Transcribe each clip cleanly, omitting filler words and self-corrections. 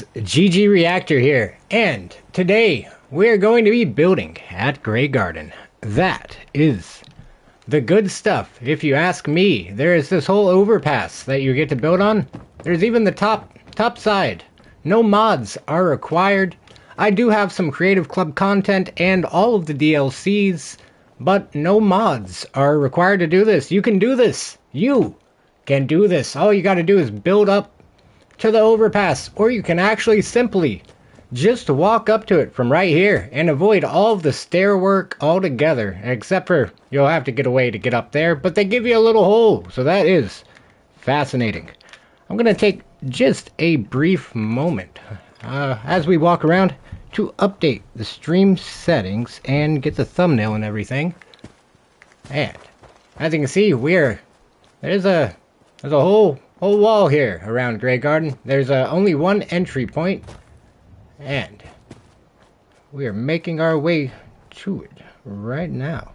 guys, GG Reactor here, and today we're going to be building at Grey Garden. That is the good stuff. If you ask me, there is this whole overpass that you get to build on. There's even the top side. No mods are required. I do have some Creative Club content and all of the DLCs, but no mods are required to do this. You can do this. You can do this. All you got to do is build up to the overpass, or you can actually simply just walk up to it from right here and avoid all of the stair work altogether, except for you'll have to get away to get up there, but they give you a little hole, so that is fascinating. I'm gonna take just a brief moment as we walk around to update the stream settings and get the thumbnail and everything. And as you can see, there's a whole wall here around Grey Garden. There's only one entry point, and we are making our way to it right now.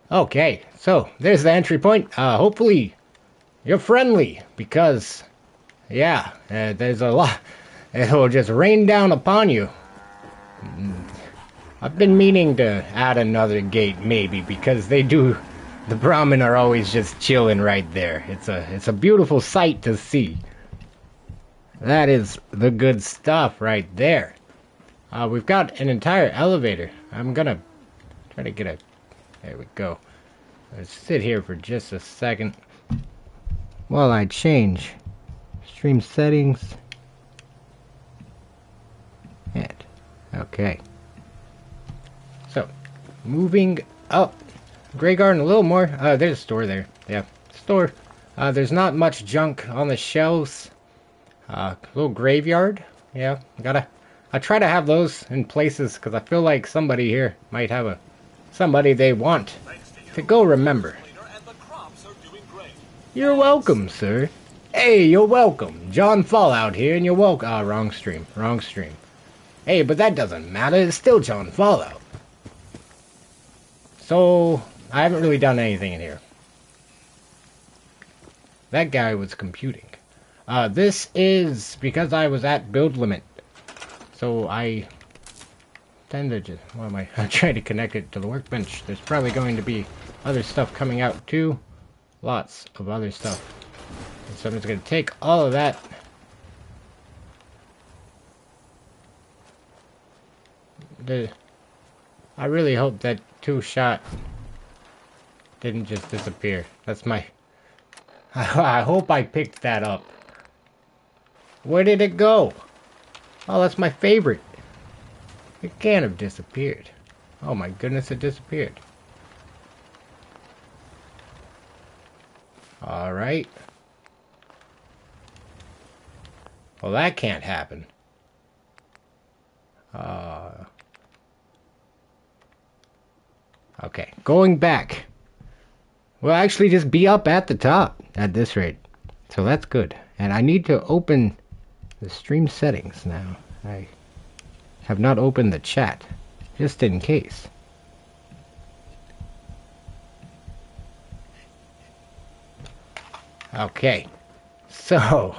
Okay, so there's the entry point. Hopefully you're friendly, because yeah, there's a lot. It'll just rain down upon you. I've been meaning to add another gate, maybe, because the Brahmin are always just chilling right there. It's a beautiful sight to see. That is the good stuff right there. We've got an entire elevator. I'm gonna try to get a... There we go. Let's sit here for just a second while I change stream settings. And okay. So, moving up Grey Garden a little more. There's a store there. Yeah, store. There's not much junk on the shelves. Little graveyard. Yeah, I try to have those in places because I feel like somebody here might have somebody they want to go remember. You're welcome, sir. Hey, you're welcome. John Fallout here, and you're welcome. Wrong stream. Wrong stream. Hey, but that doesn't matter. It's still John Fallout. So, I haven't really done anything in here. That guy was computing. This is because I was at build limit. So I tend to just... What am I? I'm trying to connect it to the workbench. There's probably going to be other stuff coming out too. Lots of other stuff. And so I'm just going to take all of that. I really hope that two-shot didn't just disappear. That's my... I hope I picked that up. Where did it go? Oh, that's my favorite. It can't have disappeared. Oh my goodness, it disappeared. Alright. Well, that can't happen. Okay, going back. We'll actually just be up at the top at this rate. So that's good. And I need to open the stream settings now. I have not opened the chat, just in case. Okay. So,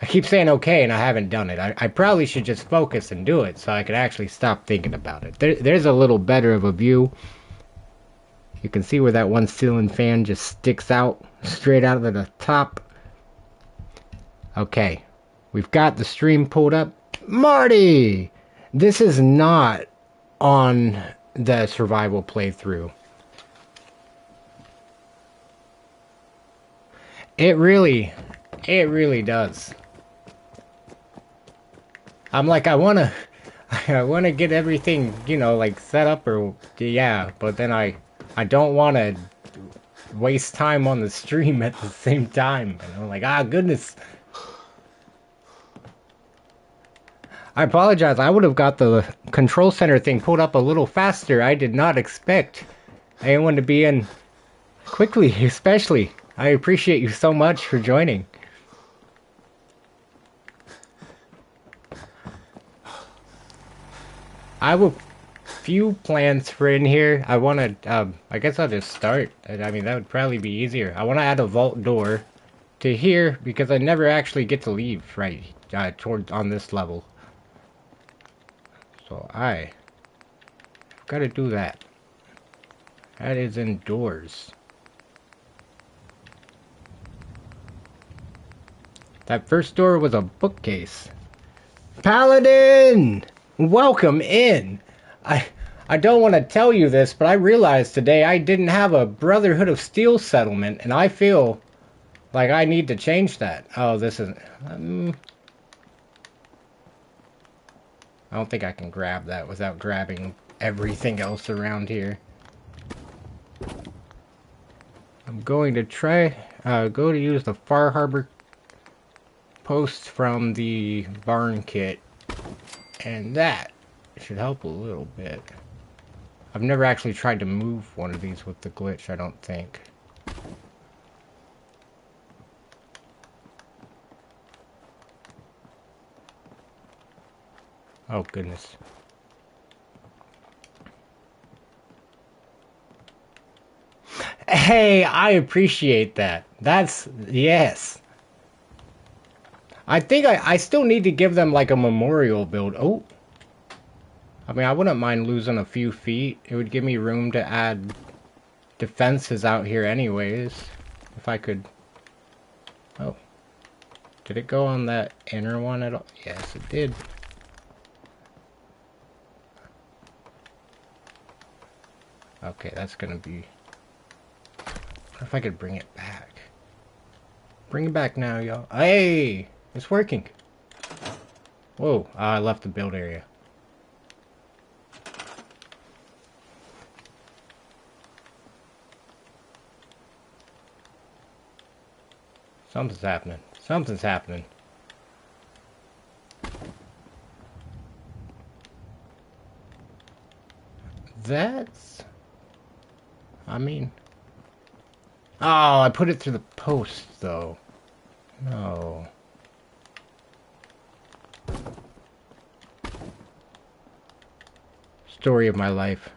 I keep saying okay and I haven't done it. I probably should just focus and do it so I could actually stop thinking about it. There's a little better of a view. You can see where that one ceiling fan just sticks out straight out of the top. Okay, we've got the stream pulled up. Marty! This is not on the survival playthrough. It really does. I'm like, I wanna get everything, you know, like set up, or yeah, but then I don't want to waste time on the stream at the same time. And I'm like, goodness. I apologize. I would have got the control center thing pulled up a little faster. I did not expect anyone to be in quickly, especially. I appreciate you so much for joining. I have a few plans for in here. I want to, I guess I'll just start. I mean, that would probably be easier. I want to add a vault door to here because I never actually get to leave right on this level. So I gotta do that. That is indoors. That first door was a bookcase. Paladin! Welcome in! I don't want to tell you this, but I realized today I didn't have a Brotherhood of Steel settlement, and I feel like I need to change that. Oh, this isn't... I don't think I can grab that without grabbing everything else around here. I'm going to try... go to use the Far Harbor post from the barn kit, and that should help a little bit. I've never actually tried to move one of these with the glitch, I don't think. Oh, goodness. Hey, I appreciate that. That's... yes. I think I still need to give them, like, a memorial build. Oh. I mean, I wouldn't mind losing a few feet. It would give me room to add defenses out here anyways. If I could... oh. Did it go on that inner one at all? Yes, it did. Okay, that's gonna be... what if I could bring it back? Bring it back now, y'all. Hey! It's working. Whoa, I left the build area. Something's happening. Something's happening. That's... I mean... oh, I put it through the post, though. No. Story of my life.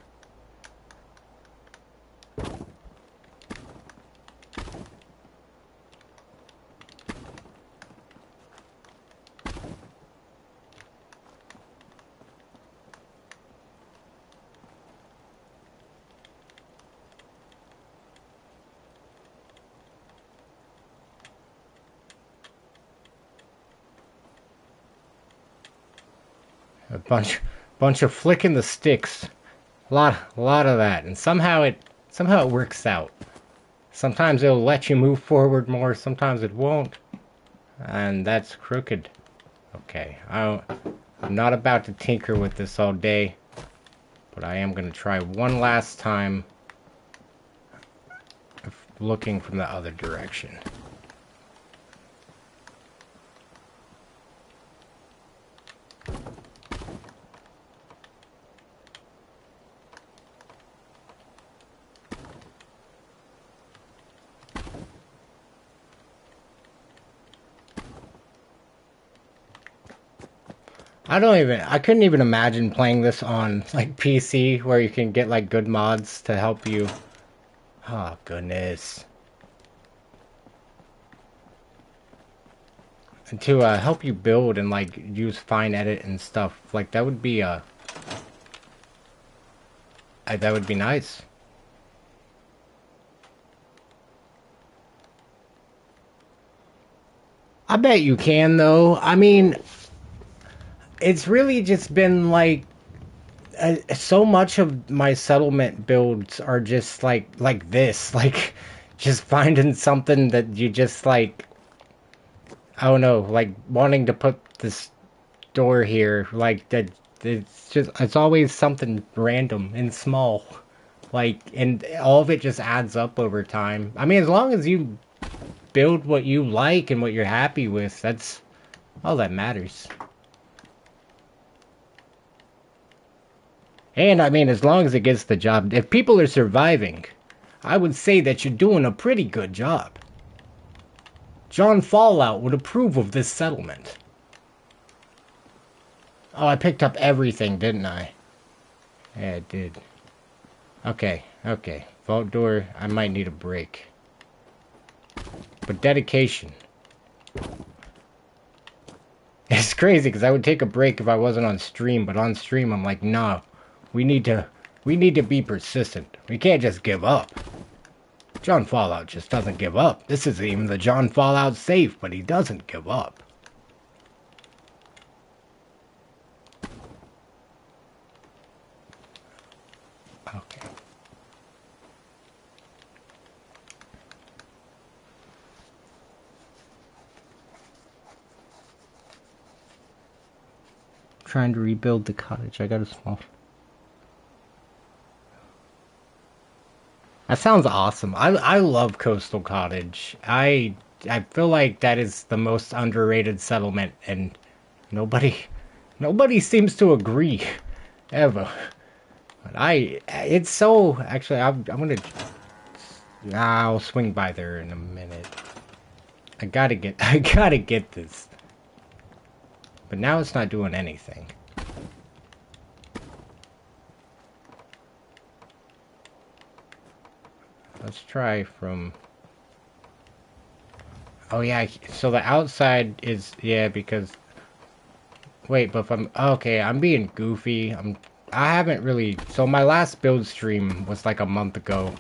A bunch of flicking the sticks. A lot of that, and somehow it works out. Sometimes it'll let you move forward more, sometimes it won't, and that's crooked. Okay, I'm not about to tinker with this all day, but I am gonna try one last time, looking from the other direction. I couldn't even imagine playing this on, like, PC, where you can get, like, good mods to help you. Oh, goodness. And to, help you build and, like, use fine edit and stuff. Like, that would be, that would be nice. I bet you can, though. I mean... it's really just been like so much of my settlement builds are just like this, like just finding something that you just like, I don't know, like wanting to put this door here, like that. It's always something random and small, like, and all of it just adds up over time. I mean, as long as you build what you like and what you're happy with, that's all that matters. And I mean, as long as it gets the job, if people are surviving, I would say that you're doing a pretty good job. John Fallout would approve of this settlement. Oh, I picked up everything, didn't I? Yeah, I did. Okay. Vault door, I might need a break. But dedication. It's crazy because I would take a break if I wasn't on stream, but on stream I'm like, nah, we need to be persistent. We can't just give up. John Fallout just doesn't give up. This isn't even the John Fallout safe, but he doesn't give up. Okay. Trying to rebuild the cottage. I got a small... That sounds awesome. I love Coastal Cottage. I feel like that is the most underrated settlement, and nobody seems to agree ever. But it's so actually. I'm gonna. I'll swing by there in a minute. I gotta get this. But now it's not doing anything. Let's try from... Oh yeah, so the outside is... Yeah, because... Wait, but if I'm... Okay, I'm being goofy. I haven't really... So my last build stream was like a month ago.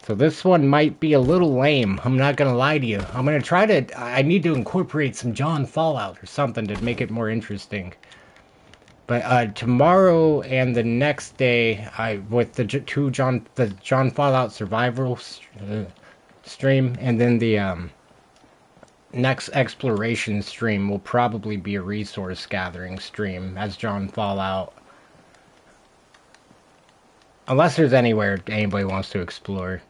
So this one might be a little lame. I'm not gonna lie to you. I'm gonna try to... I need to incorporate some John Fallout or something to make it more interesting. But tomorrow and the next day, with the John Fallout survival stream, and then the next exploration stream will probably be a resource gathering stream as John Fallout, unless there's anywhere anybody wants to explore.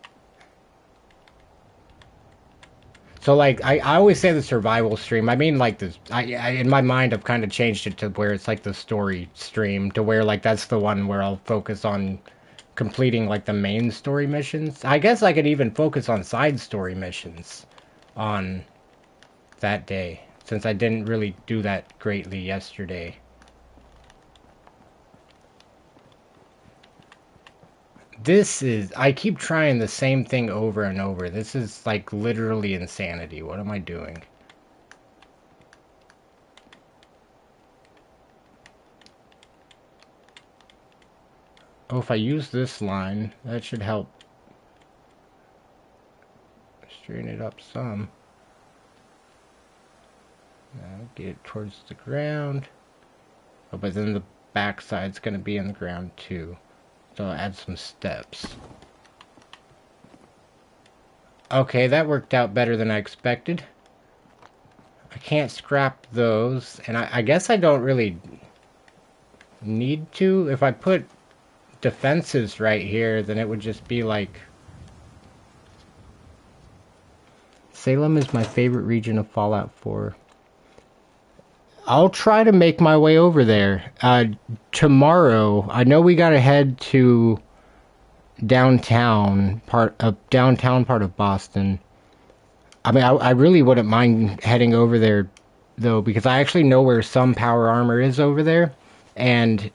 So, like, I always say the survival stream. I mean, like, this. In my mind, I've kind of changed it to where it's like the story stream, to where, like, that's the one where I'll focus on completing, like, the main story missions. I guess I could even focus on side story missions on that day, since I didn't really do that greatly yesterday. I keep trying the same thing over and over. This is like literally insanity. What am I doing? Oh, if I use this line, that should help straighten it up some. Now get it towards the ground. Oh, but then the back side's going to be in the ground too. So I'll add some steps. Okay, that worked out better than I expected. I can't scrap those, and I guess I don't really need to. If I put defenses right here, then it would just be like... Salem is my favorite region of Fallout 4. I'll try to make my way over there. Tomorrow, I know we gotta head to downtown part of Boston. I mean, I really wouldn't mind heading over there, though, because I actually know where some power armor is over there, and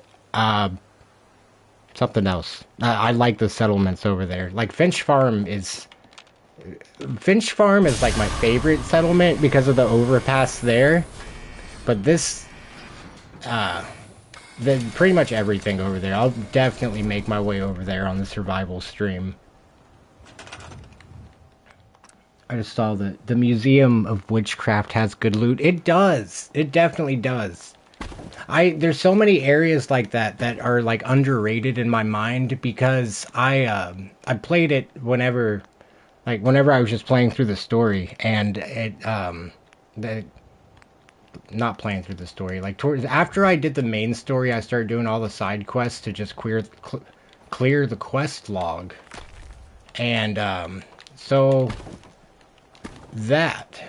something else. I like the settlements over there. Like Finch Farm is like my favorite settlement because of the overpass there. But this, pretty much everything over there. I'll definitely make my way over there on the survival stream. I just saw that the Museum of Witchcraft has good loot. It does. It definitely does. There's so many areas like that are like underrated in my mind because I played it whenever I was just playing through the story, and not playing through the story. Like after I did the main story, I started doing all the side quests to just clear the quest log, and so that.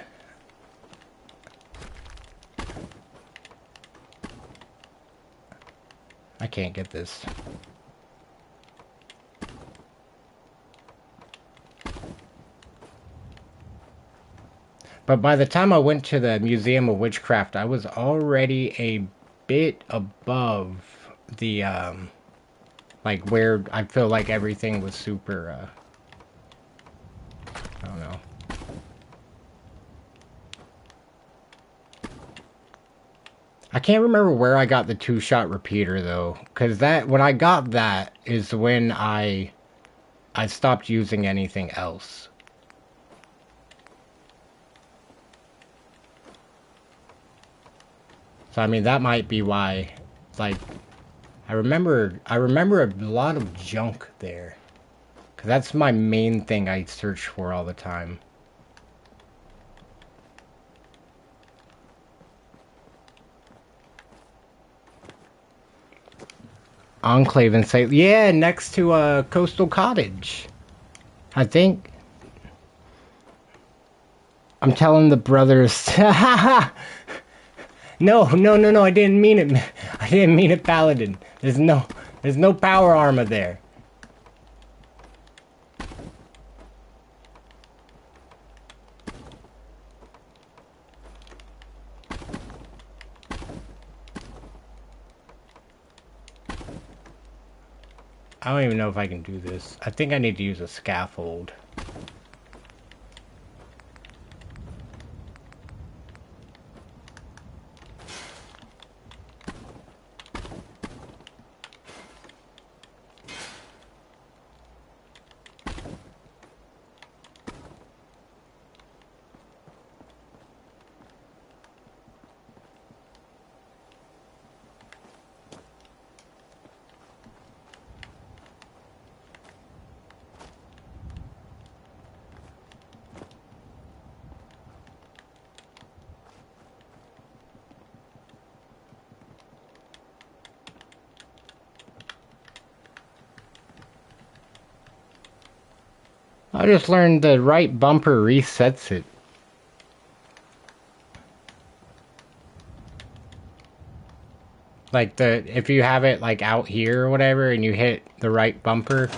I can't get this. But by the time I went to the Museum of Witchcraft, I was already a bit above the, like, where I feel like everything was super, I don't know. I can't remember where I got the two-shot repeater though, because that when I got that is when I stopped using anything else. So I mean that might be why, like, I remember a lot of junk there, because that's my main thing I search for all the time. Enclave and say, yeah, next to a coastal cottage. I think. I'm telling the brothers. No, no, no, no, I didn't mean it. I didn't mean it, Paladin. There's no power armor there. I don't even know if I can do this. I think I need to use a scaffold. I just learned the right bumper resets it. Like if you have it like out here or whatever and you hit the right bumper,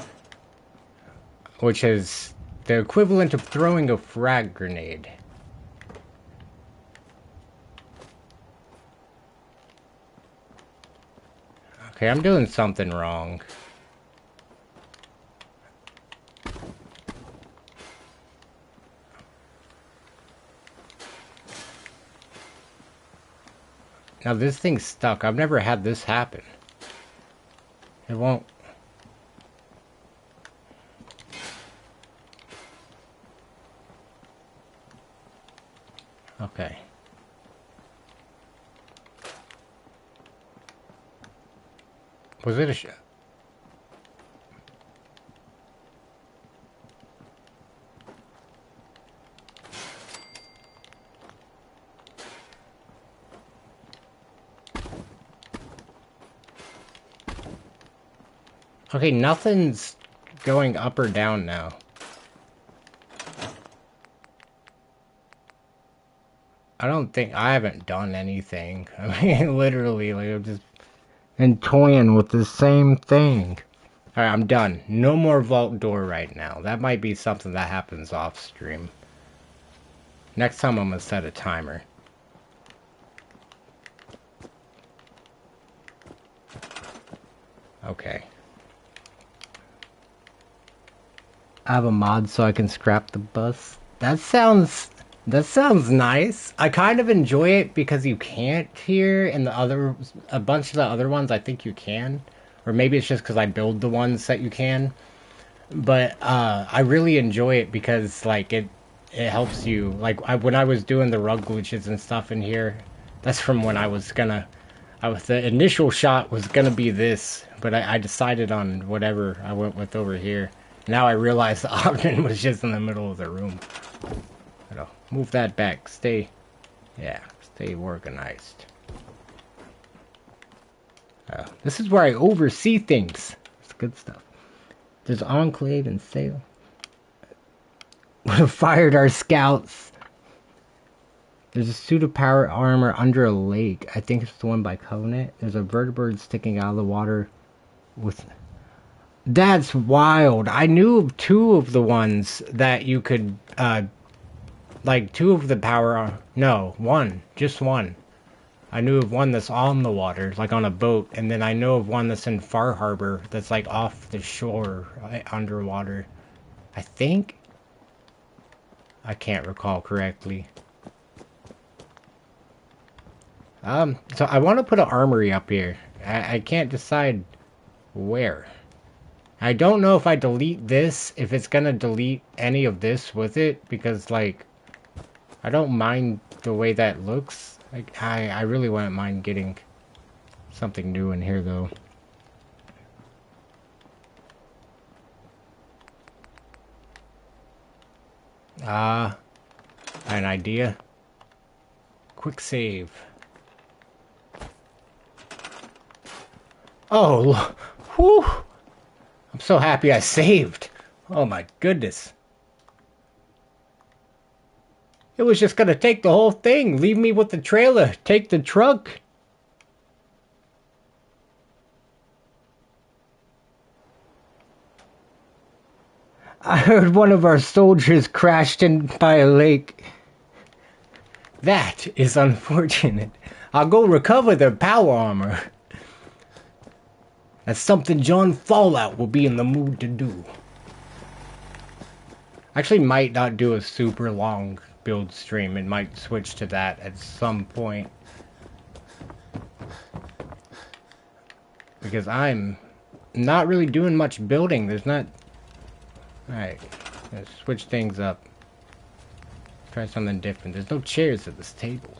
which is the equivalent of throwing a frag grenade. Okay, I'm doing something wrong. Now this thing's stuck. I've never had this happen. It won't. Okay. Was it a Okay, nothing's going up or down now. I haven't done anything. I mean, literally, like, I've just been toying with the same thing. Alright, I'm done. No more vault door right now. That might be something that happens off stream. Next time I'm gonna set a timer. Okay. I have a mod so I can scrap the bus. That sounds nice. I kind of enjoy it because you can't here, and a bunch of the other ones I think you can. Or maybe it's just because I build the ones that you can. But I really enjoy it because like it helps you. Like when I was doing the rug glitches and stuff in here, that's from when the initial shot was gonna be this, but I decided on whatever I went with over here. Now I realize the option was just in the middle of the room. Move that back. Stay organized. This is where I oversee things. It's good stuff. There's Enclave and Sail. Would have fired our scouts. There's a suit of power armor under a lake. I think it's the one by Covenant. There's a vertibird sticking out of the water with... That's wild. I knew of two of the ones that you could, like two of the power... No, one. Just one. I knew of one that's on the water, like on a boat, and then I know of one that's in Far Harbor that's like off the shore, underwater. I think? I can't recall correctly. So I want to put an armory up here. I can't decide where. I don't know if I delete this, if it's gonna delete any of this with it, because, like, I don't mind the way that looks. Like, I really wouldn't mind getting something new in here, though. An idea. Quick save. Oh, whew! I'm so happy I saved. Oh my goodness. It was just gonna take the whole thing. Leave me with the trailer. Take the truck. I heard one of our soldiers crashed in by a lake. That is unfortunate. I'll go recover their power armor. That's something John Fallout will be in the mood to do. Actually, might not do a super long build stream. It might switch to that at some point. Because I'm not really doing much building. There's not... Alright, let's switch things up. Try something different. There's no chairs at this table.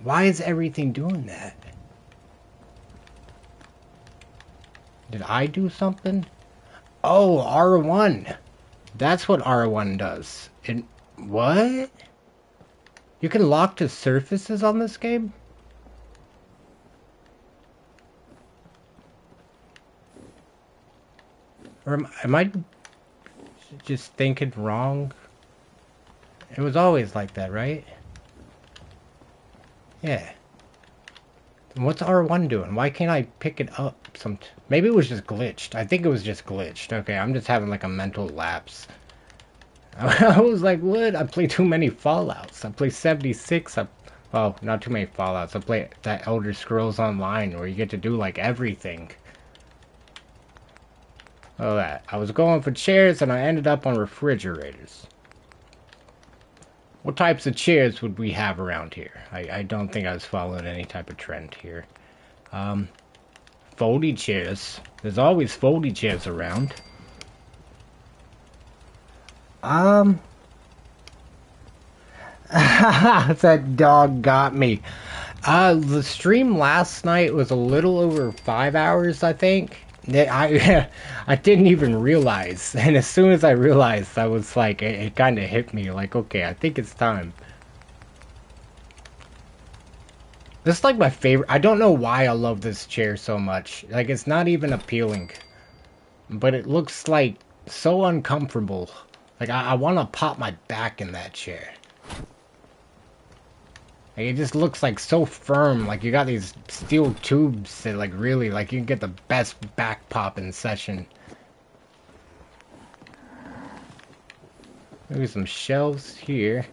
Why is everything doing that? Did I do something? Oh, R1. That's what R1 does. And what? You can lock to surfaces on this game? Or am I just thinking wrong? It was always like that, right? Yeah. What's R1 doing? Why can't I pick it up? Maybe it was just glitched. I think it was just glitched. Okay, I'm just having like a mental lapse. I was like, what? I play too many Fallouts. I play 76. Well, not too many Fallouts. I play that Elder Scrolls Online where you get to do like everything. Oh, that. I was going for chairs and I ended up on refrigerators. What types of chairs would we have around here? I don't think I was following any type of trend here. Foldy chairs. There's always foldy chairs around. That dog got me. The stream last night was a little over 5 hours, I think. I didn't even realize, and as soon as I realized, I was like, it kind of hit me, like, okay, I think it's time. This is like my favorite. I don't know why I love this chair so much. Like, it's not even appealing, but it looks like so uncomfortable. Like, I want to pop my back in that chair. Like, it just looks like so firm. Like, you got these steel tubes that, like, really, like, you can get the best back pop in session. Maybe some shelves here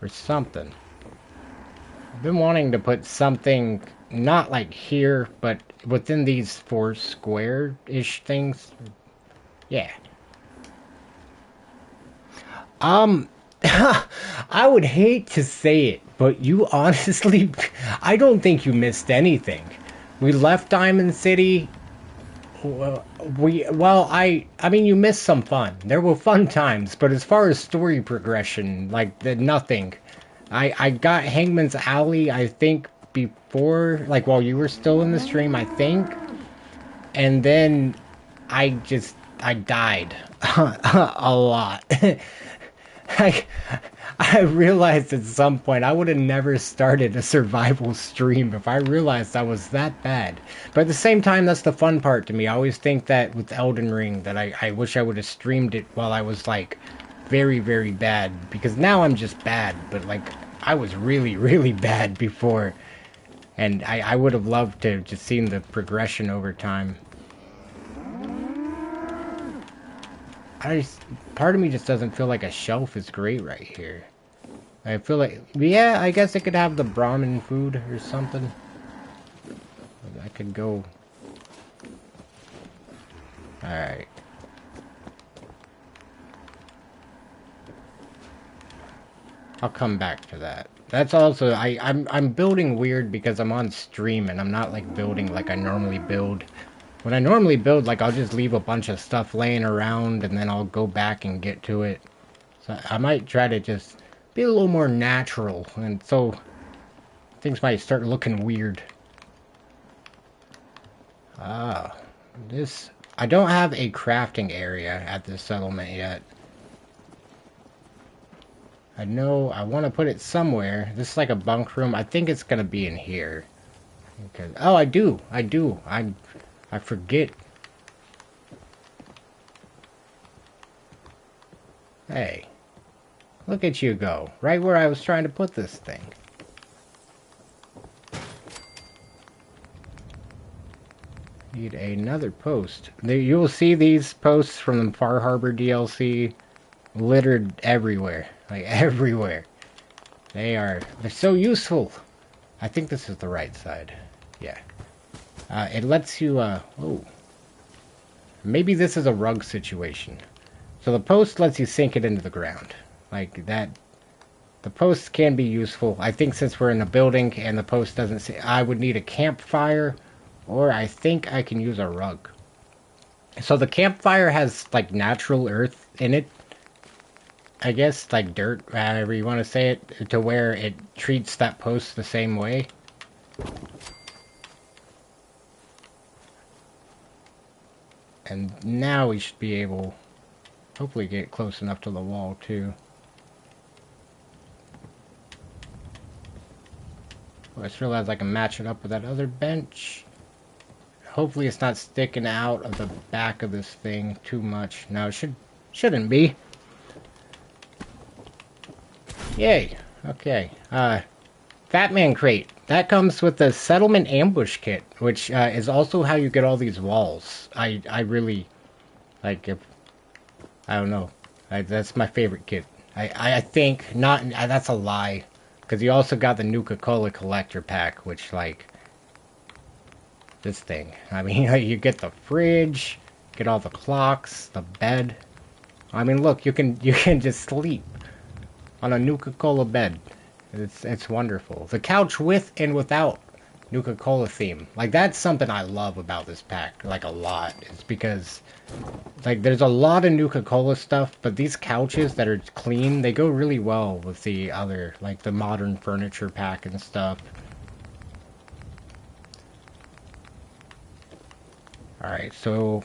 or something. I've been wanting to put something not like here, but within these 4 square-ish things. Yeah. I would hate to say it, but you honestly, I don't think you missed anything. We left Diamond City. I mean, you missed some fun. There were fun times, but as far as story progression, like, nothing. I got Hangman's Alley, I think, before, like, while you were still in the stream, I think. And then I died a lot. I realized at some point I would have never started a survival stream if I realized I was that bad. But at the same time, that's the fun part to me. I always think that with Elden Ring that I wish I would have streamed it while I was like very, very bad. Because now I'm just bad, but like I was really, really bad before. And I would have loved to have just seen the progression over time. Part of me just doesn't feel like a shelf is great right here. I feel like, yeah, I guess it could have the Brahmin food or something. I could go. Alright. I'll come back to that. That's also I'm building weird because I'm on stream and I'm not like building like I normally build. When I normally build, like I'll just leave a bunch of stuff laying around and then I'll go back and get to it. So I might try to just be a little more natural, and so things might start looking weird. Ah, this... I don't have a crafting area at this settlement yet. I know I want to put it somewhere. This is like a bunk room. I think it's gonna be in here. Because, oh, I do. I forget. Hey, look at you go. Right where I was trying to put this thing. Need another post. You'll see these posts from the Far Harbor DLC littered everywhere. Like, everywhere. They're so useful. I think this is the right side. Yeah. It lets you, oh. Maybe this is a rug situation. So the post lets you sink it into the ground. Like that. The post can be useful. I think since we're in a building and the post doesn't say, I would need a campfire, or I think I can use a rug. So the campfire has like natural earth in it. I guess like dirt, however you want to say it, to where it treats that post the same way. And now we should be able, hopefully, get close enough to the wall too. I just realized I can match it up with that other bench. Hopefully it's not sticking out of the back of this thing too much. No, it shouldn't be. Yay. Okay. Fat Man Crate. That comes with the Settlement Ambush Kit, which is also how you get all these walls. I really, like, I don't know. That's my favorite kit. I think, not, that's a lie. Because you also got the Nuka-Cola Collector Pack, which, like, this thing. I mean, you get the fridge, get all the clocks, the bed. I mean, look, you can just sleep on a Nuka-Cola bed. It's wonderful. The couch with and without Nuka-Cola theme. Like, that's something I love about this pack, like, a lot. It's because, like, there's a lot of Nuka-Cola stuff, but these couches that are clean, they go really well with the other, like, the modern furniture pack and stuff. Alright, so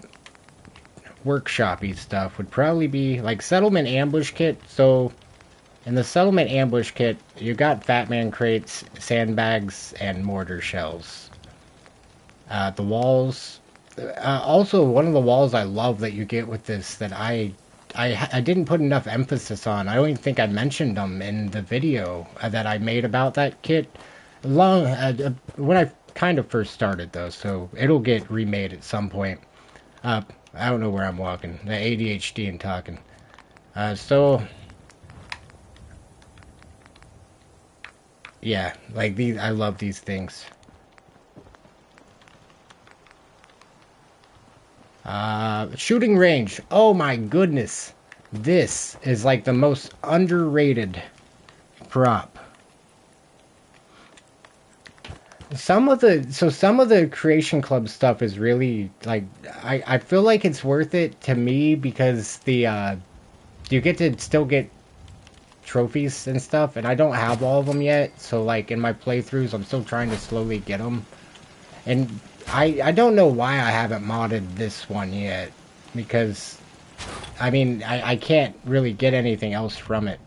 workshop-y stuff would probably be, like, Settlement Ambush Kit. So in the Settlement Ambush Kit, you got Fat Man Crates, sandbags, and mortar shells. The walls... also, one of the walls I love that you get with this that I didn't put enough emphasis on. I don't even think I mentioned them in the video that I made about that kit. When I kind of first started, though, so it'll get remade at some point. I don't know where I'm walking. The ADHD and talking. So... yeah, like these, I love these things. Shooting range. Oh my goodness. This is like the most underrated prop. Some of the Creation Club stuff is really, like, I feel like it's worth it to me because the, you get to still get trophies and stuff, and I don't have all of them yet, so, like, in my playthroughs, I'm still trying to slowly get them. And I don't know why I haven't modded this one yet, because, I mean, I can't really get anything else from it.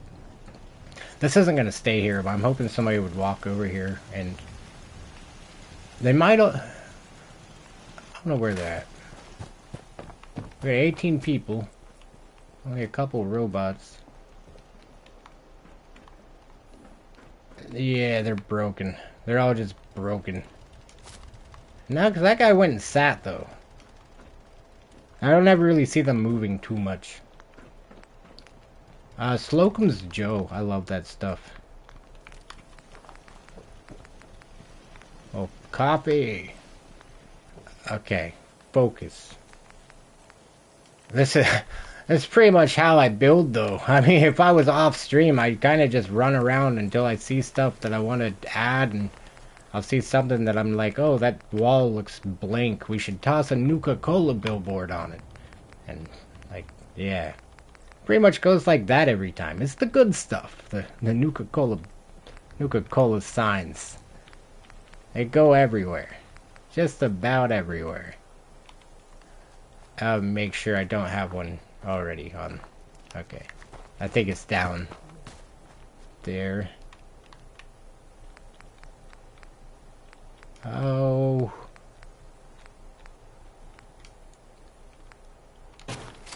This isn't going to stay here, but I'm hoping somebody would walk over here, and they might... I don't know where they're at. We got 18 people. Only a couple robots. Yeah, they're broken. They're all just broken. No, because that guy went and sat, though. I don't ever really see them moving too much. Slocum's Joe. I love that stuff. Oh, copy. Okay, focus. This That's pretty much how I build, though. I mean, if I was off stream, I kind of just run around until I see stuff that I want to add, and I'll see something that I'm like, oh, that wall looks blank. We should toss a Nuka-Cola billboard on it. And, like, yeah. Pretty much goes like that every time. It's the good stuff. The Nuka-Cola signs. They go everywhere. Just about everywhere. I'll make sure I don't have one already on. Okay. I think it's down there. Oh.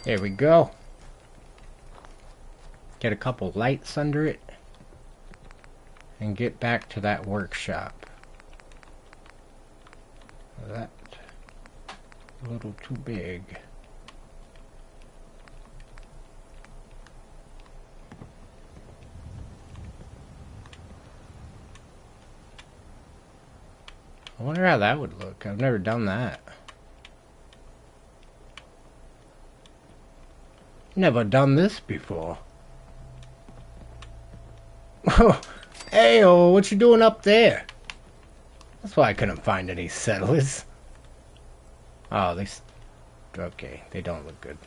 There we go. Get a couple lights under it. And get back to that workshop. That a little too big. I wonder how that would look. I've never done that. Never done this before. Hey, oh, what you doing up there? That's why I couldn't find any settlers. Oh, okay, they don't look good.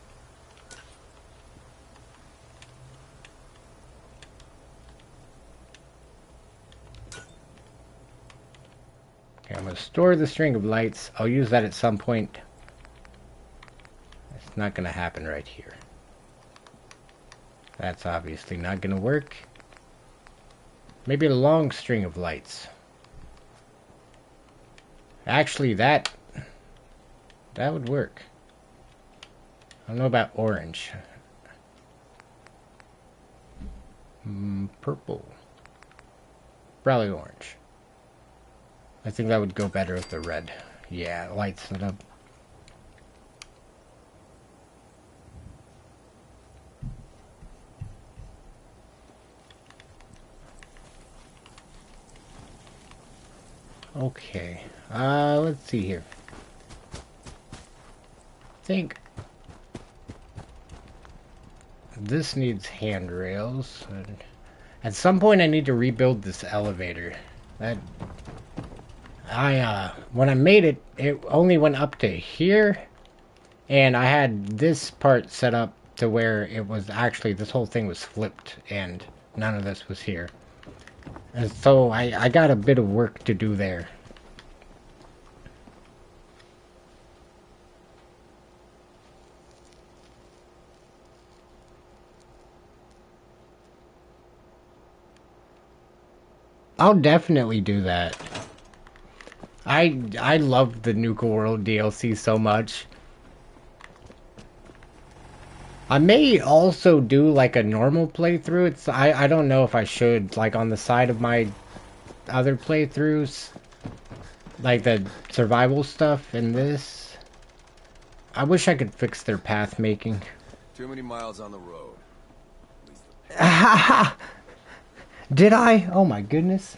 Okay, I'm going to store the string of lights. I'll use that at some point. It's not going to happen right here. That's obviously not going to work. Maybe a long string of lights. Actually, that would work. I don't know about orange. Purple. Probably orange. I think that would go better with the red. Yeah, lights it up. Okay. Let's see here. I think this needs handrails. And at some point I need to rebuild this elevator. When I made it, it only went up to here, and I had this part set up to where it was actually, this whole thing was flipped, and none of this was here. And so I got a bit of work to do there. I'll definitely do that. I love the Nuka World DLC so much. I may also do like a normal playthrough. I don't know if I should, like on the side of my other playthroughs, like the survival stuff in this. I wish I could fix their path making. Too many miles on the road. Did I? Oh my goodness.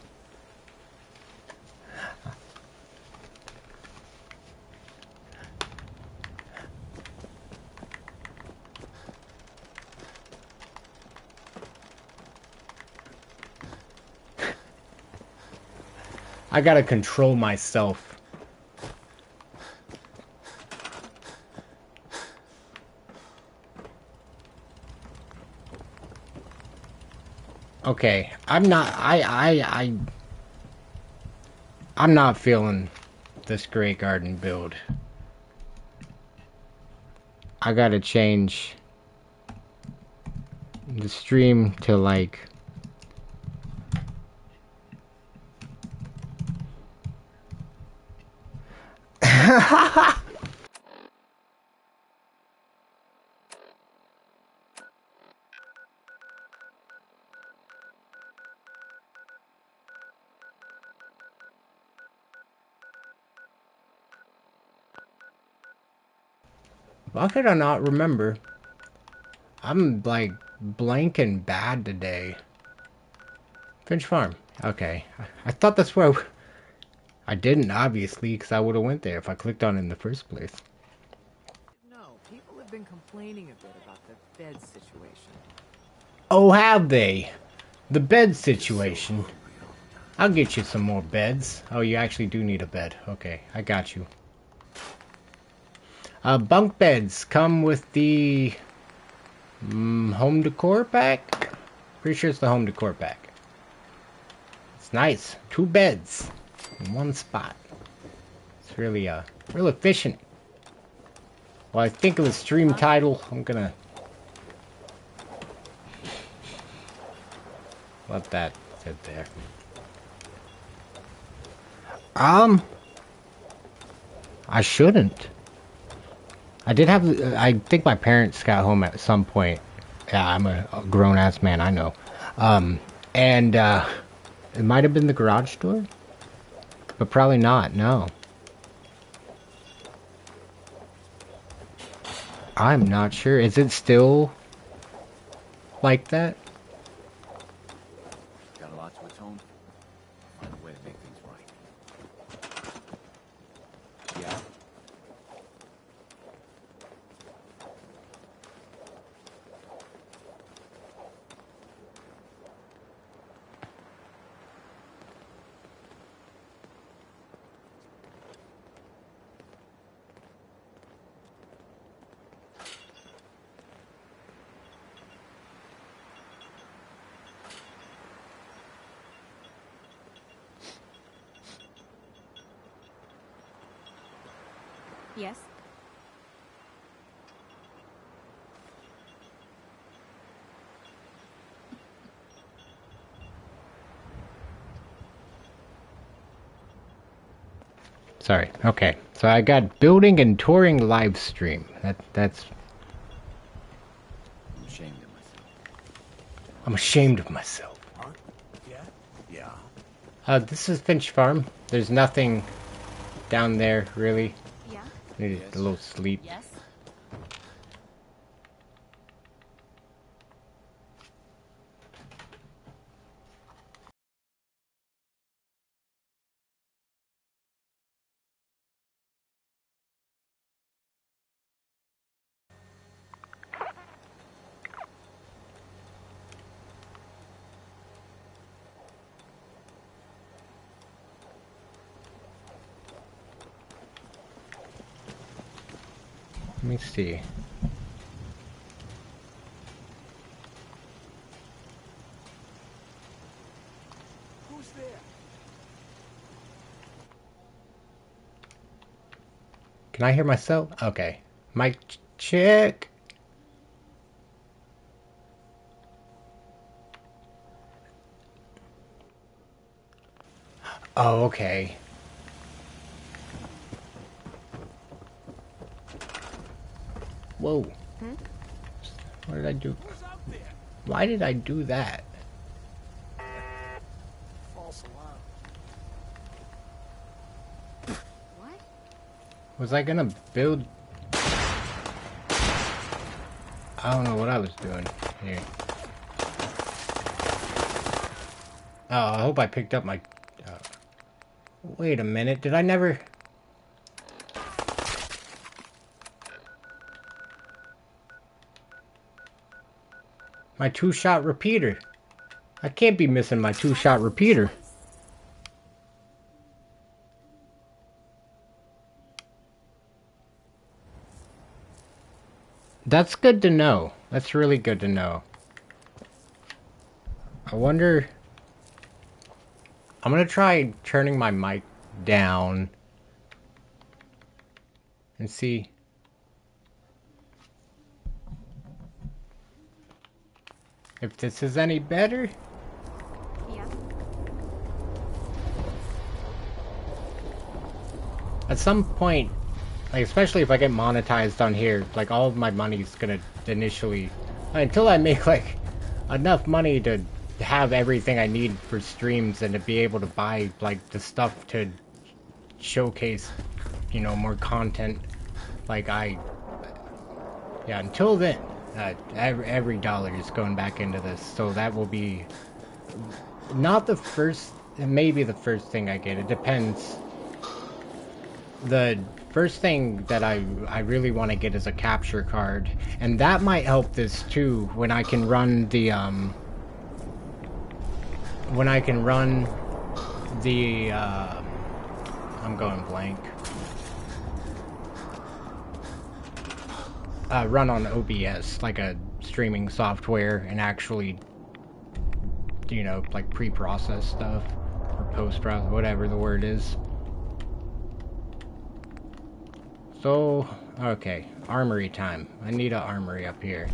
I gotta control myself. Okay, I'm not feeling this Grey Garden build. I gotta change the stream to like why could I not remember? I'm like blank and bad today. Finch Farm. Okay. I thought that's where I didn't, obviously, because I would have went there if I clicked on it in the first place. No, people have been been complaining a bit about the bed situation. Oh, have they? The bed situation. I'll get you some more beds. Oh, you actually do need a bed. Okay, I got you. Bunk beds come with the home decor pack. Pretty sure it's the home decor pack. It's nice. 2 beds in 1 spot. It's really real efficient. Well, I think of the stream title. I'm gonna let that sit there. I shouldn't. I did have. I think my parents got home at some point. Yeah, I'm a grown-ass man, I know. And it might have been the garage door, but probably not. No. I'm not sure. Is it still like that? Got a lot to atone for. Find a way to make things right. Yeah. Yes? Sorry. Okay. So I got building and touring live stream. That's. I'm ashamed of myself. I'm ashamed of myself. Huh? Yeah? Yeah. This is Finch Farm. There's nothing down there really. Yeah? Need a little sleep. Yes? Let me see. Who's there? Can I hear myself? Okay. Mic check. Oh, okay. Whoa. Hmm? What did I do? Who's out there? Why did I do that? False alarm. What? Was I gonna build? I don't know what I was doing here. Oh, I hope I picked up my... wait a minute, did I never... My 2-shot repeater. I can't be missing my 2-shot repeater. That's good to know. That's really good to know. I wonder... I'm gonna try turning my mic down and see if this is any better. Yeah? At some point, like especially if I get monetized on here, like all of my money's gonna initially, until I make like enough money to have everything I need for streams and to be able to buy like the stuff to showcase, you know, more content. Like yeah, until then, every dollar is going back into this, so that will be not the first, maybe the first thing I get. It depends. The first thing that I really want to get is a capture card, and that might help this too when I can run the I'm going blank. Run on OBS, like a streaming software, and actually, you know, like pre-process stuff or post-process, whatever the word is. So, okay, armory time. I need an armory up here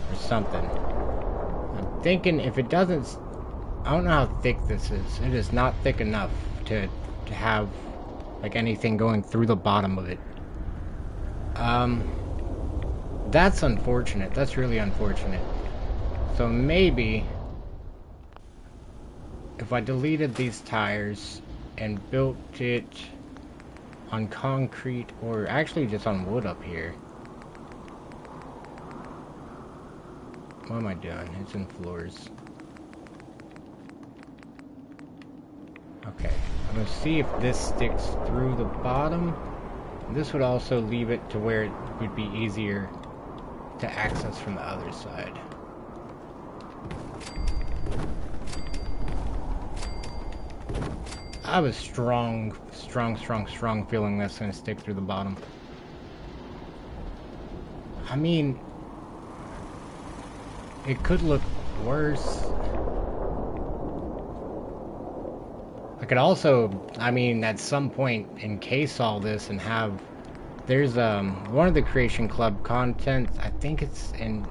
or something. I'm thinking if it doesn't, I don't know how thick this is. It is not thick enough to have like anything going through the bottom of it. That's unfortunate. That's really unfortunate. So maybe if I deleted these tires and built it on concrete, or actually just on wood up here. What am I doing? It's in floors. Okay, I'm gonna see if this sticks through the bottom. This would also leave it to where it would be easier to access from the other side. I have a strong feeling that's gonna stick through the bottom. I mean, it could look worse. I could also, I mean, at some point encase all this and have, there's one of the Creation Club content, I think it's in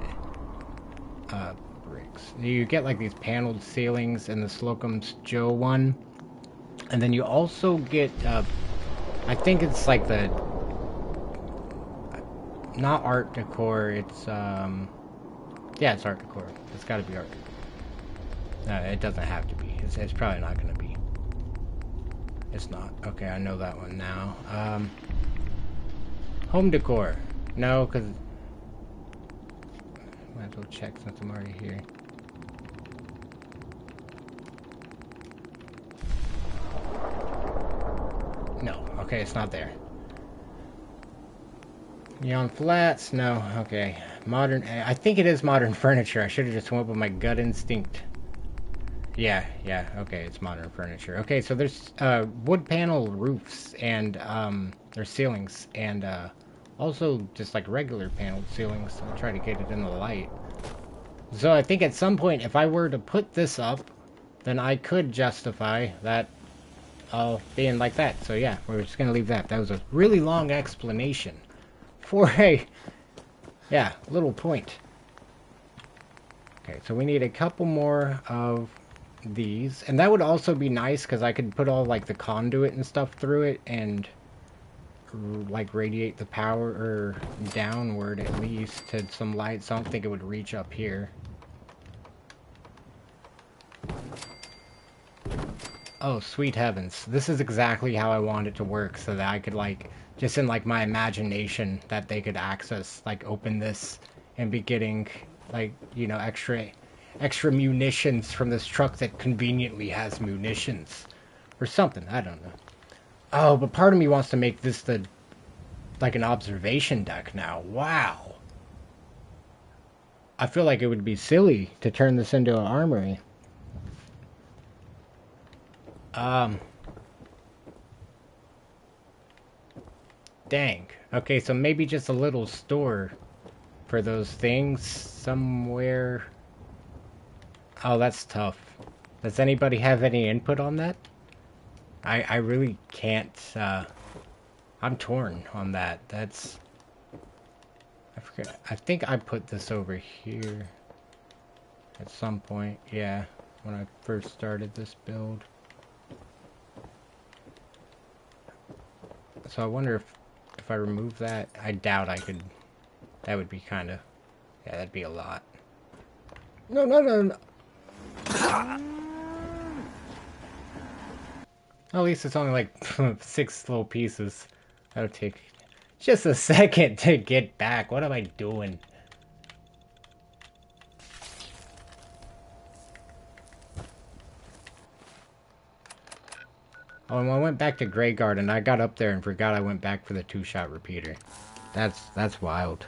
bricks. You get like these paneled ceilings in the Slocum's Joe one, and then you also get I think it's like the, not art decor, it's yeah, it's art decor. It's got to be art decor. It doesn't have to be. It's probably not going to be. It's not. Okay, I know that one now. Home decor. No, because might as well check since I'm already here. No. Okay, it's not there. Neon flats? No. Okay. Modern. I think it is modern furniture. I should have just went with my gut instinct. Yeah, okay, it's modern furniture. Okay, so there's wood panel roofs and there's ceilings and also just like regular paneled ceilings. I'll try to get it in the light. So I think at some point if I were to put this up, then I could justify that all being like that. So yeah, we're just gonna leave that. That was a really long explanation for a, yeah, little point. Okay, so we need a couple more of these, and that would also be nice because I could put all like the conduit and stuff through it and like radiate the power or downward at least to some light, so I don't think it would reach up here. Oh, sweet heavens. This is exactly how I want it to work, so that I could like, just in like my imagination, that they could access, like open this and be getting like, you know, extra munitions from this truck that conveniently has munitions. Or something, I don't know. Oh, but part of me wants to make this the, like an observation deck now. Wow. I feel like it would be silly to turn this into an armory. Dang. Okay, so maybe just a little store for those things somewhere. Oh, that's tough. Does anybody have any input on that? I really can't, I'm torn on that. That's, I forget. I think I put this over here at some point. Yeah, when I first started this build. So I wonder if I remove that, I doubt I could, that would be kind of, yeah, that'd be a lot. No. At least it's only like 6 little pieces. That'll take just a second to get back. What am I doing? Oh, and when I went back to Grey Garden, I got up there and forgot I went back for the 2-shot repeater. That's wild.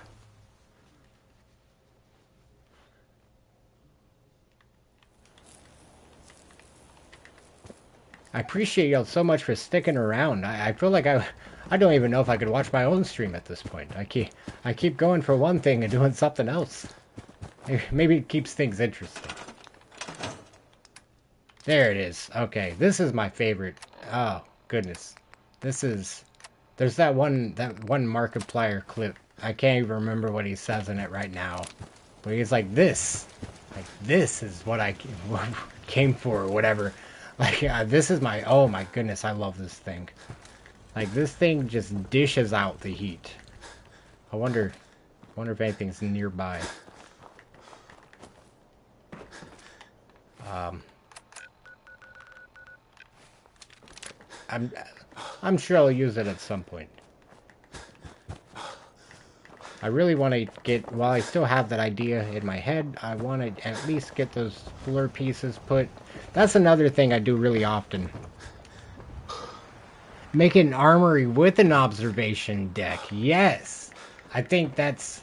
I appreciate y'all so much for sticking around. I feel like I don't even know if I could watch my own stream at this point. I keep going for one thing and doing something else. Maybe it keeps things interesting. There it is. Okay, this is my favorite. Oh, goodness. This is... There's that one Markiplier clip. I can't even remember what he says in it right now. But he's like, this. Like, this is what I came for, or whatever. Like, this is my... Oh, my goodness, I love this thing. Like, this thing just dishes out the heat. I wonder if anything's nearby. I'm sure I'll use it at some point. I really want to get, while I still have that idea in my head, I want to at least get those floor pieces put. That's another thing I do really often. Make an armory with an observation deck. Yes. I think that's,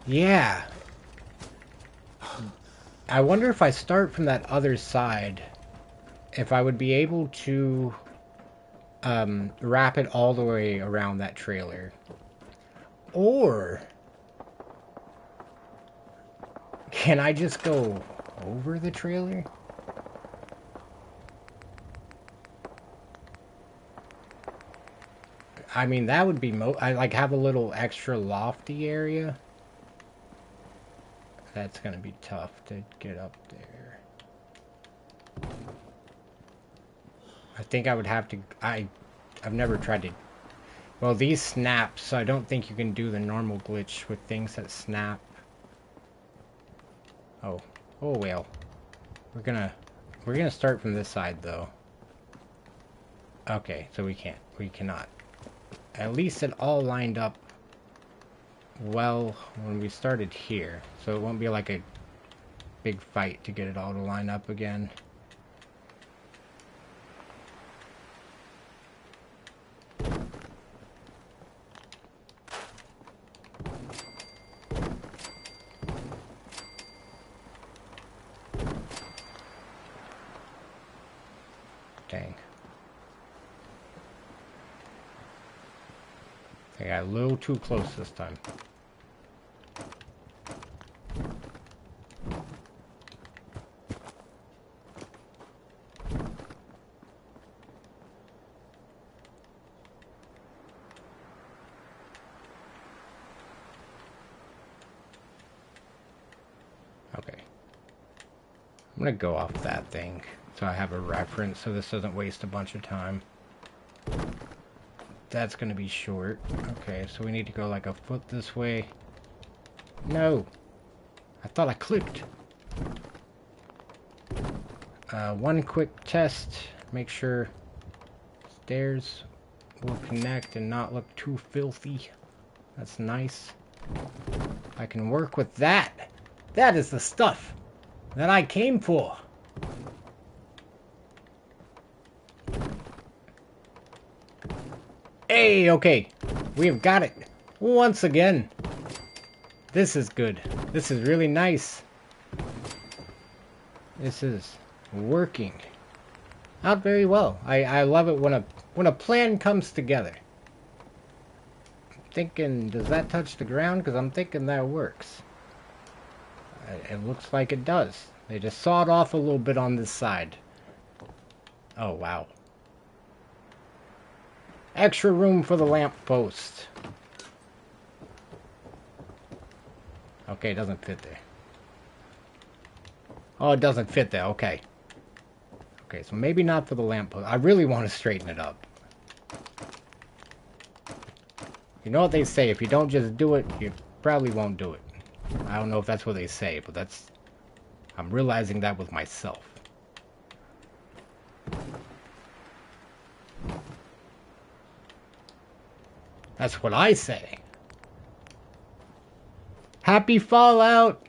yeah. I wonder if I start from that other side, if I would be able to wrap it all the way around that trailer. Or can I just go over the trailer? I mean, that would be I like have a little extra lofty area. That's gonna be tough to get up there. I think I would have to. I've never tried to. Well, these snap, so I don't think you can do the normal glitch with things that snap. Oh well. We're gonna start from this side though. Okay, so we cannot. At least it all lined up well when we started here, so it won't be like a big fight to get it all to line up again. Dang. I got a little too close this time. Okay. I'm gonna go off that thing so I have a reference so this doesn't waste a bunch of time. That's gonna be short. Okay, so we need to go like a foot this way. No! I thought I clicked. One quick test. Make sure stairs will connect and not look too filthy. That's nice. I can work with that. That is the stuff that I came for. Hey, okay. We have got it. Once again. This is good. This is really nice. This is working out very well. I love it when a plan comes together. I'm thinking, does that touch the ground? Because I'm thinking that works. It looks like it does. They just sawed off a little bit on this side. Oh, wow. Extra room for the lamppost. Okay, it doesn't fit there. Oh, it doesn't fit there. Okay. Okay, so maybe not for the lamppost. I really want to straighten it up. You know what they say, if you don't just do it, you probably won't do it. I don't know if that's what they say, but that's... I'm realizing that with myself. That's what I say. Happy Fallout!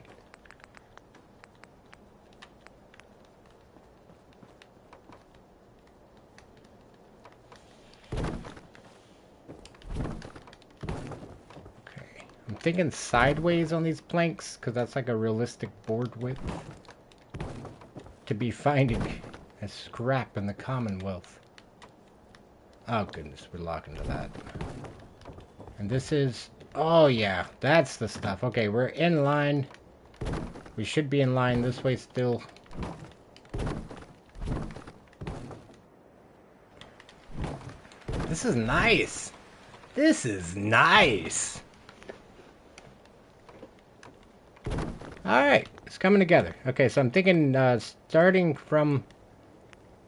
thinking sideways on these planks, because that's like a realistic board width to be finding a scrap in the Commonwealth. Oh goodness, we're locked into that. And this is... Oh yeah, that's the stuff. Okay, we're in line. We should be in line this way still. This is nice. This is nice. Alright, it's coming together. Okay, so I'm thinking starting from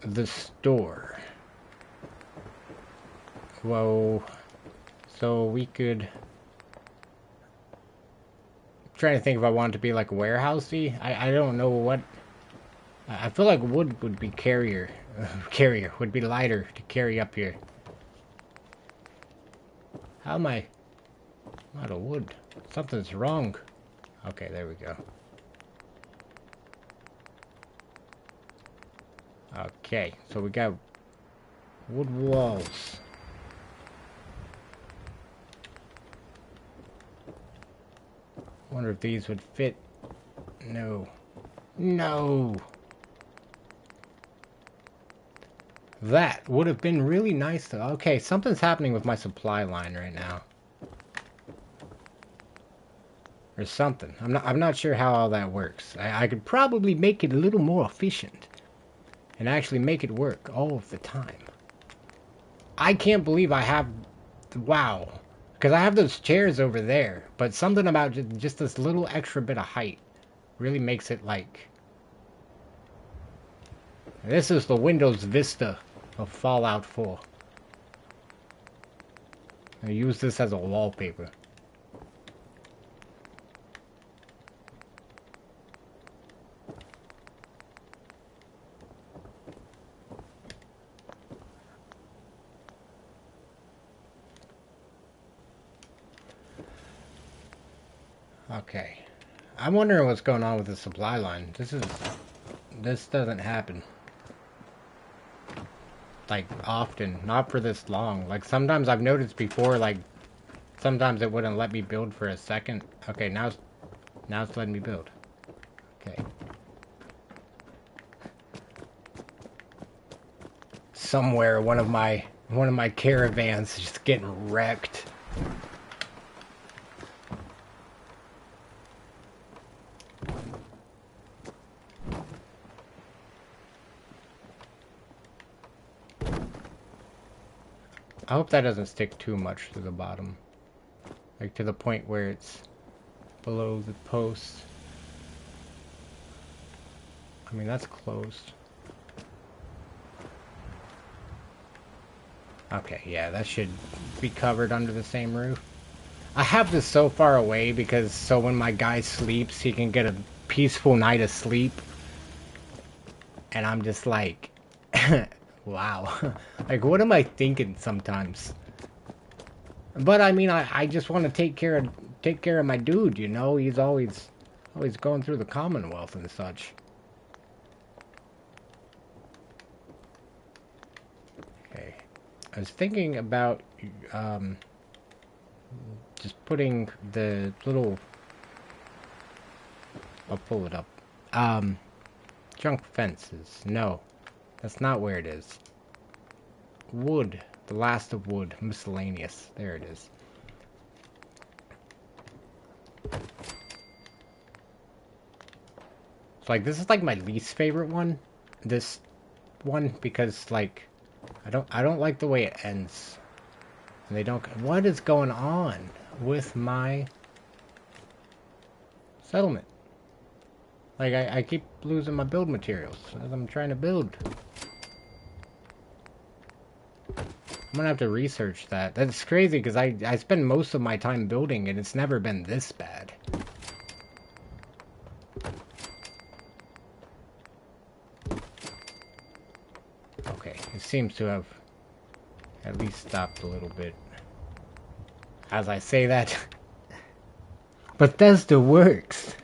the store. Whoa. So we could... I'm trying to think if I want it to be like warehousey. I don't know what... I feel like wood would be carrier would be lighter to carry up here. How am I out of wood? Something's wrong. Okay, there we go. Okay, so we got wood walls. Wonder if these would fit. No. No! That would have been really nice though. Okay, something's happening with my supply line right now. Or something. I'm not sure how all that works. I could probably make it a little more efficient. And actually make it work all of the time. I can't believe I have... Wow. Because I have those chairs over there. But something about just this little extra bit of height really makes it like... This is the Windows Vista of Fallout 4. I use this as a wallpaper. Okay. I'm wondering what's going on with the supply line. This doesn't happen. Like, often. Not for this long. Like, sometimes I've noticed before, like, sometimes it wouldn't let me build for a second. Okay, now it's letting me build. Okay. Somewhere, one of my caravans is just getting wrecked. I hope that doesn't stick too much to the bottom. Like to the point where it's below the post. I mean, that's closed. Okay, yeah, that should be covered under the same roof. I have this so far away because so when my guy sleeps, he can get a peaceful night of sleep. And I'm just like... Wow. Like, what am I thinking sometimes? But I mean, I just want to take care of my dude, you know? He's always going through the Commonwealth and such. Okay. I was thinking about just putting the little... I'll pull it up. Junk fences. No. That's not where it is. Wood. The last of wood. Miscellaneous. There it is. So, like, this is, like, my least favorite one. This one, because, like, I don't like the way it ends. And they don't... What is going on with my settlement? Like, I keep losing my build materials as I'm trying to build. I'm gonna have to research that. That's crazy, because I spend most of my time building, and it's never been this bad. Okay, it seems to have at least stopped a little bit. As I say that, Bethesda works.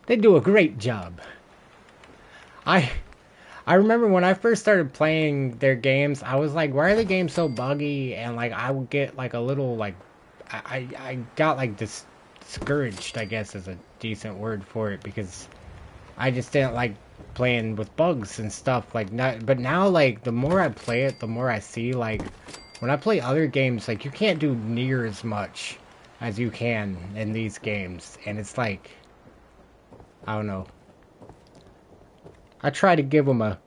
They do a great job. I remember when I first started playing their games, I was like, why are the games so buggy? And like, I would get like a little like I got like discouraged, I guess is a decent word for it, because I just didn't like playing with bugs and stuff like that. But now, like, the more I play it, the more I see, like, when I play other games, like, you can't do near as much as you can in these games. And it's like, I don't know. I try to give them a...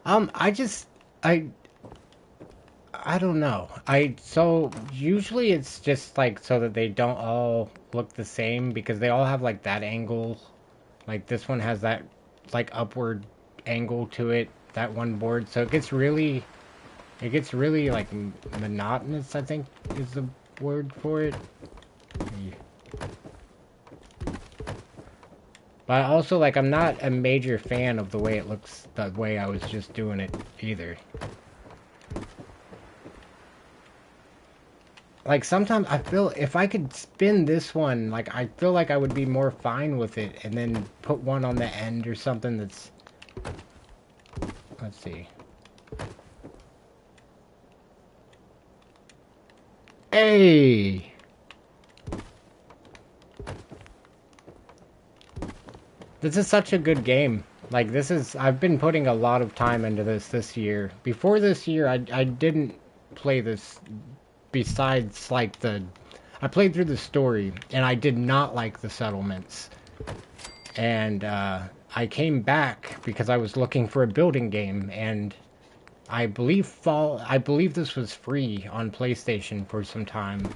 I just... I don't know. So usually it's just like so that they don't all look the same, because they all have like that angle. Like this one has that like upward angle to it, that one board. So it gets really like monotonous, I think is the word for it. But also, like, I'm not a major fan of the way it looks, the way I was just doing it either. Like, sometimes I feel if I could spin this one, like, I feel like I would be more fine with it, and then put one on the end or something that's... Let's see. Hey! This is such a good game. Like, I've been putting a lot of time into this year. Before this year, I didn't play this besides, like, I played through the story, and I did not like the settlements. And, I came back because I was looking for a building game, and I believe this was free on PlayStation for some time.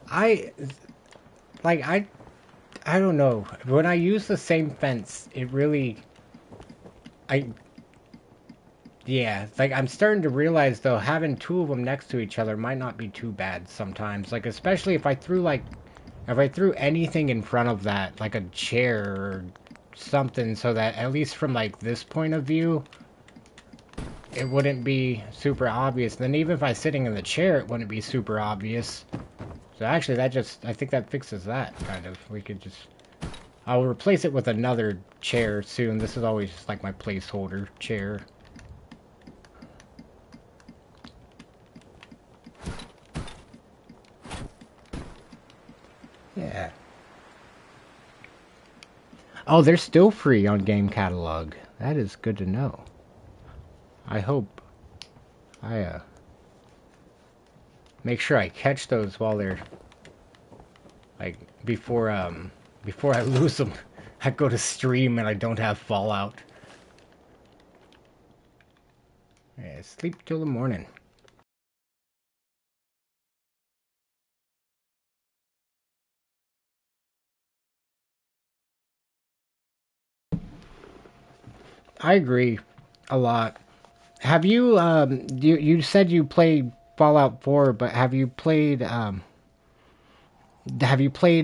I don't know. When I use the same fence, it really... Yeah, like, I'm starting to realize, though, having two of them next to each other might not be too bad sometimes. Like, especially if I threw anything in front of that, like a chair or something, so that at least from, like, this point of view, it wouldn't be super obvious. Then even if I was sitting in the chair, it wouldn't be super obvious. So actually, I think that fixes that, kind of. I'll replace it with another chair soon. This is always just like my placeholder chair. Yeah. Oh, they're still free on Game Catalog. That is good to know. I hope I make sure I catch those while they're like before I lose them. I go to stream and I don't have Fallout. Yeah, sleep till the morning. I agree a lot. Have you you said you played Fallout 4, but have you played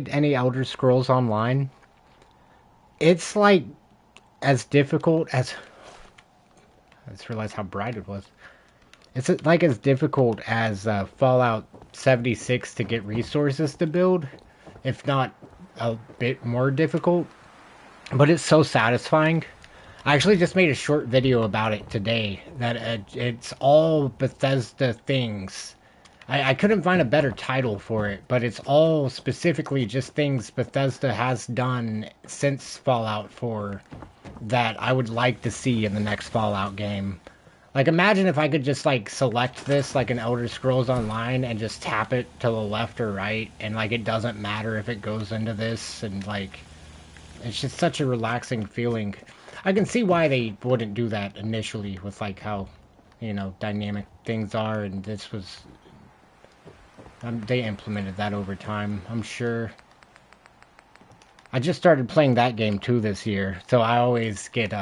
any Elder Scrolls Online? It's like as difficult as... I just realized how bright it was. It's like as difficult as Fallout 76 to get resources to build, if not a bit more difficult. But it's so satisfying. I actually just made a short video about it today, that it's all Bethesda things. I couldn't find a better title for it, but it's all specifically just things Bethesda has done since Fallout 4 that I would like to see in the next Fallout game. Like, imagine if I could just, like, select this like an Elder Scrolls Online and just tap it to the left or right, and, like, it doesn't matter if it goes into this, and, like, it's just such a relaxing feeling. I can see why they wouldn't do that initially with, like, how, you know, dynamic things are, and this was... they implemented that over time, I'm sure. I just started playing that game, too, this year, so I always get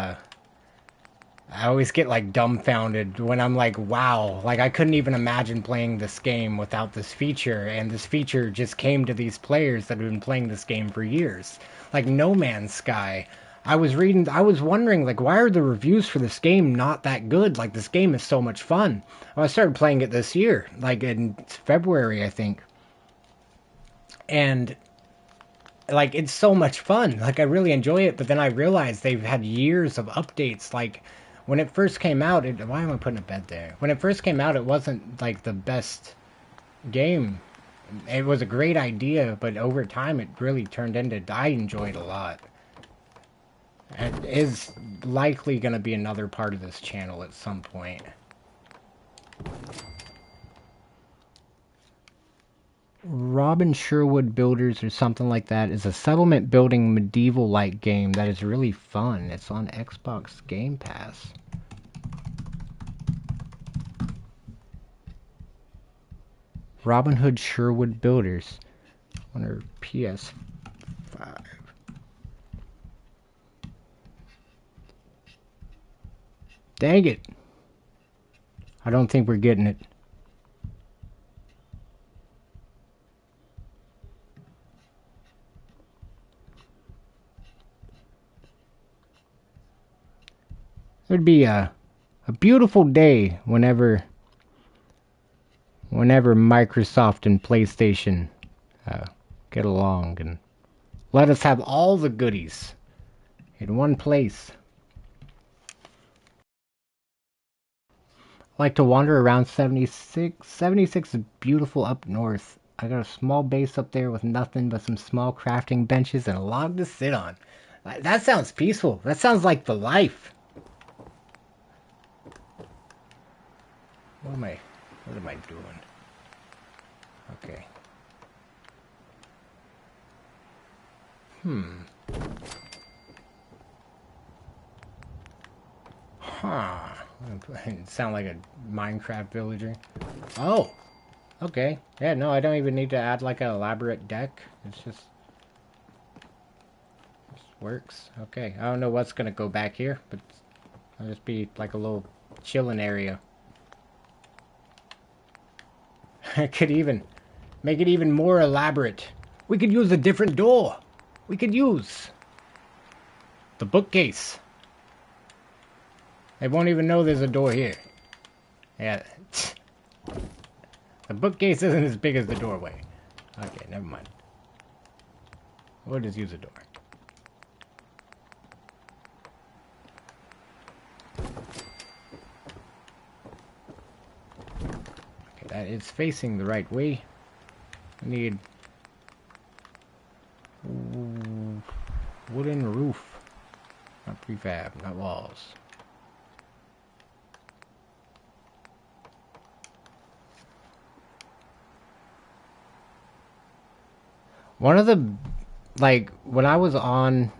like dumbfounded when I'm like, wow, like I couldn't even imagine playing this game without this feature, and this feature just came to these players that have been playing this game for years. Like No Man's Sky. I was wondering, like, why are the reviews for this game not that good? Like, this game is so much fun. Well, I started playing it this year, like in February, I think. And like it's so much fun. Like I really enjoy it, but then I realized they've had years of updates. Like when it first came out, why am I putting a bed there? When it first came out, it wasn't like the best game. It was a great idea, but over time it really turned into I enjoyed a lot. It is likely going to be another part of this channel at some point. Robin Sherwood Builders or something like that is a settlement building medieval-like game that is really fun. It's on Xbox Game Pass. Robin Hood Sherwood Builders on her PS5. Dang it. I don't think we're getting it. It would be a beautiful day whenever Microsoft and PlayStation get along and let us have all the goodies in one place. I like to wander around 76. 76 is beautiful up north. I got a small base up there with nothing but some small crafting benches and a log to sit on. That sounds peaceful. That sounds like the life. What am I doing? Okay. Huh. Sound like a Minecraft villager. Oh! Okay. Yeah, no, I don't even need to add like an elaborate deck. It's just works. Okay. I don't know what's gonna go back here, but it'll just be like a little chilling area. I could even make it even more elaborate. We could use a different door. We could use the bookcase. They won't even know there's a door here. Yeah. The bookcase isn't as big as the doorway. Okay, never mind. We'll just use a door. Okay, that is facing the right way. We need wooden roof. Not prefab, not walls. One of the, like, when I was on,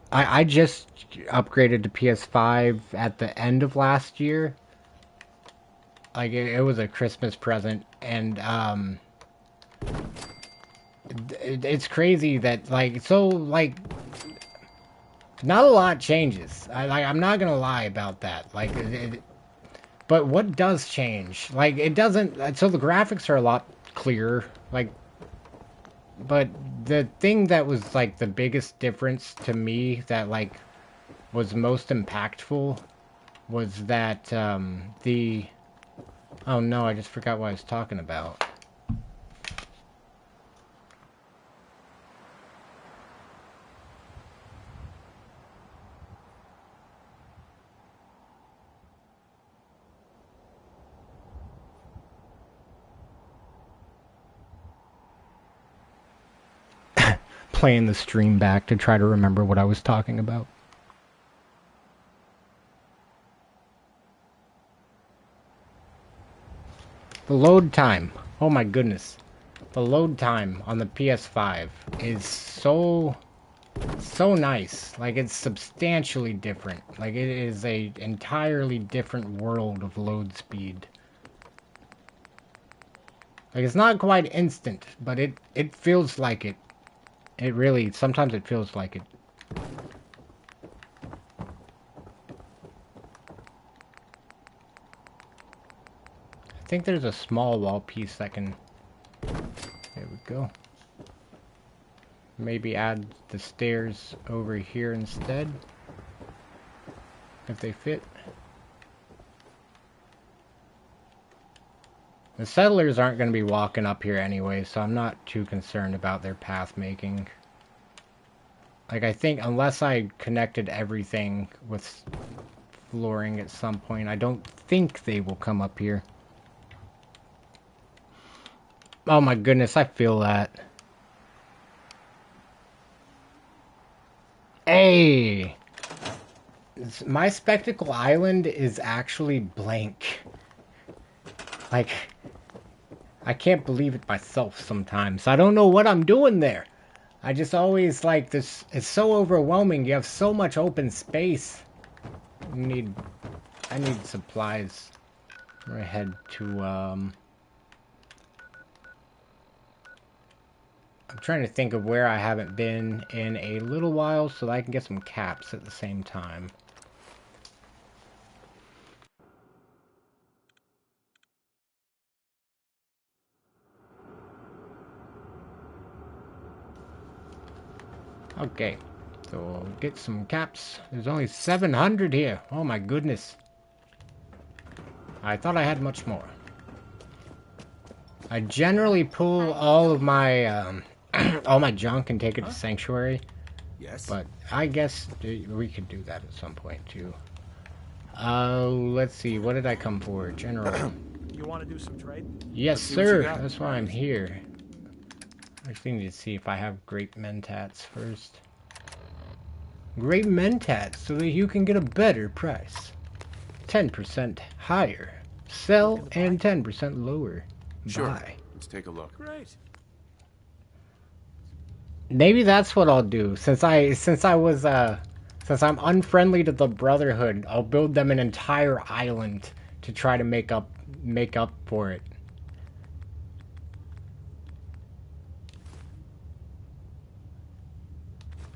I just upgraded to PS5 at the end of last year. Like, it was a Christmas present, and, it's crazy that, like, so, like, not a lot changes. I'm not gonna lie about that. Like, but what does change? Like, it doesn't, so the graphics are a lot clearer, like, but the thing that was like the biggest difference to me that like was most impactful was that the oh no, I just forgot what I was talking about. Playing the stream back to try to remember what I was talking about. The load time. Oh my goodness. The load time on the PS5 is so nice. Like, it's substantially different. Like, it is a entirely different world of load speed. Like, it's not quite instant, but it feels like it. It really, sometimes it feels like it. I think there's a small wall piece that can, there we go. Maybe add the stairs over here instead, if they fit. The settlers aren't going to be walking up here anyway, so I'm not too concerned about their path making. Like, I think unless I connected everything with flooring at some point, I don't think they will come up here. Oh my goodness, I feel that. Hey! My spectacle island is actually blank. Like, I can't believe it myself sometimes. I don't know what I'm doing there. I just always like this. It's so overwhelming. You have so much open space. I need supplies. I'm gonna head to, I'm trying to think of where I haven't been in a little while so that I can get some caps at the same time. Okay, so we'll get some caps. There's only 700 here. Oh my goodness. I thought I had much more. I generally pull all of my, all my junk and take it to Sanctuary. Yes. But I guess we could do that at some point too. Let's see. What did I come for? General. You want to do some trade? Yes, Let's see what you sir. got. That's why I'm here. I just need to see if I have great mentats first. Great mentats so that you can get a better price. 10% higher. Sell and 10% lower. Sure. Buy. Let's take a look. Great. Maybe that's what I'll do. Since I'm unfriendly to the Brotherhood, I'll build them an entire island to try to make up for it.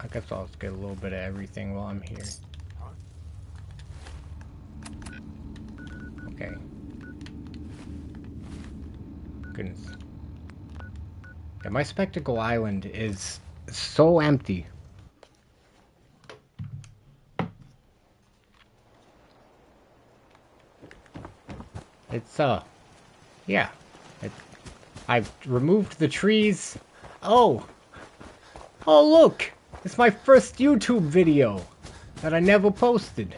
I guess I'll just get a little bit of everything while I'm here. Okay. Goodness. Yeah, my spectacle island is so empty. It's, yeah. I've removed the trees. Oh! Oh, look! It's my first YouTube video that I never posted.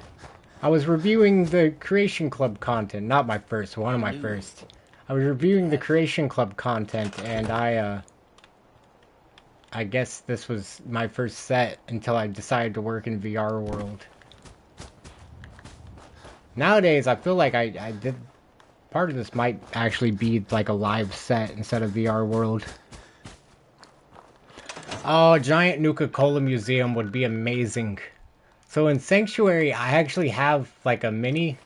I was reviewing the Creation Club content. Not my first, one of my first. I was reviewing the Creation Club content, and I guess this was my first set until I decided to work in VR world. Nowadays, I feel like I did... Part of this might actually be like a live set instead of VR world. Oh, a giant Nuka-Cola museum would be amazing. So in Sanctuary, I actually have like a mini...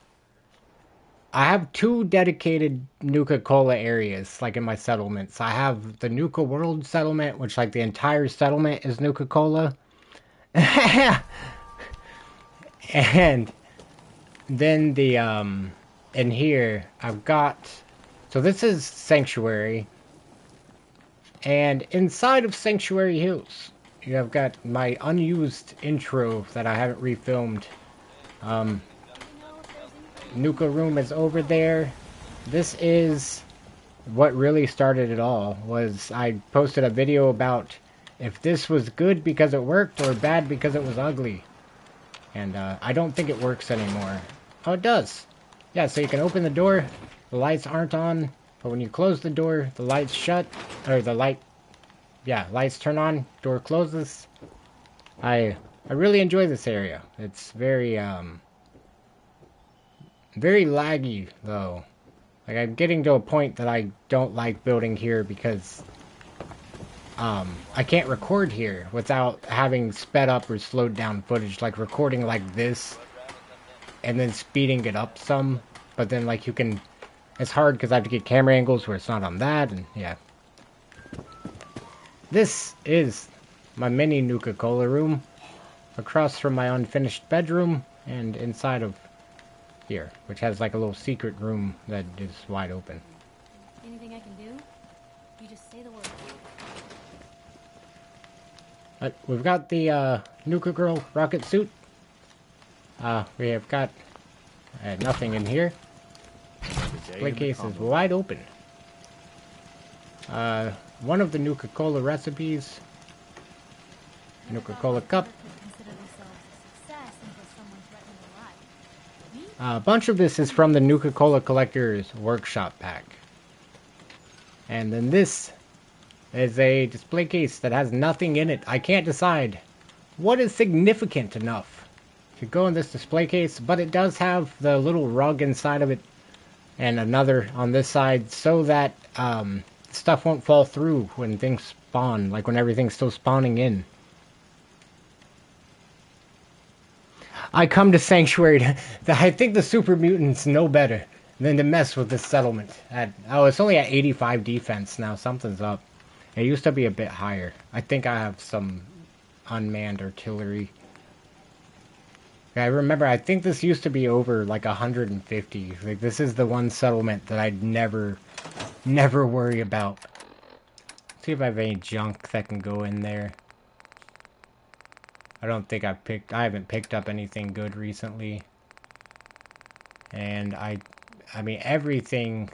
I have 2 dedicated Nuka-Cola areas, like in my settlements. I have the Nuka World settlement, which like the entire settlement is Nuka-Cola. And then the, in here, I've got... So this is Sanctuary. And inside of Sanctuary Hills, you have got my unused intro that I haven't refilmed. Nuka Room is over there. This is what really started it all. Was I posted a video about if this was good because it worked or bad because it was ugly. And I don't think it works anymore. Oh, it does. Yeah, so you can open the door, the lights aren't on, but when you close the door, the lights shut, or the light, yeah, lights turn on, door closes. I really enjoy this area. It's very, very laggy, though. Like, I'm getting to a point that I don't like building here because, I can't record here without having sped up or slowed down footage, like recording like this, and then speeding it up some, but then, like, you can, it's hard because I have to get camera angles where it's not on that, and, yeah. This is my mini Nuka-Cola room, across from my unfinished bedroom, and inside of here, which has like a little secret room that is wide open. Anything I can do? You just say the word. We've got the Nuka Girl rocket suit. We have got nothing in here. Play case is wide open. One of the Nuka-Cola recipes. Never thought Nuka-Cola I'd cup. ever could consider themselves a success until someone threatened their life. Me? A bunch of this is from the Nuka-Cola Collector's Workshop pack. And then this is a display case that has nothing in it. I can't decide what is significant enough to go in this display case, but it does have the little rug inside of it and another on this side so that stuff won't fall through when things spawn, like when everything's still spawning in. I come to Sanctuary I think the super mutants know better than to mess with this settlement. Oh, it's only at 85 defense now. Something's up. It used to be a bit higher. I think I have some unmanned artillery. Yeah, I remember, I think this used to be over like 150. Like, this is the one settlement that I'd never worry about. Let's see if I have any junk that can go in there. I don't think I haven't picked up anything good recently. And I mean, everything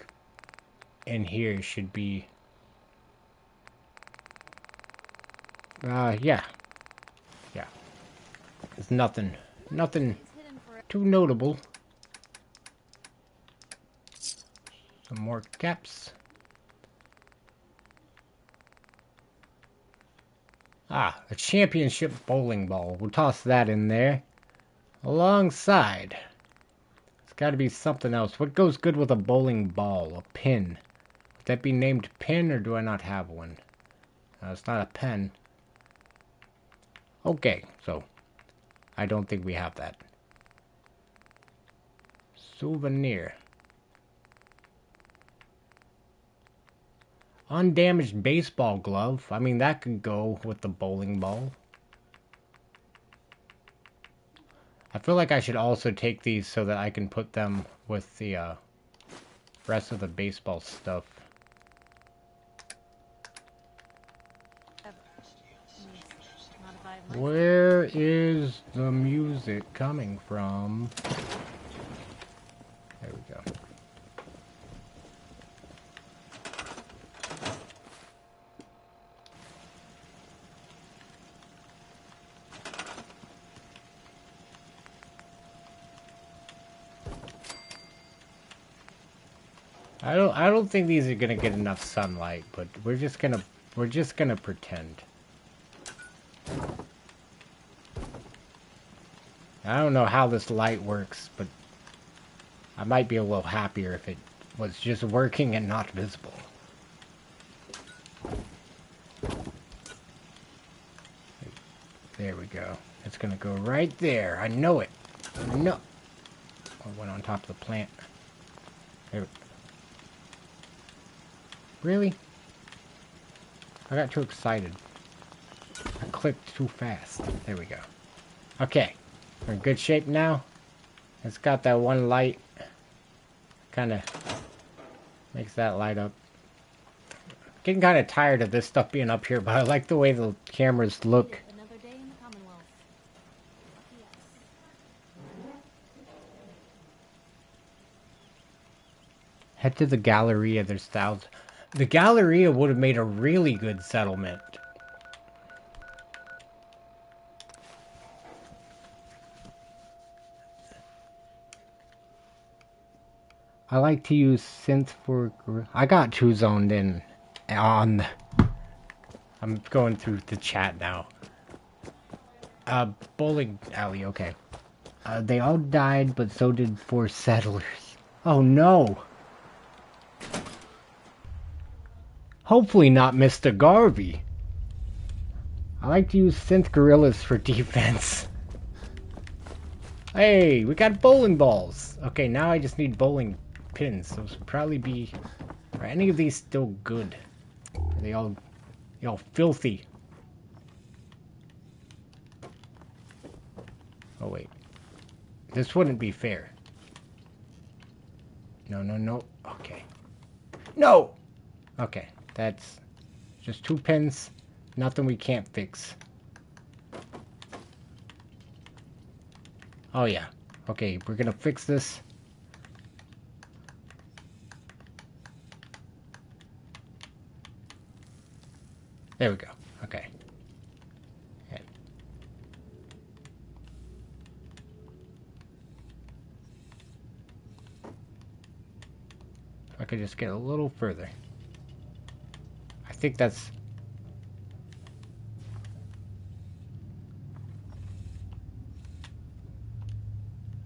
in here should be... yeah. Yeah. There's nothing too notable. Some more caps. Ah, a championship bowling ball. We'll toss that in there. Alongside. It's got to be something else. What goes good with a bowling ball? A pin. Would that be named pin, or do I not have one? It's not a pen. Okay, so I don't think we have that. Souvenir. Undamaged baseball glove. I mean, that could go with the bowling ball. I feel like I should also take these so that I can put them with the rest of the baseball stuff. Where is the music coming from? There we go. I don't think these are gonna get enough sunlight, but we're just gonna pretend. I don't know how this light works, but I might be a little happier if it was just working and not visible. There we go. It's gonna go right there. I know it. No. I went on top of the plant. There. Really? I got too excited. I clicked too fast. There we go. Okay. We're in good shape now. It's got that one light. Kind of makes that light up. Getting kind of tired of this stuff being up here, but I like the way the cameras look. Another day in the commonwealth. Yes. Head to the Galleria. There's thousands. The Galleria would have made a really good settlement. I like to use synth for... I got two zoned in on... I'm going through the chat now. Bowling alley, okay. They all died, but so did 4 settlers. Oh no! Hopefully not Mr. Garvey. I like to use synth gorillas for defense. Hey, we got bowling balls. Okay, now I just need bowling pins. Those would probably be... Are any of these still good? Are they all filthy? Oh wait. This wouldn't be fair. No, no, no. Okay. No! Okay, that's just 2 pins. Nothing we can't fix. Oh yeah. Okay, we're gonna fix this. There we go. Okay. And could just get a little further. I think that's...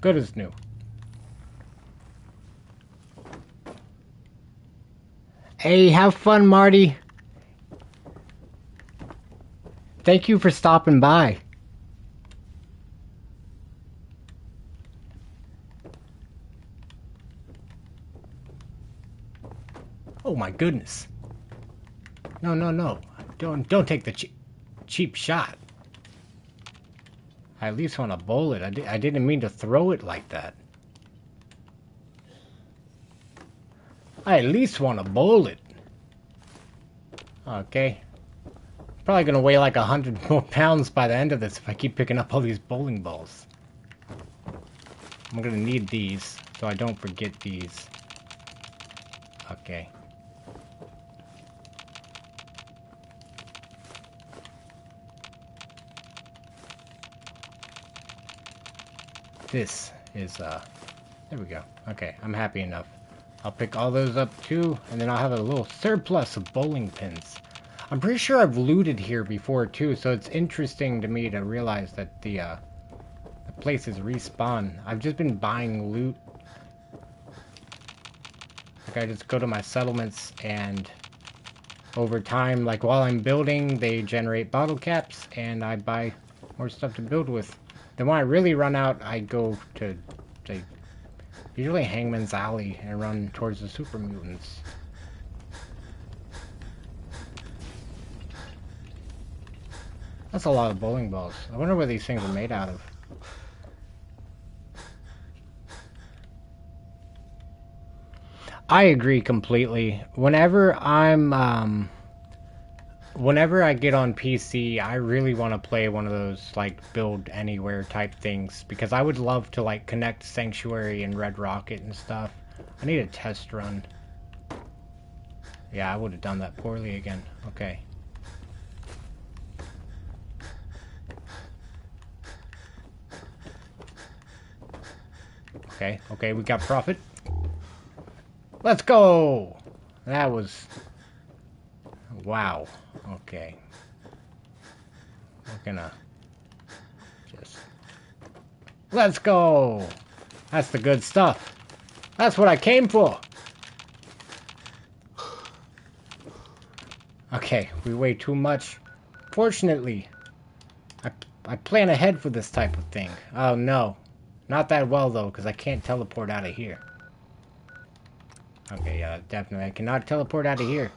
good as new. Hey, have fun, Marty. Thank you for stopping by. Oh my goodness. No, no, no. Don't take the cheap shot. I at least want to bowl it. I didn't mean to throw it like that. I at least want to bowl it. Okay. Probably gonna weigh like 100 more pounds by the end of this if I keep picking up all these bowling balls. I'm gonna need these, so I don't forget these. Okay. This is, there we go. Okay, I'm happy enough. I'll pick all those up too, and then I'll have a little surplus of bowling pins. I'm pretty sure I've looted here before too, so it's interesting to me to realize that the places respawn. I've just been buying loot. Like I just go to my settlements and over time, like while I'm building, they generate bottle caps and I buy more stuff to build with. Then when I really run out, I go to, say, usually Hangman's Alley and run towards the super mutants. That's a lot of bowling balls. I wonder what these things are made out of. I agree completely. Whenever I get on PC, I really want to play one of those, like, build anywhere type things. Because I would love to, like, connect Sanctuary and Red Rocket and stuff. I need a test run. Yeah, I would have done that poorly again. Okay. Okay, we got profit. Let's go! That was... wow. Okay. We're gonna... just... let's go! That's the good stuff. That's what I came for! Okay, we weigh too much. Fortunately, I plan ahead for this type of thing. Oh no. Not that well though, because I can't teleport out of here. Okay, yeah, definitely. I cannot teleport out of here.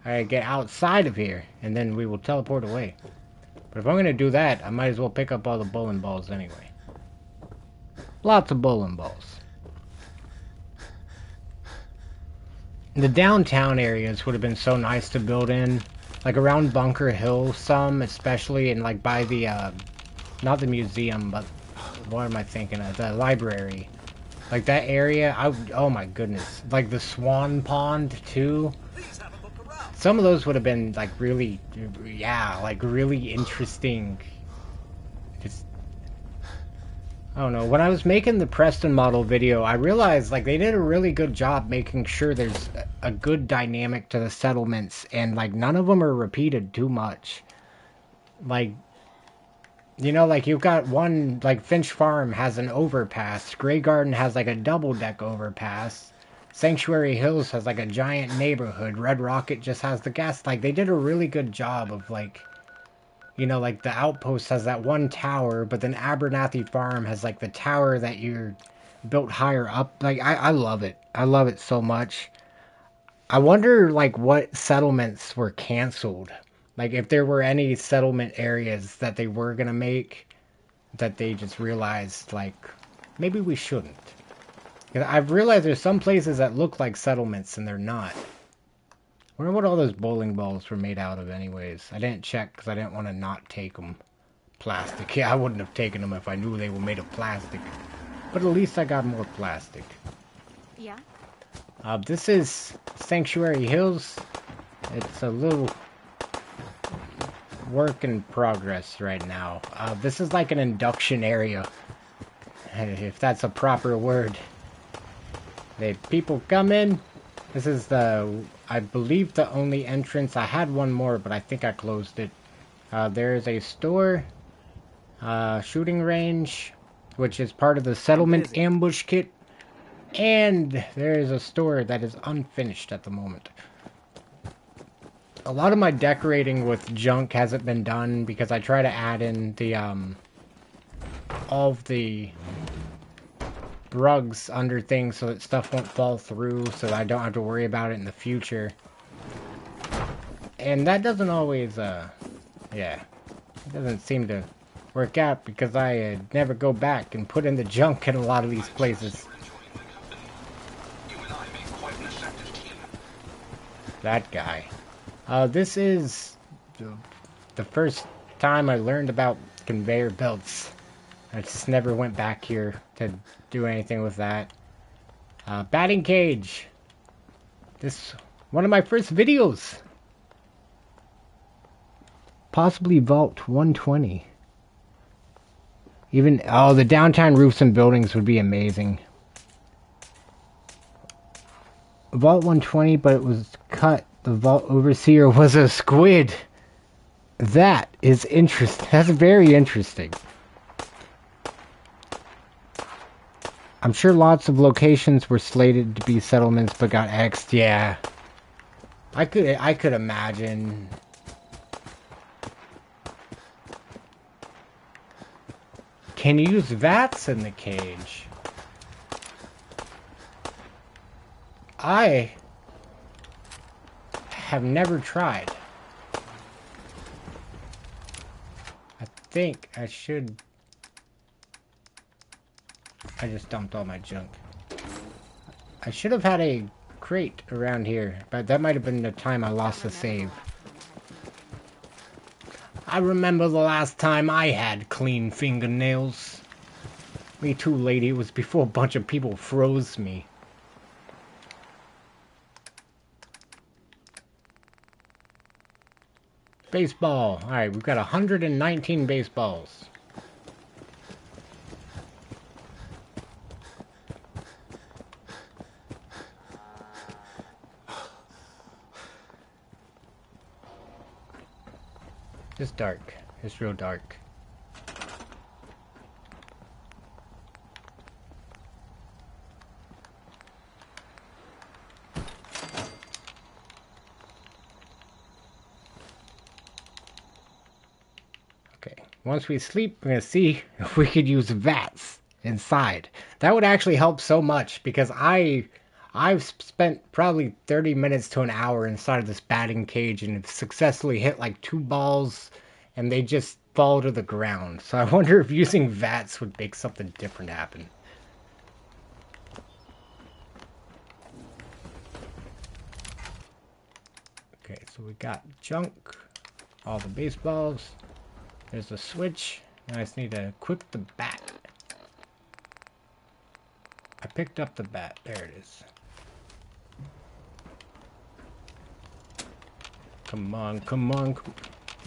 I gotta get outside of here, and then we will teleport away. But if I'm gonna do that, I might as well pick up all the bowling balls anyway. Lots of bowling balls. The downtown areas would have been so nice to build in. Like around Bunker Hill, some especially, and like by the, not the museum, but what am I thinking of? The library. Like that area, oh my goodness. Like the Swan Pond too. Some of those would have been like really, yeah, like really interesting. Just, I don't know. When I was making the Preston model video, I realized like they did a really good job making sure there's a good dynamic to the settlements, and like none of them are repeated too much. Like, you know, like you've got one, like Finch Farm has an overpass, Grey Garden has like a double-deck overpass, Sanctuary Hills has like a giant neighborhood, Red Rocket just has the gas. Like they did a really good job of like, you know, like the Outpost has that one tower, but then Abernathy Farm has like the tower that you're built higher up. Like I love it. I love it so much. I wonder like what settlements were canceled. Like if there were any settlement areas that they were gonna make that they just realized like maybe we shouldn't. I've realized there's some places that look like settlements and they're not. I wonder what all those bowling balls were made out of anyways. I didn't check because I didn't want to not take them. Plastic. Yeah, I wouldn't have taken them if I knew they were made of plastic. But at least I got more plastic. Yeah? This is Sanctuary Hills. It's a little work in progress right now. This is like an induction area. If that's a proper word. People come in, This is I believe, the only entrance. I had one more, but I think I closed it. There is a store, shooting range, which is part of the settlement ambush kit. And there is a store that is unfinished at the moment. A lot of my decorating with junk hasn't been done because I try to add in the, all of the rugs under things so that stuff won't fall through, so that I don't have to worry about it in the future. And that doesn't always, yeah, it doesn't seem to work out because I never go back and put in the junk in a lot of these places. That guy. This is the first time I learned about conveyor belts. I just never went back here to do anything with that. Batting cage. This one of my first videos. Possibly Vault 120. Even, oh, the downtown roofs and buildings would be amazing. Vault 120, but it was cut. The Vault Overseer was a squid. That is interesting. That's very interesting. I'm sure lots of locations were slated to be settlements, but got X'd. Yeah, I could imagine. Can you use VATS in the cage? I have never tried. I think I should. I just dumped all my junk. I should have had a crate around here, but that might have been the time I lost the save. I remember the last time I had clean fingernails. Me too, lady. It was before a bunch of people froze me. Baseball. Alright, we've got 119 baseballs. It's dark. It's real dark. Okay. Once we sleep, we're going to see if we could use VATS inside. That would actually help so much because I've spent probably 30 minutes to an hour inside of this batting cage and have successfully hit like 2 balls and they just fall to the ground. So I wonder if using VATS would make something different happen. Okay, so we got junk, all the baseballs. There's a switch. Now I just need to equip the bat. I picked up the bat. There it is. Come on, come on.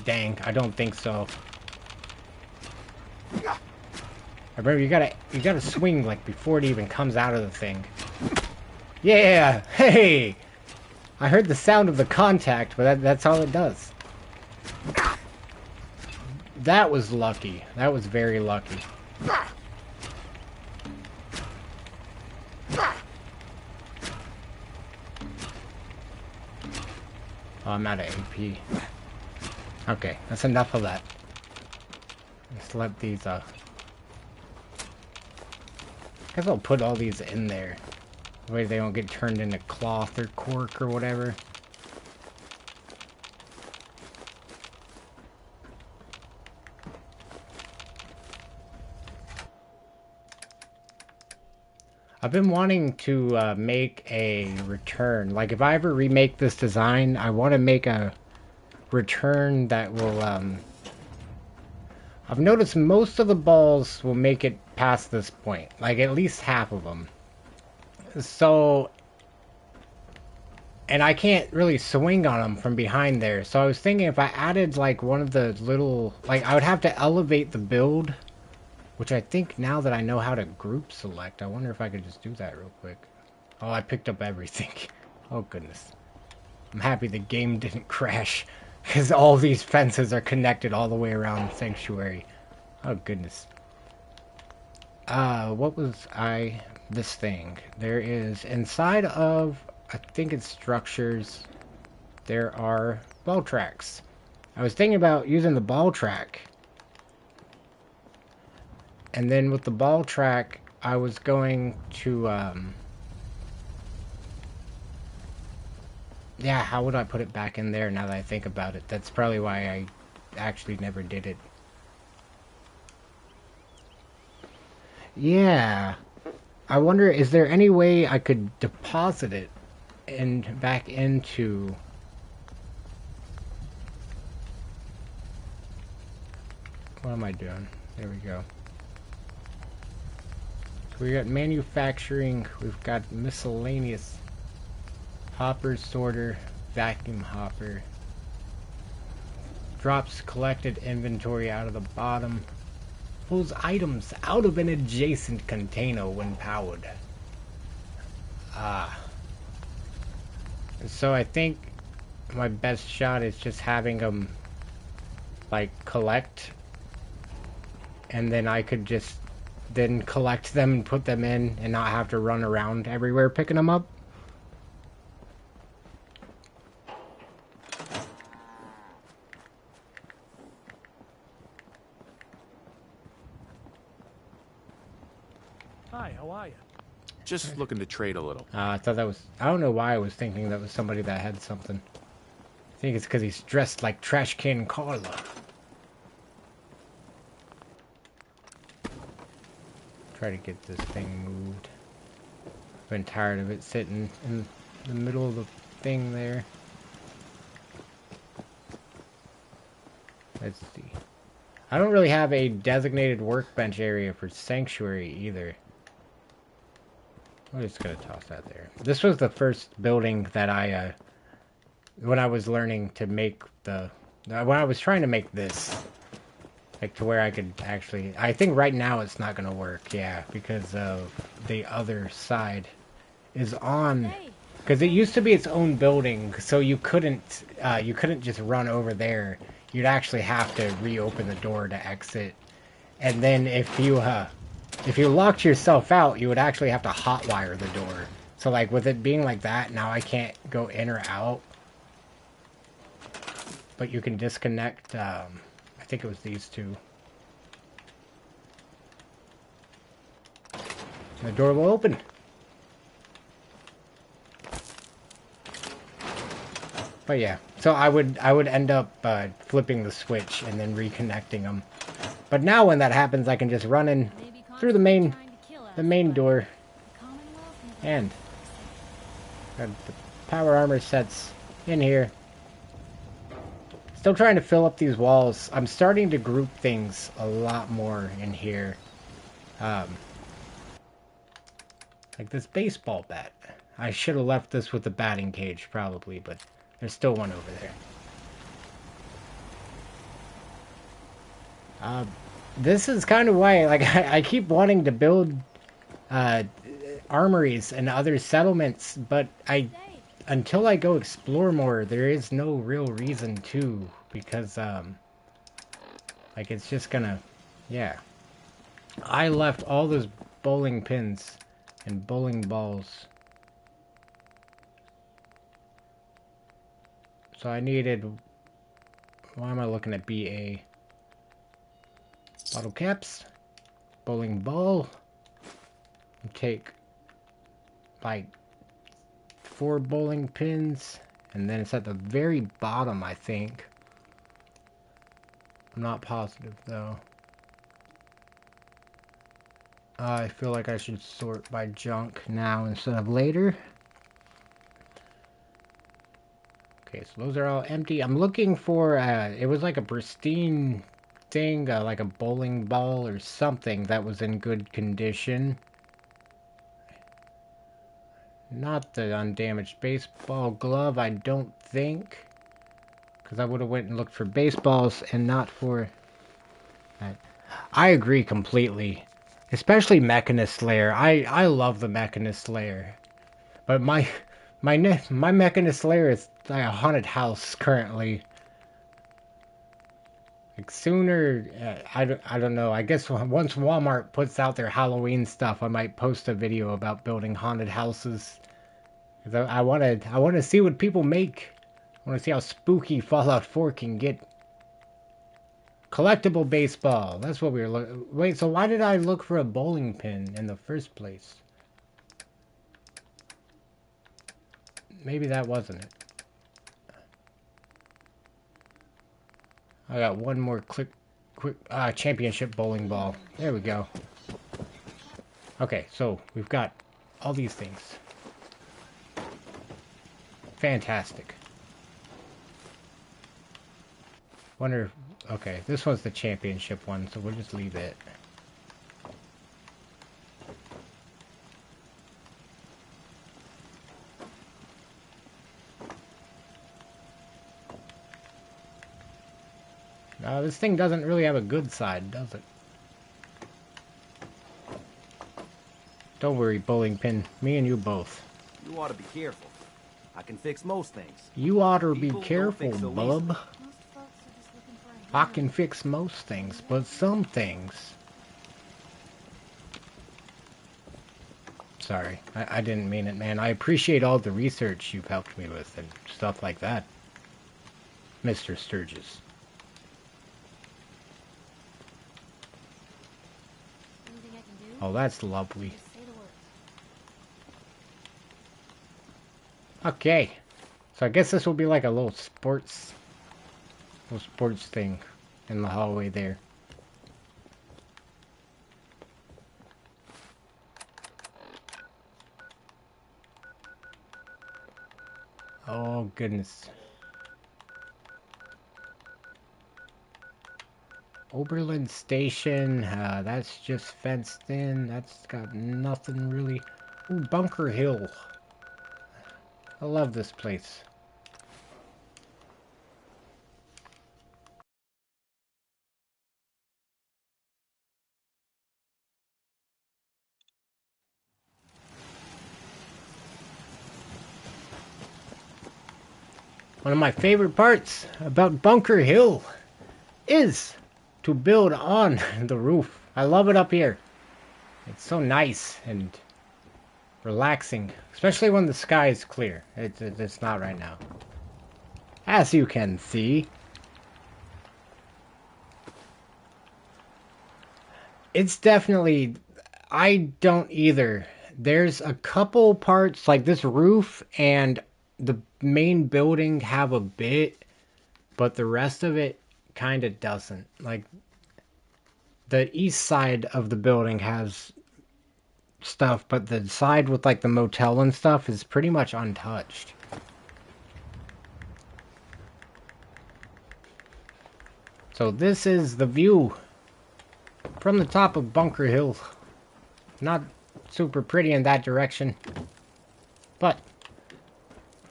Dang, I don't think so. Remember, you gotta swing like before it even comes out of the thing. Yeah, hey! I heard the sound of the contact, but that's all it does. That was lucky. That was very lucky. Oh, I'm out of AP. Okay, that's enough of that. Let's let these, guess I'll put all these in there. That way they don't get turned into cloth or cork or whatever. I've been wanting to make a return. Like, if I ever remake this design, I want to make a return that will, I've noticed most of the balls will make it past this point. Like, at least half of them. So, and I can't really swing on them from behind there. So I was thinking if I added, like, one of the little, like, I would have to elevate the build. Which I think now that I know how to group select, I wonder if I could just do that real quick. Oh, I picked up everything. Oh, goodness. I'm happy the game didn't crash, because all these fences are connected all the way around Sanctuary. Oh, goodness. What was I... This thing. There is, inside of, I think it's structures, there are ball tracks. I was thinking about using the ball track. And then with the ball track, I was going to, yeah, how would I put it back in there now that I think about it? That's probably why I actually never did it. Yeah. I wonder, is there any way I could deposit it and back into... What am I doing? There we go. So we got manufacturing, we've got miscellaneous, hopper, sorter, vacuum hopper, drops collected inventory out of the bottom, pulls items out of an adjacent container when powered. So I think my best shot is just having them like collect, and then I could just then collect them and put them in and not have to run around everywhere picking them up. Hi, how are you? Just looking to trade a little. I thought that was... I don't know why I was thinking that was somebody that had something. I think it's because he's dressed like Trash Can Carla. Try to get this thing moved. I've been tired of it sitting in the middle of the thing there. Let's see. I don't really have a designated workbench area for Sanctuary either. I'm just gonna toss that there. This was the first building that I, when I was learning to make the, when I was trying to make this, like to where I could actually, I think right now it's not gonna work, yeah, because of the other side is on, because it used to be its own building, so you couldn't just run over there. You'd actually have to reopen the door to exit, and then if you locked yourself out, you would actually have to hotwire the door. So like with it being like that, now I can't go in or out. But you can disconnect, I think it was these two. The door will open. But yeah, so I would end up flipping the switch and then reconnecting them. But now when that happens, I can just run in through the main door, and got the power armor sets in here. Still trying to fill up these walls. I'm starting to group things a lot more in here. Like this baseball bat. I should have left this with the batting cage probably, but there's still one over there. This is kind of why, like, I keep wanting to build armories and other settlements, but until I go explore more, there is no real reason to, because, like, it's just gonna, yeah. I left all those bowling pins and bowling balls. So I needed, why am I looking at BA? Bottle caps, bowling ball, take like 4 bowling pins, and then it's at the very bottom, I think. I'm not positive though. I feel like I should sort by junk now instead of later. Okay, so those are all empty. I'm looking for, it was like a pristine thing, like a bowling ball or something that was in good condition. Not the undamaged baseball glove, I don't think. Because I would have went and looked for baseballs and not for... I agree completely. Especially Mechanist Slayer. I love the Mechanist Slayer. But my My Mechanist Lair is like a haunted house currently. Like sooner, I don't know. I guess once Walmart puts out their Halloween stuff, I might post a video about building haunted houses. 'Cause I want to see what people make. I want to see how spooky Fallout 4 can get. Collectible baseball. That's what we were looking. Wait, so why did I look for a bowling pin in the first place? Maybe that wasn't it. I got one more quick championship bowling ball. There we go. Okay, so we've got all these things. Fantastic. Wonder. Okay, this one's the championship one, so we'll just leave it. This thing doesn't really have a good side, does it? Don't worry, bowling pin. Me and you both. You ought to be careful. I can fix most things. You ought to be People don't careful, fix so bub. easily. Most folks are just looking for a I hand. can fix most things, but some things... Sorry, I didn't mean it, man. I appreciate all the research you've helped me with and stuff like that, Mr. Sturgis. Anything I can do? Oh, that's lovely. Just say the word. Okay, so I guess this will be like a little sports thing in the hallway there. Oh, goodness. Oberlin Station, that's just fenced in. That's got nothing really. Ooh, Bunker Hill. I love this place. One of my favorite parts about Bunker Hill is to build on the roof. I love it up here. It's so nice and relaxing, especially when the sky is clear. It's not right now. As you can see, it's definitely... I don't either. There's a couple parts, like this roof and the main building have a bit, but the rest of it kind of doesn't. Like, the east side of the building has stuff, but the side with, like, the motel and stuff is pretty much untouched. So this is the view from the top of Bunker Hill. Not super pretty in that direction, but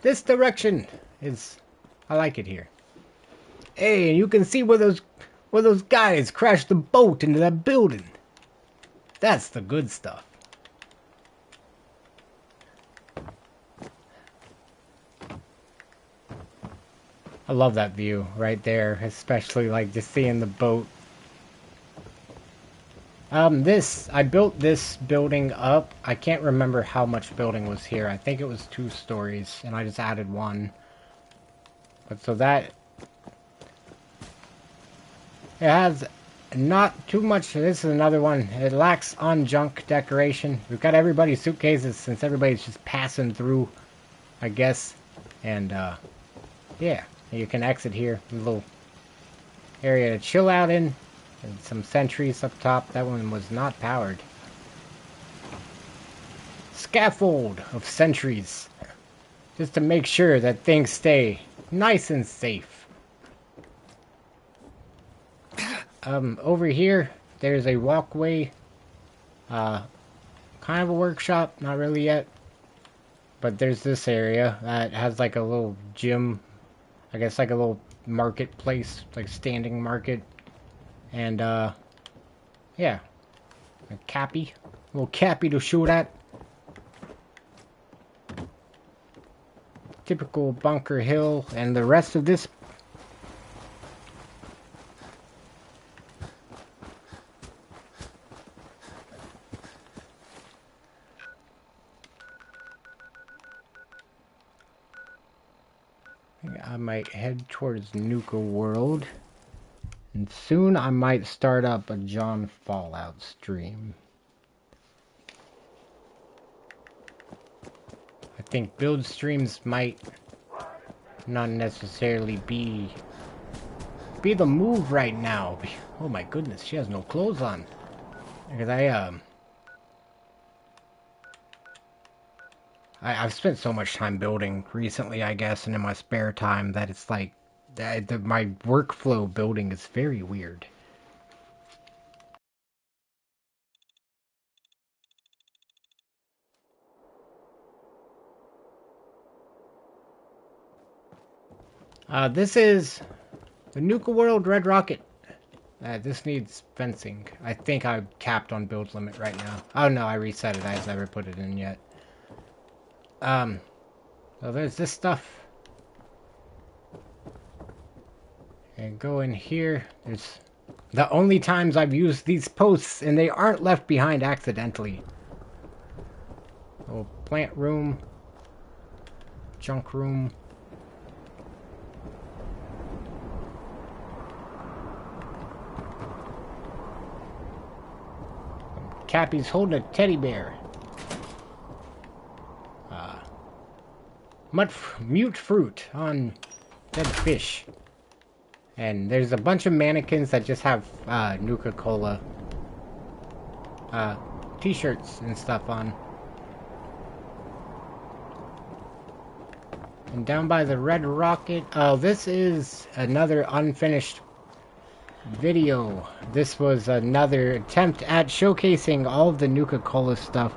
this direction is... I like it here. Hey, and you can see where those guys crashed the boat into that building. That's the good stuff. I love that view right there, especially like just seeing the boat. I built this building up. I can't remember how much building was here. I think it was 2 stories, and I just added 1. But so that... It has not too much. This is another one. It lacks on junk decoration. We've got everybody's suitcases since everybody's just passing through, I guess. And, yeah. You can exit here. A little area to chill out in. And some sentries up top. That one was not powered. Scaffold of sentries. Just to make sure that things stay nice and safe. Over here, there's a walkway. Kind of a workshop. Not really yet. But there's this area that has like a little gym. I guess like a little marketplace. Like standing market. And, yeah. A cappy. A little cappy to shoot at. typical Bunker Hill, and the rest of this. I might head towards Nuka World, and soon I might start up a John Fallout stream. I think build streams might not necessarily be the move right now. Oh my goodness, she has no clothes on. Because I've spent so much time building recently, I guess, and in my spare time that it's like my workflow building is very weird. This is the Nuka World Red Rocket. This needs fencing. I think I'm capped on build limit right now. Oh no, I reset it. I just never put it in yet. So there's this stuff. And go in here. There's the only times I've used these posts, and they aren't left behind accidentally. Oh, plant room. Junk room. Cappy's holding a teddy bear. Mute fruit on dead fish. And there's a bunch of mannequins that just have Nuka-Cola t-shirts and stuff on. And down by the Red Rocket, this is another unfinished video. This was another attempt at showcasing all of the Nuka-Cola stuff.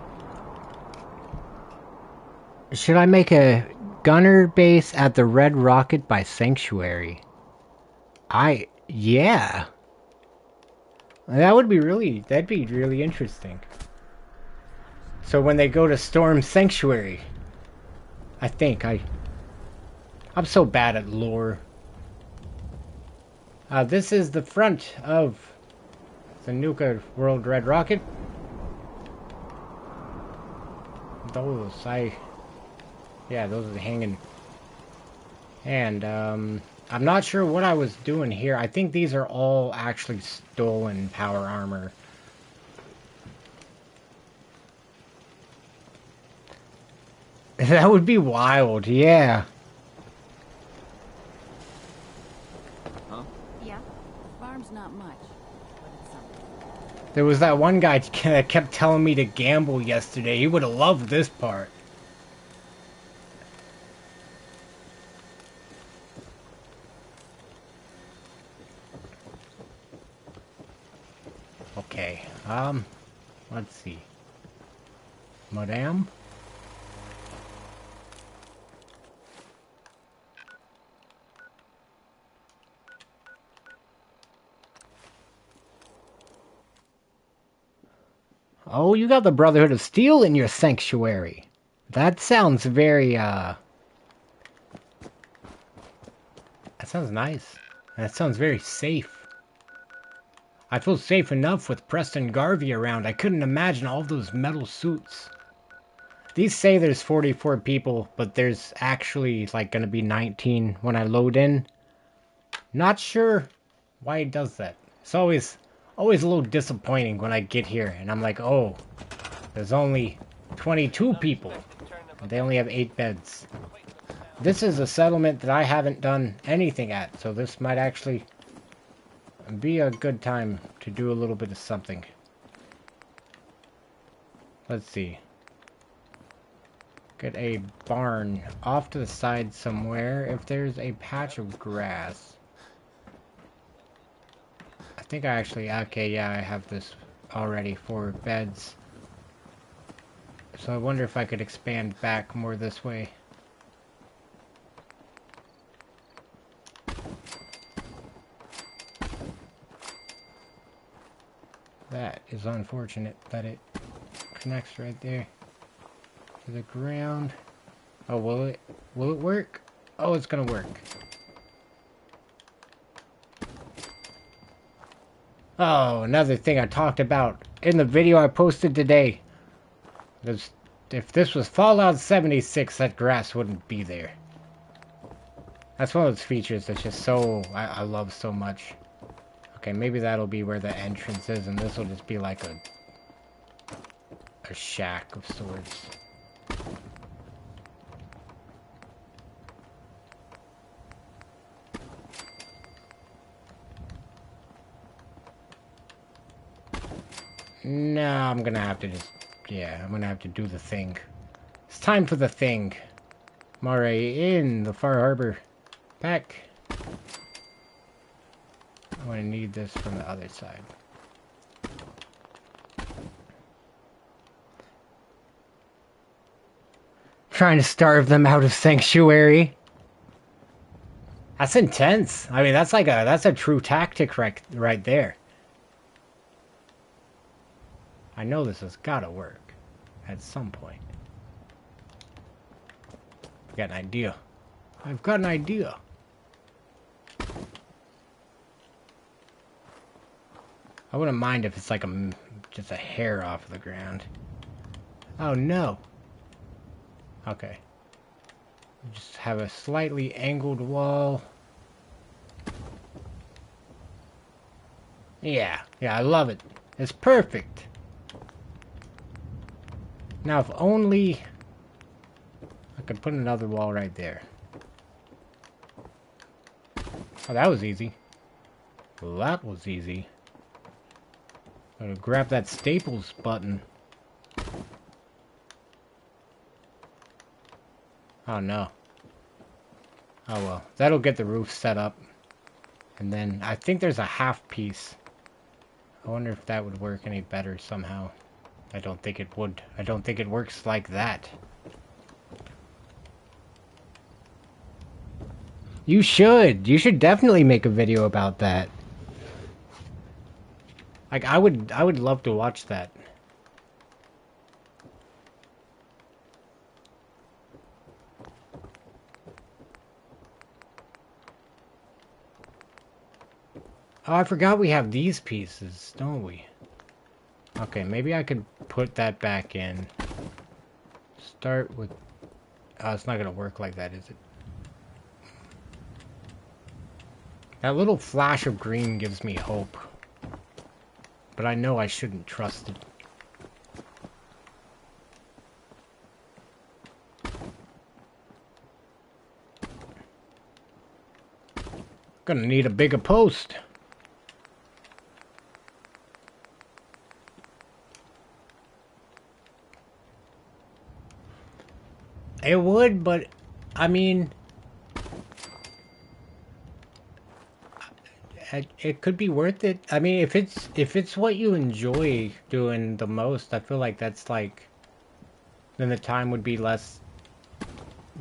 Should I make a gunner base at the Red Rocket by Sanctuary? Yeah. That'd be really interesting. So when they go to storm Sanctuary, I'm so bad at lore. This is the front of the Nuka World Red Rocket. Those are hanging. And, I'm not sure what I was doing here. I think these are all actually stolen power armor. That would be wild, yeah. Huh? Yeah. Farm's not much, but it's something. There was that one guy that kept telling me to gamble yesterday. He would have loved this part. Okay, let's see. Madame? Oh, you got the Brotherhood of Steel in your sanctuary. That sounds very, that sounds nice. That sounds very safe. I feel safe enough with Preston Garvey around. I couldn't imagine all those metal suits. These say there's 44 people, but there's actually, like, gonna be 19 when I load in. Not sure why it does that. It's always a little disappointing when I get here, and I'm like, oh, there's only 22 people. And they only have 8 beds. This is a settlement that I haven't done anything at, so this might actually be a good time to do a little bit of something. Let's see. Get a barn off to the side somewhere. If there's a patch of grass. I think I actually, okay, yeah, I have this already for beds. So I wonder if I could expand back more this way. That is unfortunate that it connects right there to the ground. Oh, will it work? Oh, it's gonna work. Oh, another thing I talked about in the video I posted today. If this was Fallout 76, that grass wouldn't be there. That's one of those features that's just so... I love so much. Okay, maybe that'll be where the entrance is, and this will just be like a shack of sorts. No, I'm gonna have to just... Yeah, I'm gonna have to do the thing. It's time for the thing. I'm already in the Far Harbor. Back. I'm gonna need this from the other side. Trying to starve them out of sanctuary. That's intense. I mean, that's a true tactic right there. I know this has gotta work at some point. I've got an idea. I've got an idea. I wouldn't mind if it's like just a hair off the ground. Oh no. Okay. Just have a slightly angled wall. Yeah, I love it. It's perfect. Now if only I could put another wall right there. Oh, that was easy. Well, that was easy. Gotta grab that staples button. Oh no. Oh well. That'll get the roof set up. And then I think there's a half piece. I wonder if that would work any better somehow. I don't think it would. I don't think it works like that. You should. You should definitely make a video about that. Like I would love to watch that. Oh, I forgot we have these pieces, don't we? Okay, maybe I could put that back in. Start with... Oh, it's not gonna work like that, is it? That little flash of green gives me hope. But I know I shouldn't trust it. Gonna need a bigger post. It would, but I mean, it could be worth it. I mean, if it's what you enjoy doing the most, I feel like that's like, then the time would be less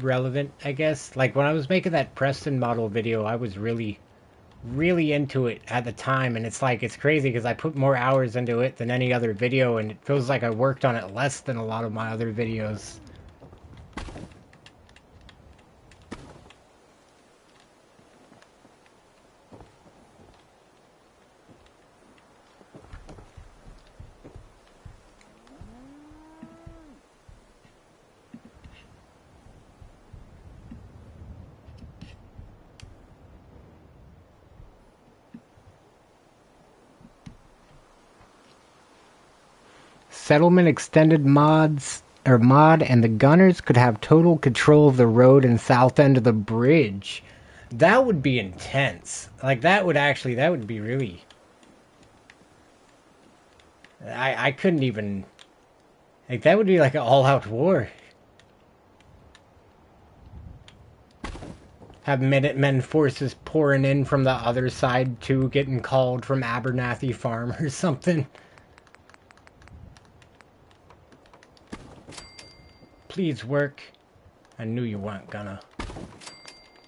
relevant, I guess. Like when I was making that Preston model video, I was really into it at the time, and it's like, it's crazy because I put more hours into it than any other video, and it feels like I worked on it less than a lot of my other videos. Settlement extended mods or mod and the gunners could have total control of the road and south end of the bridge. That would be intense. Like that would be really... I couldn't even... Like that would be like an all-out war. Have Minutemen forces pouring in from the other side too, getting called from Abernathy Farm or something. Please work. I knew you weren't gonna.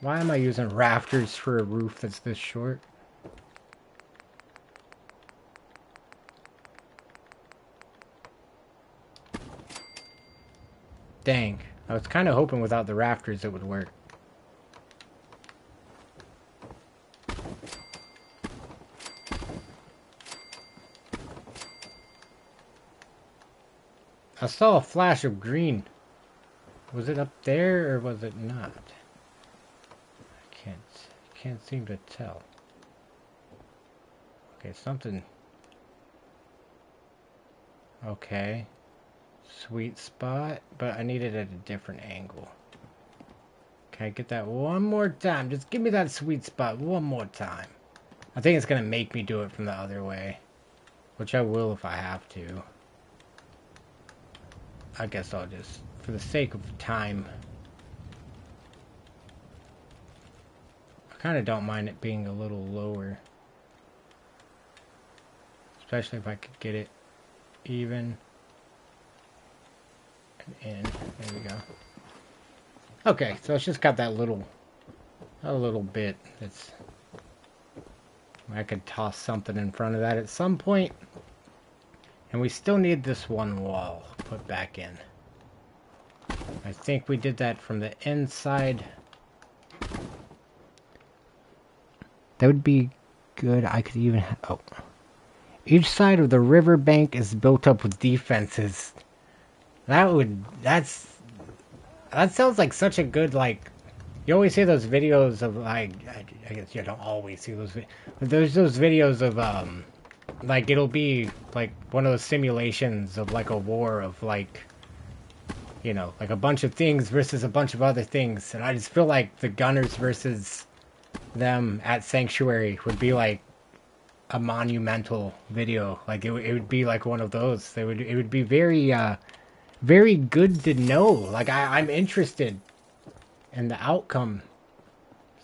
Why am I using rafters for a roof that's this short? Dang. I was kind of hoping without the rafters it would work. I saw a flash of green. Was it up there or was it not? I can't seem to tell. Okay, something. Okay. Sweet spot, but I need it at a different angle. Can I get that one more time? Just give me that sweet spot one more time. I think it's gonna make me do it from the other way. Which I will if I have to. I guess I'll just, for the sake of time. I kind of don't mind it being a little lower. Especially if I could get it even. And in. There we go. Okay, so it's just got that little, a little bit that's, I could toss something in front of that at some point. And we still need this one wall put back in. I think we did that from the inside. That would be good. I could even oh. Each side of the riverbank is built up with defenses. That sounds like such a good, like, you always see those videos of, like, I guess you don't always see those, but there's those videos of, like, it'll be, like, one of those simulations of, like, a war of, like, you know, like a bunch of things versus a bunch of other things, and I just feel like the gunners versus them at Sanctuary would be, like, a monumental video. Like, it would be, like, one of those. It would be very, very good to know. Like, I'm interested in the outcome.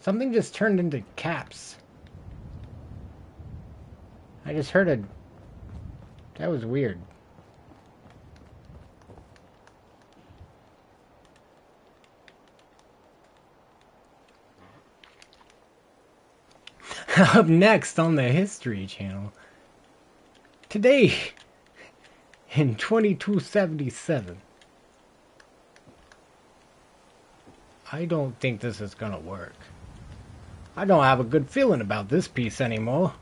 Something just turned into caps. I just heard a... That was weird. Up next on the History Channel. Today, in 2277. I don't think this is gonna work. I don't have a good feeling about this piece anymore.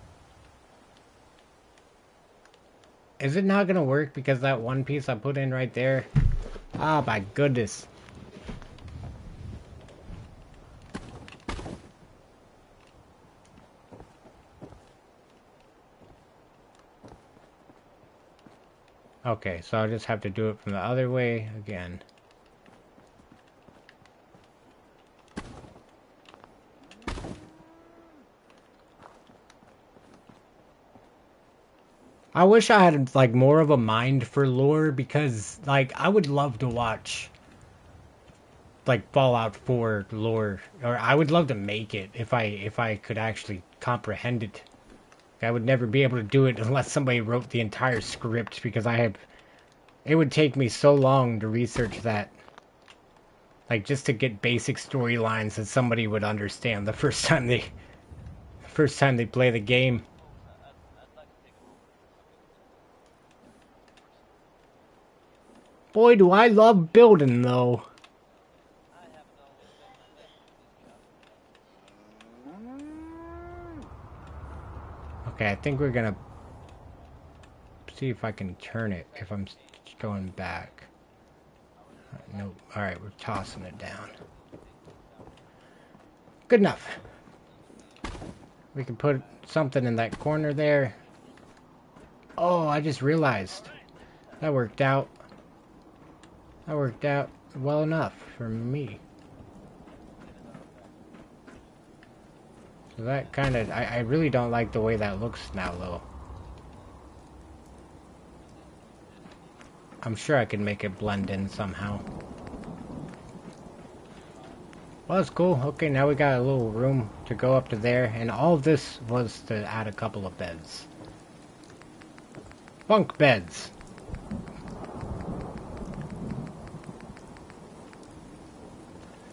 Is it not gonna work because that one piece I put in right there? Ah, my goodness. Okay, so I'll just have to do it from the other way again. I wish I had, like, more of a mind for lore, because, like, I would love to watch, like, Fallout 4 lore, or I would love to make it if I could actually comprehend it. I would never be able to do it unless somebody wrote the entire script, because it would take me so long to research that. Like, just to get basic storylines that somebody would understand the first time they play the game. Boy, do I love building, though. Okay, I think we're gonna see if I can turn it if I'm going back. Nope. Alright, we're tossing it down. Good enough. We can put something in that corner there. Oh, I just realized. That worked out. That worked out well enough for me. So that kind of... I really don't like the way that looks now, though. I'm sure I can make it blend in somehow. Well, that's cool. Okay, now we got a little room to go up to there. And all of this was to add a couple of beds. Bunk beds.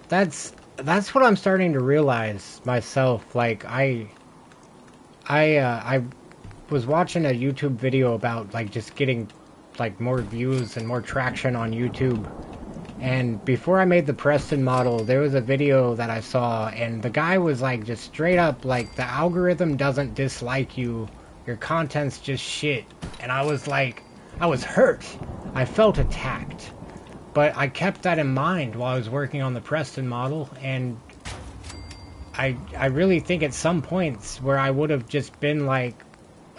That's what I'm starting to realize myself. Like, I was watching a YouTube video about, like, just getting, like, more views and more traction on YouTube. And before I made the Preston model, there was a video that I saw, and the guy was like, just straight up, like, the algorithm doesn't dislike you, your content's just shit. And I was like, I was hurt. I felt attacked. But I kept that in mind while I was working on the Preston model, and I really think at some points where I would have just been like,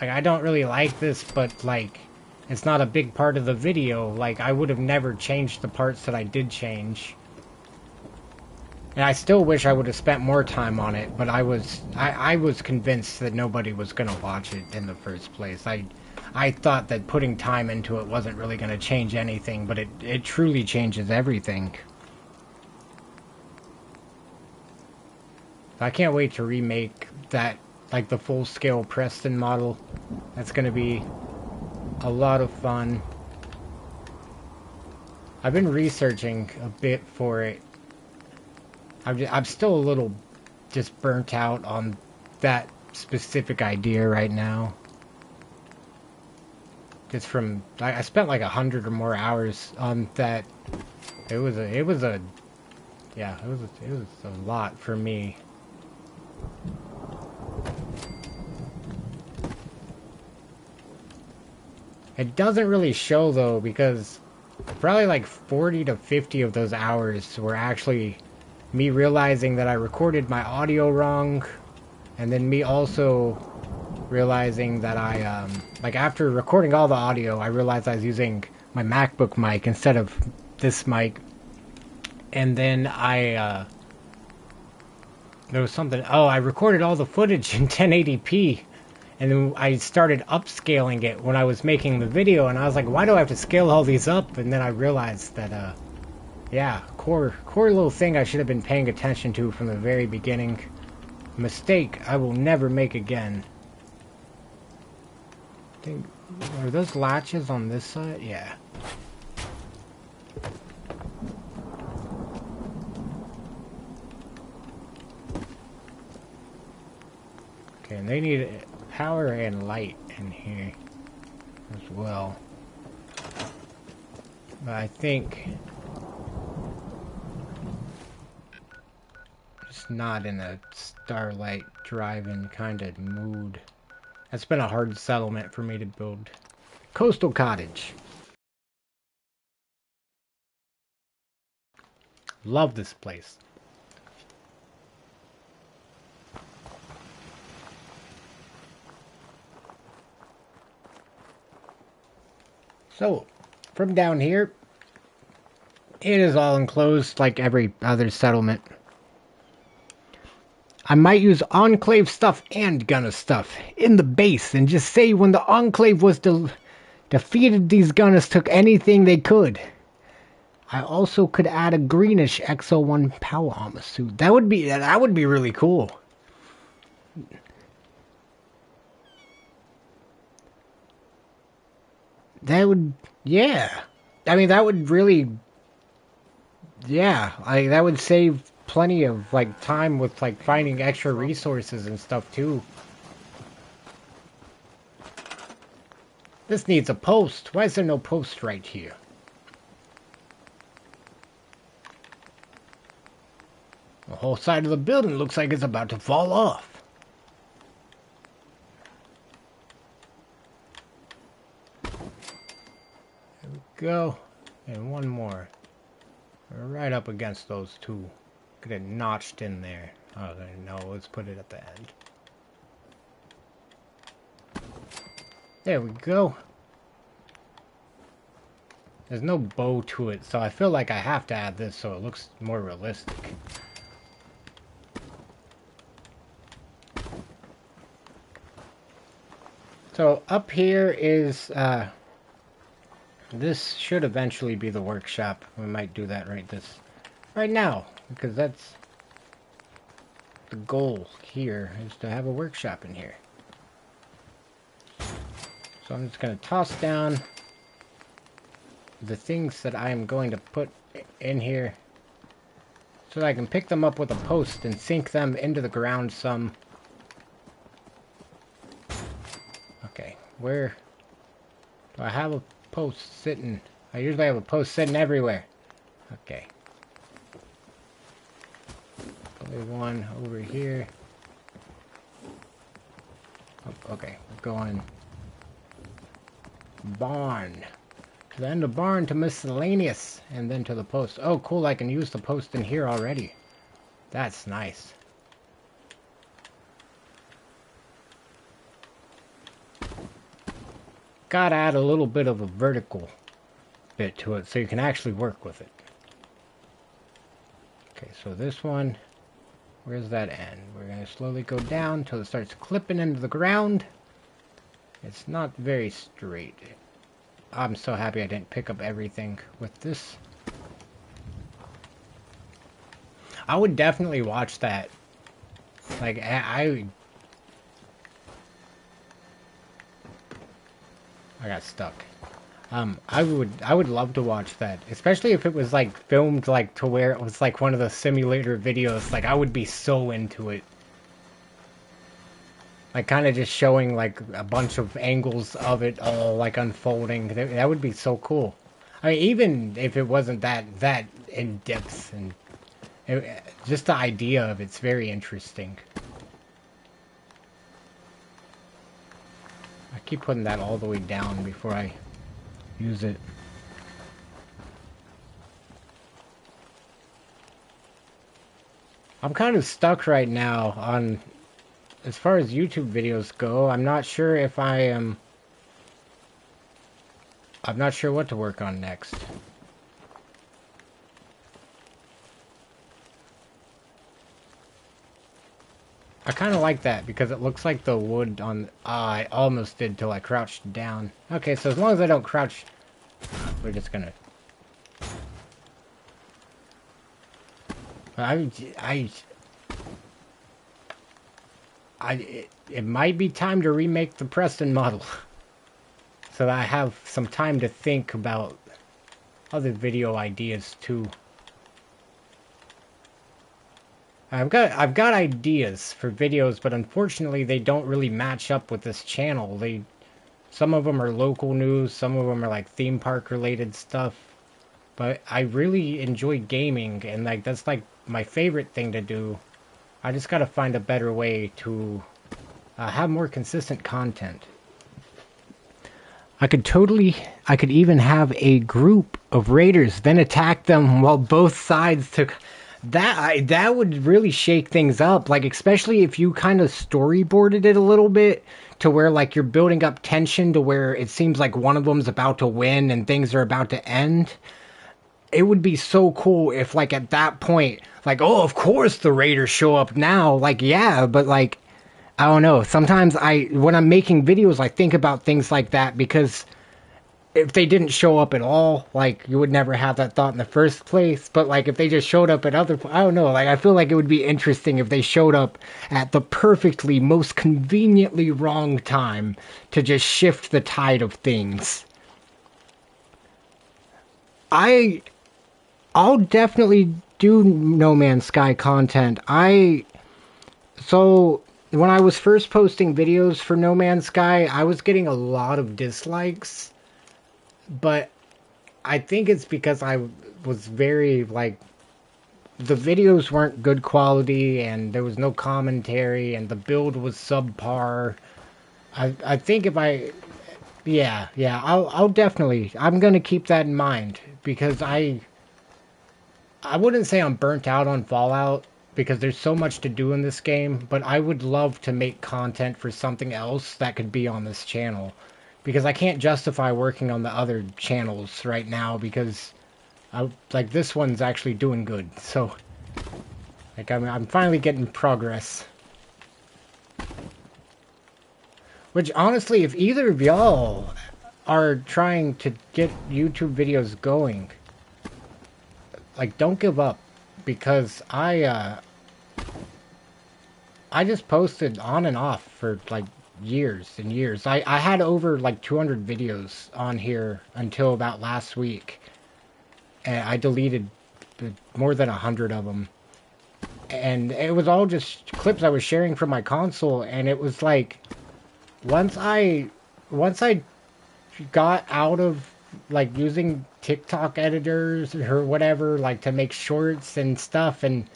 I don't really like this, but like, it's not a big part of the video, like, I would have never changed the parts that I did change. And I still wish I would have spent more time on it, but I was convinced that nobody was gonna watch it in the first place. I thought that putting time into it wasn't really gonna change anything, but it truly changes everything. I can't wait to remake that, like the full-scale Preston model. That's gonna be a lot of fun. I've been researching a bit for it. I'm still a little just burnt out on that specific idea right now. Just from, I spent like 100 or more hours on that. It was a lot for me. It doesn't really show though, because probably like 40 to 50 of those hours were actually me realizing that I recorded my audio wrong, and then me also realizing that I, like after recording all the audio, I realized I was using my MacBook mic instead of this mic, and then there was something, I recorded all the footage in 1080p, and then I started upscaling it when I was making the video, and I was like, why do I have to scale all these up? And then I realized that, yeah, core little thing I should have been paying attention to from the very beginning. Mistake I will never make again. Are those latches on this side? Yeah. Okay, and they need power and light in here as well. But I think just not in a Starlight Drive-In kind of mood. That's been a hard settlement for me to build. Coastal Cottage. Love this place. So, from down here, it is all enclosed like every other settlement. I might use Enclave stuff and Gunna stuff in the base and just say when the Enclave was defeated, these Gunnas took anything they could. I also could add a greenish XO1 power armor suit. That would be really cool. That would, yeah. I mean, that would really, yeah. That would save plenty of like time with like finding extra resources and stuff too. This needs a post. Why is there no post right here? The whole side of the building looks like it's about to fall off. There we go. And one more. We're right up against those two. Get it notched in there. Oh, no, let's put it at the end. There we go. There's no bow to it, so I feel like I have to add this so it looks more realistic. So up here is, this should eventually be the workshop. We might do that right now, because that's the goal here, is to have a workshop in here. So I'm just going to toss down the things that I am going to put in here so that I can pick them up with a post and sink them into the ground some. Okay, where do I have a post sitting? I usually have a post sitting everywhere. Okay. Only one over here. Oh, okay, we're going barn. Then the barn to miscellaneous, and then to the post. Oh, cool, I can use the post in here already. That's nice. Gotta add a little bit of a vertical bit to it so you can actually work with it. Okay, so this one, where's that end? We're gonna slowly go down until it starts clipping into the ground. It's not very straight. I'm so happy I didn't pick up everything with this. I would definitely watch that. Like, I got stuck. I would love to watch that, especially if it was like filmed like to where it was like one of the simulator videos. Like, I would be so into it. Like, kind of just showing like a bunch of angles of it all like unfolding. That would be so cool. I mean, even if it wasn't that in depth, and just the idea of it's very interesting. I keep putting that all the way down before I use it. I'm kind of stuck right now on, as far as YouTube videos go. I'm not sure if I'm not sure what to work on next. I kind of like that because it looks like the wood on... I almost did till I crouched down. Okay, so as long as I don't crouch, we're just gonna... It might be time to remake the Preston model. So that I have some time to think about other video ideas too. I've got ideas for videos, but unfortunately they don't really match up with this channel. Some of them are local news, some of them are like theme park related stuff. But I really enjoy gaming, and like that's like my favorite thing to do. I just gotta find a better way to have more consistent content. I could even have a group of raiders, then attack them while both sides took... That would really shake things up, like especially if you kind of storyboarded it a little bit to where like you're building up tension to where it seems like one of them's about to win and things are about to end. It would be so cool if like at that point, like, oh, of course the raiders show up now, like, yeah, but like, I don't know, sometimes when I'm making videos, I think about things like that, because if they didn't show up at all, like, you would never have that thought in the first place. But like, if they just showed up at I don't know, like, I feel like it would be interesting if they showed up at the perfectly, most conveniently wrong time to just shift the tide of things. I'll definitely do No Man's Sky content. So when I was first posting videos for No Man's Sky, I was getting a lot of dislikes. But I think it's because I was very, like, the videos weren't good quality, and there was no commentary, and the build was subpar. I think if I'll definitely, I'm gonna keep that in mind, because I wouldn't say I'm burnt out on Fallout, because there's so much to do in this game, but I would love to make content for something else that could be on this channel. Because I can't justify working on the other channels right now, because like this one's actually doing good. So like I'm finally getting progress. Which honestly, if either of y'all are trying to get YouTube videos going, like, don't give up, because I just posted on and off for like years and years. I had over like 200 videos on here until about last week, and I deleted more than 100 of them, and it was all just clips I was sharing from my console. And it was like once I got out of like using TikTok editors or whatever, like to make shorts and stuff, and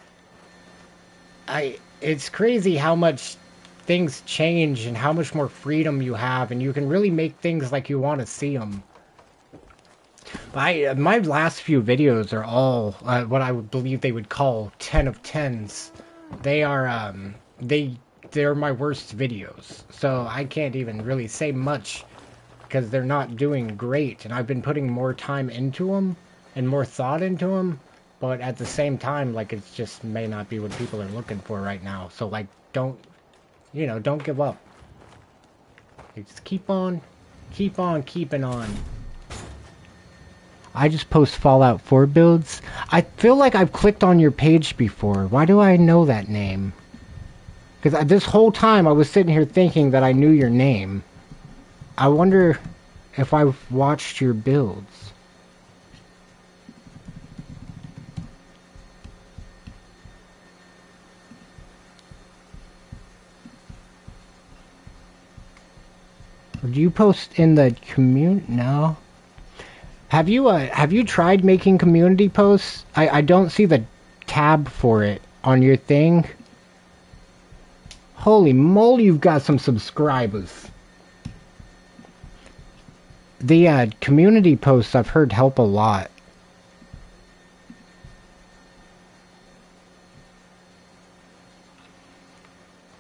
it's crazy how much things change and how much more freedom you have, and you can really make things like you want to see them. My last few videos are all what I would believe they would call 10 of 10s. They are they're my worst videos, so I can't even really say much because they're not doing great, and I've been putting more time into them and more thought into them, but at the same time, like, it's just may not be what people are looking for right now. So like, don't give up. Like, just keep on keeping on. I just post Fallout 4 builds. I feel like I've clicked on your page before. Why do I know that name? Because this whole time I was sitting here thinking that I knew your name. I wonder if I've watched your builds. Or do you post in the community? No. Have you tried making community posts? I don't see the tab for it on your thing. Holy moly, you've got some subscribers. The community posts I've heard help a lot.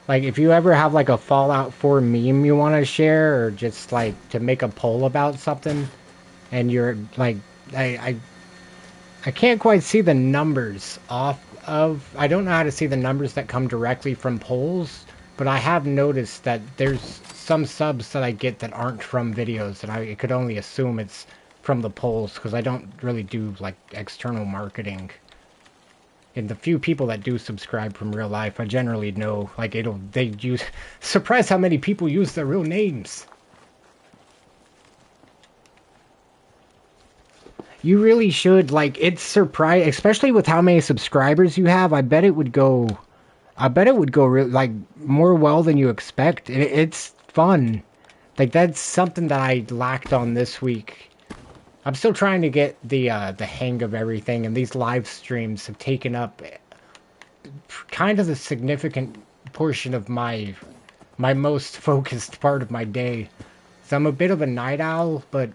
Like, if you ever have like a Fallout 4 meme you want to share, or just like to make a poll about something, and you're like, I can't quite see the numbers off of, I don't know how to see the numbers that come directly from polls, but I have noticed that there's some subs that I get that aren't from videos, and I could only assume it's from the polls, because I don't really do like external marketing. And the few people that do subscribe from real life, I generally know, like, they use, surprised how many people use their real names. You really should, like, it's surprising, especially with how many subscribers you have. I bet it would go like more well than you expect. It's fun. Like, that's something that I lacked on this week. I'm still trying to get the hang of everything, and these live streams have taken up kind of the significant portion of my most focused part of my day. So I'm a bit of a night owl, but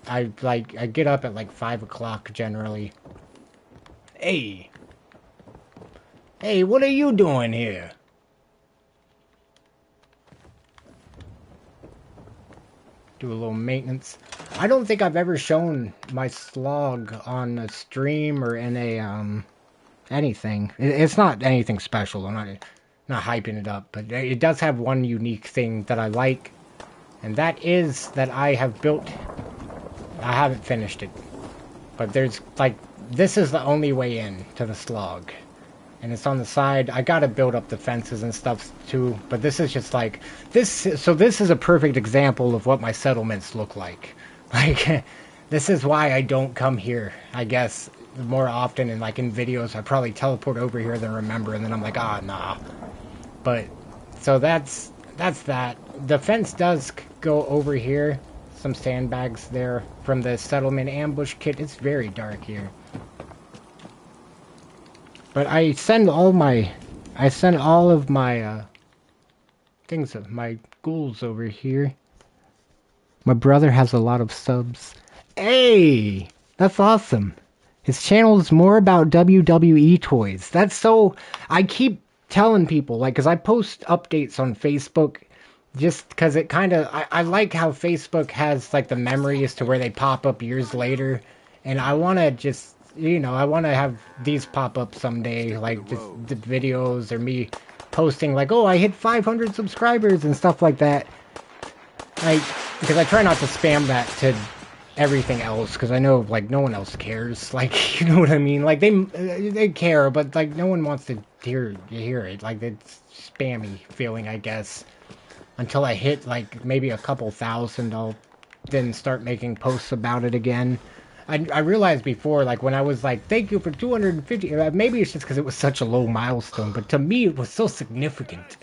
I get up at like 5 o'clock generally. Hey, what are you doing here? Do a little maintenance. I don't think I've ever shown my slog on a stream or in a anything. It's not anything special. I'm not hyping it up, but it does have one unique thing that I like, and that is that I have built. I haven't finished it, but there's like, this is the only way in to the slog, and it's on the side. I gotta build up the fences and stuff too, but this is just like this. So this is a perfect example of what my settlements look like. Like, this is why I don't come here, I guess, more often, and like in videos I probably teleport over here than remember, and then I'm like, ah, nah. But so that's that. The fence does go over here. Some sandbags there from the settlement ambush kit. It's very dark here. But I send all of my things, my ghouls over here. My brother has a lot of subs. Hey, that's awesome. His channel is more about WWE toys. That's so, I keep telling people, like, because I post updates on Facebook, just because it kind of, I like how Facebook has, like, the memories to where they pop up years later, and I want to just, I want to have these pop up someday, like, just the videos, or me posting, like, oh, I hit 500 subscribers, and stuff like that, like, because I try not to spam that to everything else, because I know, like, no one else cares, like, you know what I mean, like, they care, but, like, no one wants to hear it, like, it's spammy feeling, I guess. Until I hit, like, maybe a couple thousand, I'll then start making posts about it again. I realized before, like, when I was like, thank you for 250, maybe it's just because it was such a low milestone, but to me it was so significant.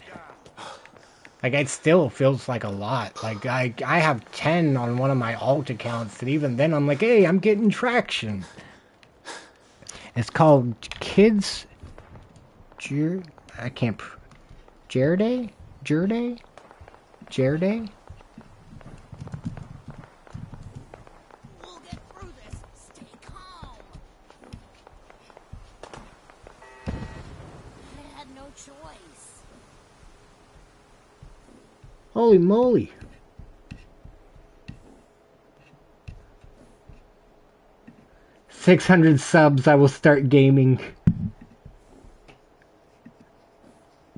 Like, it still feels like a lot. Like, I have 10 on one of my alt accounts, and even then I'm like, hey, I'm getting traction. It's called Kids... I can't... Jerde? Jerde? Jerde? We'll get through this. Stay calm. I had no choice. Holy moly. 600 subs, I will start gaming.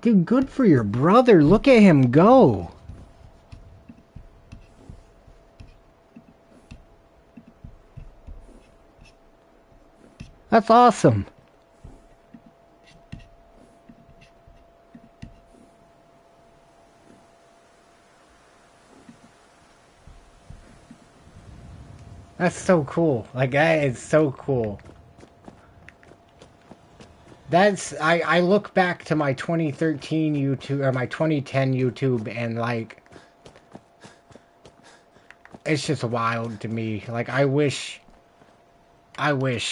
Dude, good for your brother. Look at him go. That's awesome. That's so cool. Like, that is so cool. That's, I look back to my 2013 YouTube, or my 2010 YouTube, and like, it's just wild to me. Like, I wish,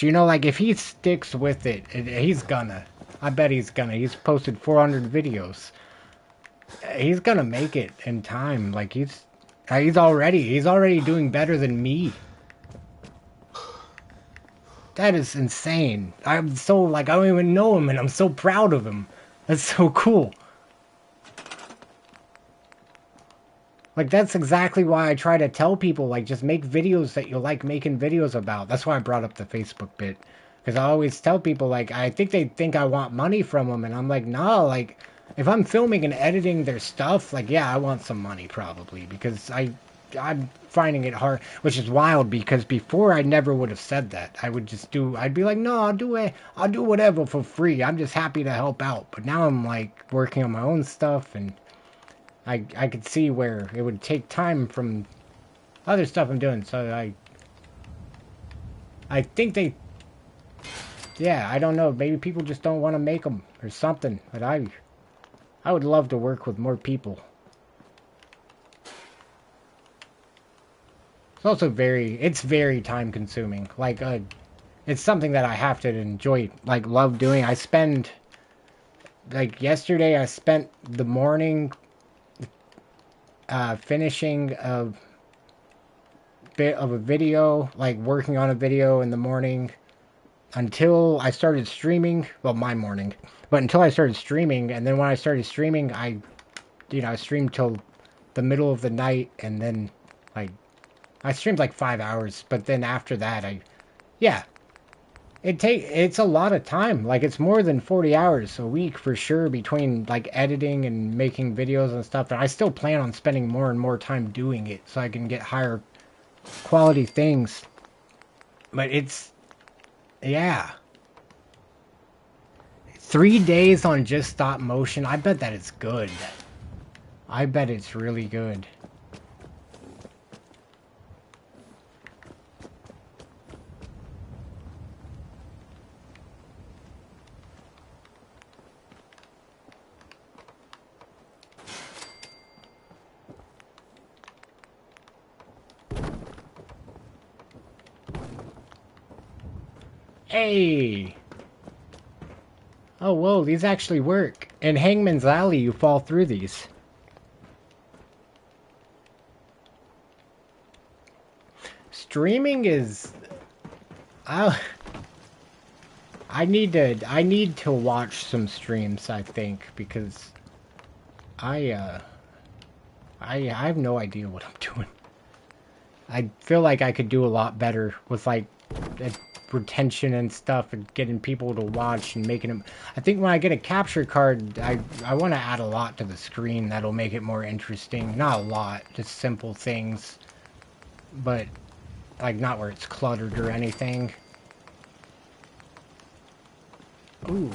you know, like, if he sticks with it, he's gonna. I bet he's gonna. He's posted 400 videos. He's gonna make it in time. Like, he's already doing better than me. That is insane. I'm so, like, I don't even know him, and I'm so proud of him. That's so cool. Like, that's exactly why I try to tell people, like, just make videos that you like making videos about. That's why I brought up the Facebook bit. Because I always tell people, like, I think they think I want money from them, and I'm like, no, like, if I'm filming and editing their stuff, like, yeah, I want some money, probably. Because I'm finding it hard, which is wild, because before I never would have said that. I'd be like, no, I'll do whatever for free. I'm just happy to help out. But now I'm, like, working on my own stuff, and I could see where it would take time from other stuff I'm doing. So I think yeah, I don't know. Maybe people just don't want to make them or something. But I would love to work with more people. It's also very time consuming. Like, it's something that I have to enjoy, like, love doing. Like, yesterday I spent the morning finishing a bit of a video, like working on a video in the morning until I started streaming. Well, my morning, but until I started streaming, and then when I started streaming, I streamed till the middle of the night, and then, like, I streamed like 5 hours, but then after that, yeah, it's a lot of time. Like, it's more than 40 hours a week for sure, between, like, editing and making videos and stuff. And I still plan on spending more and more time doing it so I can get higher quality things. But yeah. 3 days on just stop motion. I bet that it's good. I bet it's really good. Hey! Oh, whoa, these actually work. In Hangman's Alley, you fall through these. Streaming is... I need to watch some streams, I think, because I have no idea what I'm doing. I feel like I could do a lot better with, like, retention and stuff, and getting people to watch and making them. I think when I get a capture card, I want to add a lot to the screen that'll make it more interesting. Not a lot, just simple things, but, like, not where it's cluttered or anything. Ooh,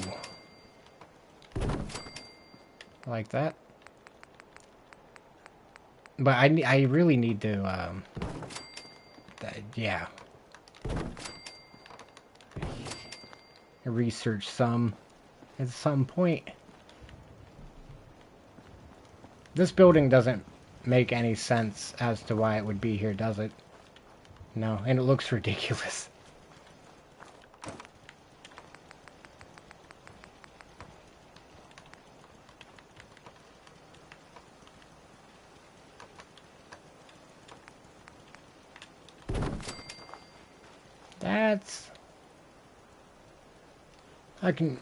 like that. But I really need to yeah, research some at some point. This building doesn't make any sense as to why it would be here, does it? No, and it looks ridiculous. That's... I can...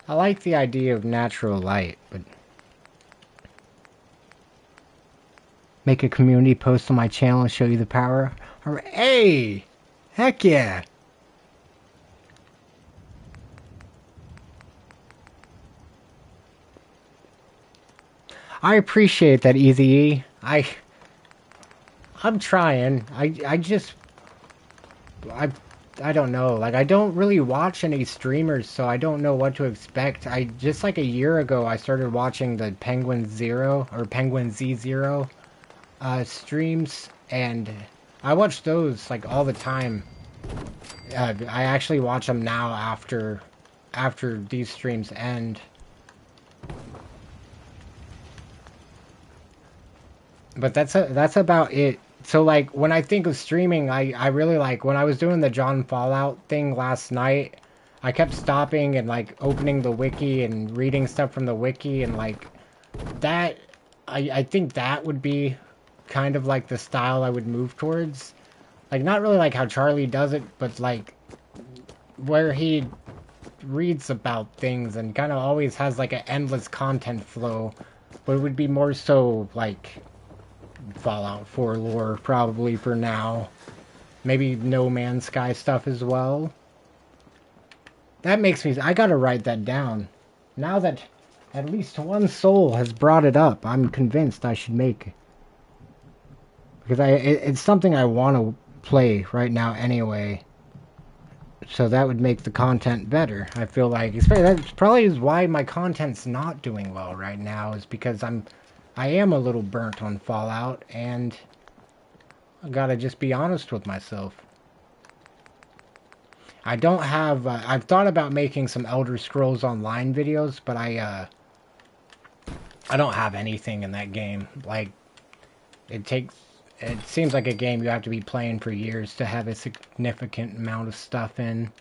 I like the idea of natural light, but... Make a community post on my channel and show you the power. Hey! Heck yeah! I appreciate that, Easy. I'm trying. I don't know. Like, I don't really watch any streamers, so I don't know what to expect. I just like a year ago, I started watching the Penguin Zero or Penguin Z0 streams, and I watch those like all the time. I actually watch them now after these streams end. But that's about it. So like when I think of streaming, I really like when I was doing the John Fallout thing last night, I kept stopping and like opening the wiki and reading stuff from the wiki, and like that I think that would be kind of like the style I would move towards. Like not really like how Charlie does it, but like where he reads about things and kind of always has like an endless content flow, but it would be more so like Fallout 4 lore, probably for now. Maybe No Man's Sky stuff as well. That makes me... I gotta write that down. Now that at least one soul has brought it up, I'm convinced I should make... Because it's something I want to play right now anyway. So that would make the content better. I feel like... That probably is why my content's not doing well right now, is because I am a little burnt on Fallout, and I gotta just be honest with myself. I don't have... I've thought about making some Elder Scrolls Online videos, but I don't have anything in that game. Like, it seems like a game you have to be playing for years to have a significant amount of stuff in.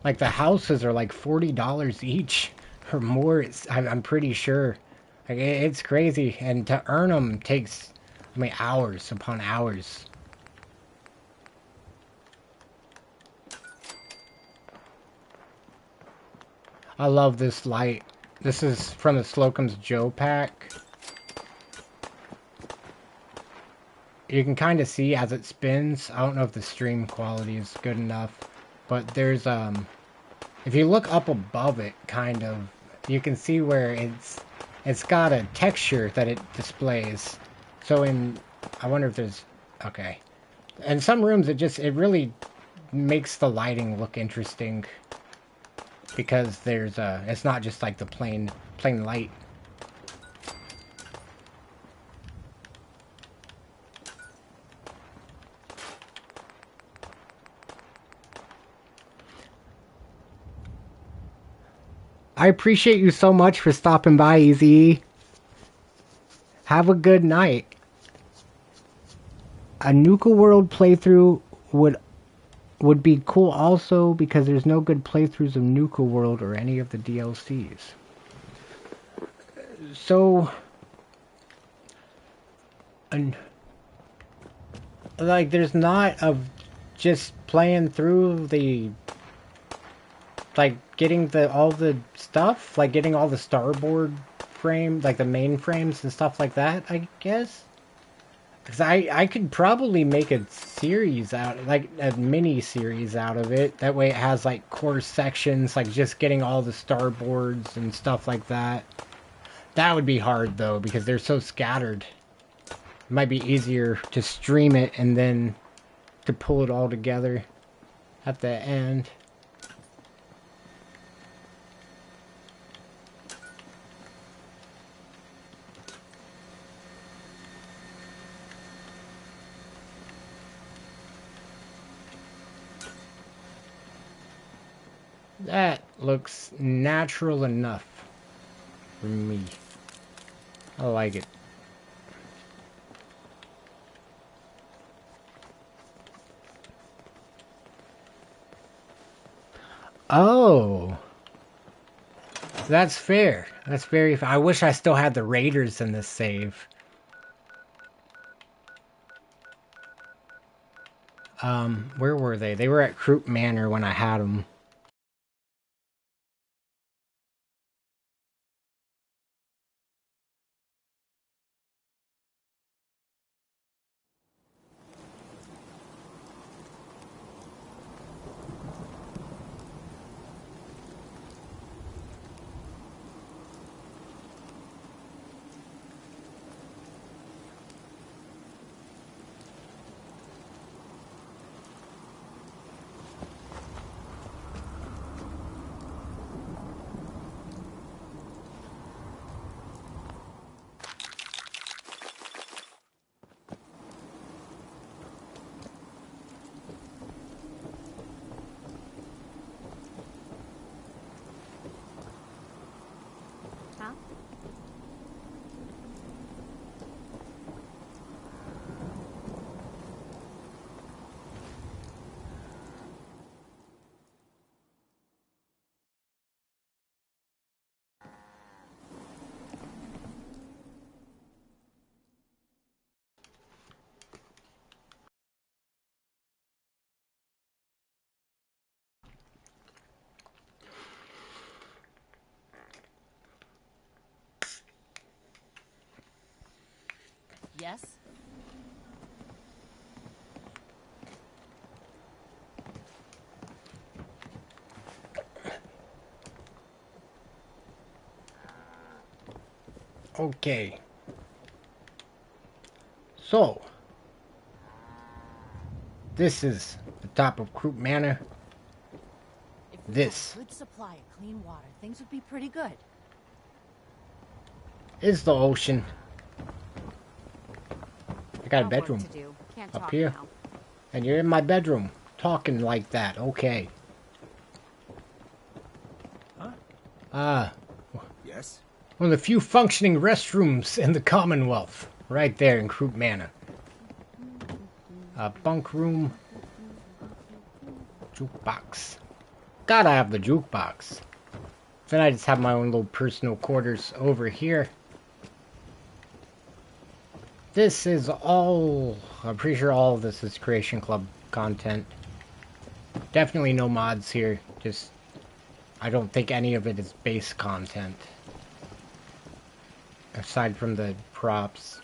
Like, the houses are like $40 each or more. I'm pretty sure. Like, it's crazy. And to earn them takes, I mean, hours upon hours. I love this light. This is from the Slocum's Joe pack. You can kind of see as it spins. I don't know if the stream quality is good enough, but there's if you look up above it, kind of, you can see where it's got a texture that it displays. So I wonder if there's, okay. In some rooms it really makes the lighting look interesting, because there's it's not just like the plain light. I appreciate you so much for stopping by, Easy. Have a good night. A Nuka World playthrough would be cool also, because there's no good playthroughs of Nuka World or any of the DLCs. So, like, there's not of just playing through the, like, getting all the stuff, like getting all the starboard frame, like the main frames and stuff like that, I guess. Because I could probably make a series out, like a mini series out of it. That way it has like core sections, like just getting all the starboards and stuff like that. That would be hard though, because they're so scattered. It might be easier to stream it and then to pull it all together at the end. That looks natural enough for me. I like it. Oh, that's fair. That's very fair. I wish I still had the Raiders in this save. Where were they? They were at Croup Manor when I had them. Huh? Yes? Okay. So, this is the top of Croup Manor. If we This had a good supply of clean water, things would be pretty good. is the ocean. I got a Got work bedroom to do. Can't up talk here. now. And you're in my bedroom, talking like that. Okay. Ah, Yes? one of the few functioning restrooms in the Commonwealth. Right there in Croup Manor. A bunk room. Jukebox. Gotta have the jukebox. Then I just have my own little personal quarters over here. This is all... I'm pretty sure all of this is Creation Club content. Definitely no mods here. Just... I don't think any of it is base content. Aside from the props.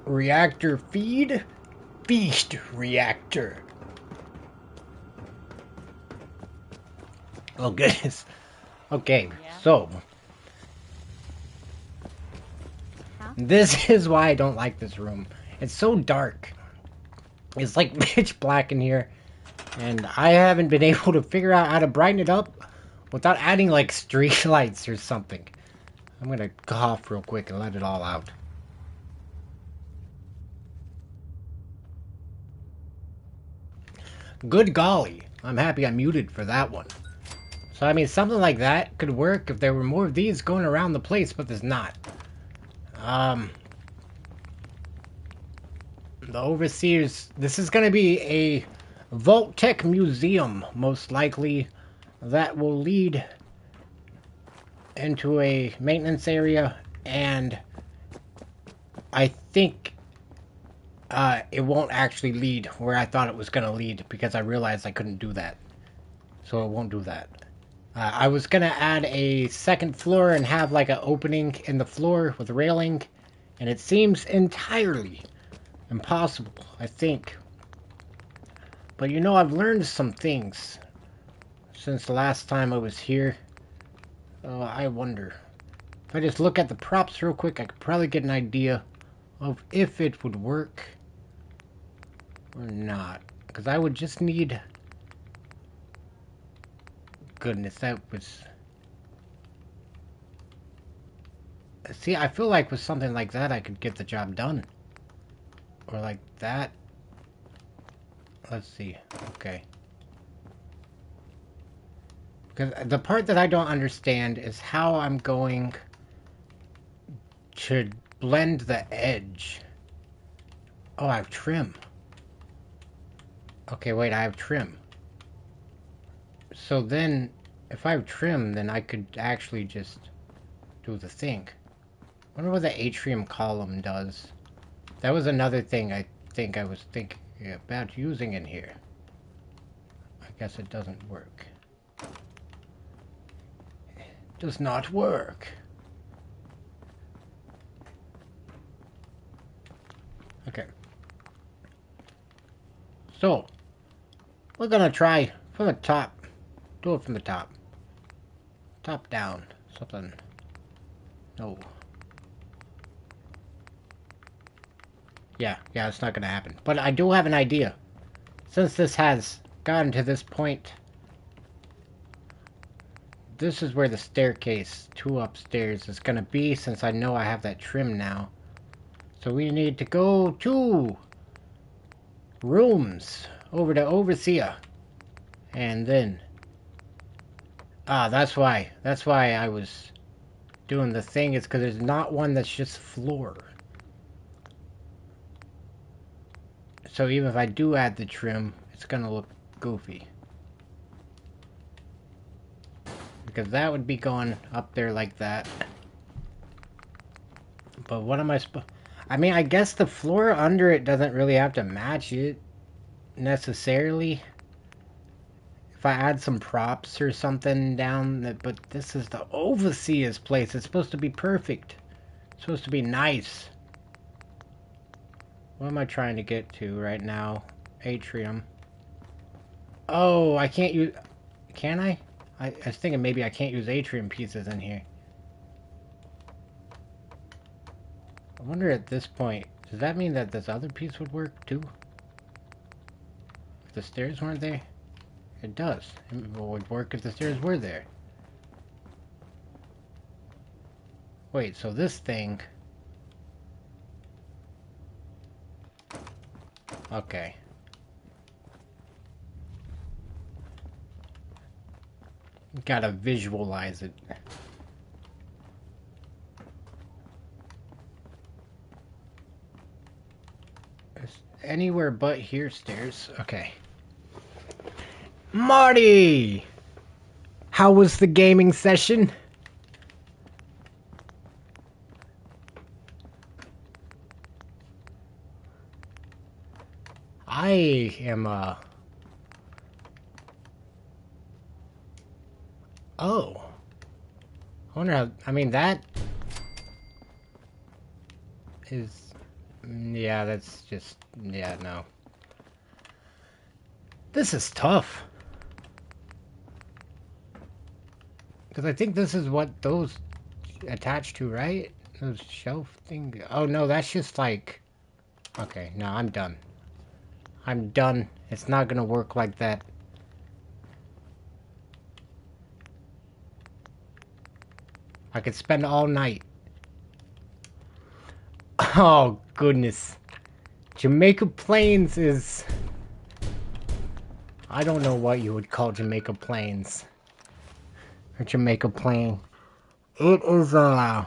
Reactor feed? Feast reactor. Oh goodness. Okay, Yeah? so Huh? this is why I don't like this room. It's so dark. It's like pitch black in here. And I haven't been able to figure out how to brighten it up without adding like street lights or something. I'm gonna cough real quick and let it all out. Good golly. I'm happy I muted for that one. So I mean something like that could work if there were more of these going around the place, but there's not. The overseers, this is gonna be a Vault Tech museum, most likely, that will lead into a maintenance area, and I think it won't actually lead where I thought it was gonna lead because I realized I couldn't do that. So it won't do that. I was gonna add a second floor and have like an opening in the floor with railing, and it seems entirely impossible, I think. But you know, I've learned some things since the last time I was here. I wonder. If I just look at the props real quick, I could probably get an idea of if it would work or not. Because I would just need... Goodness, that was... See, I feel like with something like that, I could get the job done. Or like that. Let's see. Okay. Because the part that I don't understand is how I'm going to blend the edge. Oh, I have trim. Okay, wait, I have trim. So then, if I have trim, then I could actually just do the thing. I wonder what the atrium column does. That was another thing I think I was thinking about using in here. I guess it doesn't work. It does not work. Okay. So, we're gonna try from the top. Do it from the top. Top down. Something. No. Yeah, it's not gonna happen. But I do have an idea. Since this has gotten to this point, this is where the staircase to upstairs is gonna be, since I know I have that trim now. So we need to go to rooms over to overseer. And then... that's why I was doing the thing. It's because there's not one that's just floor. So even if I do add the trim, it's gonna look goofy. Because that would be going up there like that. But what am I I mean, I guess the floor under it doesn't really have to match it necessarily. If I add some props or something down, but this is the overseer's place. It's supposed to be perfect. It's supposed to be nice. What am I trying to get to right now? Atrium. Oh, I can't use... Can I? I was thinking maybe I can't use atrium pieces in here. I wonder at this point, does that mean that this other piece would work too? If the stairs weren't there? It does. It would work if the stairs were there. Wait, so this thing... Okay. Gotta visualize it. It's anywhere but here stairs. Okay. Marty! How was the gaming session? I am, Oh. I wonder how... I mean, that... is... Yeah, that's just... Yeah, no. This is tough. Because I think this is what those attach to, right? Those shelf things. Oh, no, that's just like... Okay, no, I'm done. I'm done. It's not gonna work like that. I could spend all night. Oh, goodness. Jamaica Plains is... I don't know what you would call Jamaica Plains. Or Jamaica Plain. It is, like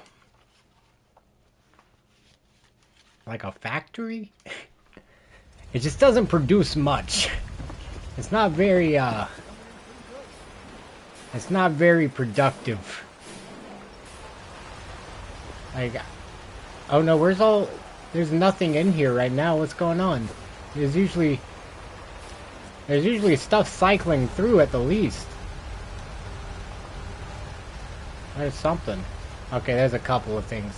a factory? It just doesn't produce much. It's not very, it's not very productive. Like, oh no, where's all... There's nothing in here right now. What's going on? There's usually stuff cycling through at the least. There's something. Okay, there's a couple of things.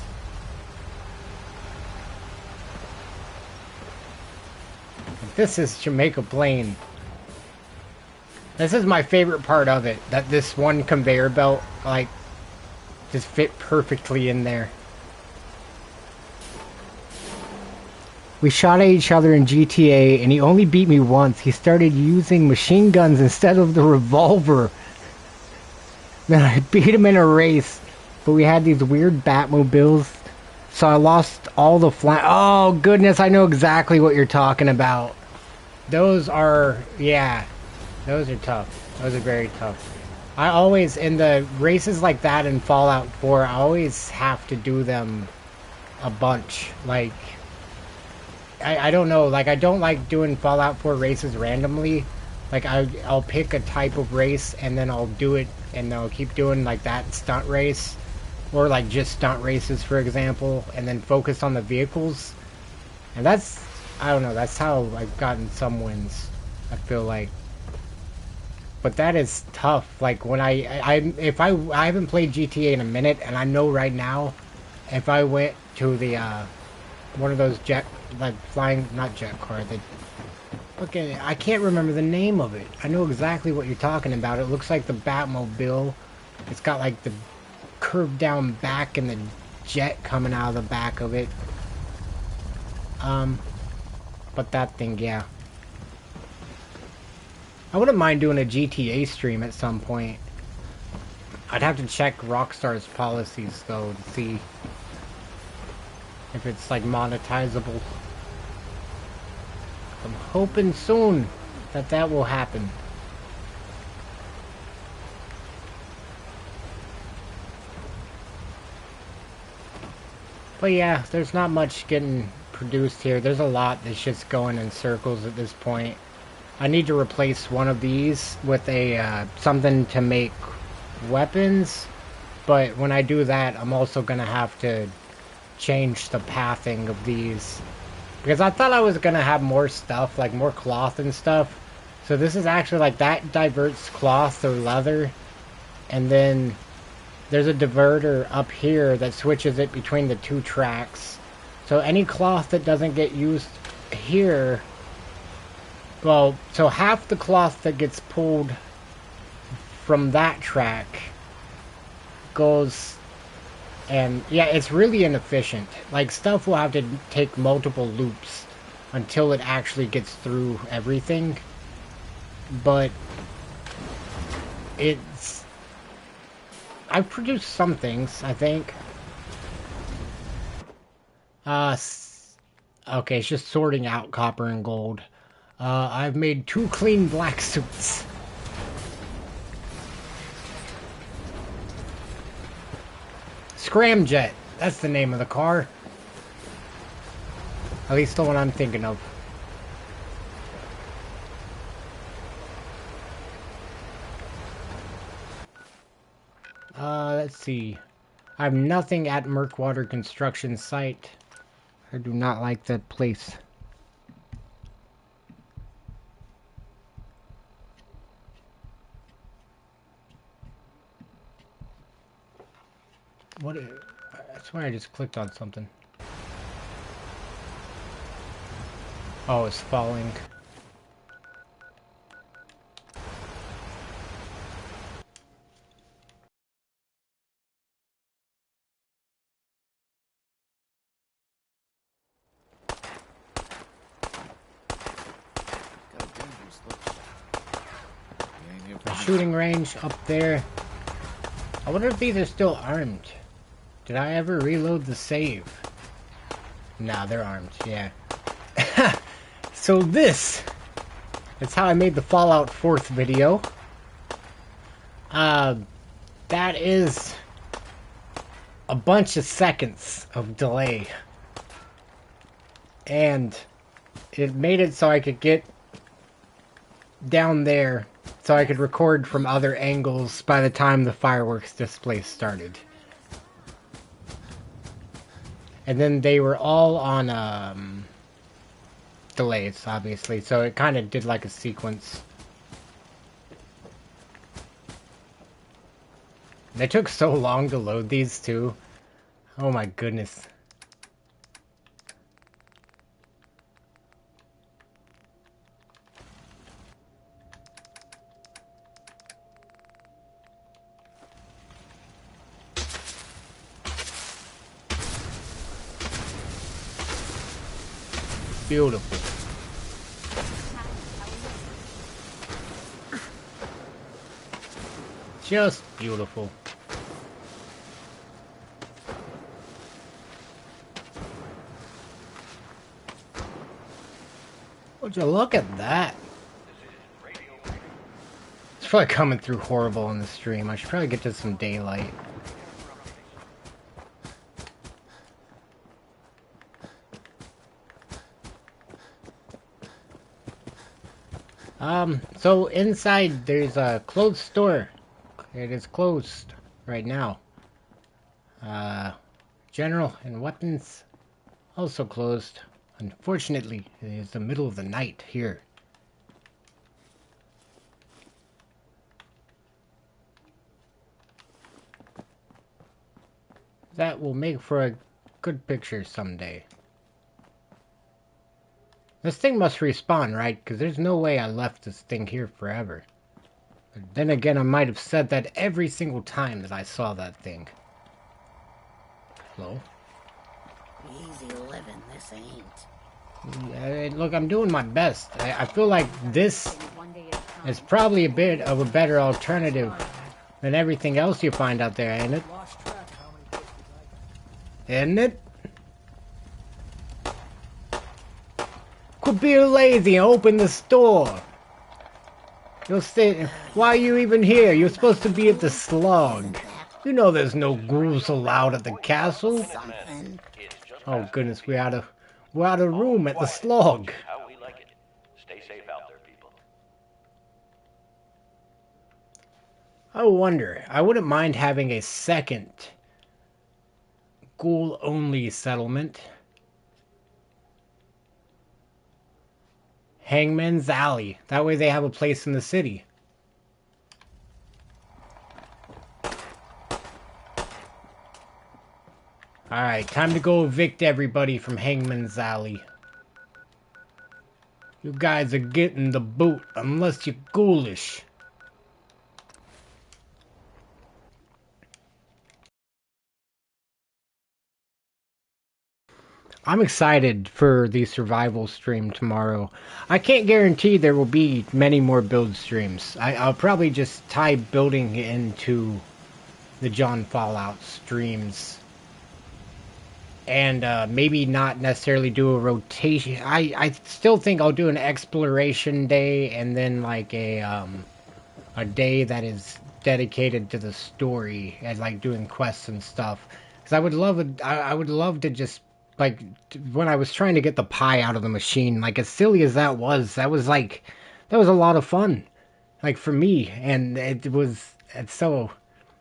This is Jamaica Plain. This is my favorite part of it. That this one conveyor belt, like, just fit perfectly in there. We shot at each other in GTA, and he only beat me once. He started using machine guns instead of the revolver. Then I beat him in a race, but we had these weird Batmobiles, so I lost all the flying. Oh, goodness, I know exactly what you're talking about. Those are, yeah, those are tough. Those are very tough. I always, in the races like that in Fallout 4, I always have to do them a bunch. Like, I don't know, like, I don't like doing Fallout 4 races randomly. Like, I'll pick a type of race, and then I'll do it, and I'll keep doing, like, that stunt race. Or, like, just stunt races, for example, and then focus on the vehicles. And that's, I don't know, that's how I've gotten some wins, I feel like. But that is tough. Like, when I haven't played GTA in a minute, and I know right now, if I went to the, one of those jet, like, flying, not jet car, the, okay, I can't remember the name of it. I know exactly what you're talking about. It looks like the Batmobile. It's got, like, the curved down back and the jet coming out of the back of it. But that thing, yeah. I wouldn't mind doing a GTA stream at some point. I'd have to check Rockstar's policies, though, to see if it's, like, monetizable. I'm hoping soon that that will happen. But yeah, there's not much getting produced here. There's a lot that's just going in circles at this point. I need to replace one of these with a something to make weapons, but when I do that, I'm also gonna have to change the pathing of these, because I thought I was gonna have more stuff, like more cloth and stuff. So this is actually, like, that diverts cloth or leather, and then there's a diverter up here that switches it between the two tracks. So any cloth that doesn't get used here, well, so half the cloth that gets pulled from that track goes, and yeah, it's really inefficient. Like, stuff will have to take multiple loops until it actually gets through everything. But it's, I've produced some things, I think. Okay, it's just sorting out copper and gold. I've made 2 clean black suits. Scramjet, that's the name of the car. At least the one I'm thinking of. Let's see. I have nothing at Murkwater construction site. I do not like that place. What? I swear I just clicked on something. Oh, it's falling. Got a dangerous look. He ain't here for The me. shooting range up there. I wonder if these are still armed. Did I ever reload the save? Nah, they're armed, yeah. So this is how I made the Fallout 4th video. That is a bunch of seconds of delay. And it made it so I could get down there so I could record from other angles by the time the fireworks display started. And then they were all on delays, obviously, so it kind of did like a sequence. They took so long to load these too. Oh my goodness. Beautiful. Just beautiful. Would you look at that? It's probably coming through horrible on the stream. I should probably get to some daylight. So inside there's a clothes store. It is closed right now. General and weapons also closed. Unfortunately, it is the middle of the night here. That will make for a good picture someday. This thing must respawn, right? Because there's no way I left this thing here forever. But then again, I might have said that every single time that I saw that thing. Hello? Easy living, this ain't. Yeah, look, I'm doing my best. I feel like this is probably a bit of a better alternative than everything else you find out there, ain't it? Isn't it? Quit being lazy and open the store. You'll stay. Why are you even here? You're supposed to be at the slug. You know there's no ghouls allowed at the castle. Something. Oh goodness, we're out of room at the slug. How we like it. Stay safe out there, people. I wonder. I wouldn't mind having a second ghoul-only settlement. Hangman's Alley. That way they have a place in the city. Alright, time to go evict everybody from Hangman's Alley. You guys are getting the boot, unless you're ghoulish. I'm excited for the survival stream tomorrow. I can't guarantee there will be many more build streams. I'll probably just tie building into the John Fallout streams. And maybe not necessarily do a rotation. I still think I'll do an exploration day and then like a day that is dedicated to the story and like doing quests and stuff. Because I would love to just like when I was trying to get the pie out of the machine, like as silly as that was a lot of fun, like for me, and it's so,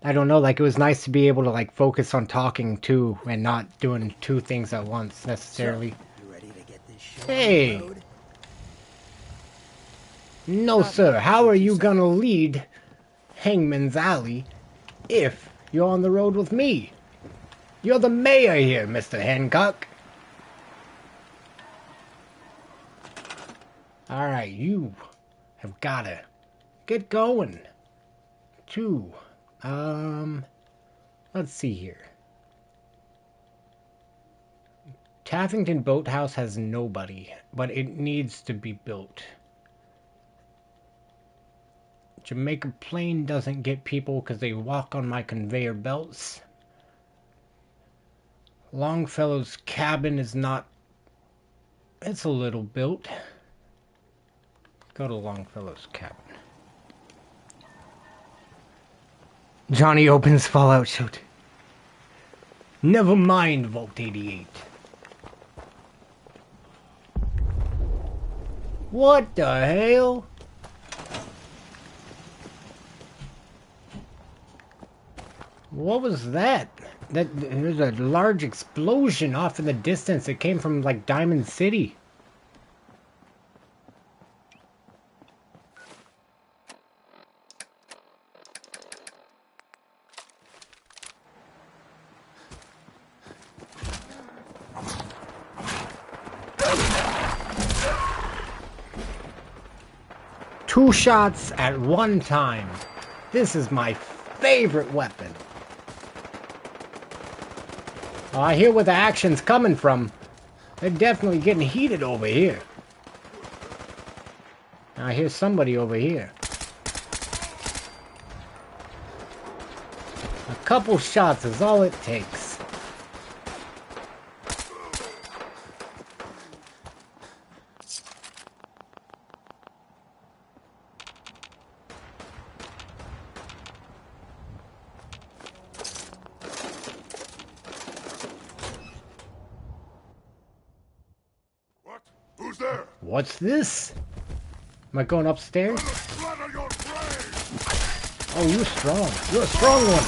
I don't know, like it was nice to be able to like focus on talking too and not doing two things at once necessarily. You ready to get this show Hey. on the road? No sir, how are you gonna lead Hangman's Alley if you're on the road with me? You're the mayor here, Mr. Hancock. Alright, you have gotta get going. Too. Let's see here. Taffington Boathouse has nobody, but it needs to be built. Jamaica Plain doesn't get people because they walk on my conveyor belts. Longfellow's cabin is not... It's a little built. Go to Longfellow's cabin. Johnny opens Fallout Shoot. Never mind, Vault 88. What the hell? What was that? There's a large explosion off in the distance. It came from like Diamond City. Two shots at one time. This is my favorite weapon. Oh, I hear where the action's coming from. They're definitely getting heated over here. I hear somebody over here. A couple shots is all it takes. What? Who's there? What's this? Am I going upstairs? Splatter your brains! Oh, you're strong. You're a strong one.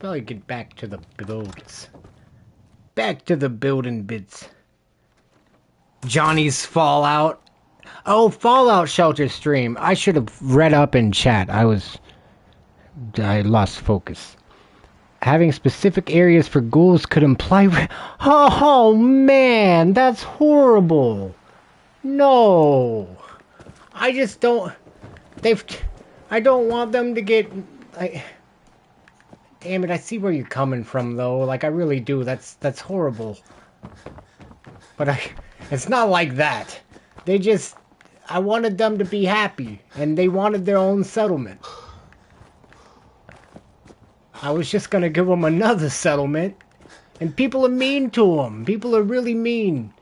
Probably get back to the builds. Back to the building bits. Johnny's Fallout. Oh, Fallout Shelter stream. I should have read up in chat. I lost focus. Having specific areas for ghouls could imply... Oh, man, that's horrible. No. I just don't... I don't want them to get... Damn it, I see where you're coming from, though. Like, I really do. That's horrible. But it's not like that. They just... I wanted them to be happy, and they wanted their own settlement. I was just gonna give them another settlement, and people are mean to them. People are really mean.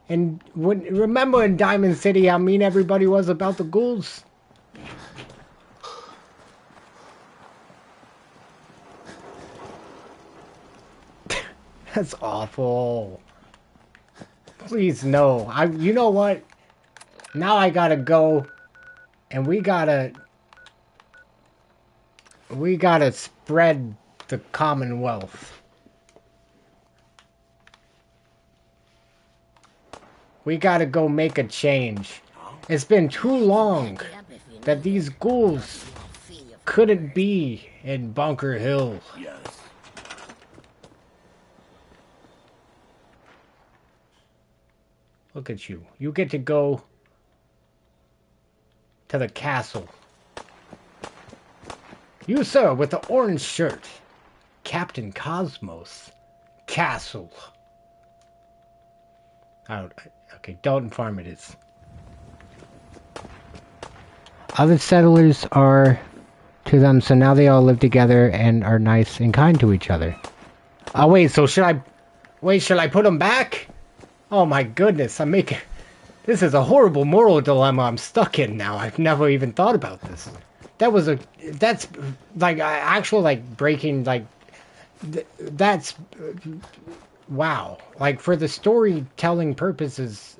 And remember in Diamond City how mean everybody was about the ghouls? That's awful. Please, no. You know what? Now I gotta go, and we gotta spread the commonwealth. We gotta go make a change. It's been too long that these ghouls couldn't be in Bunker Hill. Yes. Look at you. You get to go to the castle. You, sir, with the orange shirt. Captain Cosmos. Castle. Okay, Dalton Farm it is. Other settlers are to them, so now they all live together and are nice and kind to each other. Oh, wait, so should I put them back? Oh my goodness, this is a horrible moral dilemma I'm stuck in now. I've never even thought about this. That's like actual like breaking like that's wow. Like for the storytelling purposes,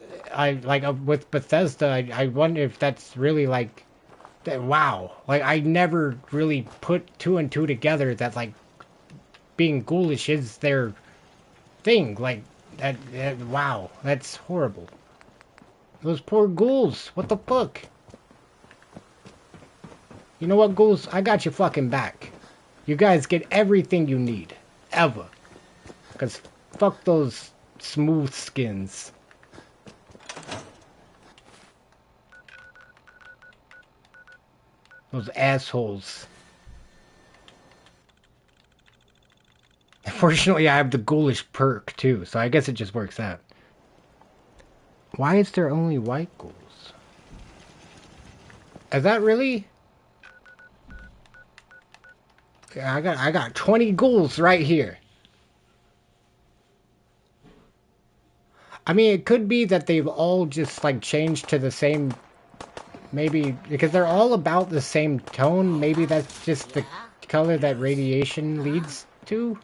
with Bethesda, I wonder if that's really like wow. Like I never really put two and two together that like being ghoulish is their thing. Like that wow, that's horrible. Those poor ghouls. What the fuck? You know what, ghouls? I got your fucking back. You guys get everything you need. Ever. Because fuck those smooth skins. Those assholes. Fortunately, I have the ghoulish perk, too. So I guess it just works out. Why is there only white ghouls? Is that really... I got 20 ghouls right here. I mean, it could be that they've all just like changed to the same, maybe because they're all about the same tone. Maybe that's just the color that radiation leads to.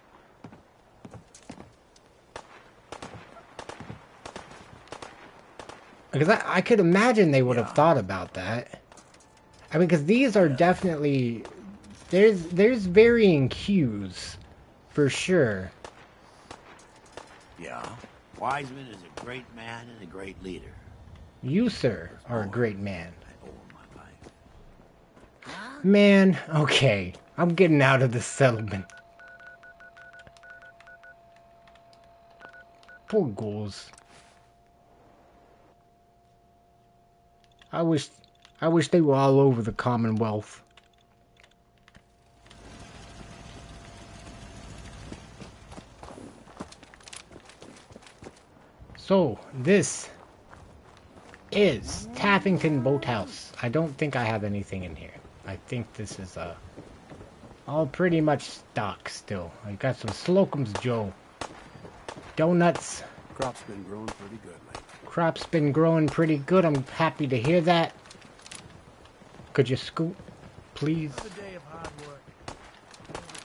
Because I could imagine they would have thought about that. I mean, because these are definitely... There's varying hues, for sure. Yeah. Wiseman is a great man and a great leader. You, sir, are a great man. I owe him my life. Man, okay. I'm getting out of this settlement. Poor ghouls. I wish they were all over the Commonwealth. So, this is Taffington Boathouse. I don't think I have anything in here. I think this is all pretty much stock still. I got some Slocum's Joe. Donuts. Crop's been growing pretty good lately. Crop's been growing pretty good. I'm happy to hear that. Could you scoot, please? Another day of hard work.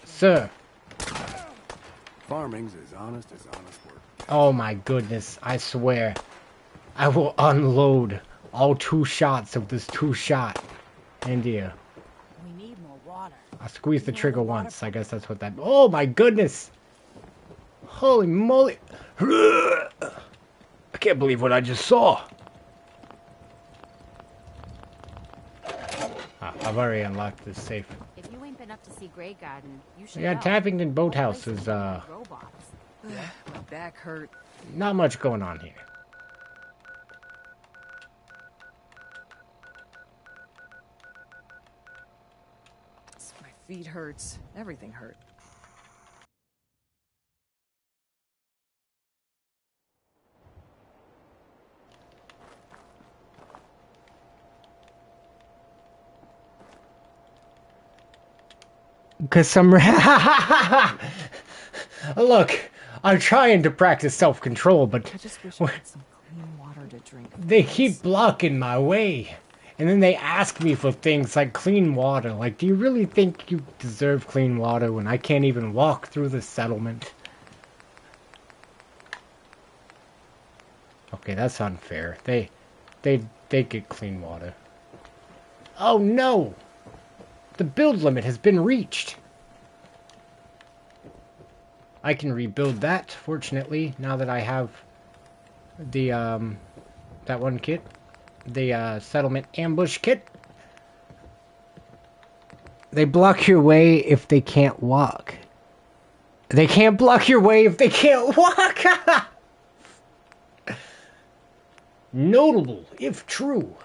Sir. Farming's as honest work. Oh my goodness, I swear. I will unload all 2 shots of this 2-shot India. We need more water. I squeezed the trigger once. I guess that's what that... Oh my goodness! Holy moly! I can't believe what I just saw. I've already unlocked this safe. If you ain't been up to see Grey Garden, you should Yeah, go. Taffington Boathouse Whole place is, robots. My back hurt. not much going on here. My feet hurts. Everything hurt. Cause some... Look, I'm trying to practice self-control, but I just wish I had some clean water to drink. they keep blocking my way. And then they ask me for things like clean water. Like, do you really think you deserve clean water when I can't even walk through the settlement? Okay, that's unfair. They get clean water. Oh no! The build limit has been reached. I can rebuild that, fortunately, now that I have the, that one kit. The, settlement ambush kit. They block your way if they can't walk. They can't block your way if they can't walk! Notable, if true.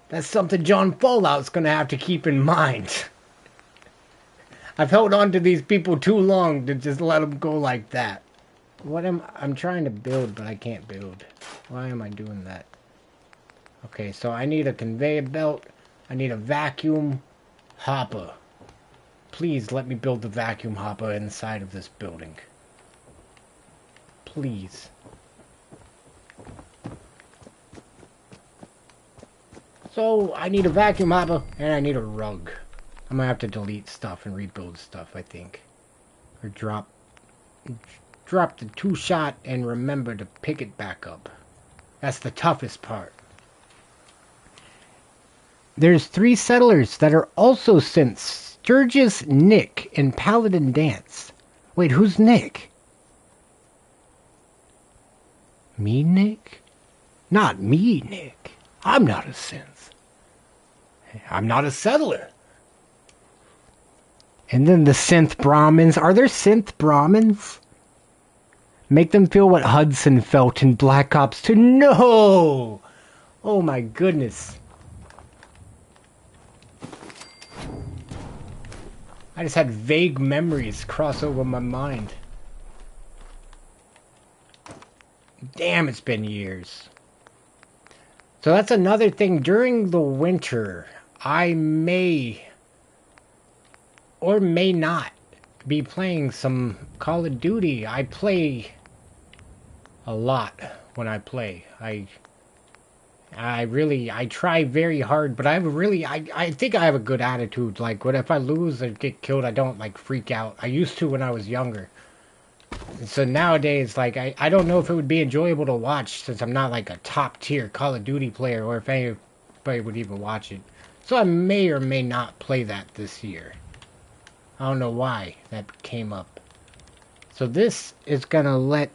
That's something John Fallout's gonna have to keep in mind. I've held on to these people too long to just let them go like that. I'm trying to build, but I can't build. Why am I doing that? Okay, so I need a conveyor belt. I need a vacuum hopper. Please let me build the vacuum hopper inside of this building. Please. So, I need a vacuum hopper, and I need a rug. I'm gonna have to delete stuff and rebuild stuff, I think. Or drop the 2-shot and remember to pick it back up. That's the toughest part. There's 3 settlers that are also synths. Sturgis, Nick, and Paladin Dance. Wait, who's Nick? Me, Nick? Not me, Nick. I'm not a synth. I'm not a settler. And then the synth Brahmins. Are there synth Brahmins? Make them feel what Hudson felt in Black Ops 2. No! Oh my goodness. I just had vague memories cross over my mind. Damn, it's been years. So that's another thing. During the winter, I may or may not be playing some Call of Duty. I play a lot when I play. I try very hard, but I think I have a good attitude. Like, what if I lose or get killed, I don't, like, freak out. I used to when I was younger. And so nowadays, like, I don't know if it would be enjoyable to watch since I'm not, like, a top-tier Call of Duty player or if anybody would even watch it. So I may or may not play that this year. I don't know why that came up. So this is gonna let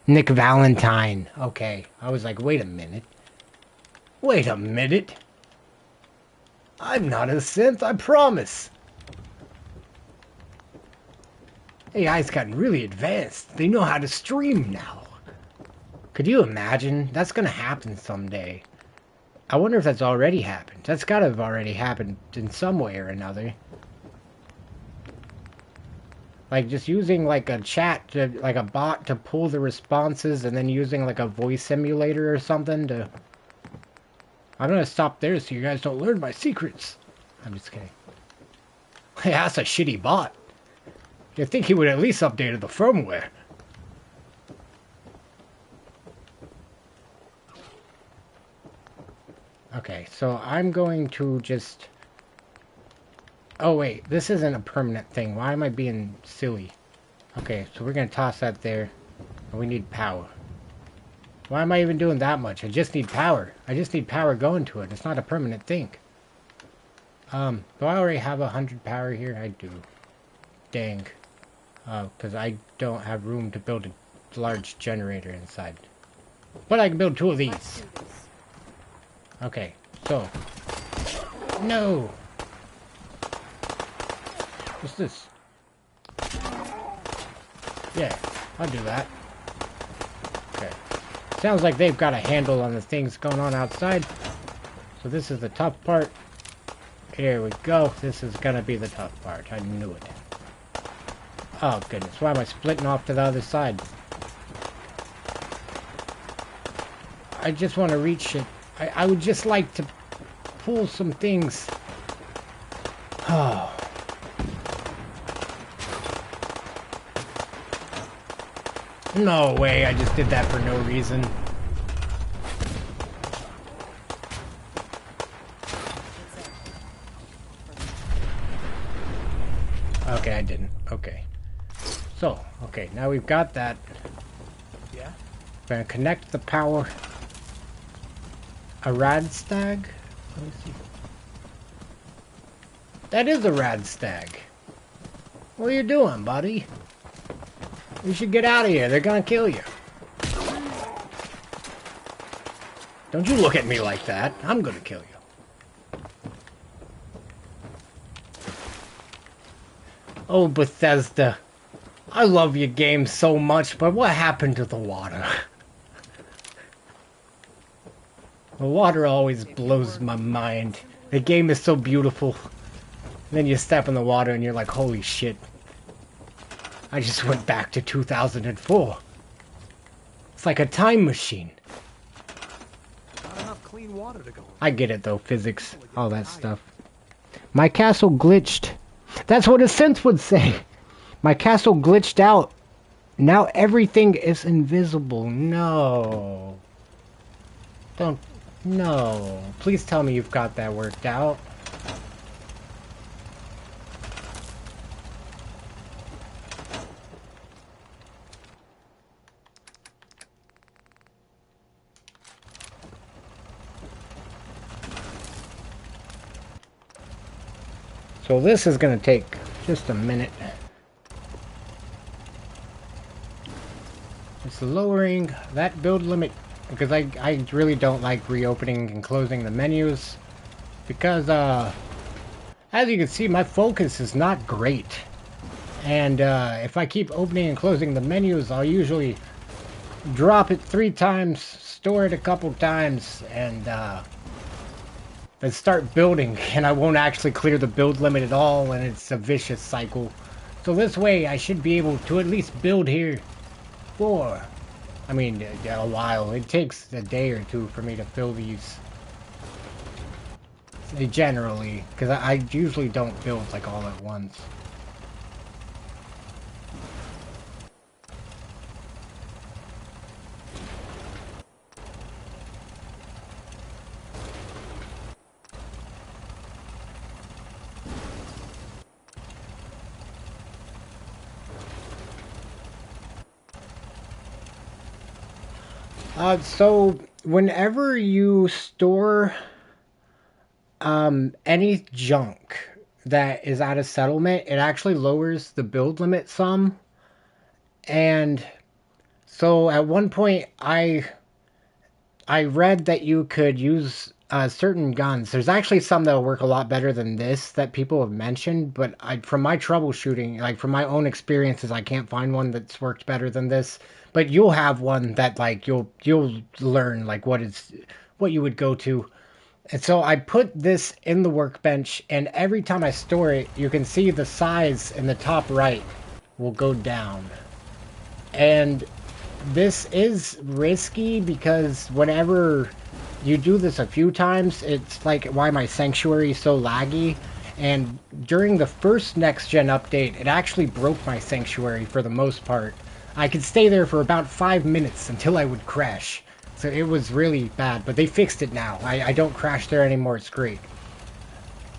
Nick Valentine. Okay, I was like, wait a minute. Wait a minute. I'm not a synth, I promise. AI's gotten really advanced. They know how to stream now. Could you imagine? That's gonna happen someday. I wonder if that's already happened. That's gotta have already happened in some way or another. Like just using like a chat, like a bot to pull the responses and then using like a voice simulator or something to... I'm gonna stop there so you guys don't learn my secrets. I'm just kidding. Hey, that's a shitty bot. You'd think he would at least update the firmware. Okay, so I'm going to just... Oh wait, this isn't a permanent thing. Why am I being silly? Okay, so we're gonna toss that there. And we need power. Why am I even doing that much? I just need power. I just need power going to it. It's not a permanent thing. Do I already have 100 power here? I do. Dang. Because I don't have room to build a large generator inside. But I can build 2 of these. Okay, so. No! What's this? Yeah, I'll do that. Okay. Sounds like they've got a handle on the things going on outside. So this is the tough part. Here we go. This is gonna be the tough part. I knew it. Oh goodness, why am I splitting off to the other side? I just want to reach it. I would just like to pull some things. Oh. No way, I just did that for no reason. Okay, I didn't. Okay. So, okay, now we've got that. Yeah? We're gonna connect the power. A rad stag? Let me see. That is a rad stag. What are you doing, buddy? You should get out of here. They're gonna kill you. Don't you look at me like that. I'm gonna kill you. Oh, Bethesda. I love your game so much, but what happened to the water? The water always blows my mind. The game is so beautiful. And then you step in the water and you're like, holy shit. I just went back to 2004. It's like a time machine. Not enough clean water to go. I get it though, physics, all that stuff. My castle glitched. That's what a synth would say. My castle glitched out. Now everything is invisible. No. Don't. No. Please tell me you've got that worked out. So this is going to take just a minute. It's lowering that build limit because I really don't like reopening and closing the menus because as you can see my focus is not great, and if I keep opening and closing the menus I'll usually drop it 3 times, store it a couple times, and then start building, and I won't actually clear the build limit at all, and it's a vicious cycle. So this way I should be able to at least build here for, I mean, a while. It takes a day or 2 for me to fill these. Generally, because I usually don't build like all at once. So whenever you store any junk that is out of settlement, it actually lowers the build limit some. And so at one point I read that you could use certain guns. There's actually some that'll work a lot better than this that people have mentioned, but from my troubleshooting, like from my own experiences, I can't find one that's worked better than this. But you'll have one that like you'll learn like what you would go to. And so I put this in the workbench, and every time I store it, you can see the size in the top right will go down. And this is risky because whenever you do this a few times, it's like why my sanctuary is so laggy. And during the first next gen update, it actually broke my sanctuary for the most part. I could stay there for about 5 minutes until I would crash. So it was really bad, but they fixed it now. I don't crash there anymore. It's great.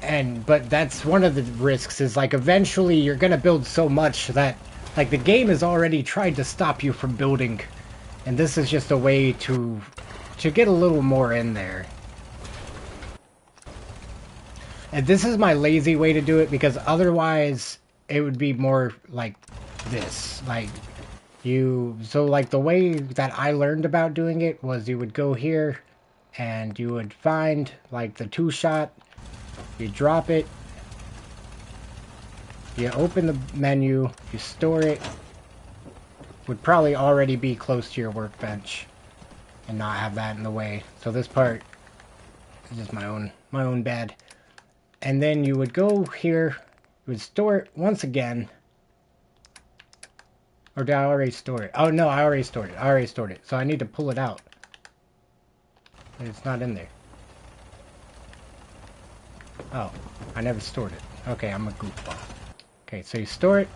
But that's one of the risks is like eventually you're gonna build so much that like the game has already tried to stop you from building, and this is just a way to get a little more in there. And this is my lazy way to do it because otherwise it would be more like this. So like the way that I learned about doing it was you would go here and you would find like the 2-shot, you drop it, you open the menu, you store it, would probably already be close to your workbench and not have that in the way. So this part is just my own bad. And then you would go here, you would store it once again. Or did I already store it? Oh no, I already stored it. So I need to pull it out. But it's not in there. Oh, I never stored it. Okay, I'm a goofball. Okay, so you store it.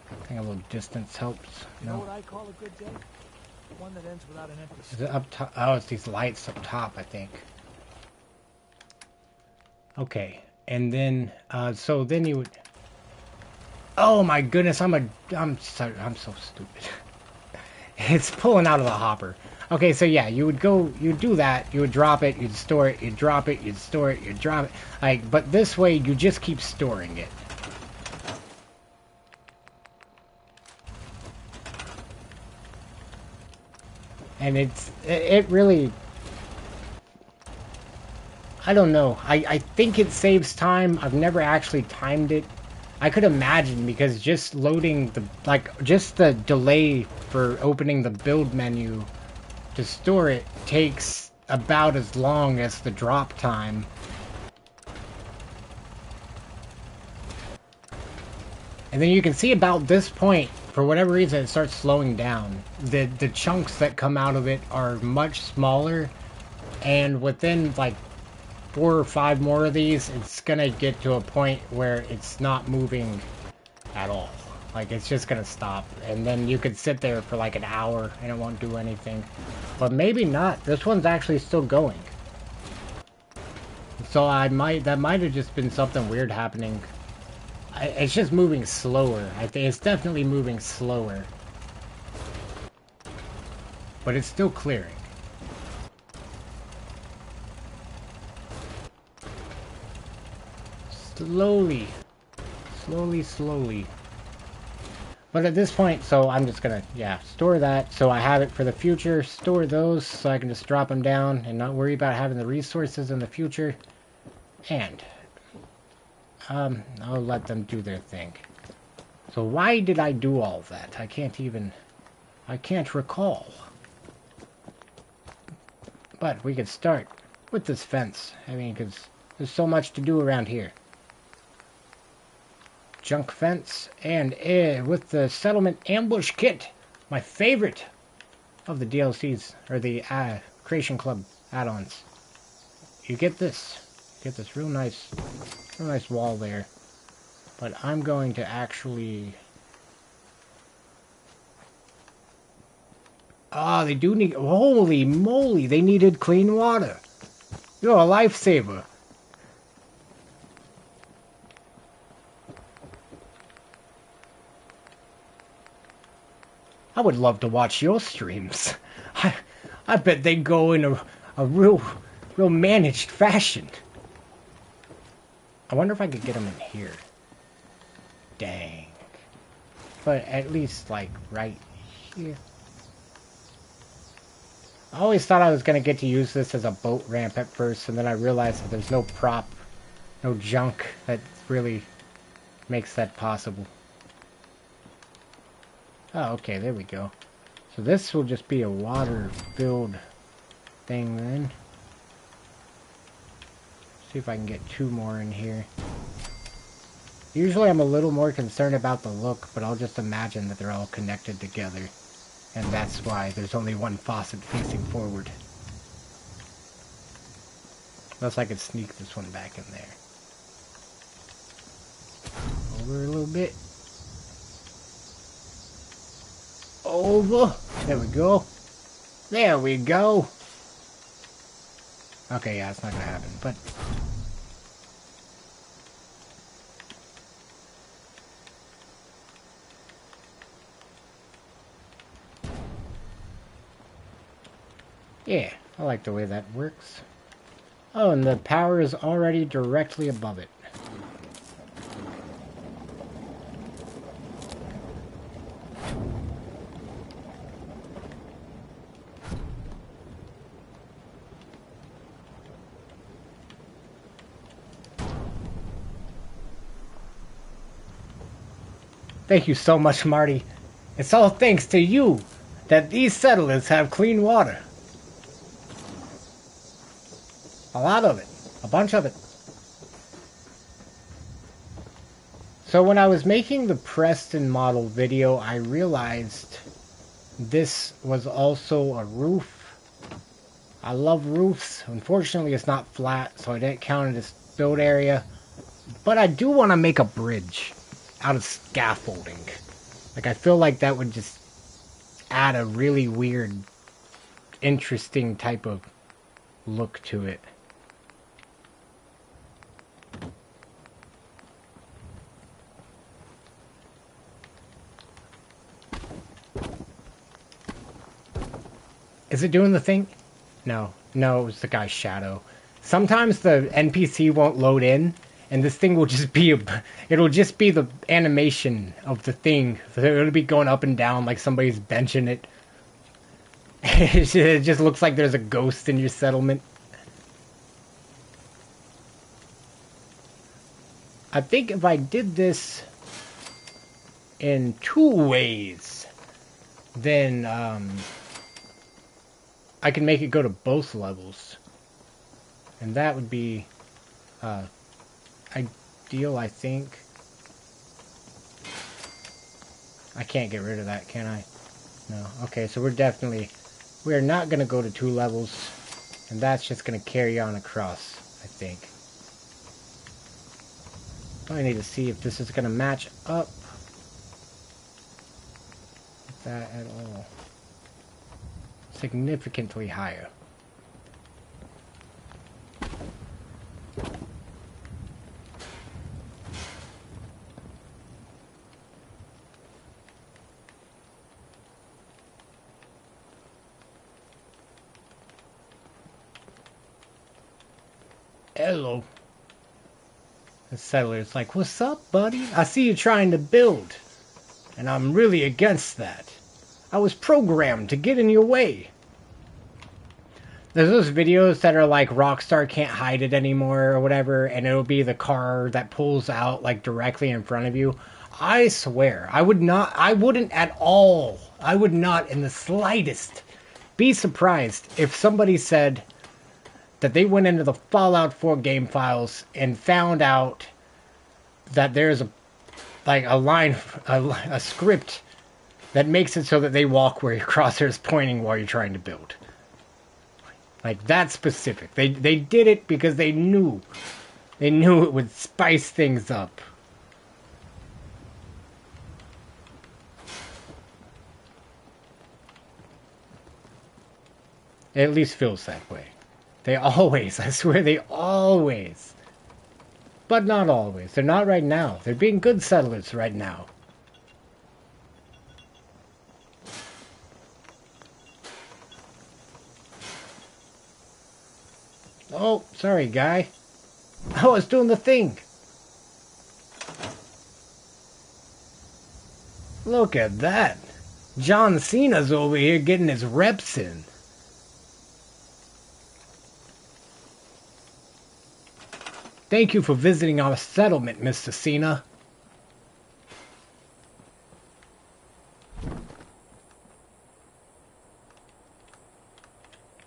I think a little distance helps. You know No. what I call a good day? One that ends without an empty Is stomach. it up top? Oh, it's these lights up top, I think. Okay, and then, so then you would... Oh my goodness, I'm so stupid. It's pulling out of the hopper. Okay, so yeah, you would do that, you would drop it, you'd store it, you'd drop it, you'd store it, you'd drop it. But this way, you just keep storing it. And it really... I don't know. I think it saves time. I've never actually timed it. I could imagine because just loading just the delay for opening the build menu to store it takes about as long as the drop time. And then you can see about this point, for whatever reason, it starts slowing down. The chunks that come out of it are much smaller, and within like 4 or 5 more of these, it's gonna get to a point where it's not moving at all. Like, it's just gonna stop. And then you could sit there for like an hour and it won't do anything. But maybe not. This one's actually still going. So that might have just been something weird happening. It's just moving slower. I think it's definitely moving slower. But it's still clearing. Slowly. Slowly. But at this point, so I'm just gonna, store that. So I have it for the future. Store those so I can just drop them down and not worry about having the resources in the future. And I'll let them do their thing. So why did I do all that? I can't recall. But we could start with this fence. I mean, because there's so much to do around here. Junk fence, and with the settlement ambush kit, my favorite of the DLCs, or the Creation Club add-ons. You get this real nice wall there. But I'm going to actually... Ah, they do need... Holy moly, they needed clean water. You're a lifesaver. I would love to watch your streams. I bet they go in a real managed fashion. I wonder if I could get them in here. Dang. But at least, like, right here. I always thought I was going to get to use this as a boat ramp at first, and then I realized that there's no prop, no junk that really makes that possible. Oh, okay, there we go. So this will just be a water-filled thing then. See if I can get 2 more in here. Usually I'm a little more concerned about the look, but I'll just imagine that they're all connected together. And that's why there's only one faucet facing forward. Unless I could sneak this one back in there. Over a little bit. Over. There we go. There we go. Okay, yeah, it's not gonna happen, but... yeah, I like the way that works. Oh, and the power is already directly above it. Thank you so much, Marty. It's all thanks to you that these settlers have clean water. A lot of it. A bunch of it. So when I was making the Preston model video, I realized this was also a roof. I love roofs. Unfortunately, it's not flat, so I didn't count it as build area. But I do want to make a bridge out of scaffolding. Like, I feel like that would just add a really weird, interesting type of look to it. Is it doing the thing? No. No, it was the guy's shadow. Sometimes the NPC won't load in, and this thing will just be it'll just be the animation of the thing. So it'll be going up and down like somebody's benching it. It just looks like there's a ghost in your settlement. I think if I did this in 2 ways, then I can make it go to both levels. And that would be ideal, I think. I can't get rid of that, can I? No. Okay, so we're not going to go to 2 levels. And that's just going to carry on across, I think. I need to see if this is going to match up with that at all. Significantly higher. Hello. The settler's like, what's up, buddy? I see you trying to build, and I'm really against that. I was programmed to get in your way. There's those videos that are like Rockstar can't hide it anymore or whatever, and it'll be the car that pulls out like directly in front of you. I swear, I wouldn't at all, I would not in the slightest be surprised if somebody said that they went into the Fallout 4 game files and found out that there's a script that makes it so that they walk where your crosshair is pointing while you're trying to build. Like, that specific. They did it because they knew. They knew it would spice things up. It at least feels that way. They always, I swear, they always. But not always. They're not right now. They're being good settlers right now. Oh, sorry, guy. I was doing the thing. Look at that. John Cena's over here getting his reps in. Thank you for visiting our settlement, Mr. Cena.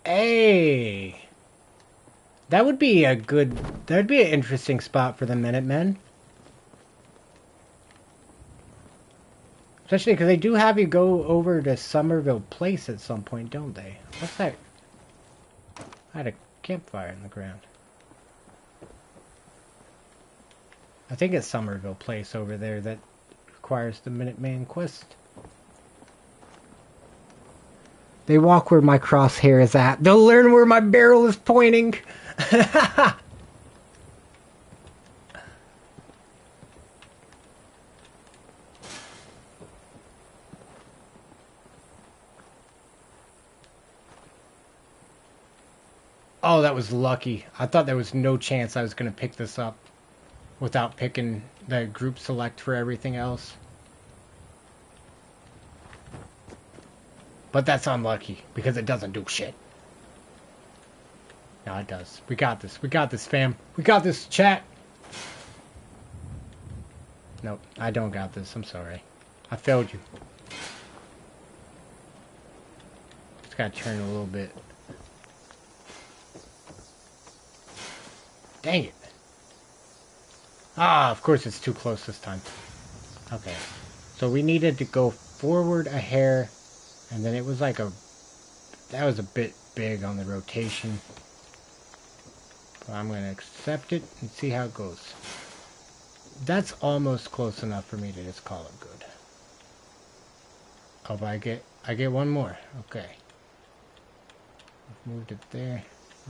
Hey! That would be a good... That would be an interesting spot for the Minutemen. Especially because they do have you go over to Somerville Place at some point, don't they? What's that? I had a campfire in the ground. I think it's Somerville Place over there that requires the Minuteman quest. They walk where my crosshair is at. They'll learn where my barrel is pointing. Oh, that was lucky. I thought there was no chance I was going to pick this up without picking the group select for everything else. But that's unlucky, because it doesn't do shit. No, it does. We got this. We got this, fam. We got this, chat. Nope, I don't got this. I'm sorry. I failed you. Just gotta turn a little bit. Dang it. Ah, of course it's too close this time. Okay. So we needed to go forward a hair, and then it was like a... That was a bit big on the rotation. But I'm going to accept it and see how it goes. That's almost close enough for me to just call it good. Oh, but I get one more. Okay. I've moved it there.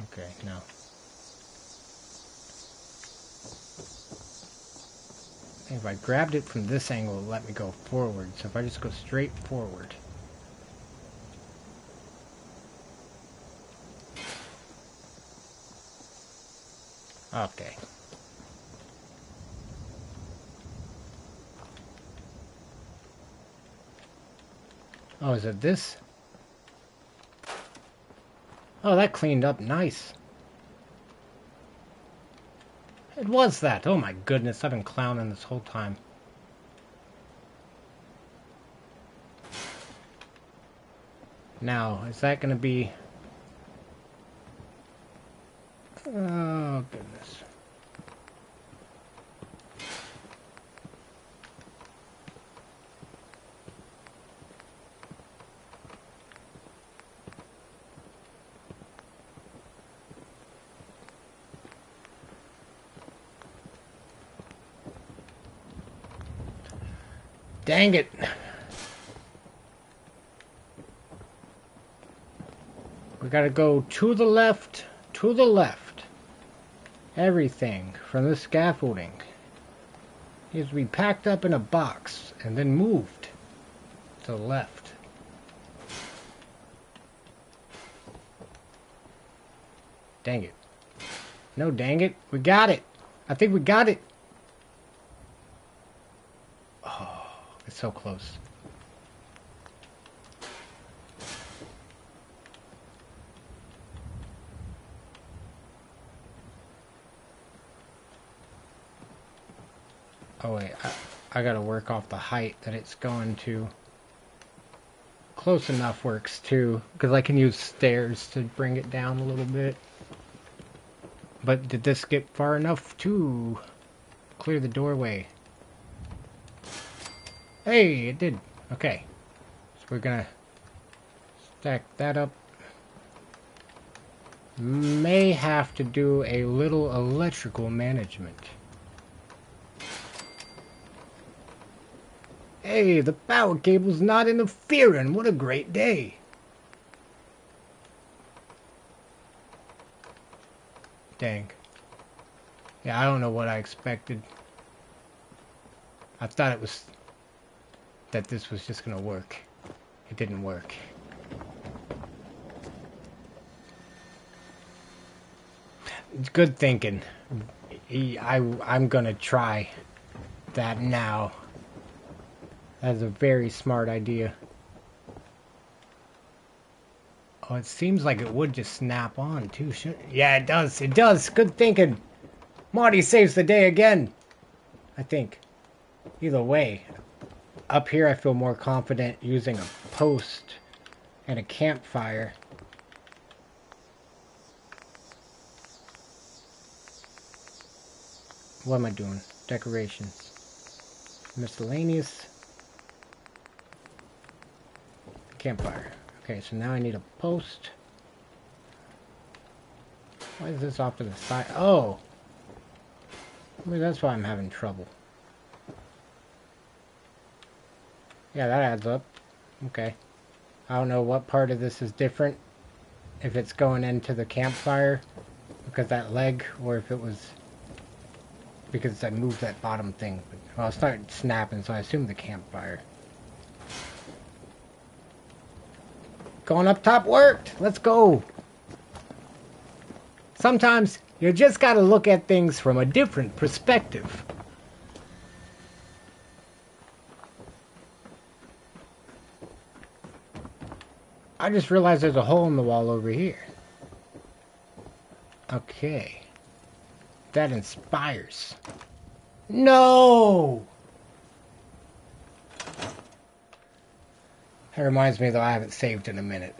Okay, now. If I grabbed it from this angle, it'll let me go forward. So if I just go straight forward. Okay. Oh, is it this? Oh, that cleaned up nice. It was that. Oh my goodness, I've been clowning this whole time. Now, is that going to be... Oh, goodness. Dang it. We gotta go to the left, to the left. Everything from the scaffolding needs to be packed up in a box and then moved to the left. Dang it. No, dang it. We got it. I think we got it. It's so close. Oh wait, I gotta work off the height that it's going to. Close enough works too, because I can use stairs to bring it down a little bit. But did this get far enough to clear the doorway? Hey, it did. Okay. So we're gonna stack that up. May have to do a little electrical management. Hey, the power cable's not interfering. What a great day. Dang. Yeah, I don't know what I expected. I thought it was... that this was just gonna work. It didn't work. It's good thinking. I'm gonna try that now. That's a very smart idea. Oh, it seems like it would just snap on too. Yeah, it does. It does. Good thinking. Marty saves the day again. I think. Either way, up here I feel more confident using a post and a campfire. What am I doing? Decorations. Miscellaneous. Campfire. Okay, so now I need a post. Why is this off to the side? Oh! Maybe that's why I'm having trouble. Yeah, that adds up. Okay. I don't know what part of this is different. If it's going into the campfire because that leg, or if it was because I moved that bottom thing. But, well, it started snapping, so I assume the campfire. Going up top worked! Let's go! Sometimes you just gotta look at things from a different perspective. I just realized there's a hole in the wall over here. Okay. That inspires. No! That reminds me, though, I haven't saved in a minute.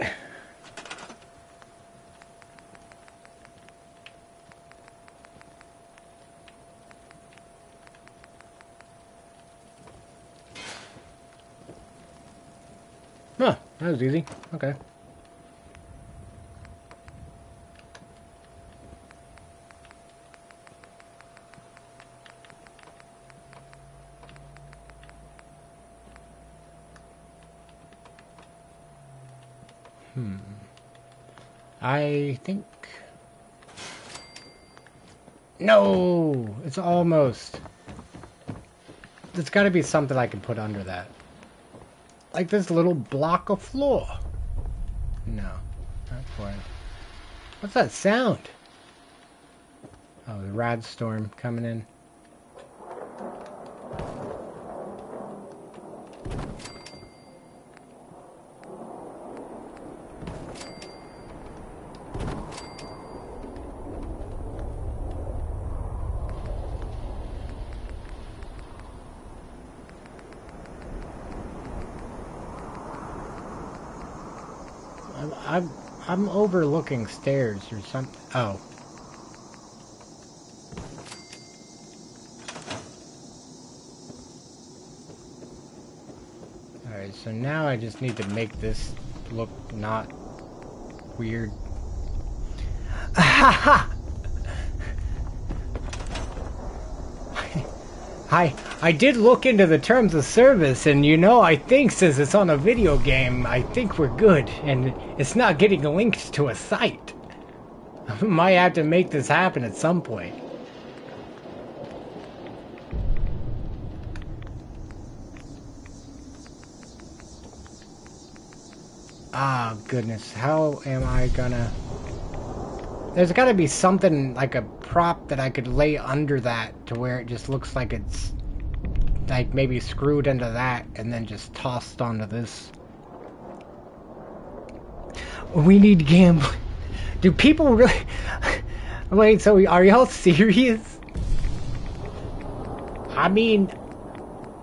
Huh, that was easy. Okay. I think... No! It's almost... There's gotta be something I can put under that. Like this little block of floor. No. Not quite. What's that sound? Oh, the rad storm coming in. I'm overlooking stairs or something. Oh. Alright, so now I just need to make this look not weird. Ha ha! I did look into the terms of service, and you know, I think since it's on a video game, I think we're good, and it's not getting linked to a site. I might have to make this happen at some point. Ah, goodness, how am I gonna... There's gotta be something, like a prop that I could lay under that to where it just looks like it's like maybe screwed into that and then just tossed onto this. We need gambling. Do people really... Wait, so are y'all serious? I mean,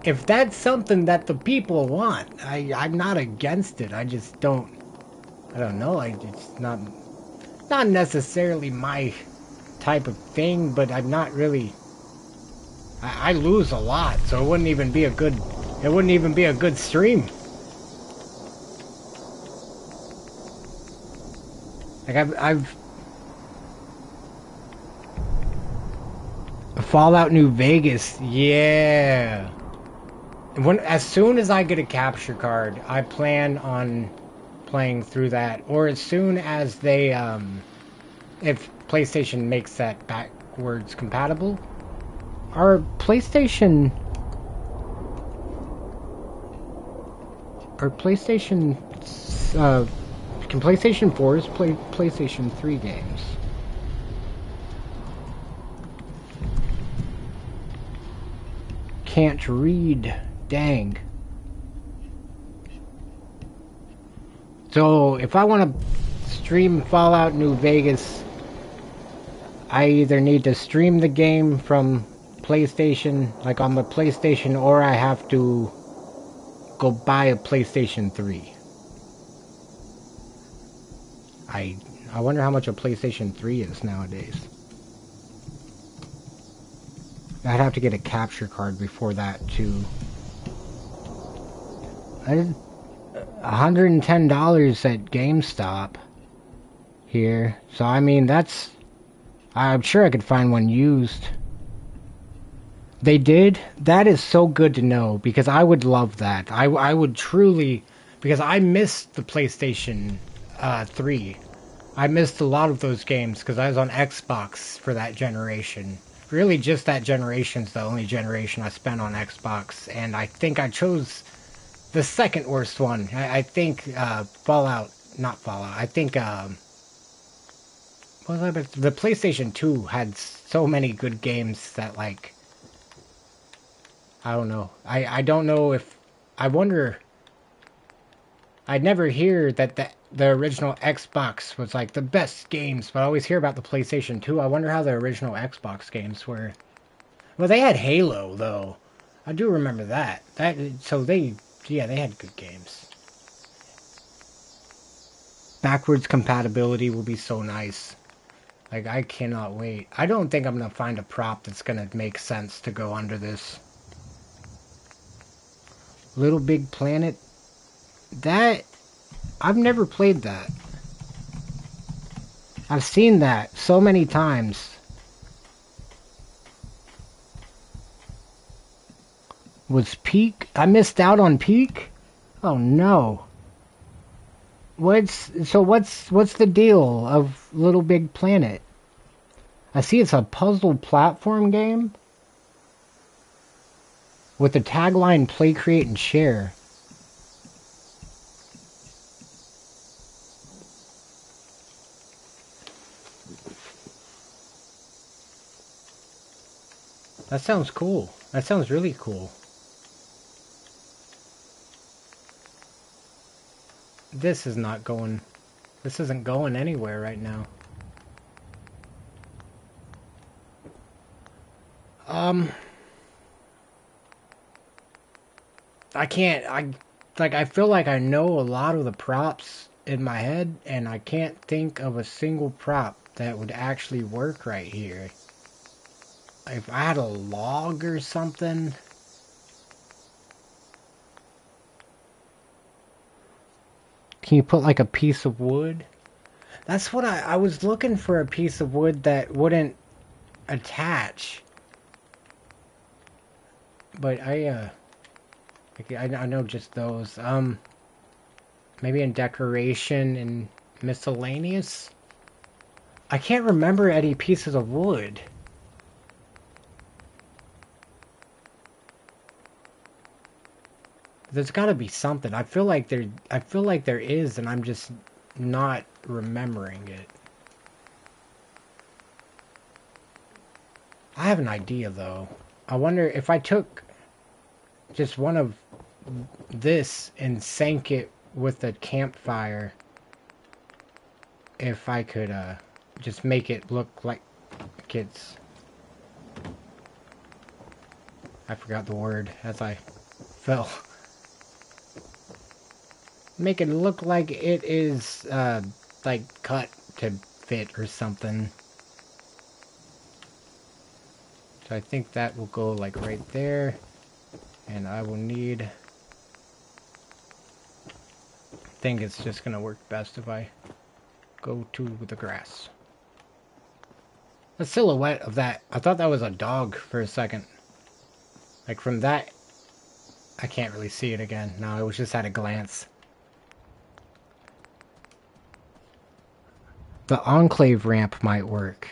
if that's something that the people want, I'm not against it. I just don't... I don't know. It's not necessarily my type of thing, but I'm not really... I lose a lot, so it wouldn't even be a good... It wouldn't even be a good stream. Like, I've... Fallout New Vegas, yeah. As soon as I get a capture card, I plan on playing through that. Or as soon as they, if PlayStation makes that backwards compatible. Our PlayStation... Can PlayStation 4s play PlayStation 3 games? Can't read. Dang. So, if I want to stream Fallout New Vegas I either need to stream the game from PlayStation, like on the PlayStation, or I have to go buy a PlayStation 3. I I wonder how much a PlayStation 3 is nowadays. I'd have to get a capture card before that too. I did $110 at GameStop here. So I mean that's I'm sure I could find one used. They did? That is so good to know because I would love that. I would truly because I missed the PlayStation 3. I missed a lot of those games because I was on Xbox for that generation. Really, just that generation's the only generation I spent on Xbox, and I think I chose the second worst one. I think Fallout, not Fallout. I think what was that? The PlayStation 2 had so many good games that like I don't know. I don't know if I wonder. I'd never hear that the original Xbox was like the best games, but I always hear about the PlayStation 2. I wonder how the original Xbox games were. Well, they had Halo though. I do remember that. So yeah, they had good games. Backwards compatibility will be so nice. Like I cannot wait. I don't think I'm gonna find a prop that's gonna make sense to go under this. Little Big Planet. That I've never played that. I've seen that so many times. Was Peak? I missed out on Peak? Oh no. What's the deal of Little Big Planet? I see it's a puzzle platform game with the tagline play, create, and share. That sounds cool. That sounds really cool. This is not going... This isn't going anywhere right now. I can't... I feel like I know a lot of the props in my head, and I can't think of a single prop that would actually work right here. If I had a log or something... Can you put like a piece of wood? That's what I was looking for, a piece of wood that wouldn't attach. But I know just those. Maybe in decoration and miscellaneous? I can't remember any pieces of wood. There's got to be something. I feel like there is, and I'm just not remembering it. I have an idea though. I wonder if I took just one of this and sank it with a campfire, if I could just make it look like it's... I forgot the word as I fell. Make it look like it is like cut to fit or something. So I think that will go like right there, and I will need... I think it's just gonna work best if I go to the grass. The silhouette of that, I thought that was a dog for a second. Like from that, I can't really see it again. No, it was just at a glance. The Enclave ramp might work.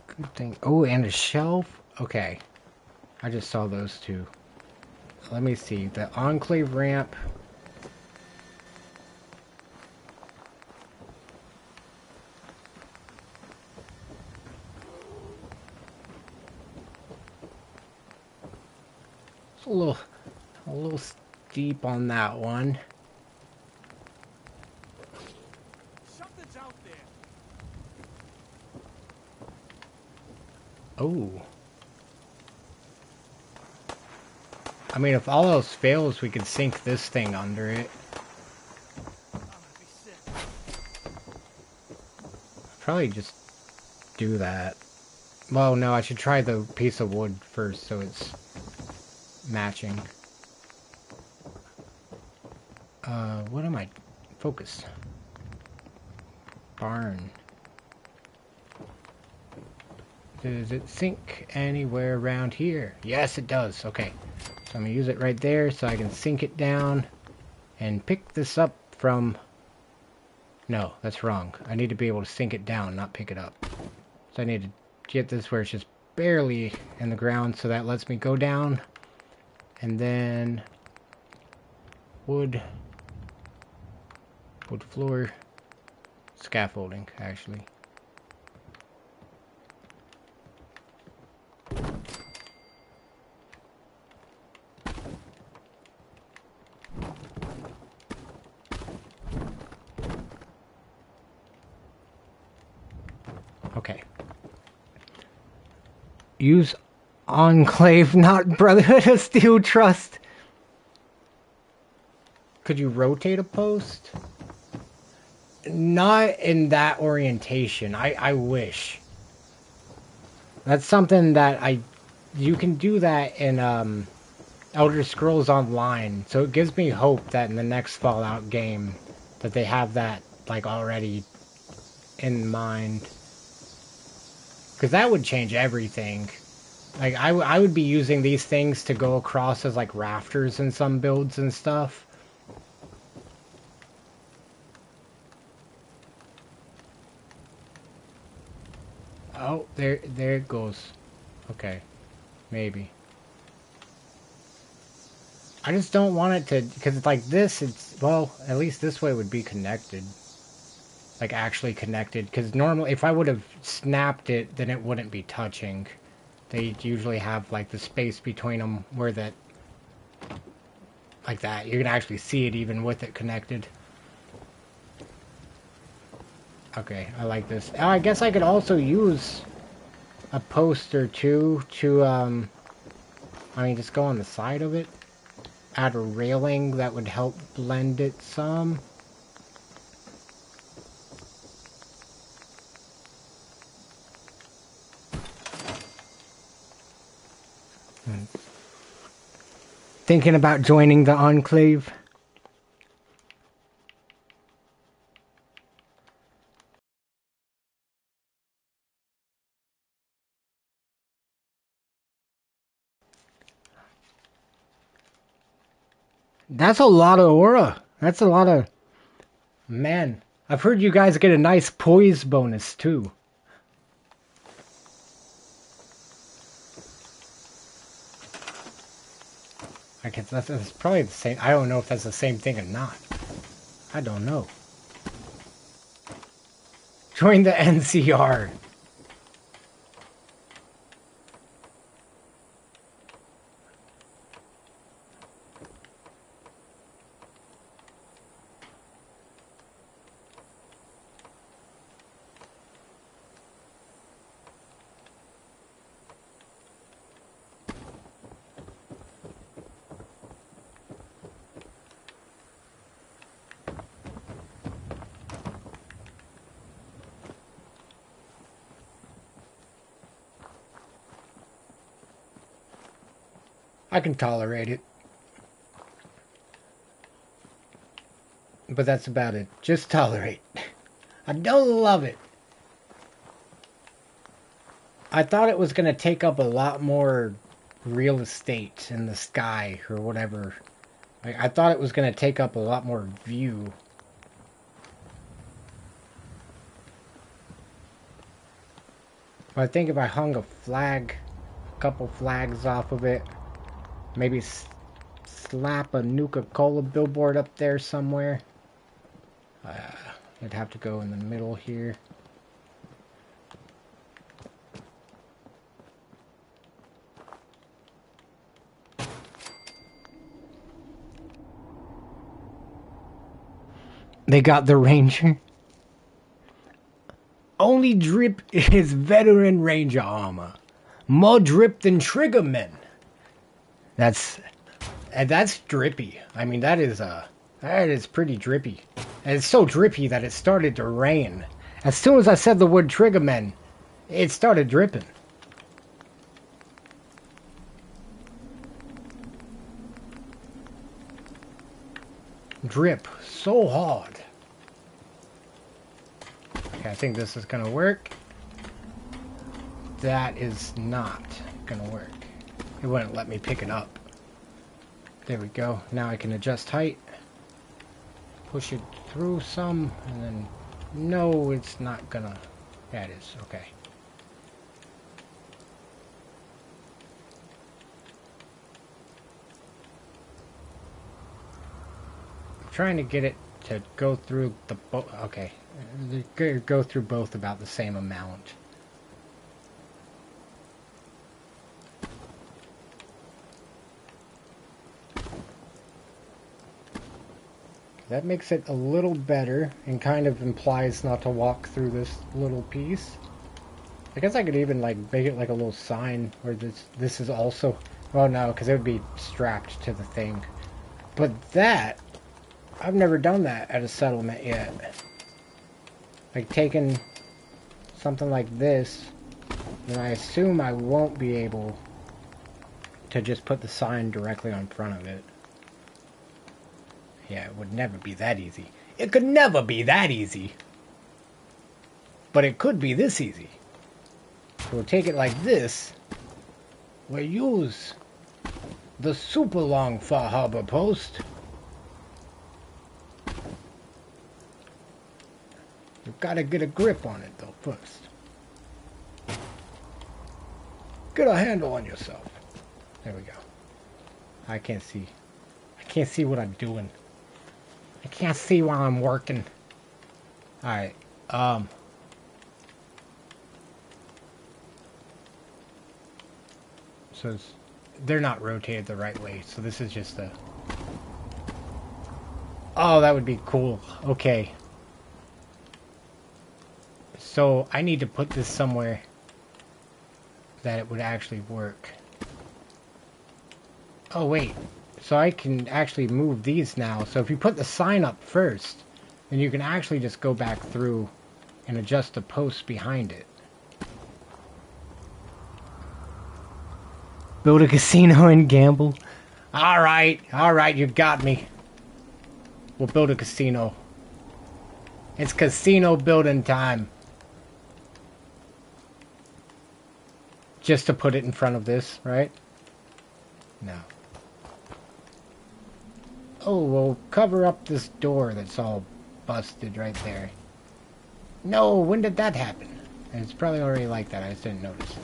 Good thing. Oh, and a shelf? Okay. I just saw those two. Let me see. The Enclave ramp. It's a little steep on that one. Something's out there. Oh. I mean, if all else fails, we could sink this thing under it. I'm gonna be sick. Probably just do that. Well, no, I should try the piece of wood first so it's matching. What am I? Focus. Barn. Does it sink anywhere around here? Yes, it does. Okay. So I'm going to use it right there so I can sink it down and pick this up from... No, that's wrong. I need to be able to sink it down, not pick it up. So I need to get this where it's just barely in the ground, so that lets me go down. And then... wood floor. Scaffolding, actually. Okay. Use Enclave, not Brotherhood of Steel Trust. Could you rotate a post? Not in that orientation. I wish. That's something that you can do that in Elder Scrolls Online. So it gives me hope that in the next Fallout game that they have that like already in mind. Because that would change everything. Like, I would be using these things to go across as, like, rafters in some builds and stuff. Oh, there it goes. Okay. Maybe. I just don't want it to... Because it's like this, it's... Well, at least this way would be connected. Like, actually connected. Because normally, if I would have snapped it, then it wouldn't be touching. They usually have, like, the space between them where that... Like that. You can actually see it even with it connected. Okay, I like this. Oh, I guess I could also use a post or two to, I mean, just go on the side of it. Add a railing that would help blend it some. Thinking about joining the Enclave. That's a lot of aura. That's a lot of... Man, I've heard you guys get a nice poise bonus, too. I guess that's probably the same... I don't know if that's the same thing or not. I don't know. Join the NCR. I can tolerate it. But that's about it. Just tolerate. I don't love it. I thought it was going to take up a lot more real estate in the sky or whatever. I thought it was going to take up a lot more view. But I think if I hung a flag, a couple flags off of it, maybe slap a Nuka-Cola billboard up there somewhere. It'd have to go in the middle here. They got the Ranger. Only drip is veteran Ranger armor. More drip than triggermen. That's drippy. I mean, that is pretty drippy. And it's so drippy that it started to rain. As soon as I said the word triggermen, it started dripping. Drip so hard. Okay, I think this is gonna work. That is not gonna work. It wouldn't let me pick it up. There we go. Now I can adjust height. Push it through some, and then... No, it's not gonna... Yeah, it is. Okay. I'm trying to get it to go through the... Okay. Go through both about the same amount. That makes it a little better and kind of implies not to walk through this little piece. I guess I could even like make it like a little sign where this is also... Well, no, because it would be strapped to the thing. But that... I've never done that at a settlement yet. Like taking something like this, then I assume I won't be able to just put the sign directly on front of it. Yeah, it would never be that easy. It could never be that easy. But it could be this easy. So we'll take it like this. We'll use the super long far harbor post. You've got to get a grip on it though first. Get a handle on yourself. There we go. I can't see. I can't see what I'm doing. I can't see while I'm working. Alright, so they're not rotated the right way, so this is just a... Oh, that would be cool. Okay. So, I need to put this somewhere that it would actually work. Oh, wait. So I can actually move these now. So if you put the sign up first, then you can actually just go back through and adjust the posts behind it. Build a casino and gamble. Alright, you got me. We'll build a casino. It's casino building time. Just to put it in front of this, right? No. Oh, we'll cover up this door that's all busted right there. No, when did that happen? It's probably already like that, I just didn't notice.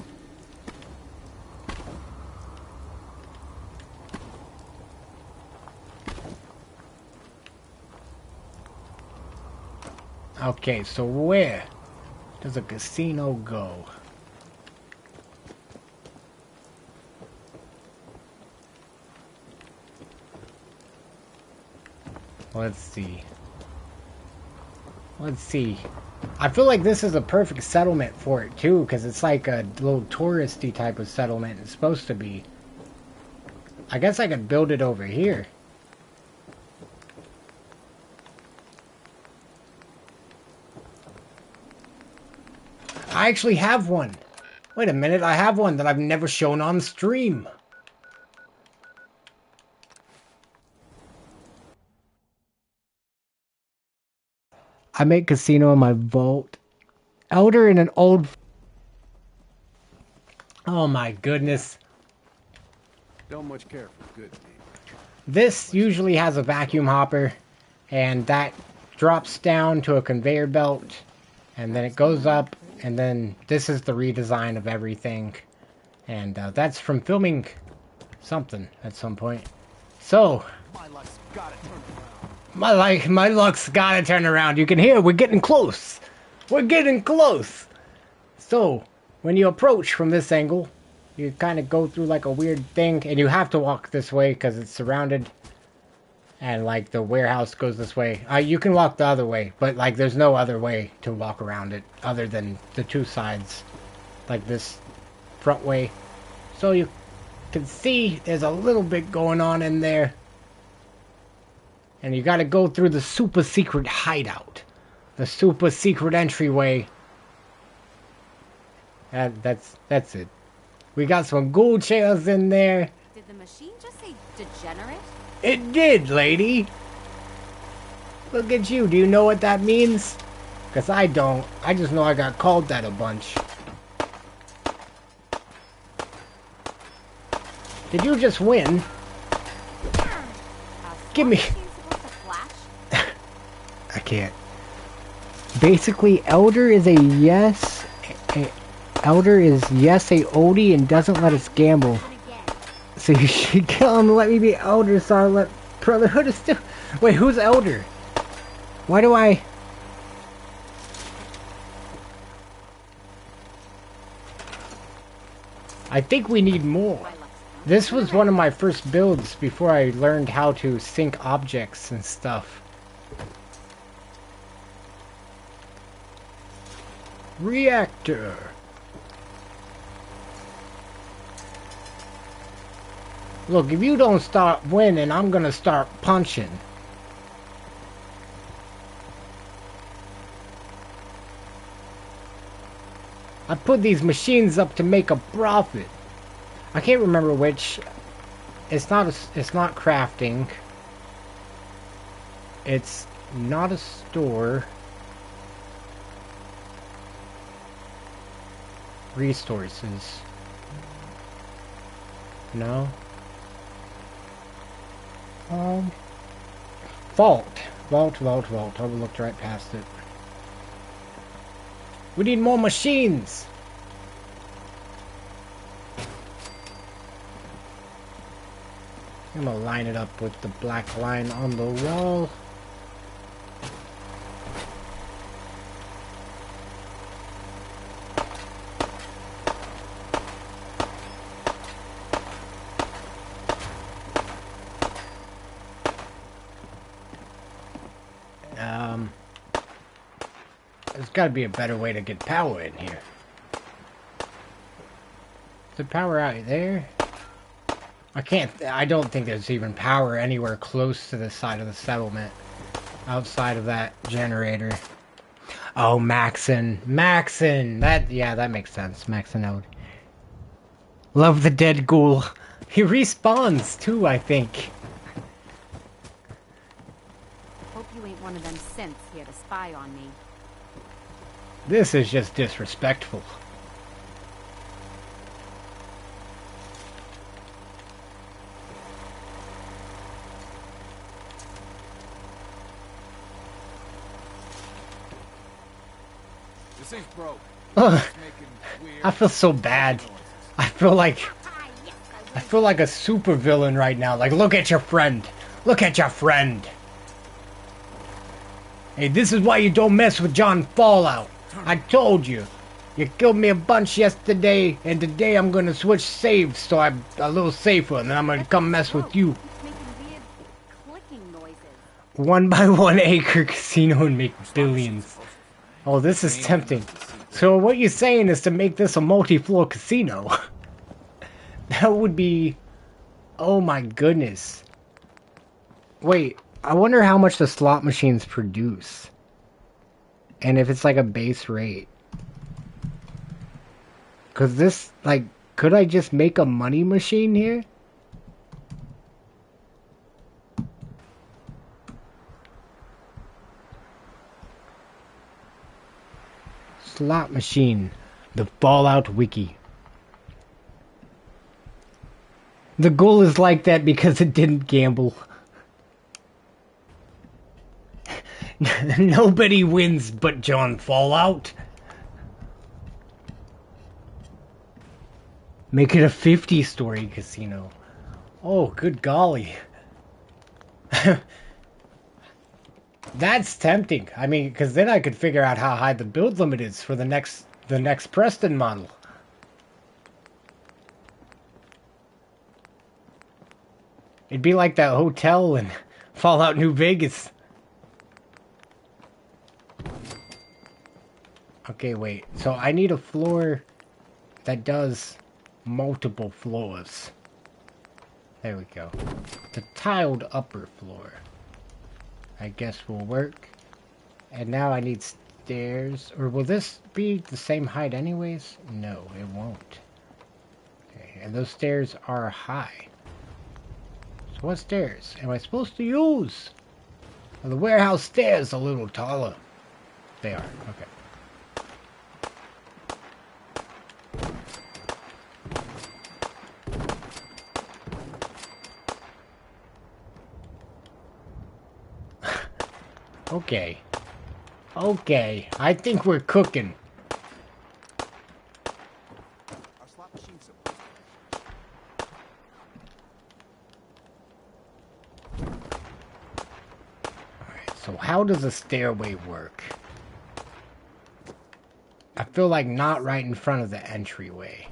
Okay, so where does a casino go? Let's see. Let's see. I feel like this is a perfect settlement for it too, because it's like a little touristy type of settlement it's supposed to be. I guess I could build it over here. I actually have one. Wait a minute, I have one that I've never shown on stream. I make casino in my vault. Elder in an old... Oh my goodness. Don't much care for good people. This usually has a vacuum hopper, and that drops down to a conveyor belt, and then it goes up, and then this is the redesign of everything. And that's from filming something at some point. So... My luck's gotta turn around. My luck's gotta turn around. You can hear we're getting close. We're getting close. So, when you approach from this angle, you kind of go through like a weird thing, and you have to walk this way because it's surrounded. And like the warehouse goes this way. You can walk the other way, but like there's no other way to walk around it other than the two sides. Like this front way. So you can see there's a little bit going on in there. And you gotta go through the super secret hideout. The super secret entryway. That's it. We got some gold chairs in there. Did the machine just say degenerate? It did, lady. Look at you. Do you know what that means? Because I don't. I just know I got called that a bunch. Did you just win? Give me... I can't. Basically, Elder is a yes. Elder is yes a oldie and doesn't let us gamble. So you should kill him and let me be Elder so I'll let Brotherhood still... Wait, who's Elder? Why do I... I think we need more. This was one of my first builds before I learned how to sync objects and stuff. Reactor. Look, if you don't start winning, I'm gonna start punching. I put these machines up to make a profit. I can't remember which. It's not crafting. It's not a store. Resources. No. Vault. Vault. I looked right past it. We need more machines. I'm gonna line it up with the black line on the wall. There's gotta be a better way to get power in here. Is the power out there? I don't think there's even power anywhere close to the side of the settlement. Outside of that generator. Oh, Maxon. That makes sense. Maxon out. Love the dead ghoul. He respawns too, I think. Hope you ain't one of them synths here to spy on me. This is just disrespectful. This thing's broke. Ugh. I feel so bad. I feel like a supervillain right now. Like, look at your friend. Look at your friend. Hey, this is why you don't mess with John Fallout. I told you. You killed me a bunch yesterday, and today I'm gonna switch saves so I'm a little safer, and then I'm gonna come mess with you. It's making weird clicking noises. 1 by 1 acre casino and make billions. Oh, this is tempting. So what you're saying is to make this a multi-floor casino. That would be... Oh my goodness. Wait, I wonder how much the slot machines produce. And if it's like a base rate. Because this, like, could I just make a money machine here? Slot machine. The Fallout Wiki. The goal is like that because it didn't gamble. Nobody wins but John Fallout. Make it a 50-story casino. Oh, good golly. That's tempting. I mean, because then I could figure out how high the build limit is for the next Preston model. It'd be like that hotel in Fallout New Vegas. Okay, wait. So I need a floor that does multiple floors. There we go. The tiled upper floor, I guess, will work. And now I need stairs. Or will this be the same height anyways? No, it won't. Okay, and those stairs are high. So what stairs am I supposed to use? Are the warehouse stairs a little taller? They are, okay. Okay. Okay, I think we're cooking. Our slot machine's supposed Alright, so how does a stairway work? I feel like not right in front of the entryway.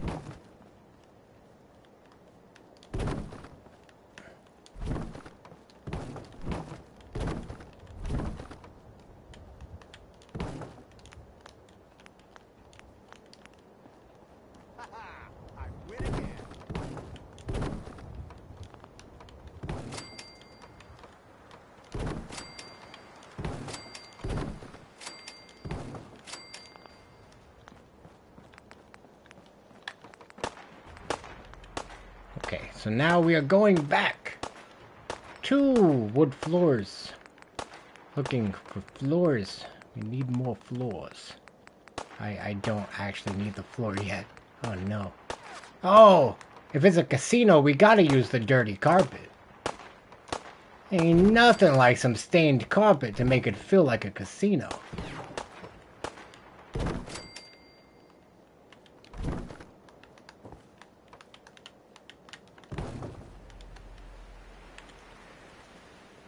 I win again. Okay, so now we are going back to wood floors. Looking for floors. We need more floors. I don't actually need the floor yet. Oh no. Oh! If it's a casino, we gotta use the dirty carpet. Ain't nothing like some stained carpet to make it feel like a casino.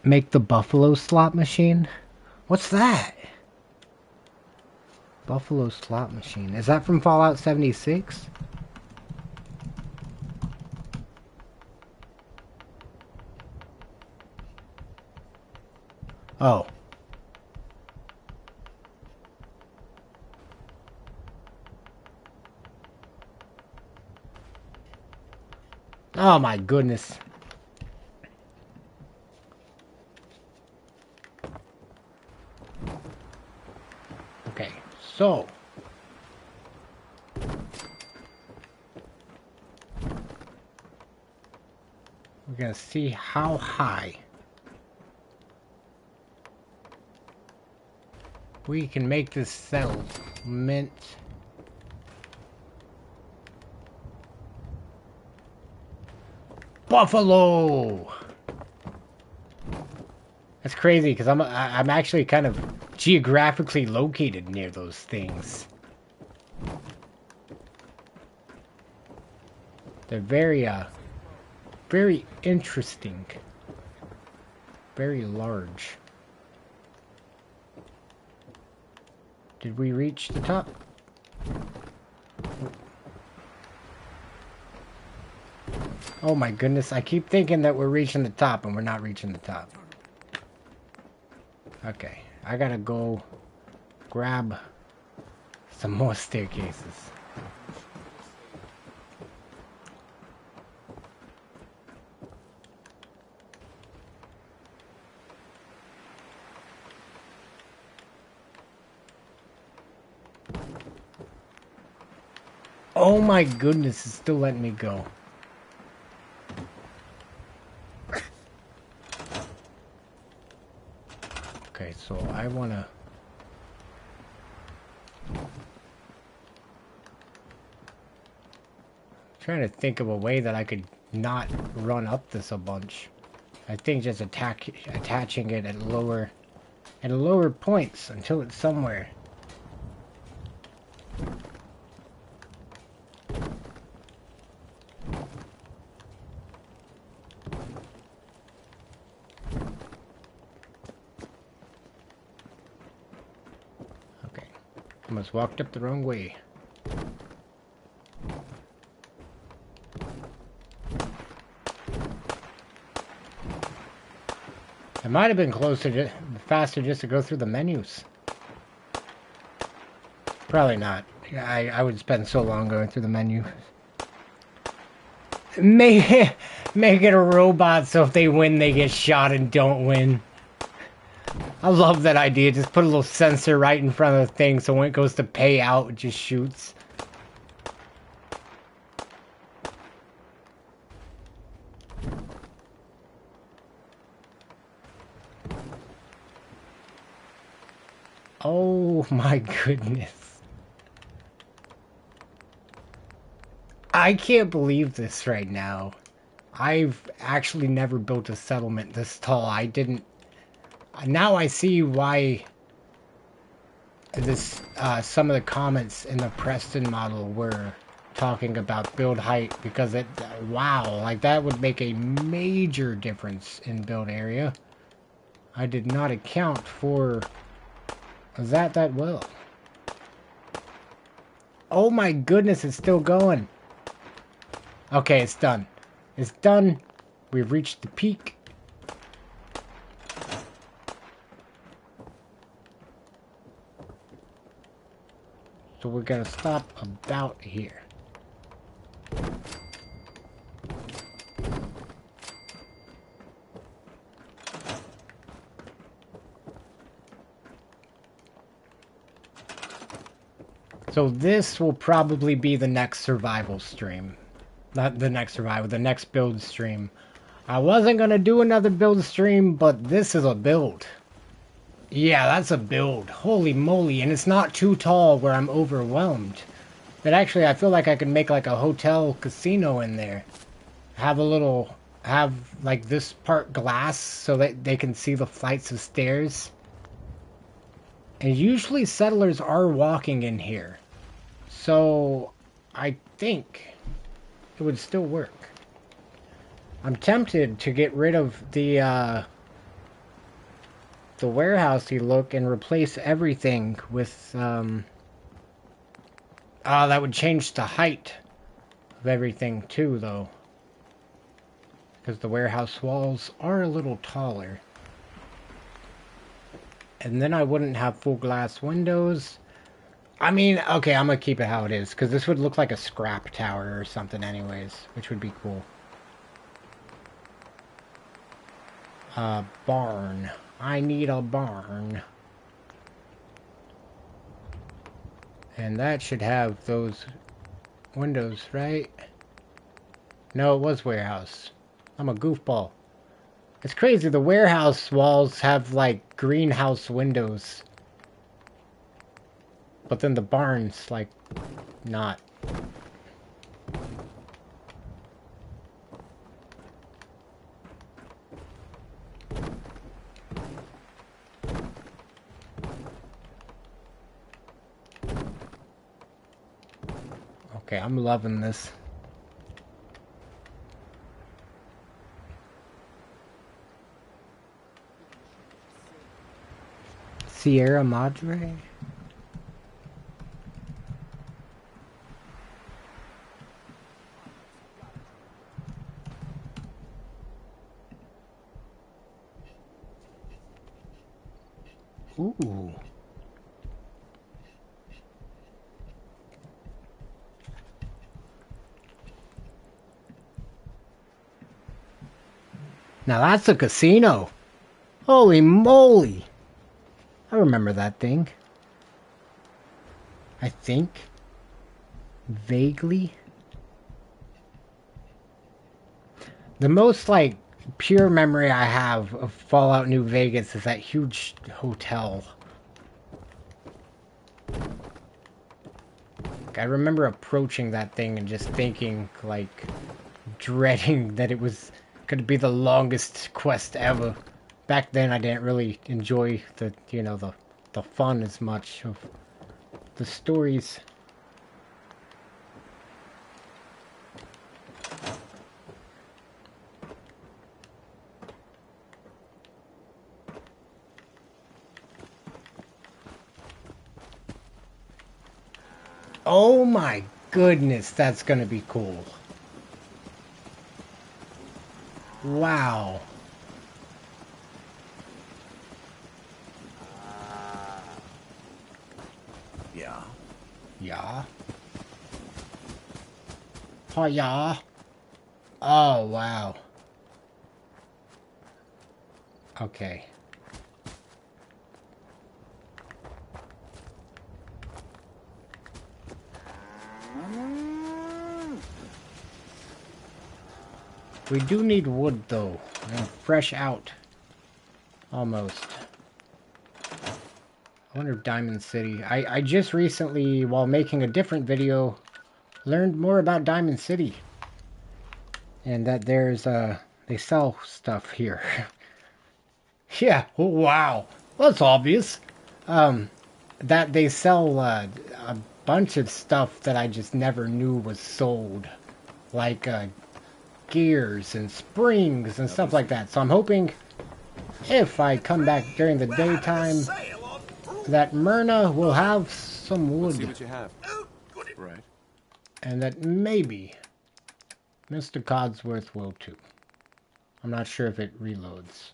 Make the buffalo slot machine? What's that? Buffalo slot machine. Is that from Fallout 76? Oh. Oh my goodness. Okay, so we're gonna see how high we can make this settlement. Buffalo! That's crazy because I'm actually kind of geographically located near those things. They're very interesting. Very large. Did we reach the top? Oh my goodness, I keep thinking that we're reaching the top and we're not reaching the top. Okay, I gotta go grab some more staircases. Oh my goodness, it's still letting me go. Okay, so I wanna... trying to think of a way that I could not run up this a bunch. I think just attaching it at lower points until it's somewhere. Okay, almost walked up the wrong way. It might have been faster just to go through the menus. Probably not. I would spend so long going through the menu. Make make it a robot so if they win, they get shot and don't win. I love that idea. Just put a little sensor right in front of the thing so when it goes to pay out, it just shoots. Oh my goodness. I can't believe this right now. I've actually never built a settlement this tall. I didn't. Now I see why this some of the comments in the Preston model were talking about build height, because it, wow, like that would make a major difference in build area. I did not account for that well. Oh my goodness, it's still going. Okay, it's done. It's done. We've reached the peak. So we're gonna stop about here. So this will probably be the next survival stream. Not the next survival, the next build stream. I wasn't gonna do another build stream, but this is a build. Yeah, that's a build. Holy moly, and it's not too tall where I'm overwhelmed. But actually, I feel like I could make like a hotel casino in there. Have like this part glass so that they can see the flights of stairs. And usually settlers are walking in here. So I think it would still work. I'm tempted to get rid of the warehousey look and replace everything with that would change the height of everything too, though, because the warehouse walls are a little taller. And then I wouldn't have full glass windows. I mean, okay, I'm gonna keep it how it is, because this would look like a scrap tower or something anyways, which would be cool. Barn. I need a barn. And that should have those windows, right? No, it was warehouse. I'm a goofball. It's crazy, the warehouse walls have like greenhouse windows. But then the barn's like not. Okay, I'm loving this. Sierra Madre? Ooh. Now that's a casino. Holy moly. I remember that thing. I think. Vaguely. The most, like, pure memory I have of Fallout New Vegas is that huge hotel. I remember approaching that thing and just thinking, like, dreading that it was going to be the longest quest ever. Back then, I didn't really enjoy the, you know, the fun as much of the stories. Oh my goodness, that's gonna be cool. Wow. Yeah. Yeah. Oh yeah. Oh, wow. Okay. We do need wood, though. Fresh out. Almost. I wonder if Diamond City... I just recently, while making a different video, learned more about Diamond City. And that there's, they sell stuff here. Yeah, oh, wow. Well, that's obvious. That they sell, a bunch of stuff that I just never knew was sold. Like, gears and springs and stuff like that. So I'm hoping, if I come back during the daytime, that Myrna will have some Let's see wood. what you have. Right. And that maybe Mr. Codsworth will too. I'm not sure if it reloads.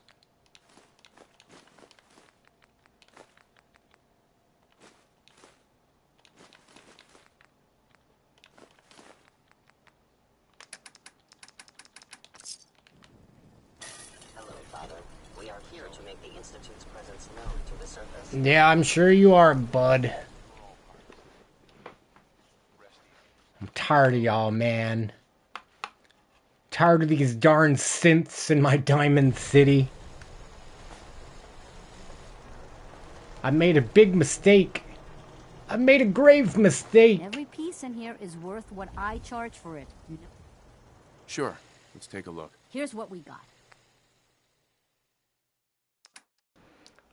Hello, Father. We are here to make the Institute's presence known to the surface. Yeah, I'm sure you are, bud. I'm tired of y'all, man. Tired of these darn synths in my Diamond City. I made a big mistake. I made a grave mistake. Every piece in here is worth what I charge for it. Sure. Let's take a look. Here's what we got.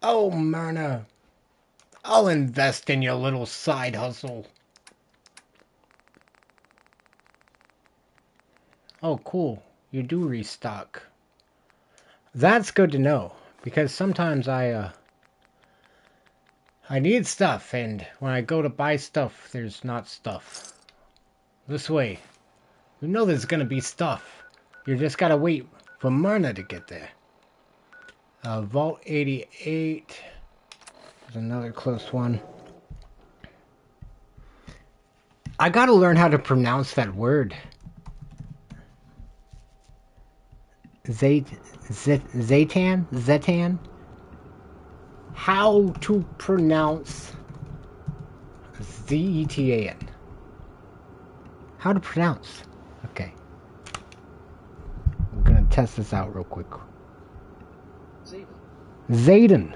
Oh, Myrna. I'll invest in your little side hustle. Oh, cool. You do restock. That's good to know. Because sometimes I need stuff, and when I go to buy stuff, there's not stuff. This way, you know there's gonna be stuff. You just gotta wait for Myrna to get there. Vault 88. There's another close one. I gotta learn how to pronounce that word. Zatan? Zetan? How to pronounce Z-E-T-A-N. How to pronounce. Okay. I'm gonna test this out real quick. Zayden.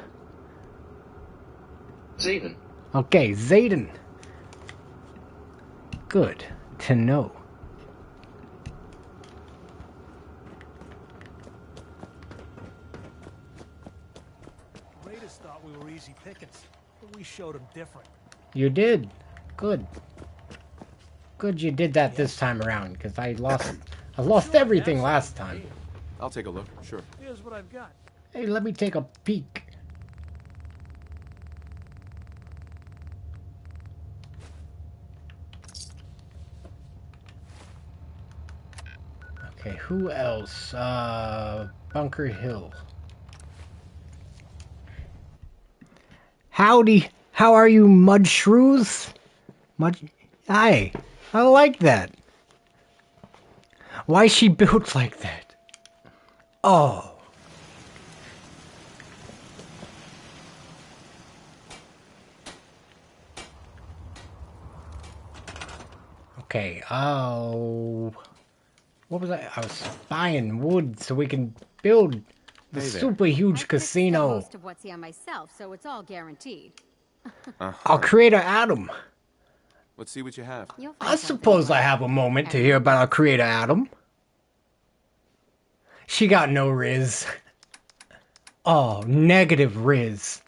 Zayden. Okay, Zayden. Good to know. Raiders thought we were easy pickings, but we showed them different. You did. Good. Good you did that this time around, because I lost everything last time. I'll take a look. Sure. Here's what I've got. Hey, let me take a peek. Okay, who else? Bunker Hill. Howdy. How are you, Mud Shrews? Hi. I like that. Why is she built like that? Oh. Okay, oh... What was I? I was buying wood so we can build the super huge casino. Most of what's here myself, so it's all guaranteed. I'll create an atom. Let's see what you have. I suppose I have a moment to hear about our creator Adam. She got no riz. Oh, negative riz.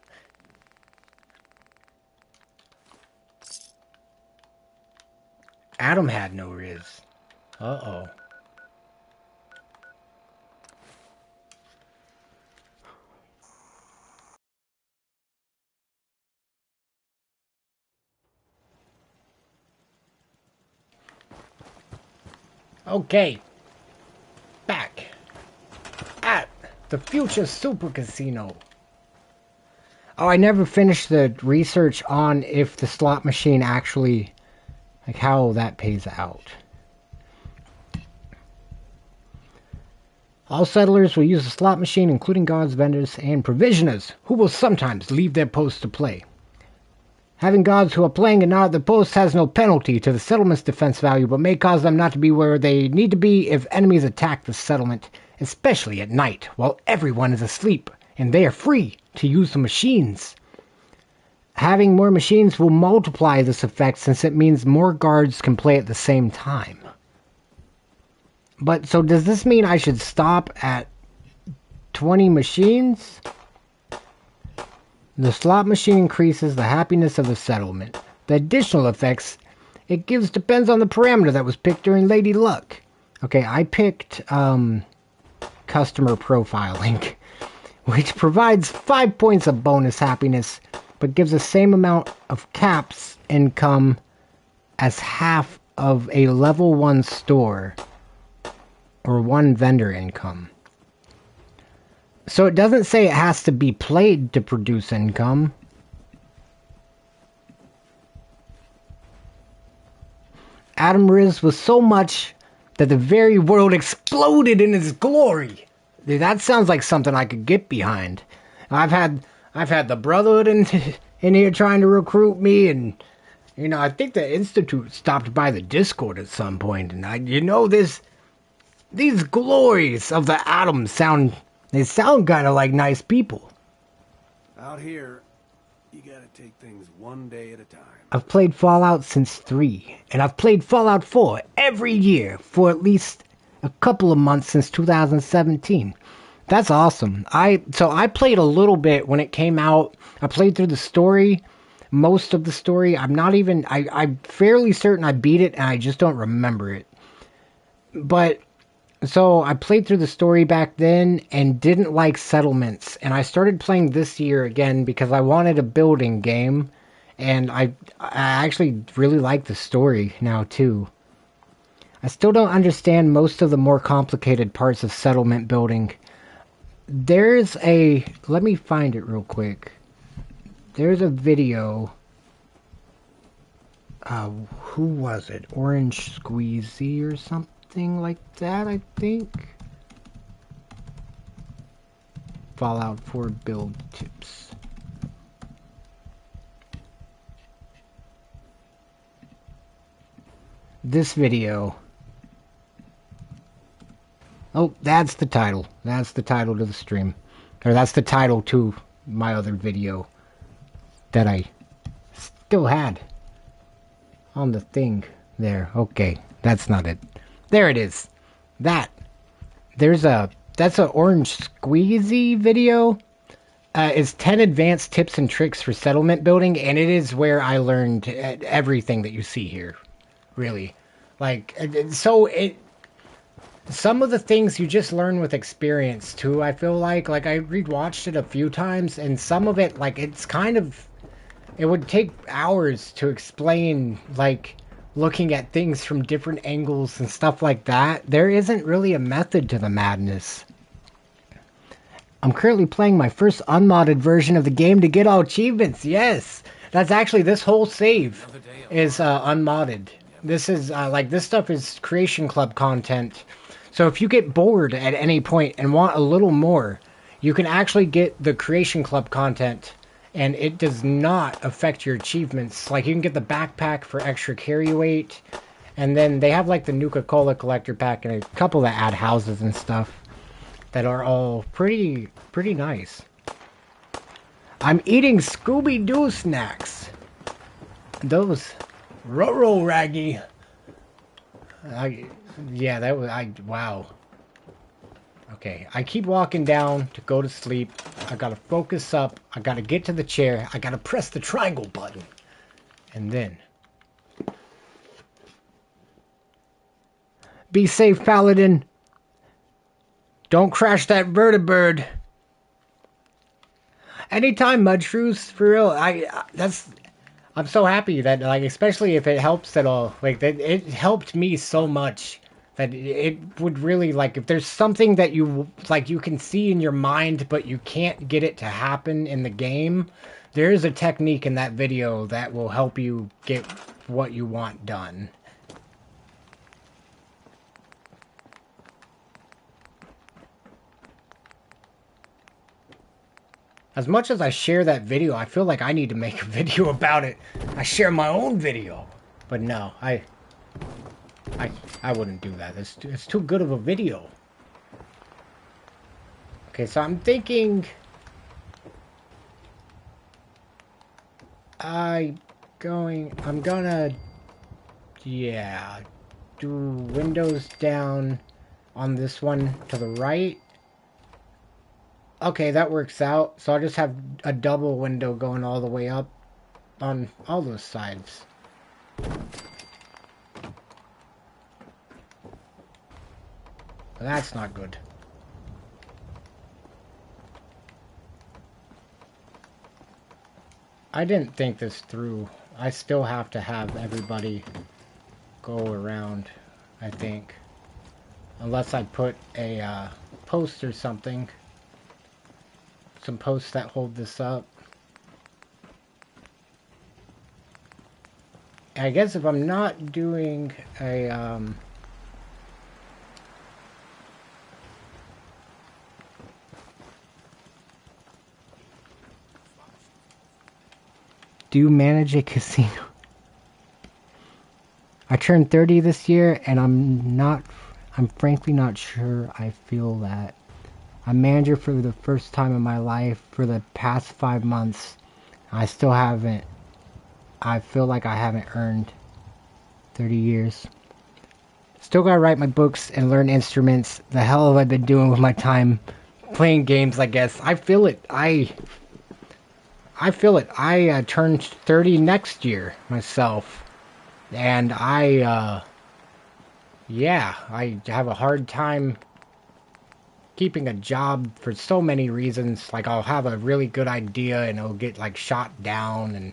Adam had no riz. Uh-oh. Okay. Back at the future super casino. Oh, I never finished the research on if the slot machine actually, like how that pays out. All settlers will use the slot machine, including guards, vendors, and provisioners, who will sometimes leave their posts to play. Having guards who are playing and not at their posts has no penalty to the settlement's defense value, but may cause them not to be where they need to be if enemies attack the settlement, especially at night, while everyone is asleep, and they are free to use the machines. Having more machines will multiply this effect since it means more guards can play at the same time. But, so does this mean I should stop at 20 machines? The slot machine increases the happiness of the settlement. The additional effects it gives depends on the parameter that was picked during Lady Luck. Okay, I picked customer profiling, which provides 5 points of bonus happiness, but gives the same amount of caps income as half of a level 1 store or 1 vendor income. So it doesn't say it has to be played to produce income. Adam Riz was so much that the very world exploded in its glory. Dude, that sounds like something I could get behind. I've had the Brotherhood in here trying to recruit me, and you know, I think the Institute stopped by the Discord at some point, and these glories of the Atom sound kind of like nice people. Out here, you gotta take things one day at a time. I've played Fallout since 3, and I've played Fallout 4 every year for at least a couple of months since 2017. That's awesome. So I played a little bit when it came out. I played through the story, most of the story. I'm fairly certain I beat it, and I just don't remember it. But so I played through the story back then and didn't like settlements, and I started playing this year again because I wanted a building game, and I actually really like the story now too. I still don't understand most of the more complicated parts of settlement building. Let me find it real quick. There's a video. Who was it? Orange Squeezy or something like that, I think. Fallout 4 build tips. This video. Oh, that's the title. That's the title to the stream. Or that's the title to my other video that I still had on the thing there. Okay, that's not it. There it is. That's an Orange Squeezy video. It's 10 advanced tips and tricks for settlement building, and it is where I learned everything that you see here. Really. Some of the things you just learn with experience too, I feel like. Like, I rewatched it a few times, and some of it, like, it would take hours to explain, like, looking at things from different angles and stuff like that. There isn't really a method to the madness. I'm currently playing my first unmodded version of the game to get all achievements. Yes! That's actually, this whole save is unmodded. This is, this stuff is Creation Club content. So if you get bored at any point and want a little more, you can actually get the Creation Club content, and it does not affect your achievements. Like, you can get the backpack for extra carry weight, and then they have, like, the Nuka-Cola collector pack and a couple that add houses and stuff that are all pretty nice. I'm eating Scooby-Doo snacks. Those Roro Raggy. Wow. Okay, I keep walking down to go to sleep. I gotta focus up. I gotta get to the chair. I gotta press the triangle button. And then. Be safe, Paladin. Don't crash that vertibird. Anytime, Mudshrews, for real. I'm so happy that, like, especially if it helps at all. Like, that it helped me so much that it would really, like, if there's something that you can see in your mind, but you can't get it to happen in the game, there is a technique in that video that will help you get what you want done. As much as I share that video, I feel like I need to make a video about it. I share my own video. But no, I wouldn't do that. It's too good of a video. Okay, so I'm thinking I'm gonna do windows down on this one to the right. Okay, that works out. So I'll just have a double window going all the way up on all those sides. That's not good. I didn't think this through. I still have to have everybody go around, I think. Unless I put a post or something. Some posts that hold this up. I guess if I'm not doing a do you manage a casino? I turned 30 this year and I'm frankly not sure I feel that. I'm manager for the first time in my life for the past 5 months. I still haven't. I feel like I haven't earned 30 years. Still gotta write my books and learn instruments. The hell have I been doing with my time? Playing games, I guess. I feel it. I feel it. I turned 30 next year myself. And I have a hard time keeping a job for so many reasons. Like, I'll have a really good idea and it'll get, like, shot down, and,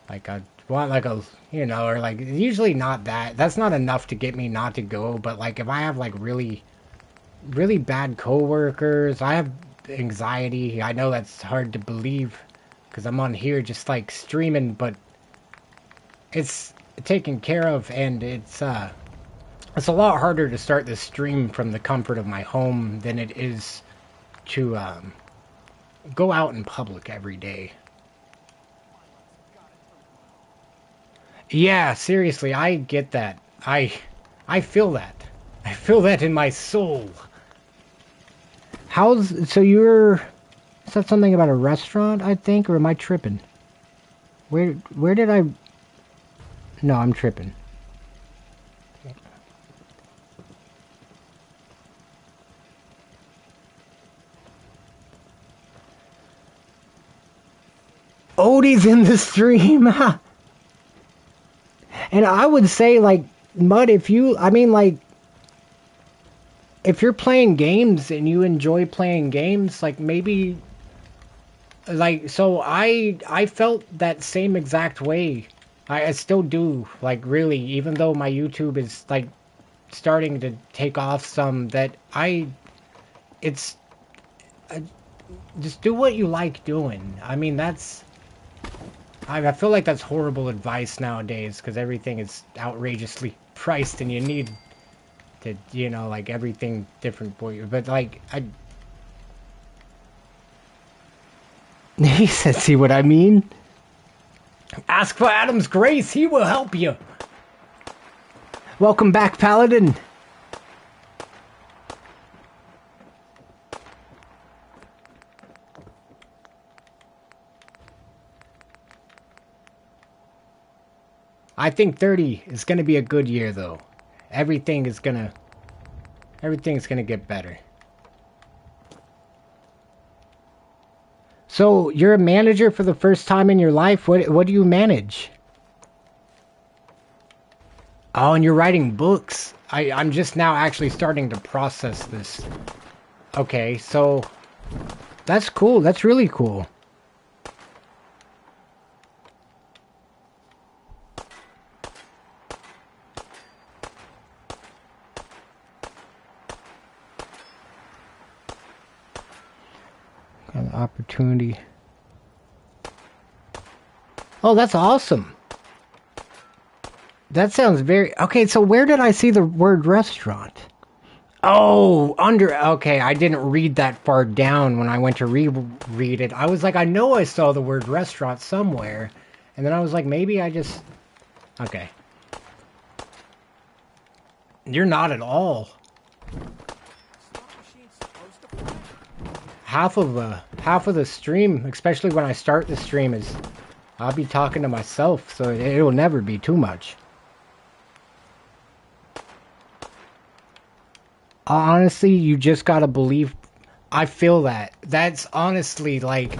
like, I want, like, a, you know, or, like, usually not that. That's not enough to get me not to go, but, like, if I have, like, really, really bad coworkers, I have anxiety. I know that's hard to believe, because I'm on here just, like, streaming, but it's taken care of, and it's a lot harder to start this stream from the comfort of my home than it is to go out in public every day. Yeah, seriously, I get that. I feel that. I feel that in my soul. So you're, is that something about a restaurant, I think, or am I tripping? Where did I, no, I'm tripping. Odie's in the stream. And I would say, like, Mud, if you're playing games and you enjoy playing games, like, maybe, like, so I felt that same exact way. I still do, like, really, even though my YouTube is, like, starting to take off some, just do what you like doing. I mean, I feel like that's horrible advice nowadays, because everything is outrageously priced and you need to, you know, like, everything different for you. But, like, he said, see what I mean? Ask for Adam's grace, he will help you. Welcome back, Paladin. I think 30 is going to be a good year, though. Everything's going to get better. So, you're a manager for the first time in your life? What do you manage? Oh, and you're writing books. I'm just now actually starting to process this. Okay, so that's cool. That's really cool. An opportunity. Oh, that's awesome. That sounds very... Okay, so where did I see the word restaurant? Oh, okay, I didn't read that far down when I went to reread it. I was like, I know I saw the word restaurant somewhere. And then I was like, maybe I just... Okay. You're not at all. Half of the stream, especially when I start the stream, is I'll be talking to myself, so it'll never be too much. Honestly, you just gotta believe. I feel that. That's honestly like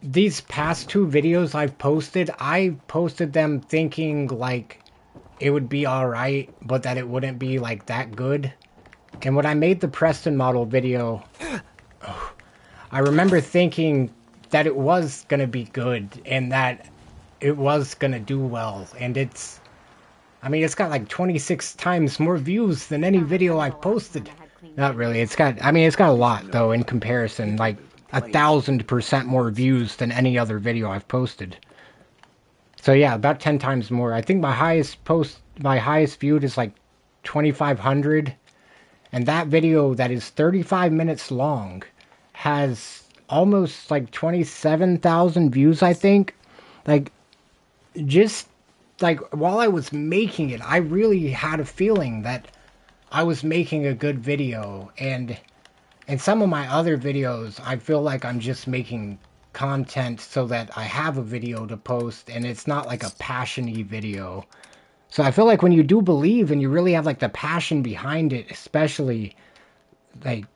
these past 2 videos I've posted. I posted them thinking like it would be alright, but that it wouldn't be like that good. And when I made the Preston model video, I remember thinking that it was gonna be good and that it was gonna do well. And it's, I mean, it's got like 26 times more views than any video I've posted. Not really. It's got a lot though in comparison, like 1,000% more views than any other video I've posted. So yeah, about 10 times more. I think my highest viewed is like 2,500. And that video that is 35 minutes long has almost like 27,000 views, I think. Like, just like while I was making it, I really had a feeling that I was making a good video. And in some of my other videos, I feel like I'm just making content so that I have a video to post, and it's not like a passion-y video. So I feel like when you do believe and you really have like the passion behind it, especially, like,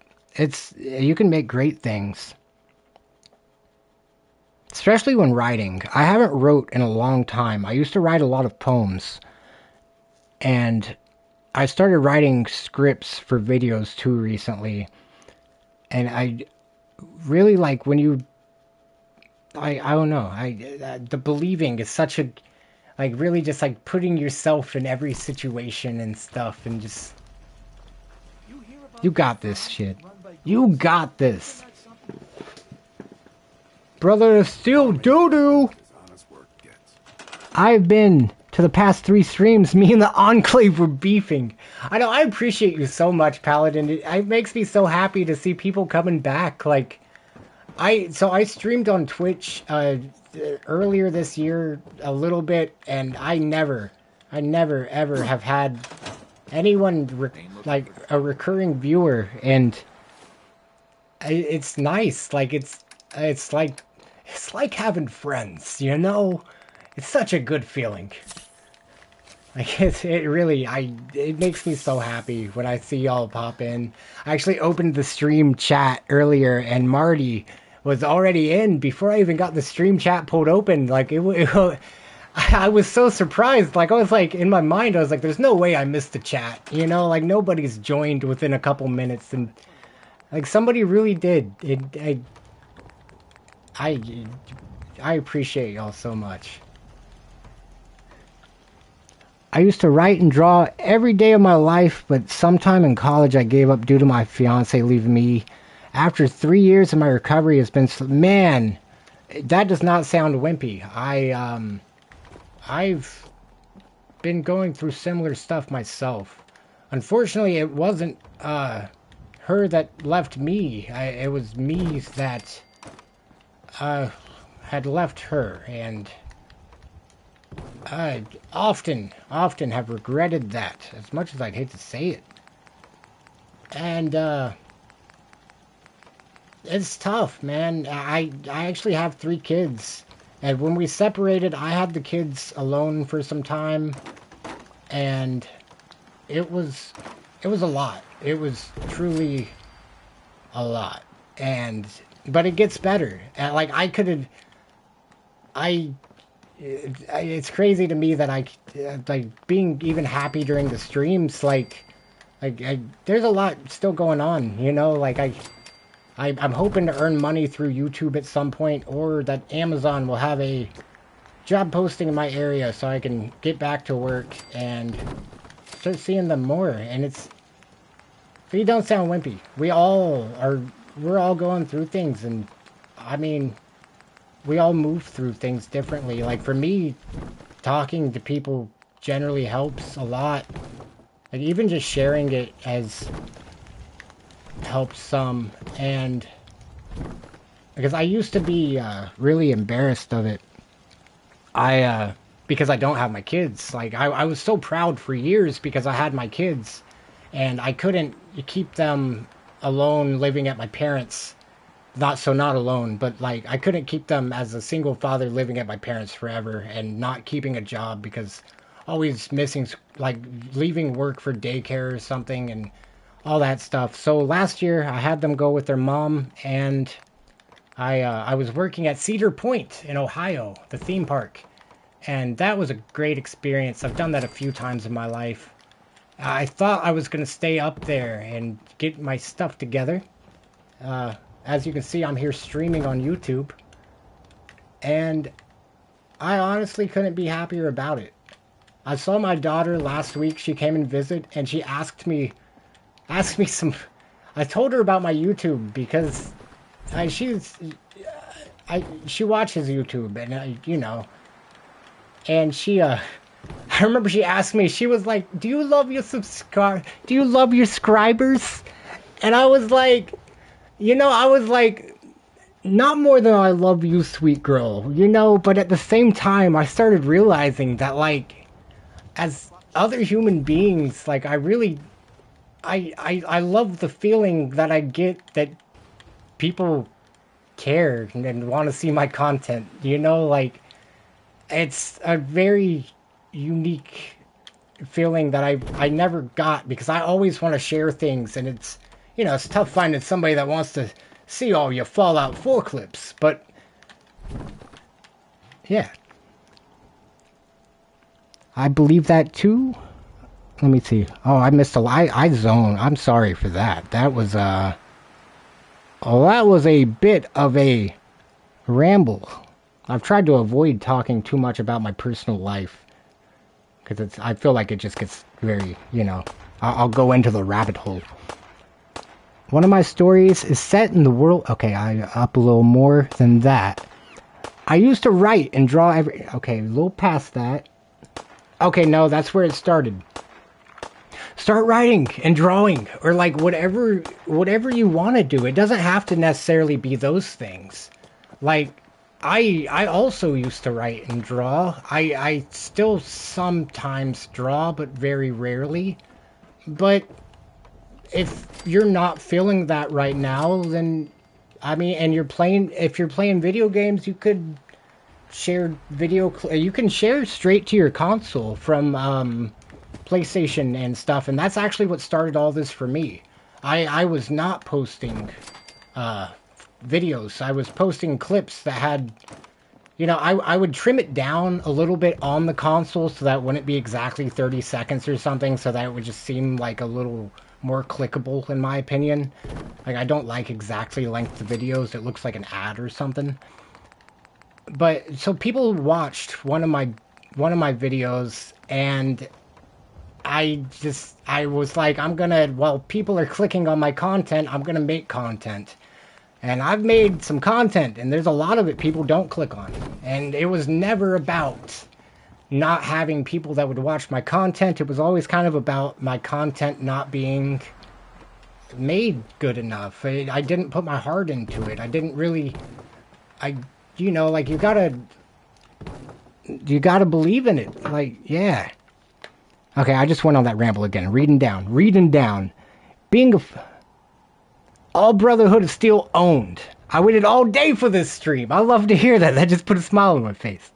you can make great things. Especially when writing. I haven't wrote in a long time. I used to write a lot of poems. And I started writing scripts for videos too recently. And I really like when you... I don't know. The believing is such a... Like, really just, like, putting yourself in every situation and stuff and just... You got this shit. You got this. Brother, still doo-doo! I've been to the past 3 streams. Me and the Enclave were beefing. I know, I appreciate you so much, Paladin. It makes me so happy to see people coming back. Like, I streamed on Twitch, earlier this year a little bit, and I never ever have had anyone like a recurring viewer, and it's nice. Like it's like having friends, you know. It's such a good feeling. Like it makes me so happy when I see y'all pop in. I actually opened the stream chat earlier, and Marty was already in before I even got the stream chat pulled open. Like I was so surprised. Like I was like, in my mind, I was like, "There's no way I missed the chat." You know, like nobody's joined within a couple minutes, and like somebody really did. I appreciate y'all so much. I used to write and draw every day of my life, but sometime in college I gave up due to my fiance leaving me. After 3 years of my recovery has been... Man, that does not sound wimpy. I've been going through similar stuff myself. Unfortunately, it wasn't her that left me. It was me that had left her, and I often have regretted that, as much as I'd hate to say it. And it's tough, man. I actually have 3 kids, and when we separated, I had the kids alone for some time, and it was a lot. It was truly a lot, but it gets better. And like it's crazy to me that like being even happy during the streams. Like there's a lot still going on, you know. Like I'm hoping to earn money through YouTube at some point, or that Amazon will have a job posting in my area so I can get back to work and start seeing them more. And you don't sound wimpy. We're all going through things, and I mean, we all move through things differently. Like for me, talking to people generally helps a lot. Like even just sharing it as helped some, and because I used to be really embarrassed of it. Because I don't have my kids. Like, I was so proud for years because I had my kids, and I couldn't keep them alone living at my parents'. Not alone, but like I couldn't keep them as a single father living at my parents forever and not keeping a job because always missing, like leaving work for daycare or something and all that stuff. So last year I had them go with their mom, and I was working at Cedar Point in Ohio, the theme park, and that was a great experience. I've done that a few times in my life. I thought I was going to stay up there and get my stuff together. As you can see, I'm here streaming on YouTube, and I honestly couldn't be happier about it. I saw my daughter last week. She came and visit, and she asked me some. I told her about my YouTube because she watches YouTube, and and I remember she asked me. She was like, "Do you love your subscribers?" And I was like. Not more than I love you, sweet girl, but at the same time, I started realizing that, like, as other human beings, like, I love the feeling that I get that people care and want to see my content, like, it's a very unique feeling that I never got because I always want to share things, and it's tough finding somebody that wants to see all your Fallout 4 clips, but yeah. I believe that too. Let me see. Oh, I missed a lot. I zoned. I'm sorry for that. That was a bit of a ramble. I've tried to avoid talking too much about my personal life because I feel like it just gets very, I'll go into the rabbit hole. One of my stories is set in the world... Okay, I up a little more than that. I used to write and draw Okay, a little past that. Okay, no, that's where it started. Start writing and drawing, or like whatever you want to do. It doesn't have to necessarily be those things. Like, I also used to write and draw. I still sometimes draw, but very rarely. But... if you're not feeling that right now, then, and if you're playing video games, you could share you can share straight to your console from, PlayStation and stuff, and that's actually what started all this for me. I was not posting, videos. I was posting clips that had, I would trim it down a little bit on the console so that it wouldn't be exactly 30 seconds or something, so that it would just seem like a little... more clickable, in my opinion. Like, I don't like exactly length videos. It looks like an ad or something. But so people watched one of my videos, and I was like, while people are clicking on my content, I'm gonna make content. And I've made some content, and there's a lot of it people don't click on. And it was never about not having people that would watch my content. It was always kind of about my content not being made good enough. I didn't put my heart into it. I didn't really... like, you gotta believe in it. Like, yeah. Okay, I just went on that ramble again. Reading down. Being all Brotherhood of Steel owned. I waited all day for this stream. I love to hear that. That just put a smile on my face.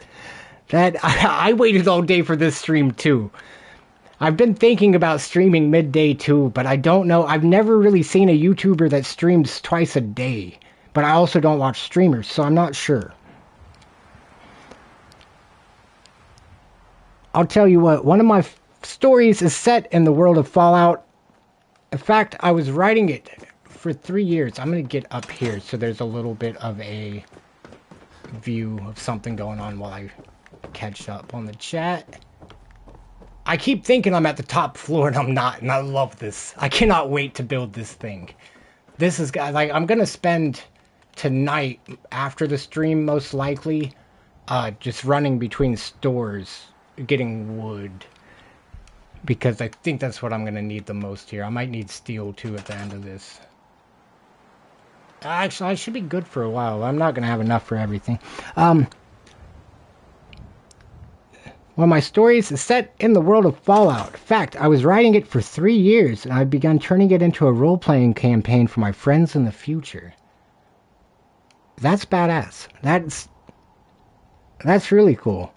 I waited all day for this stream too. I've been thinking about streaming midday too, but I don't know. I've never really seen a YouTuber that streams twice a day. But I also don't watch streamers, so I'm not sure. I'll tell you what, one of my stories is set in the world of Fallout. In fact, I was writing it for 3 years. I'm going to get up here so there's a little bit of a view of something going on while I catch up on the chat. I keep thinking I'm at the top floor and I'm not, and I love this. I cannot wait to build this thing. This is, like, I'm going to spend tonight after the stream most likely just running between stores getting wood, because I think that's what I'm going to need the most here. I might need steel too at the end of this. Actually, I should be good for a while. I'm not going to have enough for everything. Well, my stories is set in the world of Fallout. In fact, I was writing it for 3 years, and I've begun turning it into a role-playing campaign for my friends in the future. That's badass. That's really cool.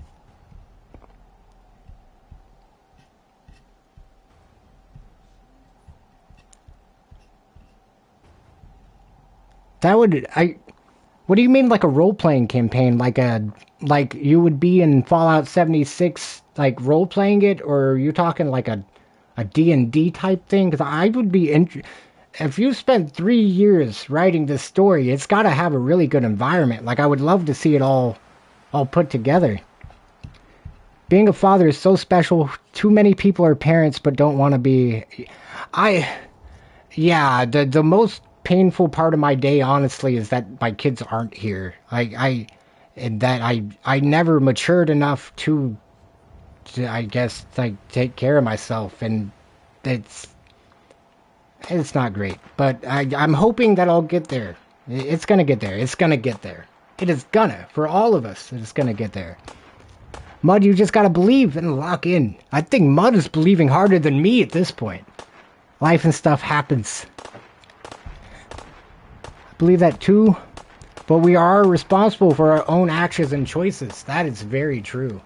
That would What do you mean like a role-playing campaign? Like you would be in Fallout 76 like role-playing it, or are you talking like a D&D type thing? Cuz I would be if you spent 3 years writing this story, it's got to have a really good environment. Like I would love to see it all put together. Being a father is so special. Too many people are parents but don't want to be. Yeah, the most painful part of my day, honestly, is that my kids aren't here. I never matured enough to I guess, like take care of myself, and it's not great. But I'm hoping that I'll get there. It's gonna get there. It's gonna get there. It is gonna, for all of us. It's gonna get there. Mud, you just gotta believe and lock in. I think Mud is believing harder than me at this point. Life and stuff happens. I believe that too. But we are responsible for our own actions and choices. That is very true.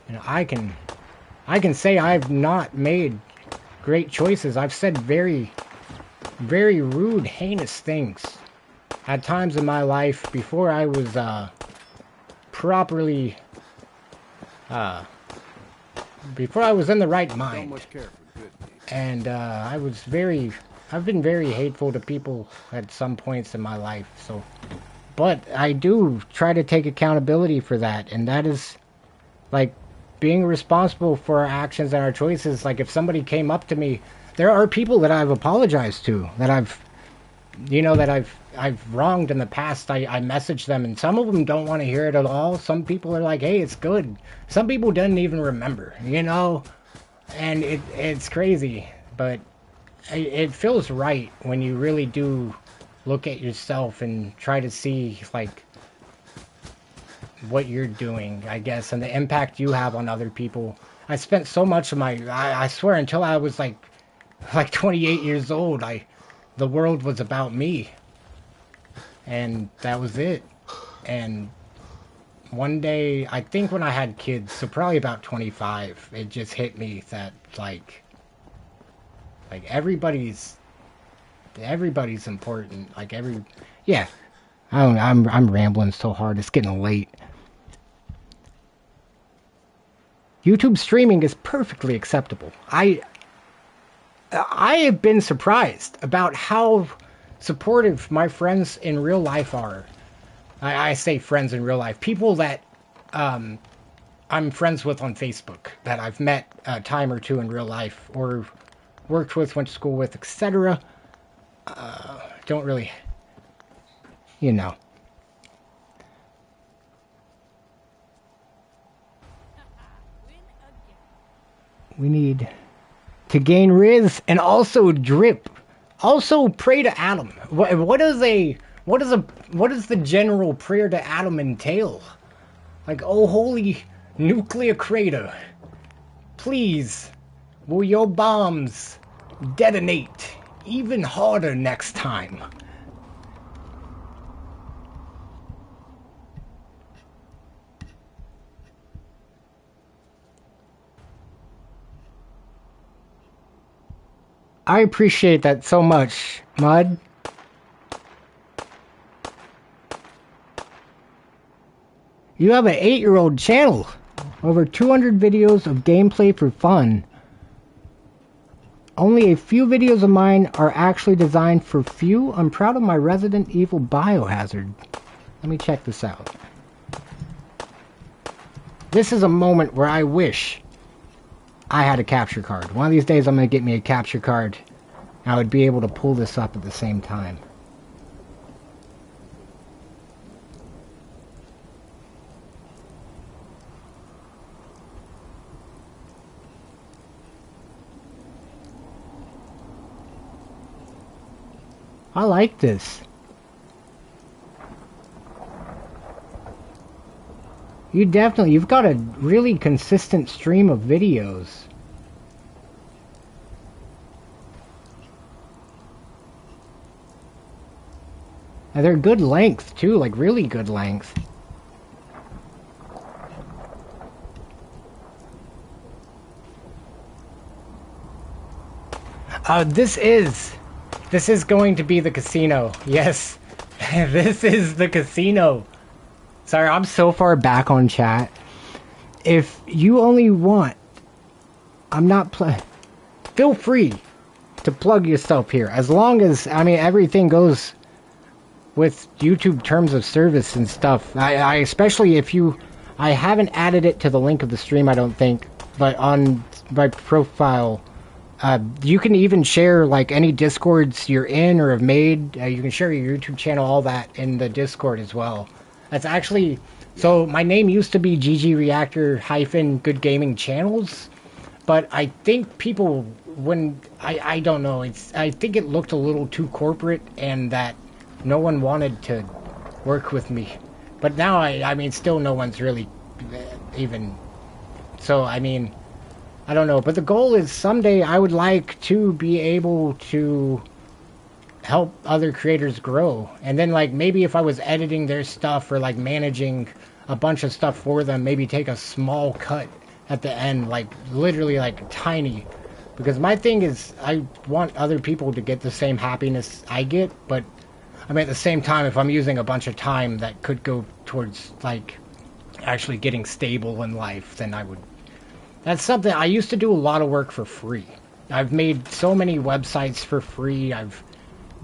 You know, I can say I've not made great choices. I've said very, very rude, heinous things at times in my life before I was properly before I was in the right mind. And I've been very hateful to people at some points in my life. So, but I do try to take accountability for that, and that is like being responsible for our actions and our choices. Like if somebody came up to me, there are people that I've apologized to, that I've wronged in the past. I message them, and some of them don't want to hear it at all. Some people are like, hey, it's good. Some people didn't even remember, and it's crazy, but it feels right when you really do look at yourself and try to see like what you're doing, I guess, and the impact you have on other people. I spent so much of I swear, until I was like 28 years old, the world was about me, and that was it. And one day, I think when I had kids, so probably about 25, it just hit me that like everybody's important. Yeah. I don't know, I'm rambling so hard. It's getting late. YouTube streaming is perfectly acceptable. I have been surprised about how supportive my friends in real life are. I say friends in real life. People that I'm friends with on Facebook, that I've met a time or two in real life, or worked with, went to school with, etc. Don't really, We need to gain Riz and also drip. Also pray to Adam. What does the general prayer to Adam entail? Like, oh holy nuclear crater, please, will your bombs detonate even harder next time? I appreciate that so much, Mud. You have an 8-year-old channel. Over 200 videos of gameplay for fun. Only a few videos of mine are actually designed for few. I'm proud of my Resident Evil Biohazard. Let me check this out. This is a moment where I wish I had a capture card. One of these days I'm going to get me a capture card. I would be able to pull this up at the same time. I like this. you've got a really consistent stream of videos. And they're good length too, like really good length. This is going to be the casino. Yes. This is the casino. Sorry, I'm so far back on chat. If you only want, I'm not feel free to plug yourself here. As long as, I mean, everything goes with YouTube terms of service and stuff. I especially if you, I haven't added it to the link of the stream, I don't think, but on my profile, you can even share like any Discords you're in or have made. You can share your YouTube channel, all that in the Discord as well. That's actually, so my name used to be GG Reactor - Good Gaming Channels, but I think people, when, I don't know, I think it looked a little too corporate and that no one wanted to work with me. But now, I mean, still no one's really even, so I mean, I don't know, but the goal is someday I would like to be able to help other creators grow. And then like maybe if I was editing their stuff or like managing a bunch of stuff for them, maybe take a small cut at the end, like literally like tiny. Because my thing is I want other people to get the same happiness I get, but I mean at the same time if I'm using a bunch of time that could go towards like actually getting stable in life, then I would. That's something, I used to do a lot of work for free. I've made so many websites for free. I've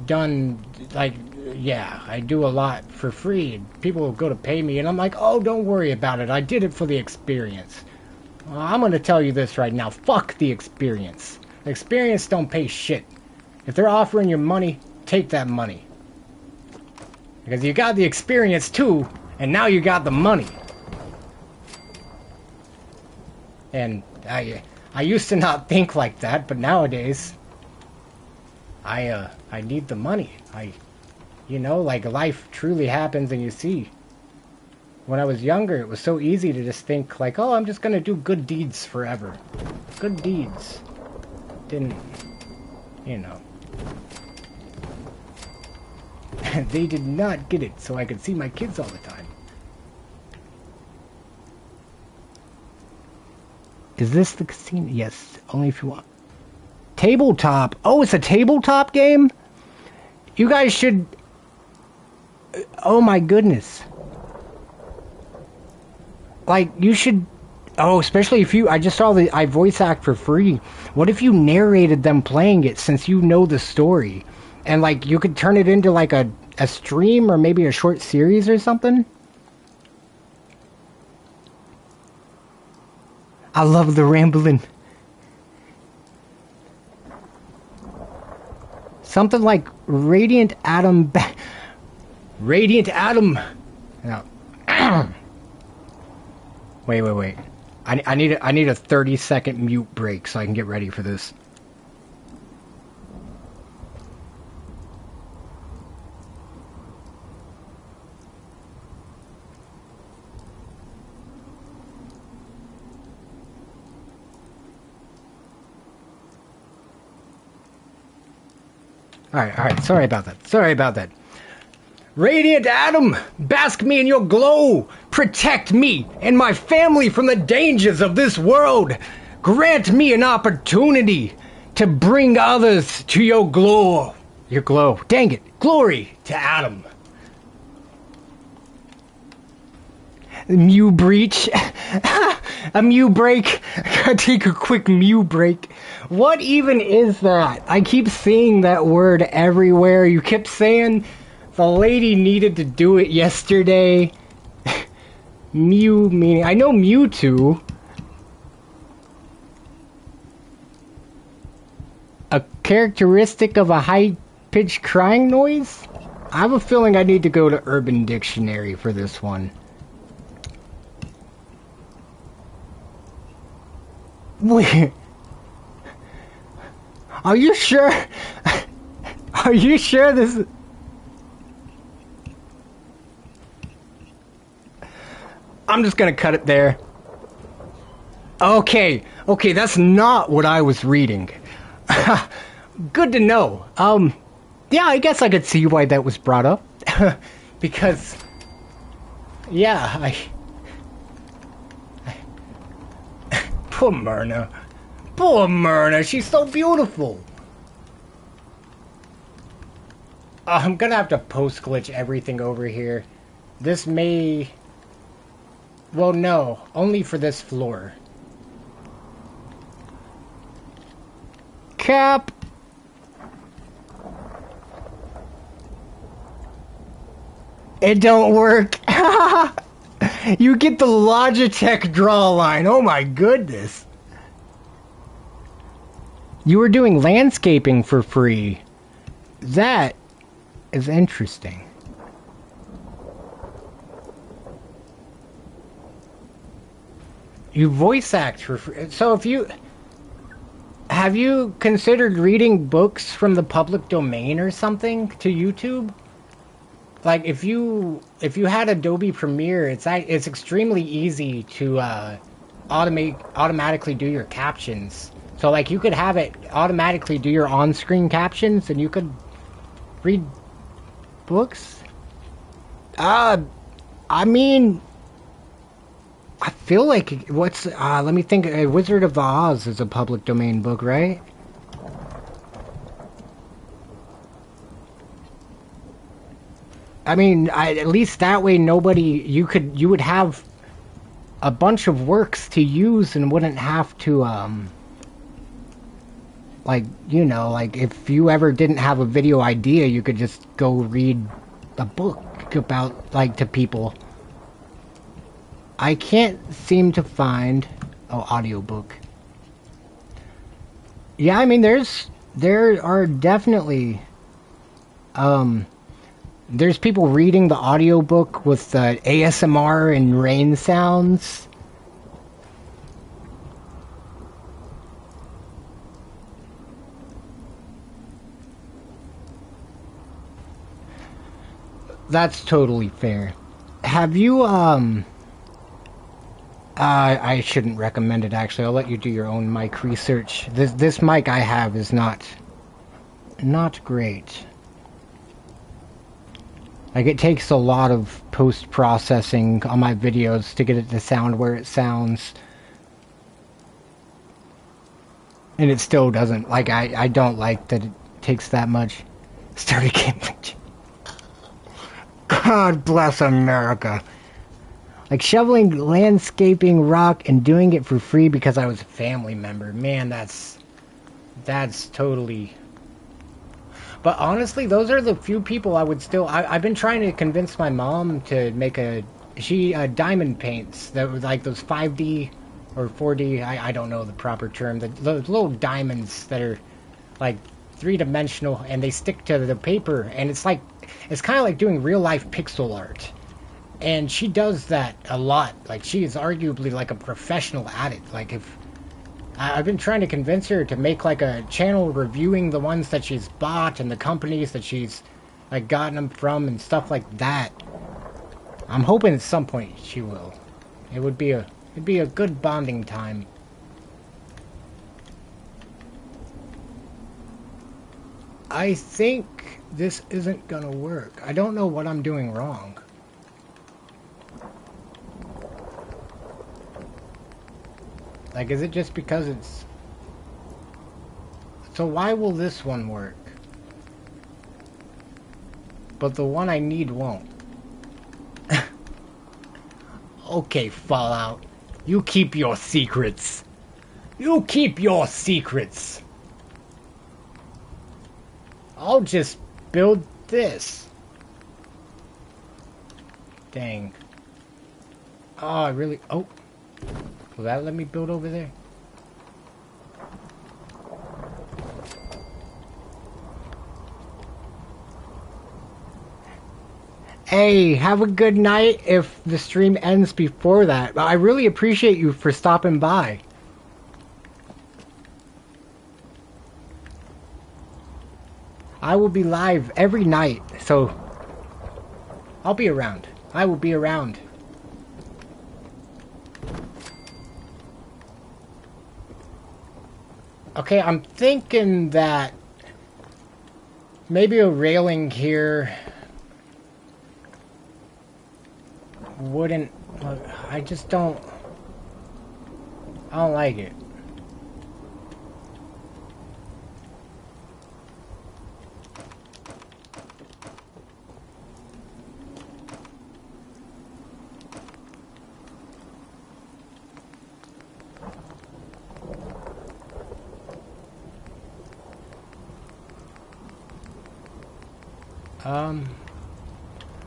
done, like, yeah, I do a lot for free. People will go to pay me, and I'm like, oh, don't worry about it. I did it for the experience. Well, I'm going to tell you this right now. Fuck the experience. The experience don't pay shit. If they're offering you money, take that money. Because you got the experience, too, and now you got the money. And I used to not think like that, but nowadays, I need the money. You know, like life truly happens and you see. When I was younger, it was so easy to just think like, oh, I'm just gonna do good deeds forever. Good deeds. Didn't, you know. They did not get it, so I could see my kids all the time. Is this the casino? Yes, only if you want. Tabletop. Oh, it's a tabletop game? You guys should... Oh my goodness. Like, you should... Oh, especially if you... I just saw I voice act for free. What if you narrated them playing it since you know the story? And, like, you could turn it into, like, a stream or maybe a short series or something? I love the rambling. Something like Radiant Atom. Radiant Atom. No. Wait. I need a 30-second mute break so I can get ready for this. Alright, sorry about that. Radiant Atom, bask me in your glow. Protect me and my family from the dangers of this world. Grant me an opportunity to bring others to your glow. Your glow. Dang it. Glory to Atom. Mew breach. A mew break. Gotta take a quick mew break. What even is that? I keep seeing that word everywhere. You kept saying the lady needed to do it yesterday. Mew meaning... I know Mewtwo. A characteristic of a high-pitched crying noise? I have a feeling I need to go to Urban Dictionary for this one. Wait. Are you sure? Are you sure this is... I'm just gonna cut it there. Okay, that's not what I was reading. Good to know. Yeah, I guess I could see why that was brought up. Because, yeah, poor Myrna. Poor Myrna, she's so beautiful. I'm gonna have to post-glitch everything over here. This may... Well, no, only for this floor. Cap! It don't work. You get the Logitech draw line. Oh my goodness. You were doing landscaping for free. That is interesting. You voice act for free. So if you... Have you considered reading books from the public domain or something to YouTube? Like if you had Adobe Premiere, it's extremely easy to automatically do your captions. So like you could have it automatically do your on-screen captions, and you could read books. I mean, I feel like what's let me think. Wizard of the Oz is a public domain book, right? I mean, at least that way you would have a bunch of works to use and wouldn't have to like, you know, like if you ever didn't have a video idea, you could just go read a book about, like, to people. I can't seem to find... Oh, audiobook. Yeah, I mean, there are definitely... There's people reading the audiobook with ASMR and rain sounds. That's totally fair. Have you, I shouldn't recommend it, actually. I'll let you do your own mic research. This mic I have is not great. Like, it takes a lot of post-processing on my videos to get it to sound where it sounds. And it still doesn't. Like, I don't like that it takes that much. Started gambling. God bless America. Like, shoveling, landscaping, rock, and doing it for free because I was a family member. Man, that's totally... But honestly, those are the few people I would still... I've been trying to convince my mom to make she diamond paints. That was like those 5D or 4D, I don't know the proper term. Those little diamonds that are like three-dimensional, and they stick to the paper, and it's kind of like doing real-life pixel art. And she does that a lot. Like, she is arguably like a professional at it. Like, I've been trying to convince her to make like a channel reviewing the ones that she's bought and the companies that she's like gotten them from and stuff like that. I'm hoping at some point she will. It'd be a good bonding time. I think this isn't gonna work. I don't know what I'm doing wrong. Like, is it just because it's... So why will this one work? But the one I need won't. Okay, Fallout. You keep your secrets. You keep your secrets. I'll just build this. Dang. Oh, I really... Oh. Will that let me build over there? Hey, have a good night if the stream ends before that. I really appreciate you for stopping by. I will be live every night, so I'll be around. I will be around. Okay, I'm thinking that maybe a railing here wouldn't... Look, I just don't... I don't like it.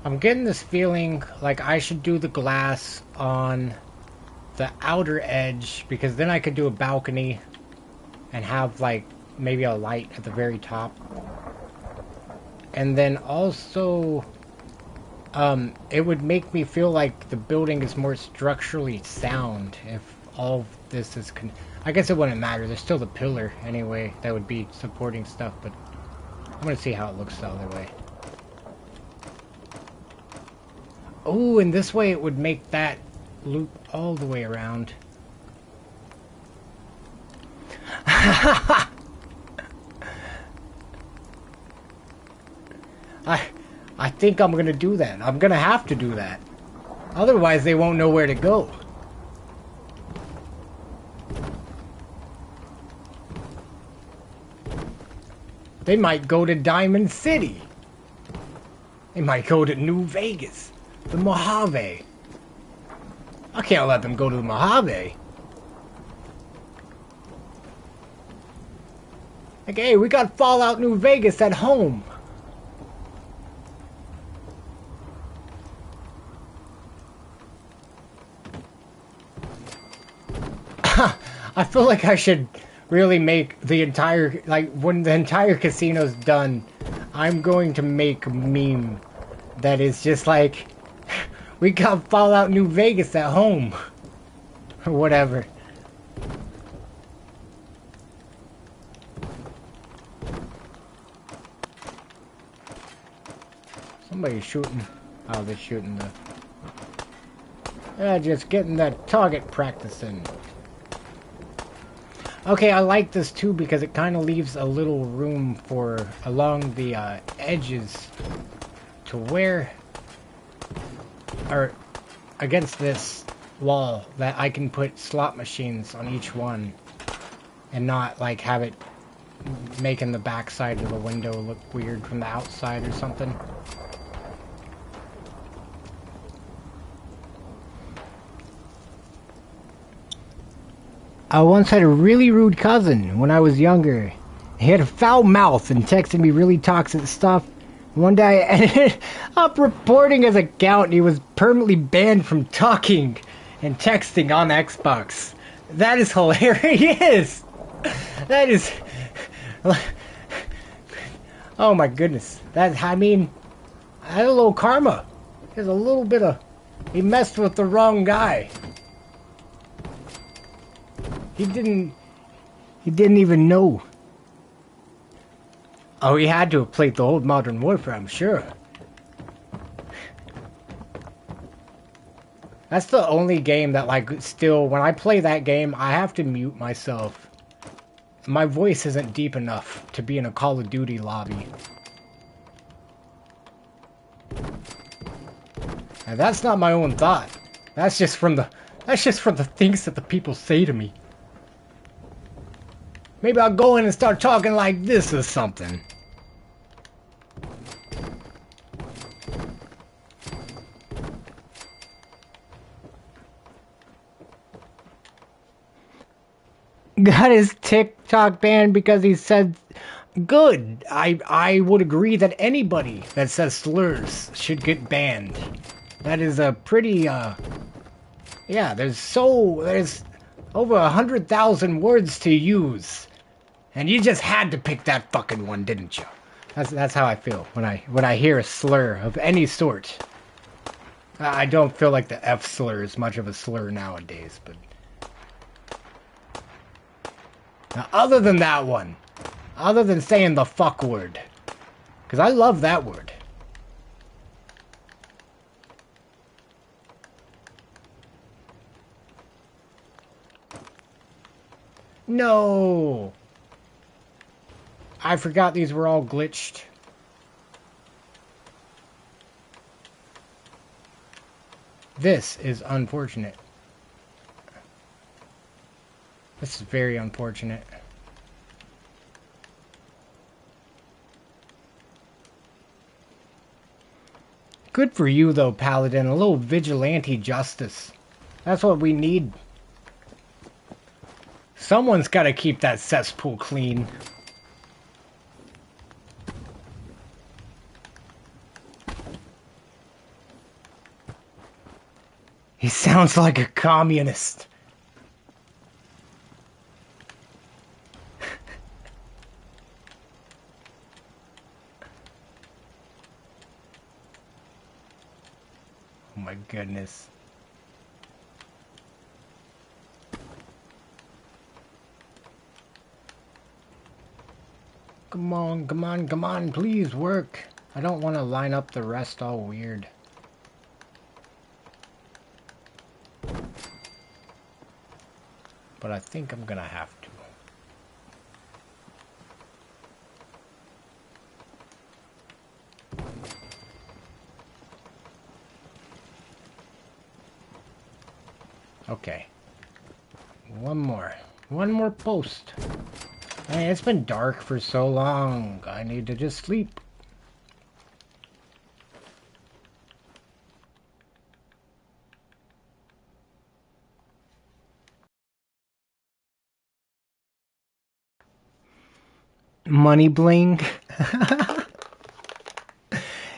I'm getting this feeling like I should do the glass on the outer edge, because then I could do a balcony and have like maybe a light at the very top. And then also it would make me feel like the building is more structurally sound if all of this is I guess it wouldn't matter. There's still the pillar anyway that would be supporting stuff, but I'm gonna see how it looks the other way. Oh, and this way it would make that loop all the way around. I think I'm gonna do that. I'm gonna have to do that. Otherwise they won't know where to go. They might go to Diamond City. They might go to New Vegas. The Mojave. I can't let them go to the Mojave. Like, hey, we got Fallout New Vegas at home. I feel like I should really make the entire, like, when the entire casino's done, I'm going to make a meme that is just like, we got Fallout New Vegas at home. Or whatever. Somebody's shooting. Oh, they're shooting the... Yeah, just getting that target practicing. Okay, I like this too because it kind of leaves a little room for along the edges to where, or against this wall, that I can put slot machines on each one and not like have it making the back side of the window look weird from the outside or something. I once had a really rude cousin when I was younger. He had a foul mouth and texted me really toxic stuff. One day I ended up reporting his account and he was permanently banned from talking and texting on Xbox. That is hilarious! That is... Oh my goodness. That, I mean, I had a little karma. There's a little bit of... He messed with the wrong guy. He didn't even know. Oh, he had to have played the old Modern Warfare, I'm sure. That's the only game that, like, still, when I play that game, I have to mute myself. My voice isn't deep enough to be in a Call of Duty lobby. And that's not my own thought. That's just from the things that the people say to me. Maybe I'll go in and start talking like this or something. Got his TikTok banned because he said, good. I would agree that anybody that says slurs should get banned. That is a pretty, yeah, there's over 100,000 words to use. And you just had to pick that fucking one, didn't you? That's how I feel when I hear a slur of any sort. I don't feel like the F slur is much of a slur nowadays, but... Now, other than that one, other than saying the fuck word, because I love that word. No! I forgot these were all glitched. This is unfortunate. This is very unfortunate. Good for you, though, Paladin. A little vigilante justice. That's what we need. Someone's got to keep that cesspool clean. He sounds like a communist. Oh my goodness. Come on, come on, come on, please work. I don't want to line up the rest all weird. But I think I'm gonna have to. Okay. One more. One more post. Man, it's been dark for so long. I need to just sleep. Money bling.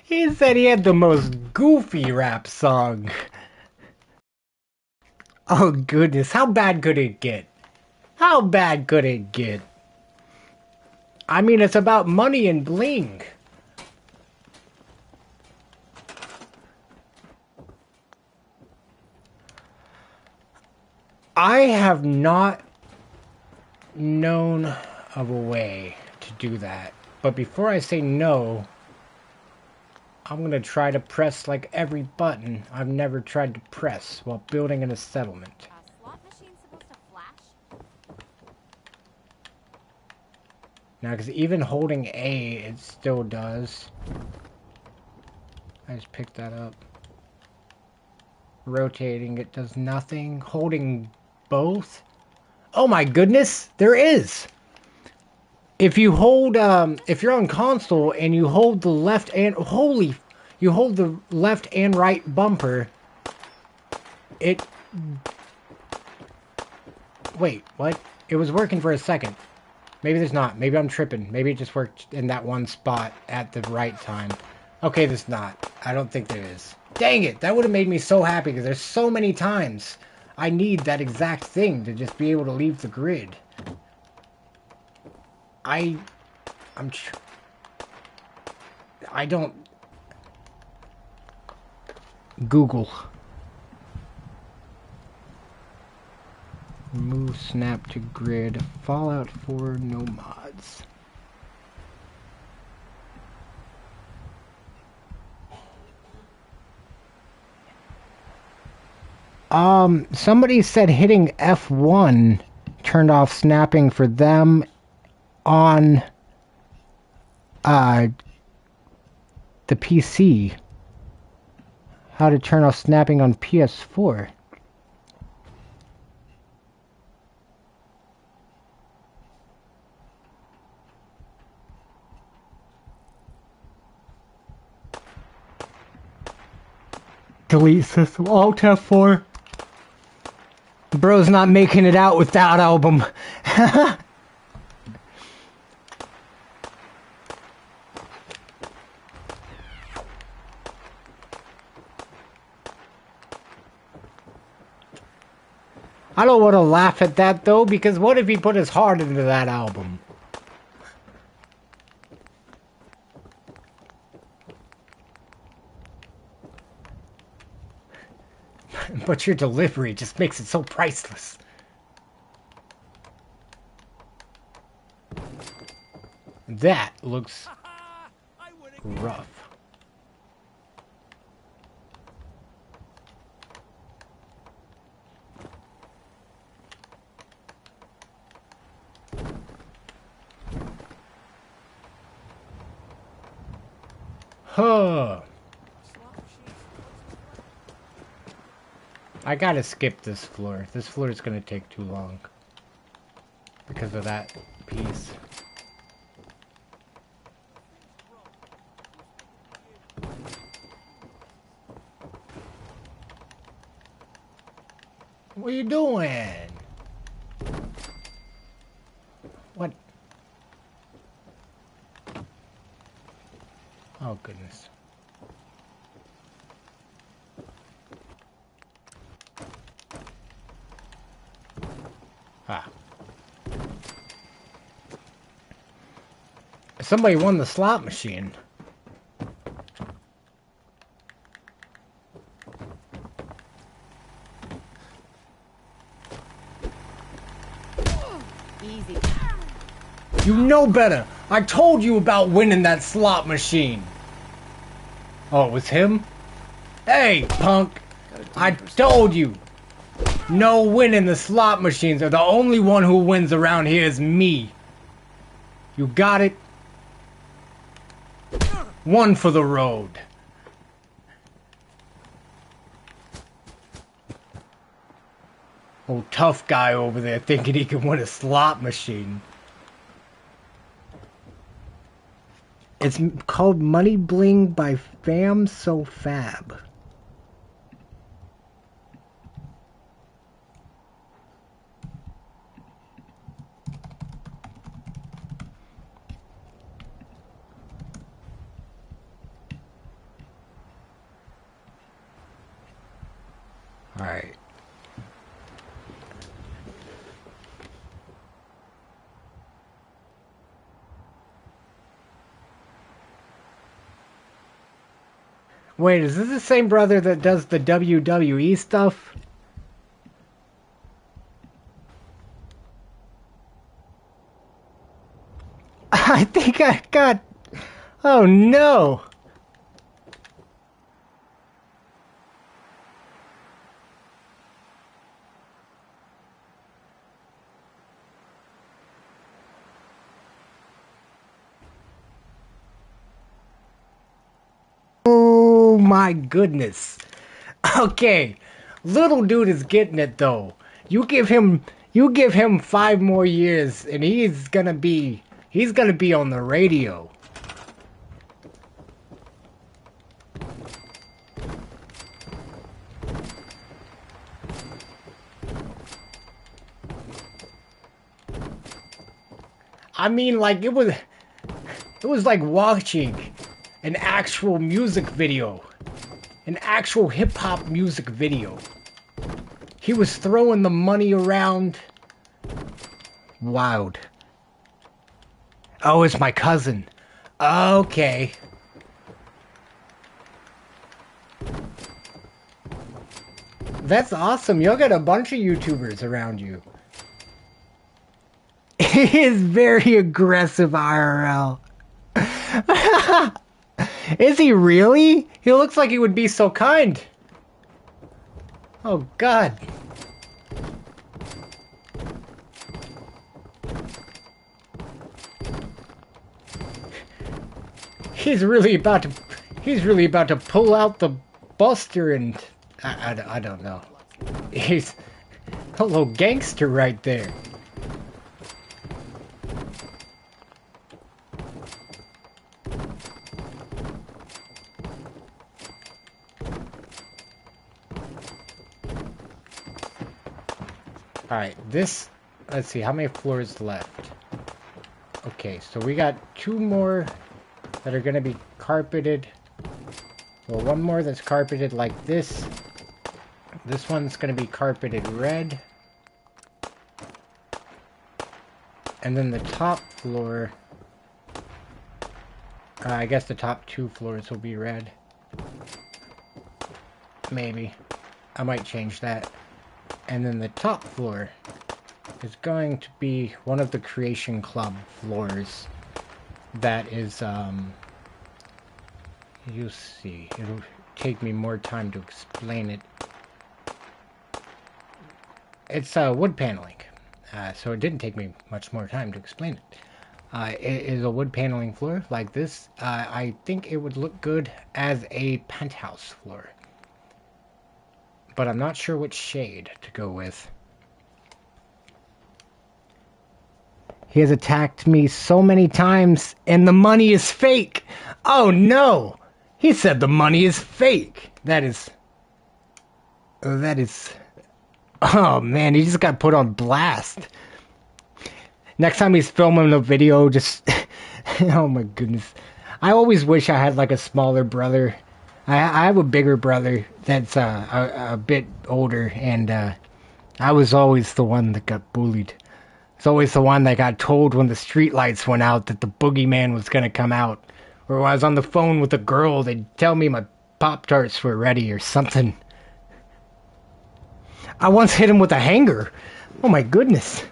He said he had the most goofy rap song. Oh goodness, how bad could it get? How bad could it get? I mean, it's about money and bling. I have not known of a way to do that. But before I say no, I'm gonna try to press like every button I've never tried to press while building in a settlement. Slot machine supposed to flash? Now, because even holding A, it still does. I just picked that up. Rotating, it does nothing. Holding both? Oh my goodness, there is! If you hold, if you're on console and you hold the left and, you hold the left and right bumper, it, wait, what? It was working for a second. Maybe there's not. Maybe I'm tripping. Maybe it just worked in that one spot at the right time. Okay, there's not. I don't think there is. Dang it! That would have made me so happy because there's so many times I need that exact thing to just be able to leave the grid. I don't... Google. Move snap to grid. Fallout 4 no mods. Somebody said hitting F1 turned off snapping for them on the PC. How to turn off snapping on PS4. Delete system. Alt F4. Bro's not making it out with that album. I don't want to laugh at that though, because what if he put his heart into that album? But your delivery just makes it so priceless. That looks rough. Huh. I gotta skip this floor. This floor is gonna take too long. Because of that piece. What are you doing? What? Oh, goodness. Ah. Somebody won the slot machine. Easy. You know better. I told you about winning that slot machine. Oh, it was him? Hey, punk. I told you. No winning the slot machines. The only one who wins around here is me. You got it? One for the road. Oh, tough guy over there thinking he can win a slot machine. It's called Money Bling by Fam So Fab. Alright. Wait, is this the same brother that does the WWE stuff? I think I got... Oh no! Oh my goodness. Okay. Little dude is getting it though. You give him 5 more years and he's gonna be on the radio. I mean, like it was like watching an actual music video. An actual hip-hop music video. He was throwing the money around. Wild. Oh, it's my cousin. Okay. That's awesome. Y'all got a bunch of YouTubers around you. He is very aggressive IRL. Is he really? He looks like he would be so kind. Oh, God. He's really about to pull out the buster and... I don't know. He's a little gangster right there. Alright, this... Let's see, how many floors left? Okay, so we got 2 more that are going to be carpeted. Well, 1 more that's carpeted like this. This one's going to be carpeted red. And then the top floor... I guess the top 2 floors will be red. Maybe. I might change that. And then the top floor is going to be one of the Creation Club floors. That is, you'll see. It'll take me more time to explain it. It's wood paneling. So it didn't take me much more time to explain it. is a wood paneling floor like this. I think it would look good as a penthouse floor. But I'm not sure which shade to go with. He has attacked me so many times, and the money is fake. Oh no! He said the money is fake. That is... Oh man, he just got put on blast. Next time he's filming a video, just... Oh my goodness. I always wish I had like a smaller brother. I have a bigger brother that's a bit older, and I was always the one that got bullied. It's always the one that got told when the street lights went out that the boogeyman was gonna come out. Or when I was on the phone with a girl, they'd tell me my Pop-Tarts were ready or something. I once hit him with a hanger. Oh my goodness.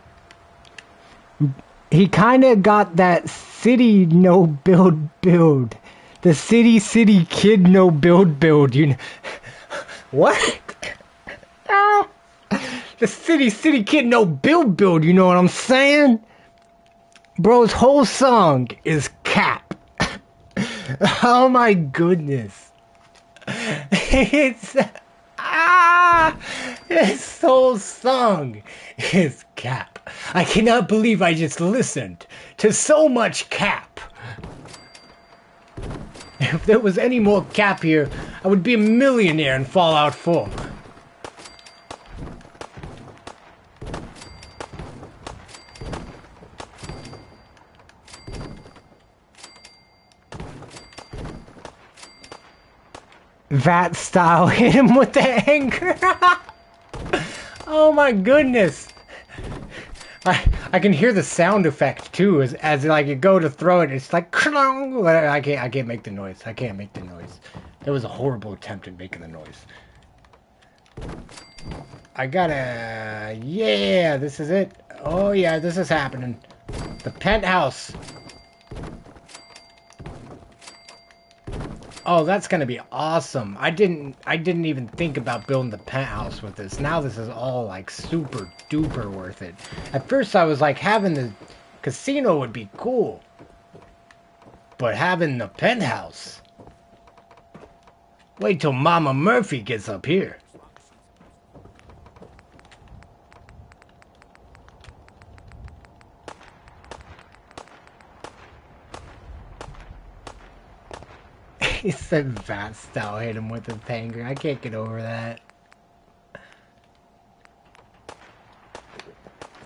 He kinda got that city no build. The city kid no build, you know. What? Ah. The city kid no build, you know what I'm saying? Bro's whole song is cap. Oh my goodness. His whole song is cap. I cannot believe I just listened to so much cap. If there was any more cap here, I would be a millionaire in Fallout 4. That style hit him with the anger. Oh my goodness. I can hear the sound effect too as like you go to throw it, it's like I can't make the noise. I can't make the noise. That was a horrible attempt at making the noise. I gotta... Yeah, this is it. Oh yeah, this is happening. The penthouse. Oh, that's gonna be awesome. I didn't even think about building the penthouse with this. Now this is all like super duper worth it. At first I was like, having the casino would be cool. But having the penthouse... Wait till Mama Murphy gets up here. He said Vat style hit him with a hanger. I can't get over that.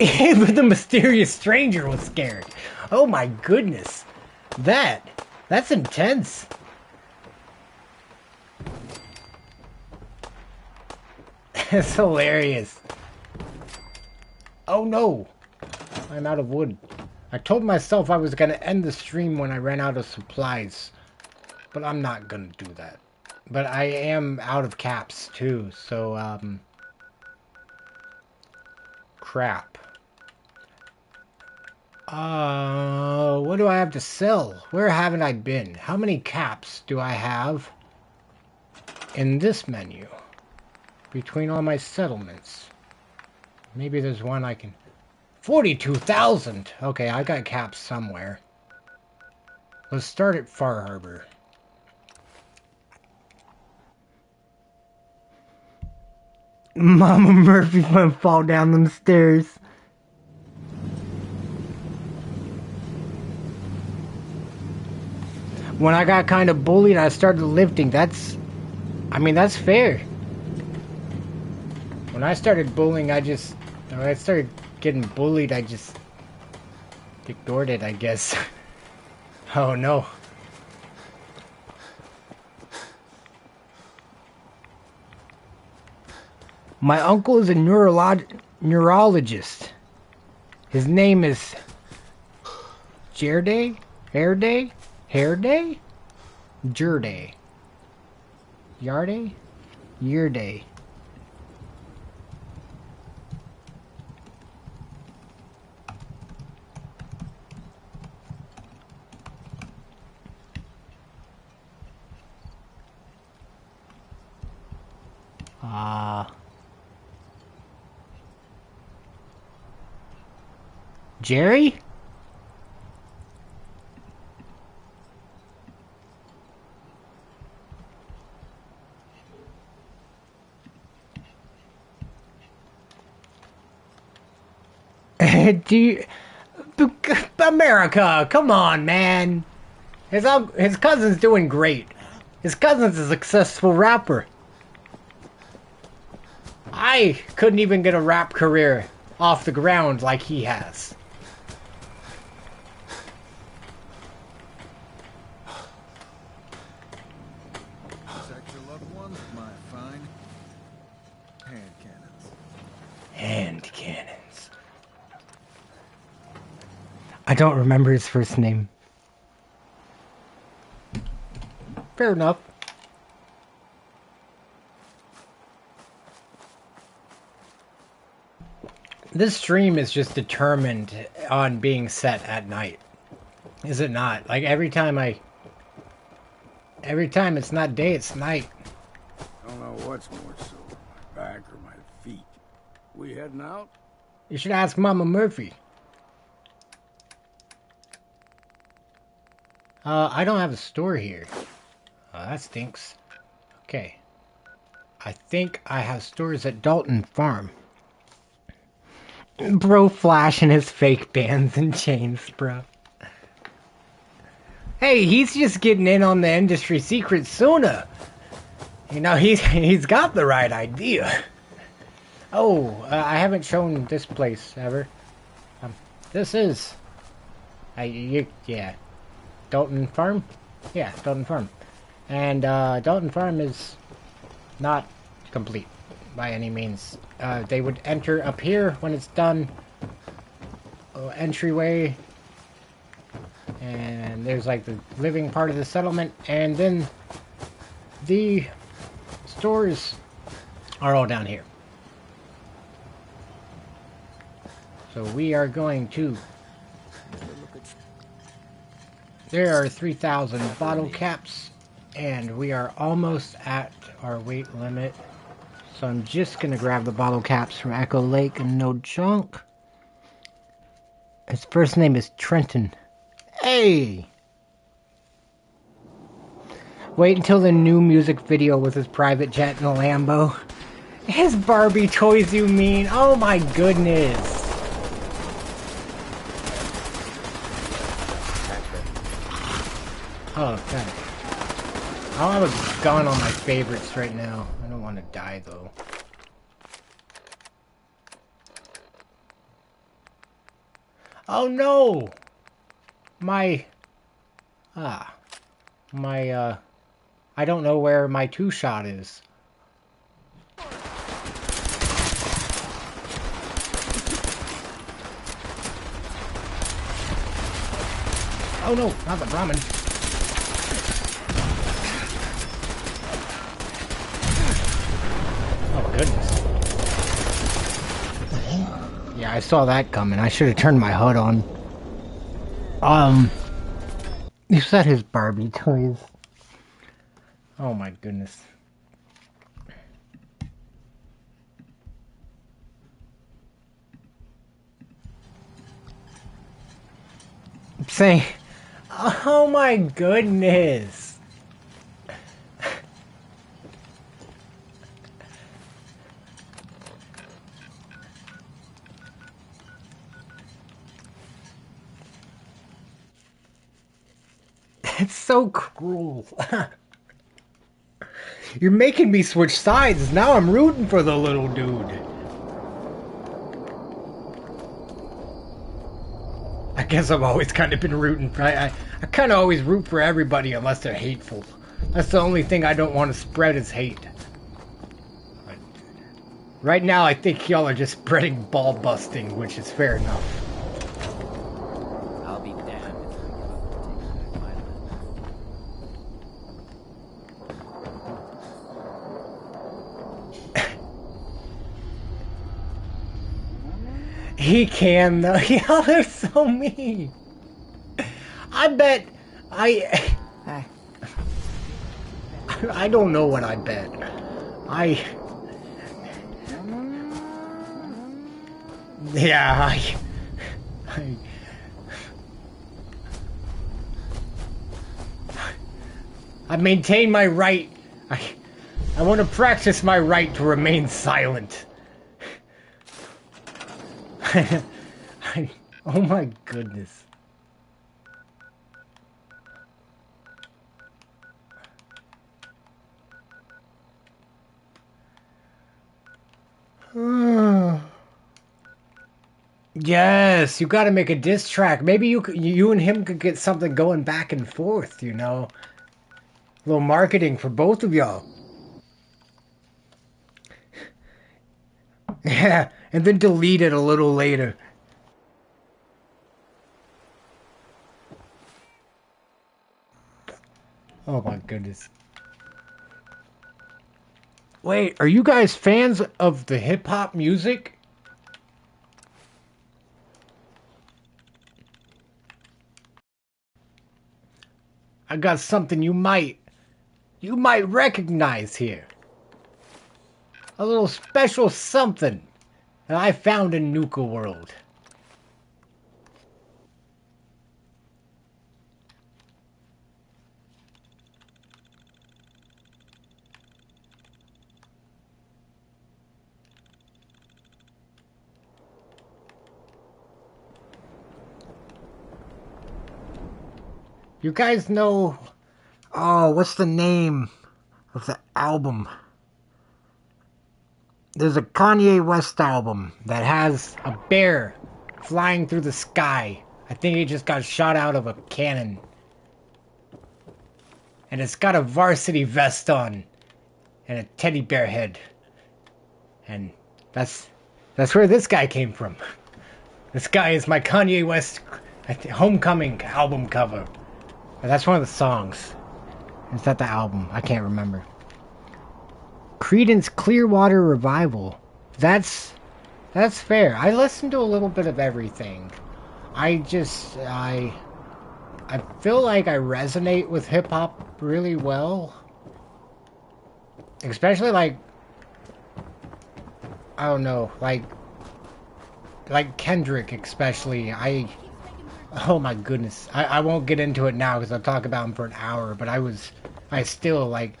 Even the mysterious stranger was scared. Oh my goodness. That's intense. That's hilarious. Oh no. I'm out of wood. I told myself I was gonna end the stream when I ran out of supplies. But I'm not gonna do that. But I am out of caps too, so crap. What do I have to sell? Where haven't I been? How many caps do I have in this menu? Between all my settlements. Maybe there's one I can... 42,000! Okay, I got caps somewhere. Let's start at Far Harbor. Mama Murphy's gonna fall down them stairs. When I got kind of bullied, I started lifting. That's fair. When I started bullying, when I started getting bullied, I just ignored it, I guess. Oh no. My uncle is a neurologist. His name is Hairday? Jerde? Yarday? Yearday. Jerry? Do you... America, come on, man. His cousin's doing great. His cousin's a successful rapper. I couldn't even get a rap career off the ground like he has. Protect your loved ones, my fine. Hand cannons. Hand cannons. I don't remember his first name. Fair enough. This stream is just determined on being set at night. Is it not? Like every time it's not day, it's night. I don't know what's more sore, my back or my feet. We heading out? You should ask Mama Murphy. I don't have a store here. That stinks. Okay. I think I have stores at Dalton Farm. Bro flashing his fake bands and chains, bro. Hey, he's just getting in on the industry secret sooner. You know, he's got the right idea. Oh, I haven't shown this place ever. This is... yeah. Dalton Farm? Yeah, Dalton Farm. And Dalton Farm is not complete by any means. They would enter up here when it's done. Entryway. And there's like the living part of the settlement. And then the stores are all down here. So we are going to... There are 3,000 bottle caps. And we are almost at our weight limit. So I'm just going to grab the bottle caps from Echo Lake and no junk. His first name is Trenton. Hey! Wait until the new music video with his private jet and a Lambo. His Barbie toys, you mean? Oh my goodness. Oh, God. I don't have a gun on my favorites right now. I don't want to die, though. Oh, no! I don't know where my two-shot is. Oh, no, not the Brahmin. Goodness. Yeah, I saw that coming. I should have turned my HUD on. You said his Barbie toys. Oh my goodness. Say, oh my goodness. It's so cruel. You're making me switch sides. Now I'm rooting for the little dude. I guess I've always kind of been rooting for... I kind of always root for everybody unless they're hateful. That's the only thing I don't want to spread is hate. But right now, I think y'all are just spreading ball busting, which is fair enough. I'll be damned if I give up taking my life. He can, though. Y'all are so mean. I bet... I don't know what I bet. Yeah, I maintain my right. I want to practice my right to remain silent. I Oh my goodness. Yes, you got to make a diss track. Maybe you and him could get something going back and forth, you know? A little marketing for both of y'all. Yeah, and then delete it a little later. Oh my goodness. Wait, are you guys fans of the hip-hop music? I got something you might recognize here. A little special something that I found in Nuka World. You guys know... Oh, what's the name of the album? There's a Kanye West album that has a bear flying through the sky. I think he just got shot out of a cannon. And it's got a varsity vest on. And a teddy bear head. And that's where this guy came from. This guy is my Kanye West Homecoming album cover. And that's one of the songs. Is that the album? I can't remember. Creedence Clearwater Revival. That's fair. I listen to a little bit of everything. I feel like I resonate with hip hop really well. Especially like, I don't know, like Kendrick especially. Oh my goodness. I won't get into it now because I'll talk about him for an hour, but I still like,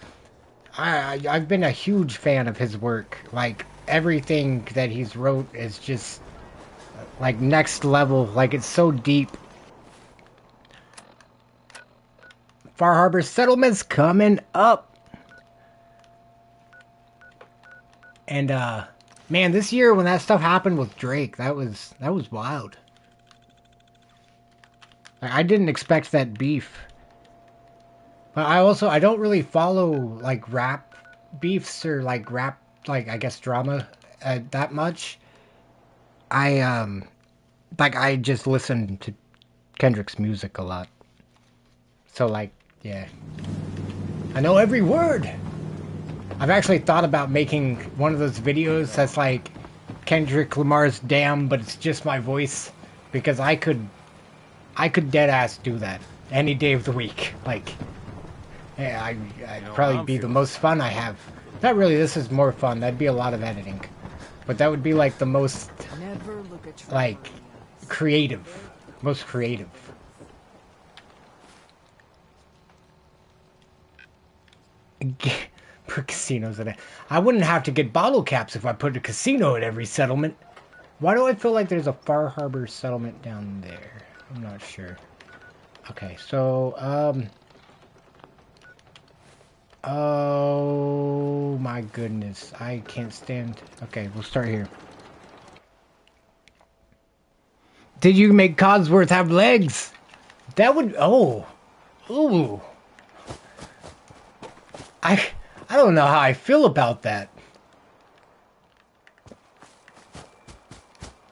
I've been a huge fan of his work. Like, everything that he's wrote is just, like, next level. Like, it's so deep. Far Harbor Settlement's coming up. And, man, this year when that stuff happened with Drake, that was wild. I didn't expect that beef. But I don't really follow, like, rap beefs or, like, rap, like, I guess, drama that much. I just listen to Kendrick's music a lot. So, like, yeah. I know every word! I've actually thought about making one of those videos that's like Kendrick Lamar's Damn, but it's just my voice. Because I could deadass do that any day of the week. Like, yeah, I'd probably be the most fun I have. Not really, this is more fun. That'd be a lot of editing. But that would be like the most, like, creative. Most creative. Put casinos in it. I wouldn't have to get bottle caps if I put a casino at every settlement. Why do I feel like there's a Far Harbor settlement down there? I'm not sure. Okay, so, oh my goodness. I can't stand... Okay, we'll start here. Did you make Codsworth have legs? That would... Oh. Ooh. I don't know how I feel about that.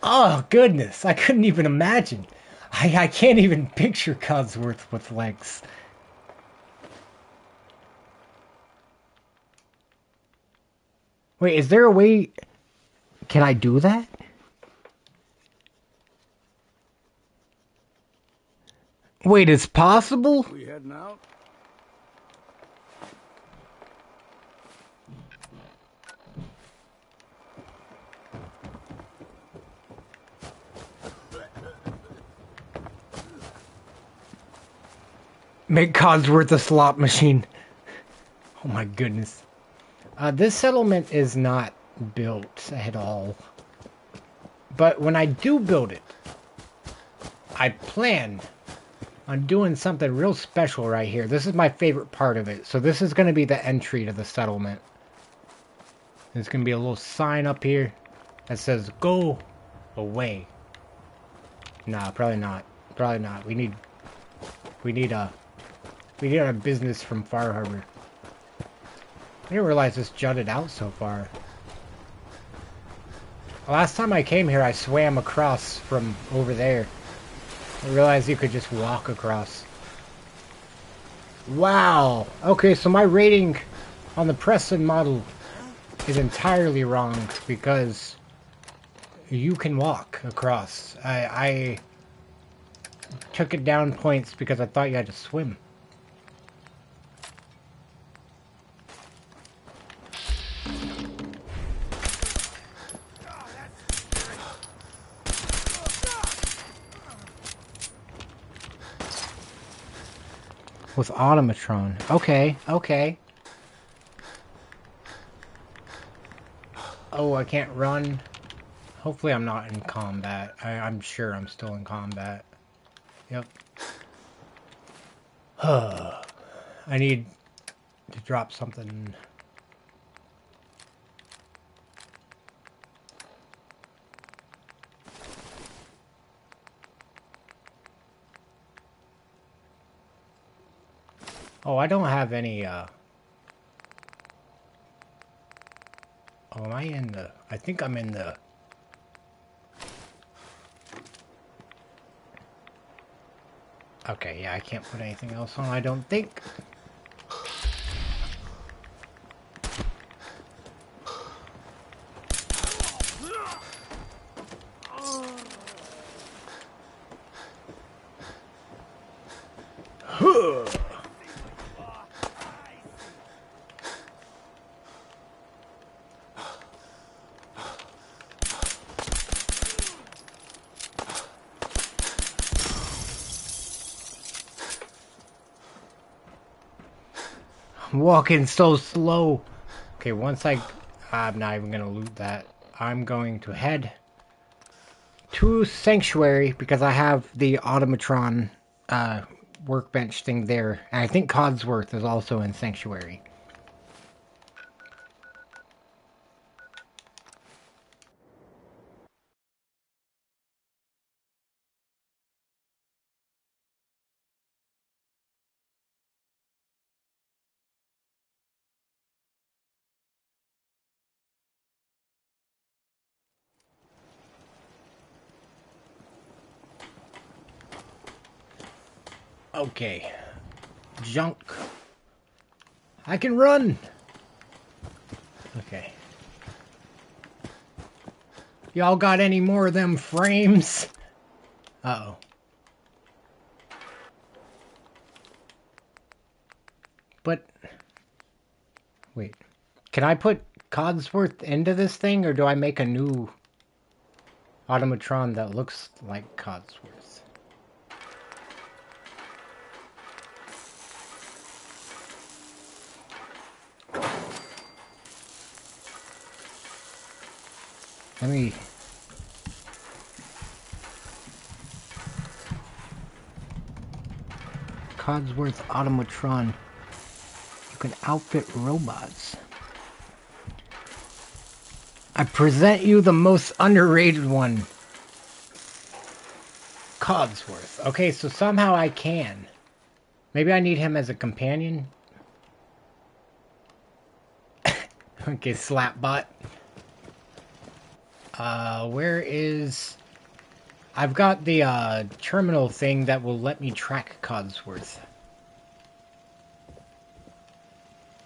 Oh, goodness. I couldn't even imagine. I can't even picture Codsworth with legs. Wait, is there a way... Can I do that? Wait, it's possible? We heading out? Make Codsworth a slot machine. Oh my goodness. This settlement is not built at all. But when I do build it, I plan on doing something real special right here. This is my favorite part of it. So this is going to be the entry to the settlement. There's going to be a little sign up here that says, go away. Nah, probably not. Probably not. We need a business from Far Harbor. I didn't realize this jutted out so far. Last time I came here, I swam across from over there. I realized you could just walk across. Wow. Okay, so my rating on the Preston model is entirely wrong because you can walk across. I took it down points because I thought you had to swim. With automatron. Okay, okay. Oh, I can't run. Hopefully I'm not in combat. I'm sure I'm still in combat. Yep. I need to drop something. Oh, I don't have any, Oh, am I in the... I think I'm in the... Okay, yeah, I can't put anything else on, I don't think. I'm walking so slow. Okay, once I'm not even gonna loot that. I'm going to head to Sanctuary because I have the automatron workbench thing there. And I think Codsworth is also in Sanctuary. Okay. Junk. I can run! Okay. Y'all got any more of them frames? Uh-oh. But... Wait. Can I put Codsworth into this thing, or do I make a new automatron that looks like Codsworth? Let me... Codsworth automatron. You can outfit robots. I present you the most underrated one. Codsworth. Okay, so somehow I can. Maybe I need him as a companion. Okay, Slapbot. Where is... I've got the terminal thing that will let me track Codsworth.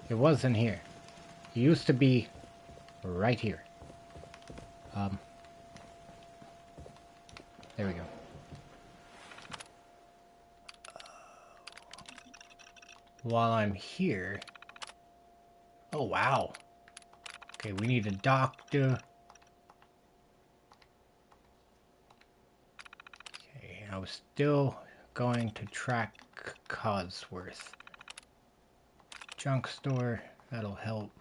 It wasn't here. It used to be right here. There we go. While I'm here... Oh, wow. Okay, we need a doctor. Okay, I was still going to track Codsworth. Junk store, that'll help.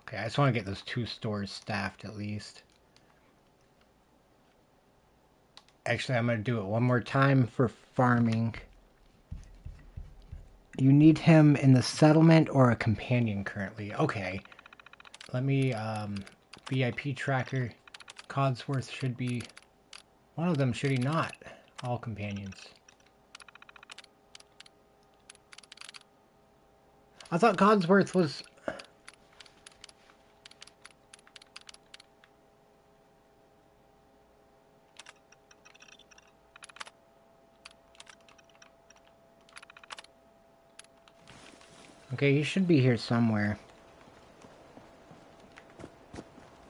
Okay, I just want to get those 2 stores staffed at least. Actually, I'm going to do it one more time for farming. You need him in the settlement or a companion currently. Okay. Let me, VIP tracker. Codsworth should be... One of them, should he not? All companions. I thought Codsworth was... Okay, he should be here somewhere.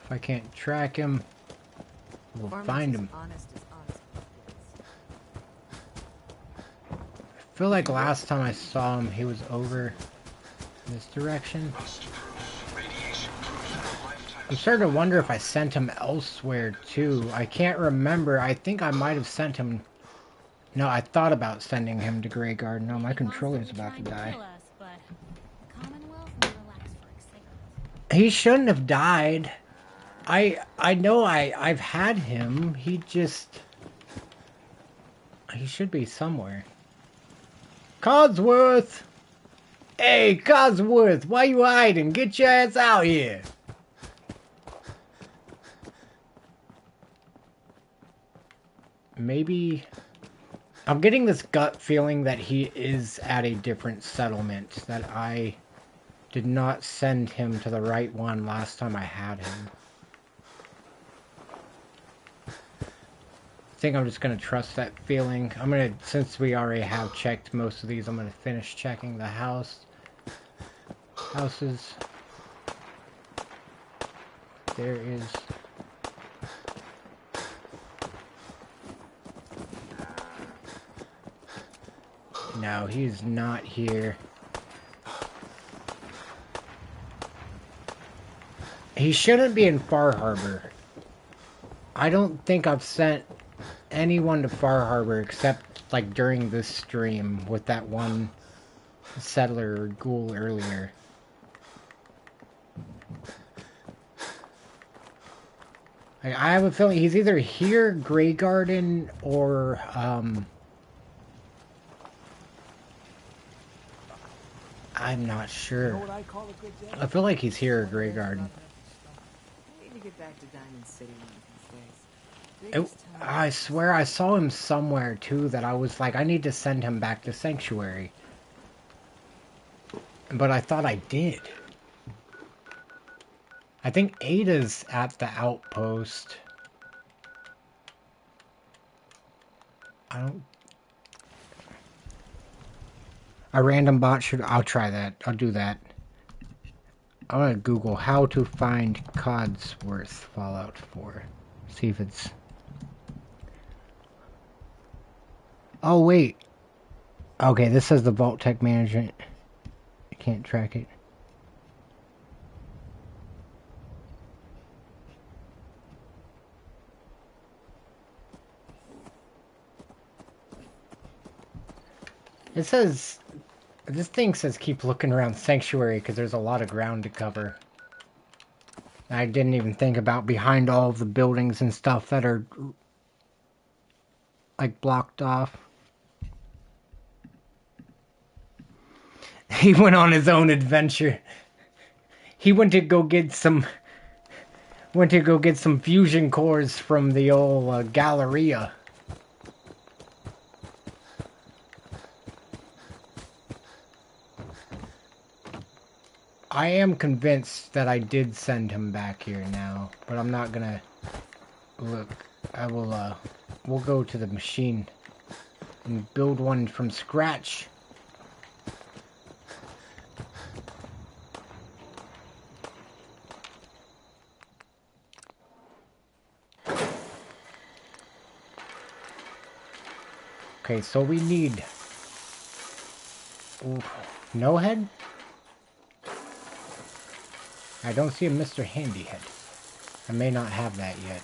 If I can't track him, we'll find him. I feel like last time I saw him, he was over this direction. I'm starting to wonder if I sent him elsewhere too. I can't remember. I think I might have sent him... No, I thought about sending him to Grey Garden. No, my controller's about to die. He shouldn't have died. I know I've had him. He should be somewhere. Codsworth! Hey, Codsworth, why you hiding? Get your ass out here! Maybe... I'm getting this gut feeling that he is at a different settlement. That I did not send him to the right one last time I had him. I think I'm just going to trust that feeling. I'm going to, since we already have checked most of these, I'm going to finish checking the houses. There is... No, he's not here. He shouldn't be in Far Harbor. I don't think I've sent anyone to Far Harbor except like during this stream with that one settler or ghoul earlier. I have a feeling he's either here, Grey Garden, or I'm not sure. I feel like he's here at Grey Garden. I need to get back to Diamond City one of these days. I swear I saw him somewhere too that I was like, I need to send him back to Sanctuary. But I thought I did. I think Ada's at the outpost. A random bot should... I'll try that. I'll do that. I want to Google how to find Codsworth Fallout 4. See if it's... Oh, wait. Okay, this says the Vault Tech Management. I can't track it. It says... This thing says keep looking around Sanctuary because there's a lot of ground to cover. I didn't even think about behind all of the buildings and stuff that are like blocked off. He went on his own adventure. He went to go get some fusion cores from the old Galleria. I am convinced that I did send him back here now, but I'm not gonna look. I will, we'll go to the machine and build one from scratch. Okay, so we need... Ooh, no head? I don't see a Mr. Handy head. I may not have that yet.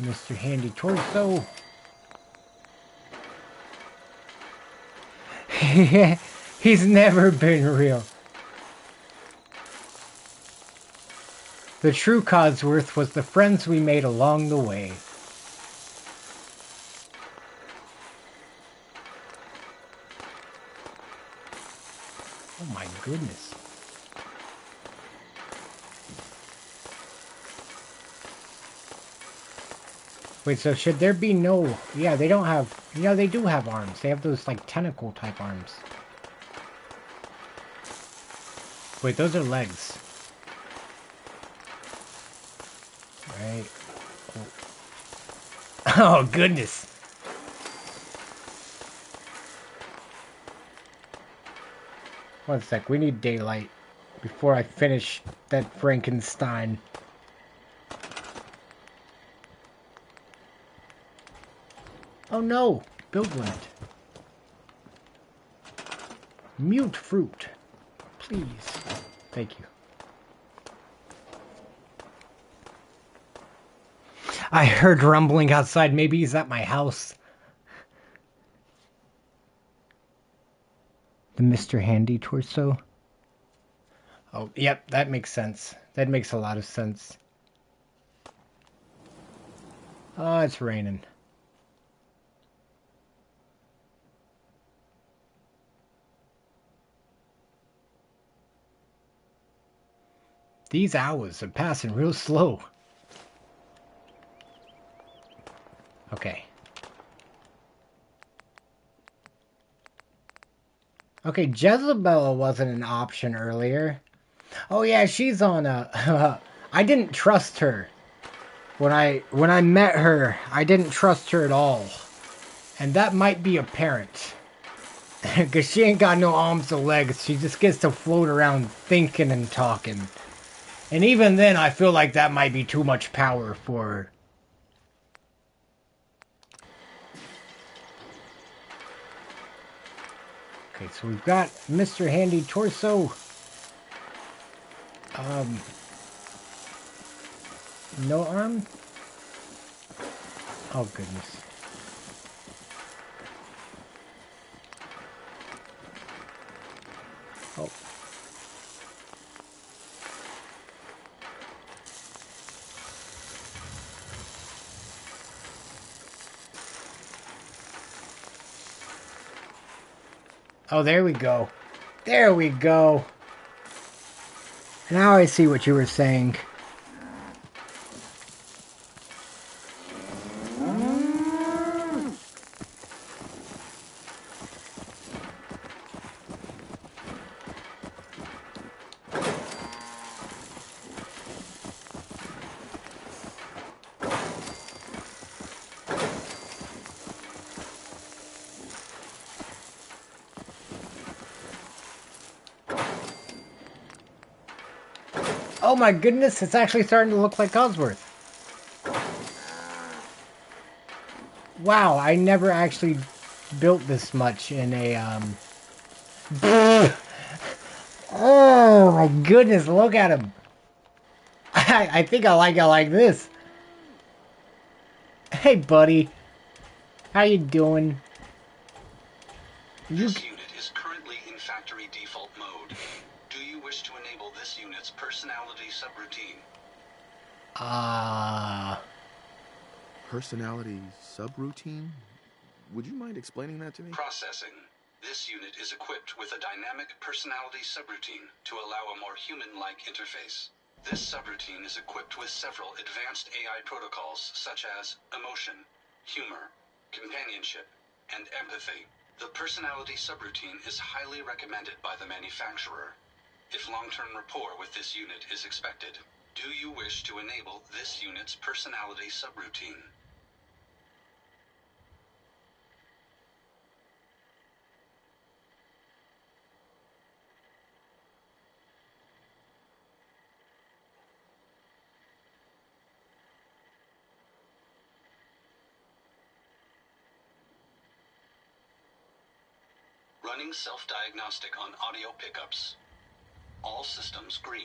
Mr. Handy Torso. He's never been real. The true Codsworth was the friends we made along the way. Oh my goodness. Wait, so should there be no... Yeah, they don't have... You know, they do have arms. They have those, like, tentacle type arms. Wait, those are legs. Right. Oh, goodness. One sec, we need daylight before I finish that Frankenstein. Oh no! Build limit. Mute fruit. Please. Thank you. I heard rumbling outside. Maybe he's at my house. The Mr. Handy torso. Oh, yep, that makes sense. That makes a lot of sense. Oh, it's raining. These hours are passing real slow. Okay. Okay, Jezebel wasn't an option earlier. Oh yeah, she's on a... I didn't trust her. When I met her, I didn't trust her at all. And that might be apparent. Because she ain't got no arms or legs. She just gets to float around thinking and talking. And even then, I feel like that might be too much power for her. Okay, so we've got Mr. Handy Torso. No arm? Oh, goodness. Oh. Oh, there we go. There we go. Now I see what you were saying. Oh my goodness, it's actually starting to look like Cosworth. Wow, I never actually built this much in a, Oh my goodness, look at him. I think I like it like this. Hey buddy. How you doing? This unit is currently in factory default mode. Do you wish to enable this unit's personality subroutine? Personality subroutine? Would you mind explaining that to me? Processing. This unit is equipped with a dynamic personality subroutine to allow a more human-like interface. This subroutine is equipped with several advanced AI protocols such as emotion, humor, companionship, and empathy. The personality subroutine is highly recommended by the manufacturer if long-term rapport with this unit is expected. Do you wish to enable this unit's personality subroutine? Running self-diagnostic on audio pickups. All systems green.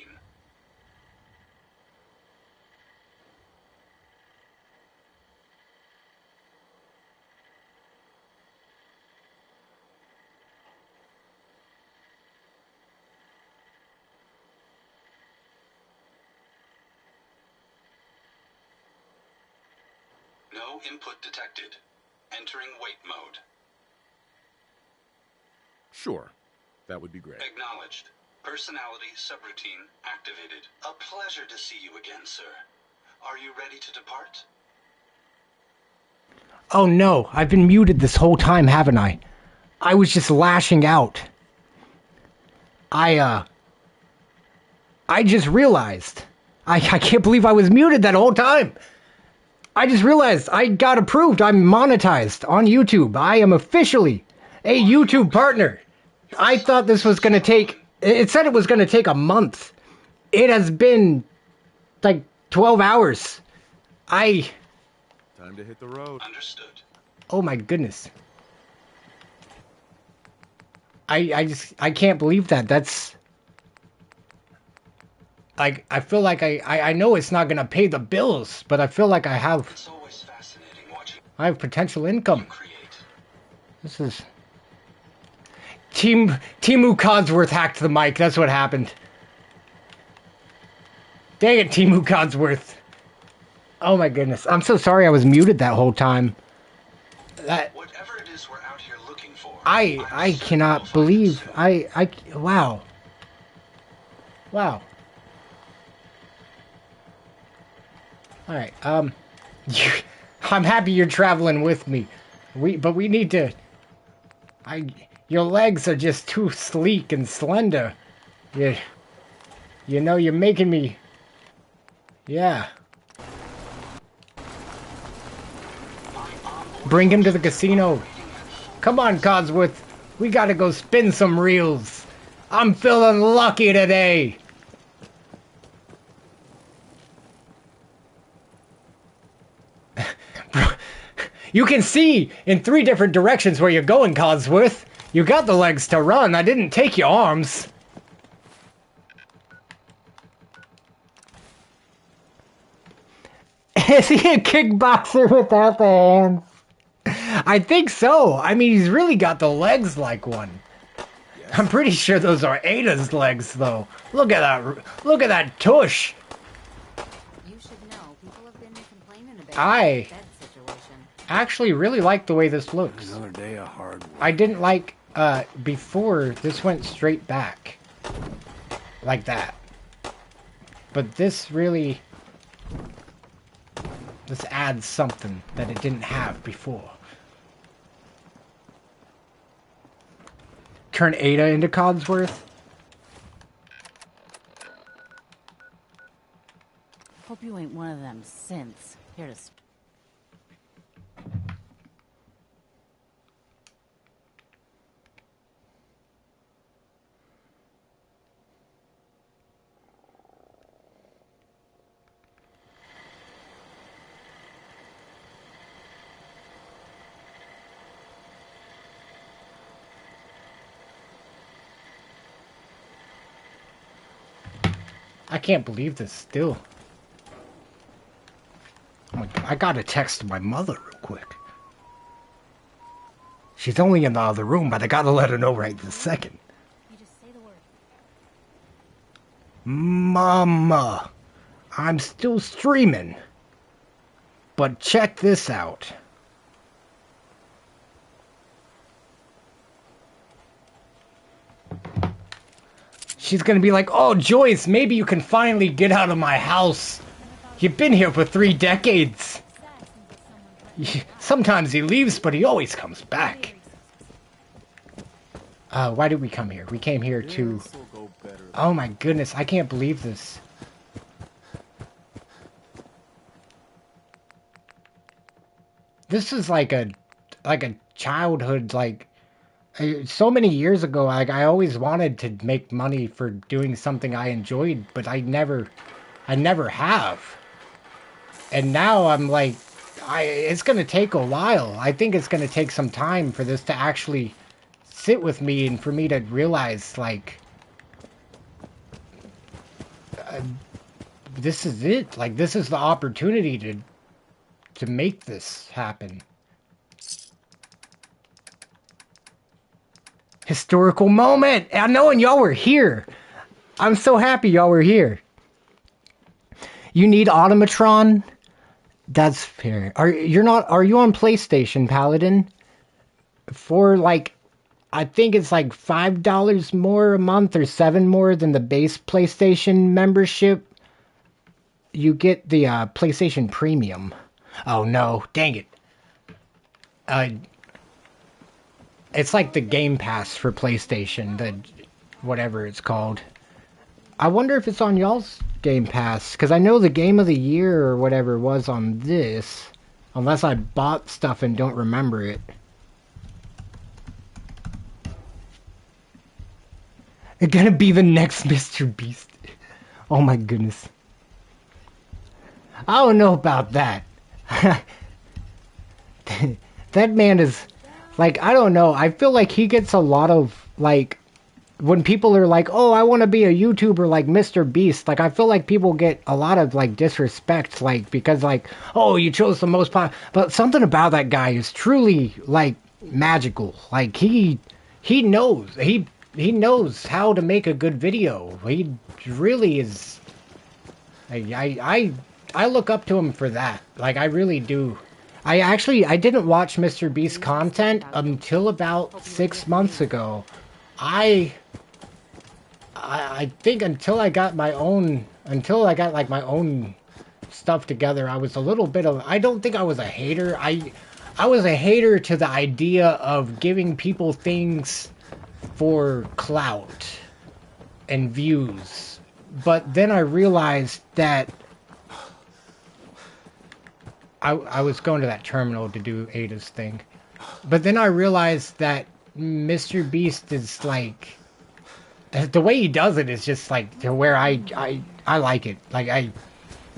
No input detected. Entering wait mode. Sure. That would be great. Acknowledged. Personality subroutine activated. A pleasure to see you again, sir. Are you ready to depart? Oh no, I've been muted this whole time, haven't I? I was just lashing out. I just realized. I can't believe I was muted that whole time. I just realized I got approved. I'm monetized on YouTube. I am officially a YouTube partner. I thought this was going to take... It said it was going to take a month. It has been like 12 hours. Time to hit the road. Understood. Oh my goodness. I can't believe that. That's... Like, I feel like I know it's not going to pay the bills, but I feel like I have... It's always fascinating watching I have potential income. you create. This is... Timu Codsworth hacked the mic. That's what happened. Dang it, Timu Codsworth. Oh my goodness. I'm so sorry I was muted that whole time. Whatever it is we're out here looking for. I cannot believe... Wow. Wow. Alright, I'm happy you're traveling with me. But we need to... Your legs are just too sleek and slender. You know, you're making me... Yeah. Bring him to the casino. Come on, Codsworth. We gotta go spin some reels. I'm feeling lucky today. You can see in 3 different directions where you're going, Codsworth. You got the legs to run. I didn't take your arms. Is he a kickboxer without the hands? I think so. I mean, he's really got the legs like one. Yes. I'm pretty sure those are Ada's legs, though. Look at that. Look at that tush. You should know, people have been complaining about I the bed situation. actually really like the way this looks. Another day of hard work. I didn't like before this went straight back like that, but this really adds something that it didn't have before. Turn Ada into Codsworth. Hope you ain't one of them synths here to... I can't believe this still. Oh my God, I gotta text my mother real quick. She's only in the other room, but I gotta let her know right this second. You just say the word. Mama, I'm still streaming. But check this out. She's gonna be like, oh, Joyce, maybe you can finally get out of my house. You've been here for 3 decades. Sometimes he leaves, but he always comes back. Why did we come here? We came here to... Oh my goodness, I can't believe this. This is like a childhood, like... So many years ago, like, I always wanted to make money for doing something I enjoyed, but I never have. And now I'm like, it's going to take a while. I think it's going to take some time for this to actually sit with me and for me to realize, like, this is it. Like, this is the opportunity to make this happen. Historical moment. I know, and y'all were here. I'm so happy y'all were here. You need automatron? That's fair. Are you on PlayStation, Paladin? For like I think it's like $5 more a month or $7 more than the base PlayStation membership. You get the PlayStation Premium. Oh no, dang it. It's like the Game Pass for PlayStation, the whatever it's called. I wonder if it's on y'all's Game Pass, because I know the Game of the Year or whatever was on this, unless I bought stuff and don't remember it. It's gonna be the next Mr. Beast. Oh my goodness. I don't know about that. That man is, like, I don't know. I feel like he gets a lot of, like, when people are like, oh, I want to be a YouTuber like Mr. Beast, like, I feel like people get a lot of, like, disrespect, like, because, like, oh, you chose the most popular. But something about that guy is truly, like, magical. Like, he knows. He knows how to make a good video. He really is. I look up to him for that. Like, I really do. I didn't watch Mr. Beast's content until about 6 months ago. I think until I got my own stuff together, I was a little bit of, I don't think I was a hater. I was a hater to the idea of giving people things for clout and views. But then I realized that I was going to that terminal to do Ada's thing. But then I realized that Mr. Beast is like, the way he does it is just like to where I like it. Like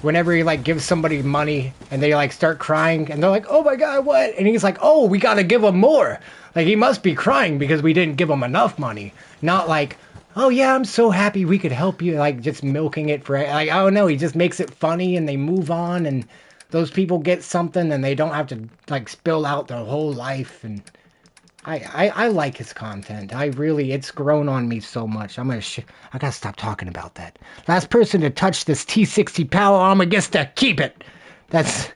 whenever he like gives somebody money and they like start crying and they're like, oh my god, what? And he's like, oh, we gotta give him more. Like, he must be crying because we didn't give him enough money. Not like, oh yeah, I'm so happy we could help you. Like, just milking it for, like, I don't know. He just makes it funny and they move on and those people get something and they don't have to like spill out their whole life. And I like his content. It's grown on me so much. I gotta stop talking about that. Last person to touch this T60 power armor gets to keep it. That's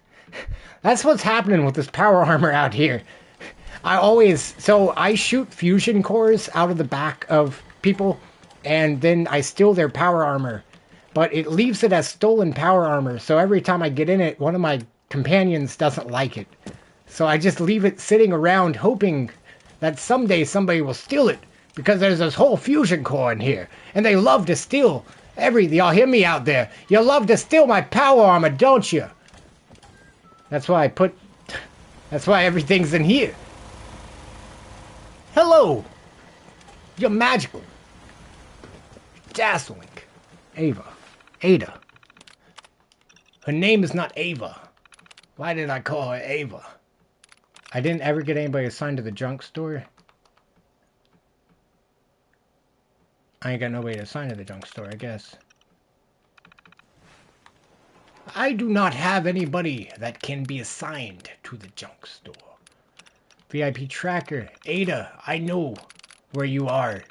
what's happening with this power armor out here. So I shoot fusion cores out of the back of people and then I steal their power armor. But it leaves it as stolen power armor, so every time I get in it, one of my companions doesn't like it. So I just leave it sitting around hoping that someday somebody will steal it, because there's this whole fusion core in here, and they love to steal everything. Y'all hear me out there? You love to steal my power armor, don't you? That's why everything's in here. Hello! You're magical. Dazzling. Ada. Her name is not Ava. Why did I call her Ava? I didn't ever get anybody assigned to the junk store. I ain't got nobody to assign to the junk store, I guess. I do not have anybody that can be assigned to the junk store. VIP tracker. Ada, I know where you are.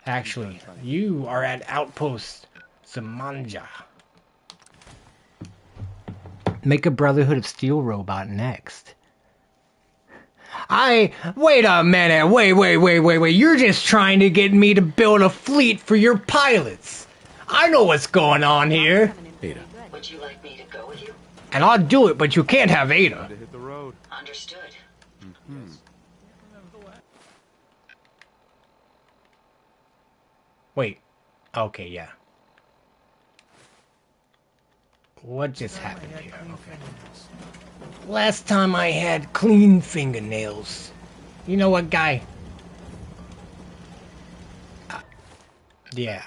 Actually, you are at Outpost Samanja. Make a Brotherhood of Steel robot next. Wait a minute. Wait. You're just trying to get me to build a fleet for your pilots. I know what's going on here. Ada. Would you like me to go with you? And I'll do it, but you can't have Ada. To hit the road. Understood. Wait. Okay, yeah. What just happened here? Okay. Last time I had clean fingernails. You know what, guy? Yeah.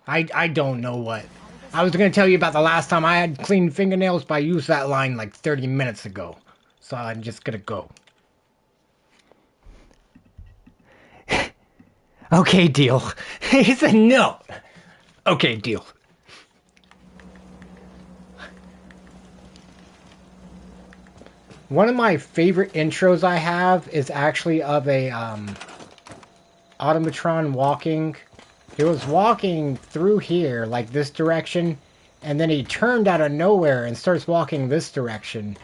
I don't know what. I was going to tell you about the last time I had clean fingernails, but I used that line like 30 minutes ago. So I'm just going to go. Okay, deal. He said no. Okay, deal. One of my favorite intros I have is actually of a automatron walking. He was walking through here, like this direction, and then he turned out of nowhere and starts walking this direction.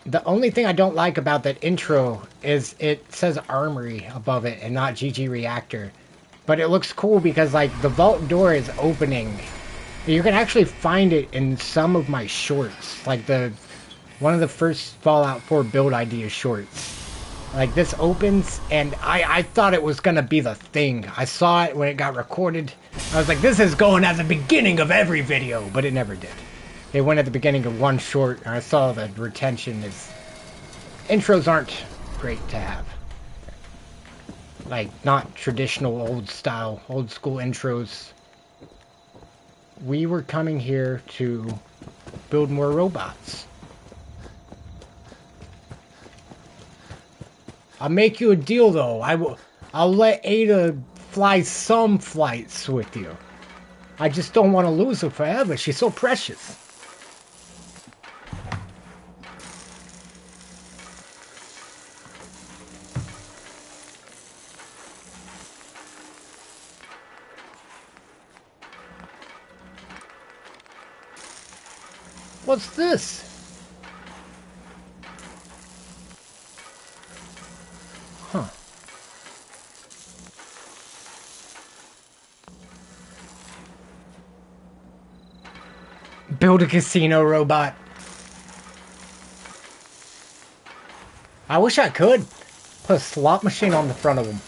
The only thing I don't like about that intro is it says Armory above it and not GG Reactor. But it looks cool because, like, the vault door is opening. You can actually find it in some of my shorts. Like, one of the first Fallout 4 build idea shorts. Like, this opens, and I thought it was gonna be the thing. I saw it when it got recorded. I was like, this is going at the beginning of every video, but it never did. It went at the beginning of one short, and I saw the retention is... Intros aren't great to have. Like, not traditional old style, old school intros. We were coming here to build more robots. I'll make you a deal, though. I'll let Ada fly some flights with you. I just don't want to lose her forever. She's so precious. What's this? Huh. Build a casino robot. I wish I could. Put a slot machine on the front of them.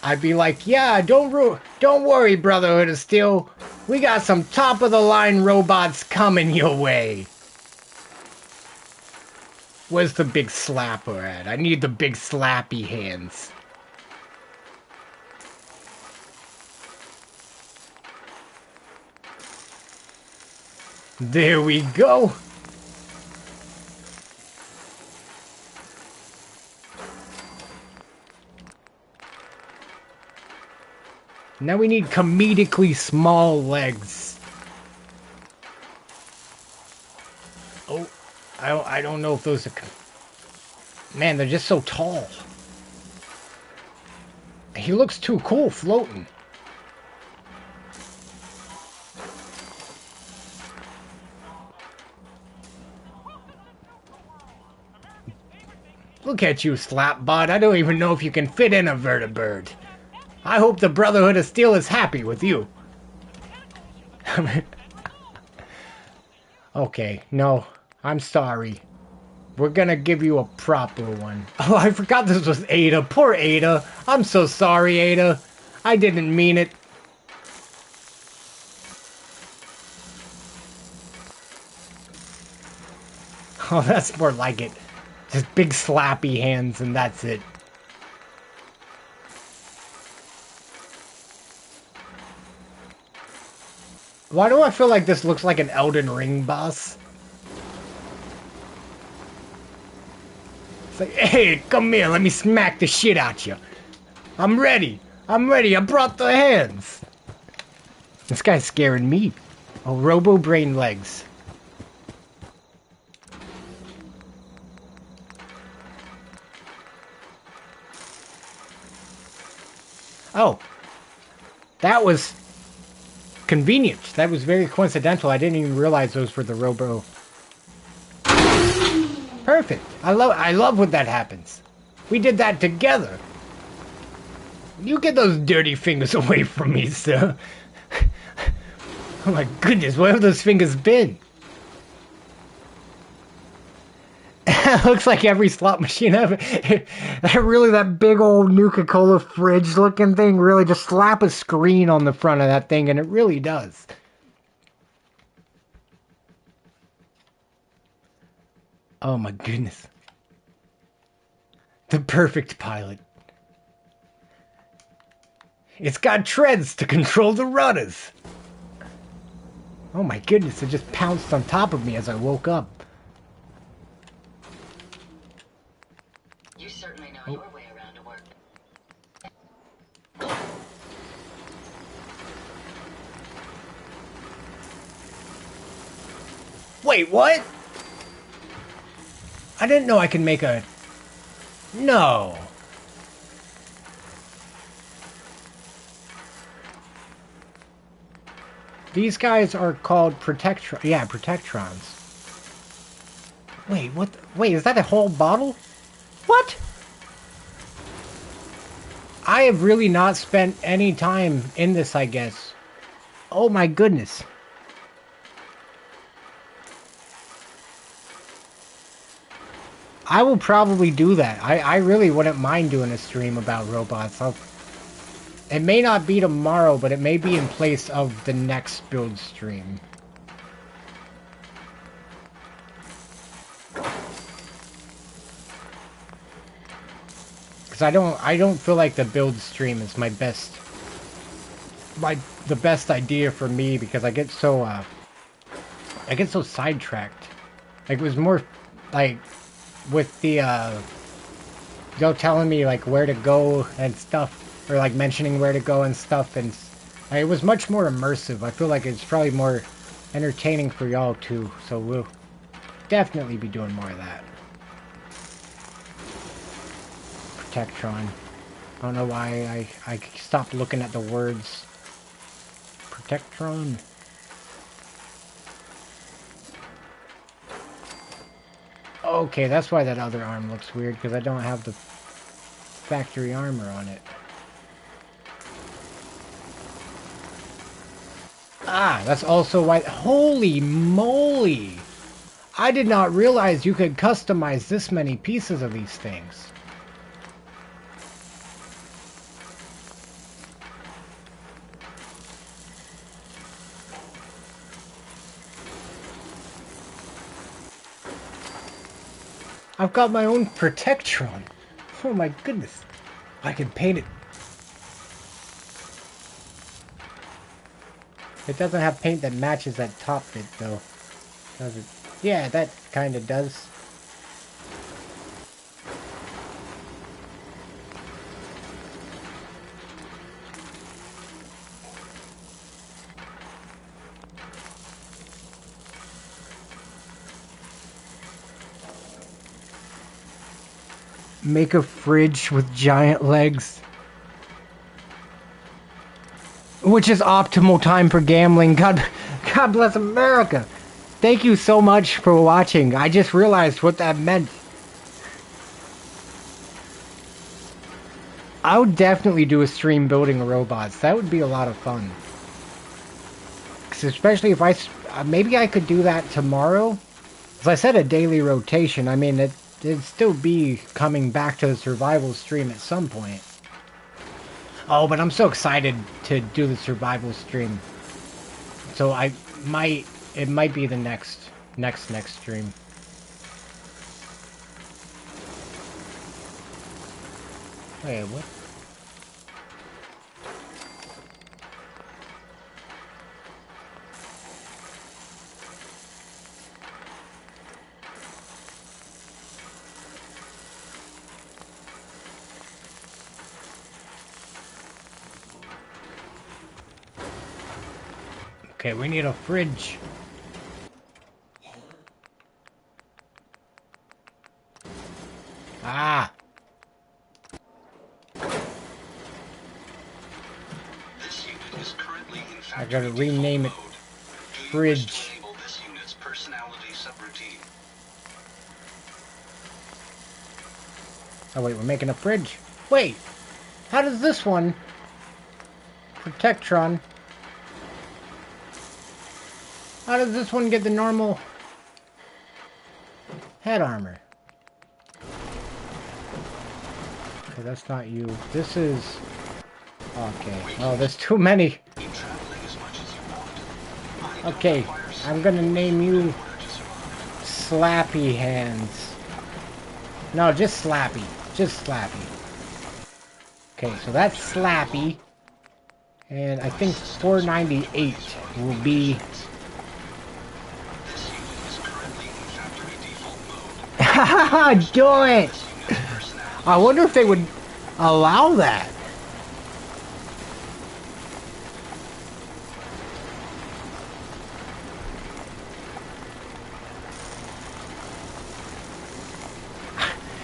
I'd be like, yeah, don't worry, Brotherhood of Steel. We got some top-of-the-line robots coming your way. Where's the big slapper at? I need the big slappy hands. There we go. Now we need comedically small legs. Oh, I don't know if those are... Man, they're just so tall. He looks too cool floating. Look at you, Slapbot. I don't even know if you can fit in a vertibird. I hope the Brotherhood of Steel is happy with you. Okay, no, I'm sorry. We're gonna give you a proper one. Oh, I forgot this was Ada. Poor Ada. I'm so sorry, Ada. I didn't mean it. Oh, that's more like it. Just big slappy hands and that's it. Why do I feel like this looks like an Elden Ring boss? It's like, hey, come here, let me smack the shit out you. I'm ready. I'm ready. I brought the hands. This guy's scaring me. Oh, Robo Brain legs. Oh. That was convenient. That was very coincidental. I didn't even realize those were the Robo. Perfect. I love when that happens. We did that together. You get those dirty fingers away from me, sir. Oh my goodness, where have those fingers been? Looks like every slot machine ever. Really, that big old Nuka-Cola fridge looking thing, really just slap a screen on the front of that thing and it really does. Oh my goodness. The perfect pilot. It's got treads to control the rudders. Oh my goodness, it just pounced on top of me as I woke up. You certainly know your way around to work. Wait, what? I didn't know I could make a... No. These guys are called Protectrons. Wait, what? Wait, is that a whole bottle? What? I have really not spent any time in this, I guess. Oh my goodness. I will probably do that. I really wouldn't mind doing a stream about robots. It may not be tomorrow, but it may be in place of the next build stream. Because I don't feel like the build stream is the best idea for me, because I get so sidetracked. Like, it was more like with the telling me like where to go and stuff, or like mentioning where to go and stuff, and it was much more immersive. I feel like it's probably more entertaining for y'all too, so we'll definitely be doing more of that. Protectron. I don't know why I stopped looking at the words. Protectron. Okay, that's why that other arm looks weird, because I don't have the factory armor on it. Ah, that's also why... Holy moly! I did not realize you could customize this many pieces of these things. I've got my own Protectron. Oh my goodness. I can paint it. It doesn't have paint that matches that top bit though. Does it? Yeah, that kind of does. Make a fridge with giant legs. Which is optimal time for gambling. God bless America. Thank you so much for watching. I just realized what that meant. I would definitely do a stream building robots. That would be a lot of fun. Especially if maybe I could do that tomorrow. As I said, a daily rotation. I mean, it'd still be coming back to the survival stream at some point. Oh, but I'm so excited to do the survival stream. So it might be the next stream. Wait, what? Okay, we need a fridge. Ah! This unit is currently in factory I gotta rename it fridge. to enable this unit's personality subroutine? Oh wait, we're making a fridge. Wait! How does this one... Protectron... How does this one get the normal head armor? Okay, that's not you. This is... Okay. Oh, there's too many. Okay, I'm gonna name you Slappy Hands. No, just Slappy. Just Slappy. Okay, so that's Slappy. And I think 498 will be... Do it! I wonder if they would allow that.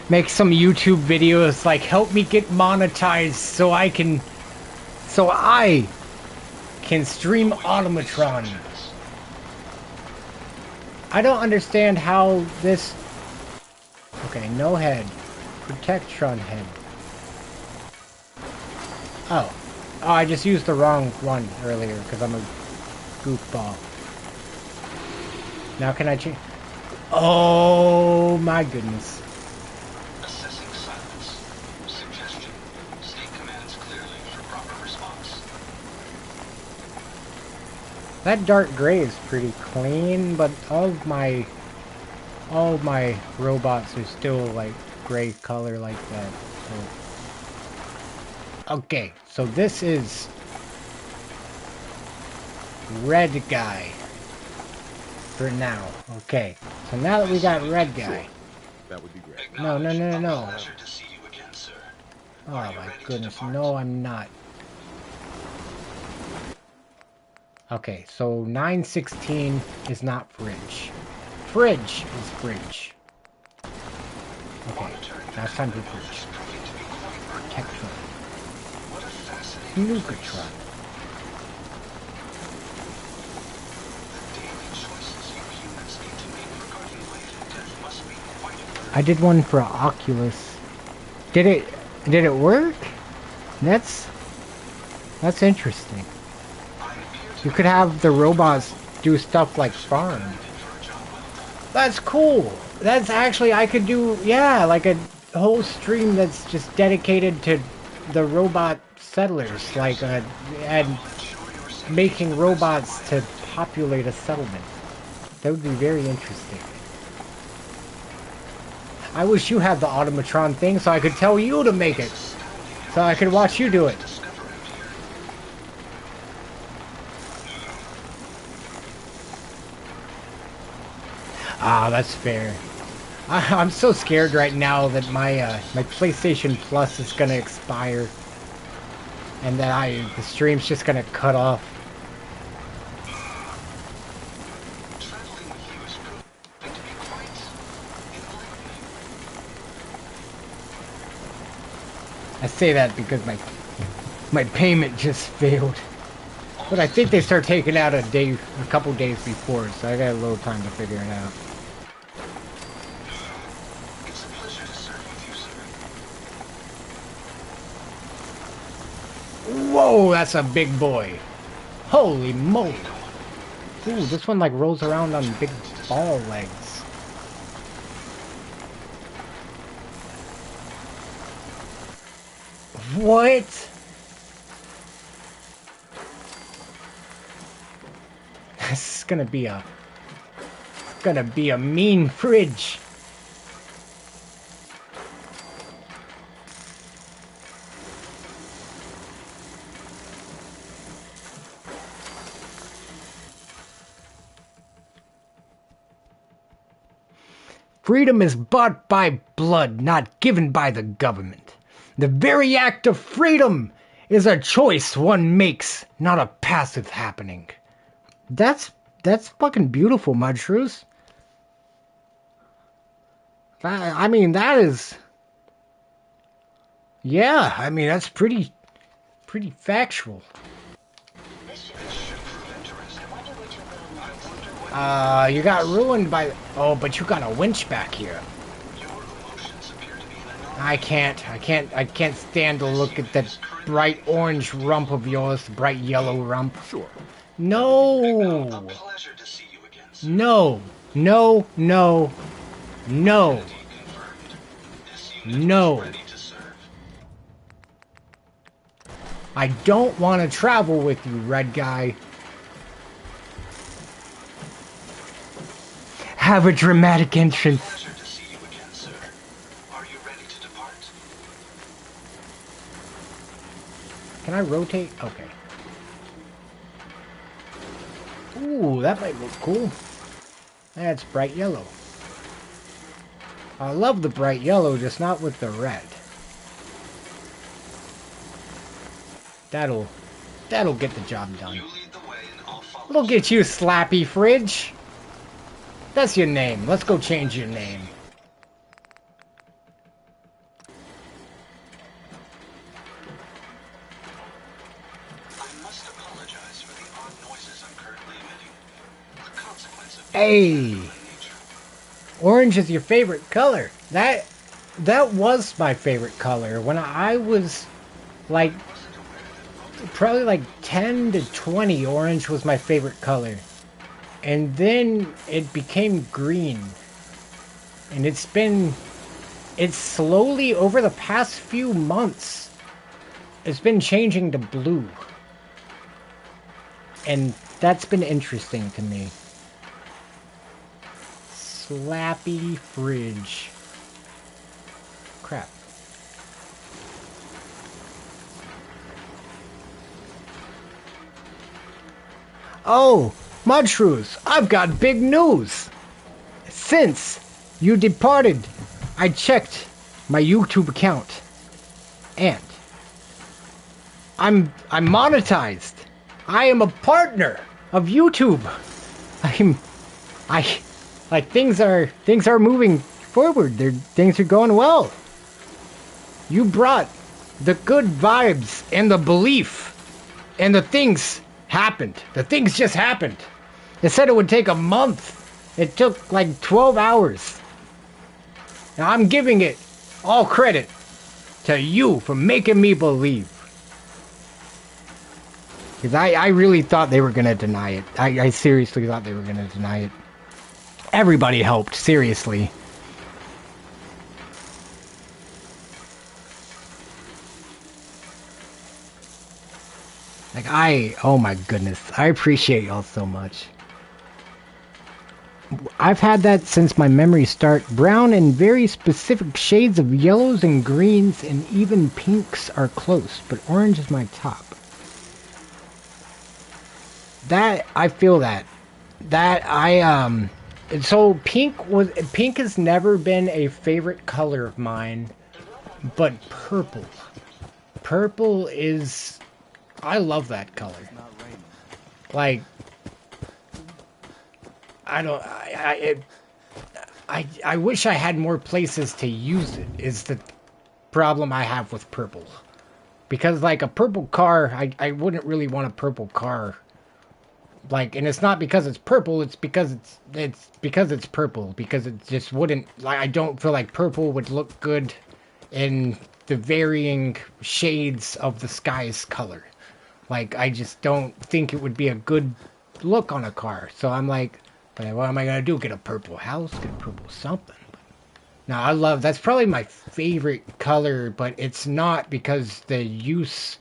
Make some YouTube videos like, help me get monetized so I can can stream automatron. I don't understand how this... Okay, no head. Protectron head. Oh. Oh, I just used the wrong one earlier because I'm a goofball. Now can I change? Oh my goodness. Assessing silence. Suggestion. State commands clearly for proper response. That dark gray is pretty clean, but all of my robots are still like gray color like that. So. Okay, so this is red guy for now. Okay, so now that we got red guy. That would be great. No. Pleasure to see you again, sir. Oh my goodness, no, I'm not. Okay, so 916 is not fridge. Fridge is fridge. Okay, now it's time for fridge. Protectron. Nucatron. I did one for Oculus. Did it work? That's interesting. You could have the robots do stuff like farm. That's cool. That's actually, I could do, yeah, like a whole stream that's just dedicated to the robot settlers, like, and making robots to populate a settlement. That would be very interesting. I wish you had the automatron thing so I could tell you to make it. So I could watch you do it. Ah, that's fair. I'm so scared right now that my my PlayStation Plus is gonna expire, and that the stream's just gonna cut off. I say that because my payment just failed. But I think they start taking out a couple days before, so I got a little time to figure it out. It's a pleasure to serve with you, sir. Whoa, that's a big boy. Holy moly. Ooh, this one like rolls around on big ball legs. What? This is gonna be a mean fridge. Freedom is bought by blood, not given by the government. The very act of freedom is a choice one makes, not a passive happening. That's fucking beautiful, Mudshrews. I mean, that is... Yeah, I mean, that's pretty factual. You got ruined by... Oh, but you got a winch back here. I can't stand to look at that bright orange rump of yours, bright yellow rump. Sure. No. No. No. No. No. No. I don't want to travel with you, red guy. Have a dramatic entrance. Can I rotate? Okay. Ooh, that might look cool. That's bright yellow. I love the bright yellow, just not with the red. That'll get the job done. Look at you, Slappy Fridge. That's your name. Let's go change your name. I must apologize for the Hey, orange is your favorite color. That was my favorite color when I was like probably like 10 to 20. Orange was my favorite color, and then it became green, and it's slowly over the past few months it's been changing to blue, and that's been interesting to me. Slappy fridge. Crap. Oh, Mudshrews, I've got big news. Since you departed, I checked my YouTube account, and I'm monetized. I am a partner of YouTube. Things are moving forward. Things are going well. You brought the good vibes and the belief, and the things happened. The things just happened. It said it would take a month. It took like 12 hours. Now I'm giving it all credit to you for making me believe. Because I really thought they were going to deny it. I seriously thought they were going to deny it. Everybody helped, seriously. Like, oh my goodness, I appreciate y'all so much. I've had that since my memory start. Brown and very specific shades of yellows and greens and even pinks are close, but orange is my top. That, I feel that. So pink has never been a favorite color of mine, but purple. Purple is, I love that color. Like, I wish I had more places to use it, is the problem I have with purple. Because, like, a purple car, I wouldn't really want a purple car. Like, and it's not because it's purple, it's because it's purple. Because it just wouldn't, like, I don't feel like purple would look good in the varying shades of the sky's color. Like, I just don't think it would be a good look on a car. So I'm like, but what am I gonna do? Get a purple house? Get a purple something? Now, that's probably my favorite color, but it's not because the use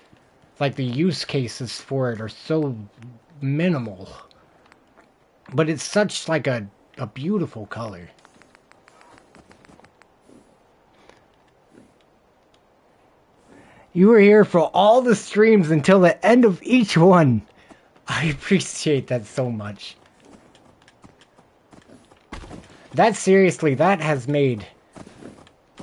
cases for it are so minimal. But it's such like a beautiful color. You were here for all the streams until the end of each one. I appreciate that so much. That has made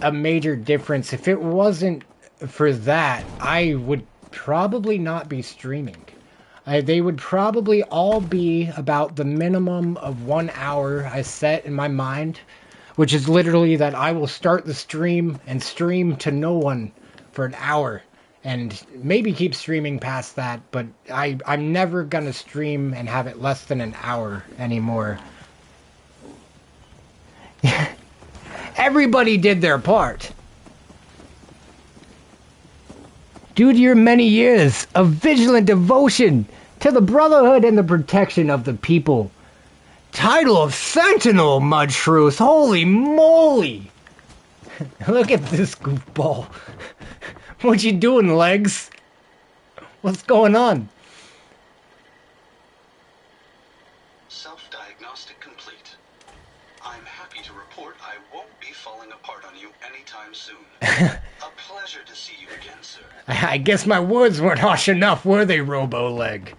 a major difference. If it wasn't for that, I would probably not be streaming. They would probably all be about the minimum of 1 hour I set in my mind, which is literally that I will start the stream and stream to no one for an hour, and maybe keep streaming past that, but I'm never gonna stream and have it less than an hour anymore. Everybody did their part. Due to your many years of vigilant devotion to the brotherhood and the protection of the people. Title of Sentinel, Mudshrews. Holy moly! Look at this goofball. What you doing, legs? What's going on? Self-diagnostic complete. I'm happy to report I won't be falling apart on you anytime soon. A pleasure to see you again, sir. I guess my words weren't harsh enough, were they, Robo-Leg?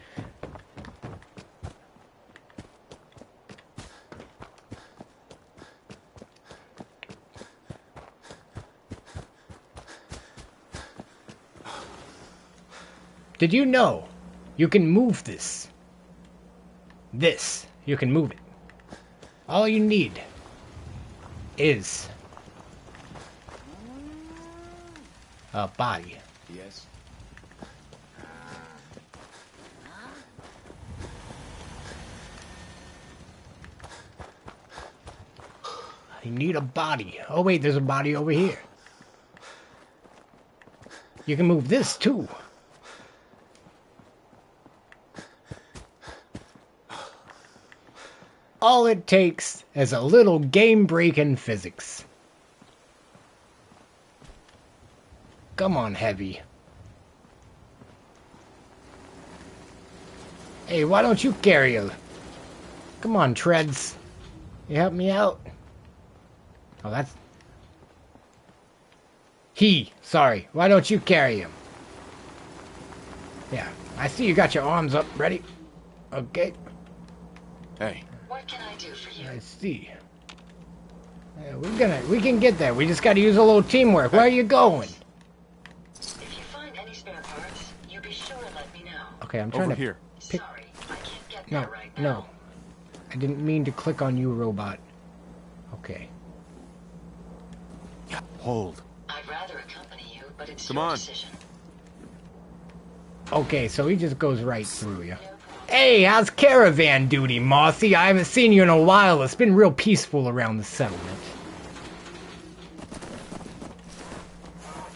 Did you know you can move this? You can move it. All you need is a body. Yes. I need a body. Oh wait, there's a body over here. You can move this too. All it takes is a little game-breaking physics. Come on, Heavy. Hey, why don't you carry her? Come on, Treads. You help me out? Oh, that's... Sorry. Why don't you carry him? Yeah, I see you got your arms up. Ready? Okay. Hey. What can I do for you? I see. Yeah, we can get there. We just gotta use a little teamwork. Where are you going? If you find any spare parts, you be sure and let me know. Okay, I'm trying Over to here. pick... Sorry, I can't get there right now. No. I didn't mean to click on you, robot. Okay. Yeah, hold. I'd rather accompany you, but it's Come your on. decision. Okay, so he just goes right through you. Hey, how's caravan duty, Mossy? I haven't seen you in a while. It's been real peaceful around the settlement.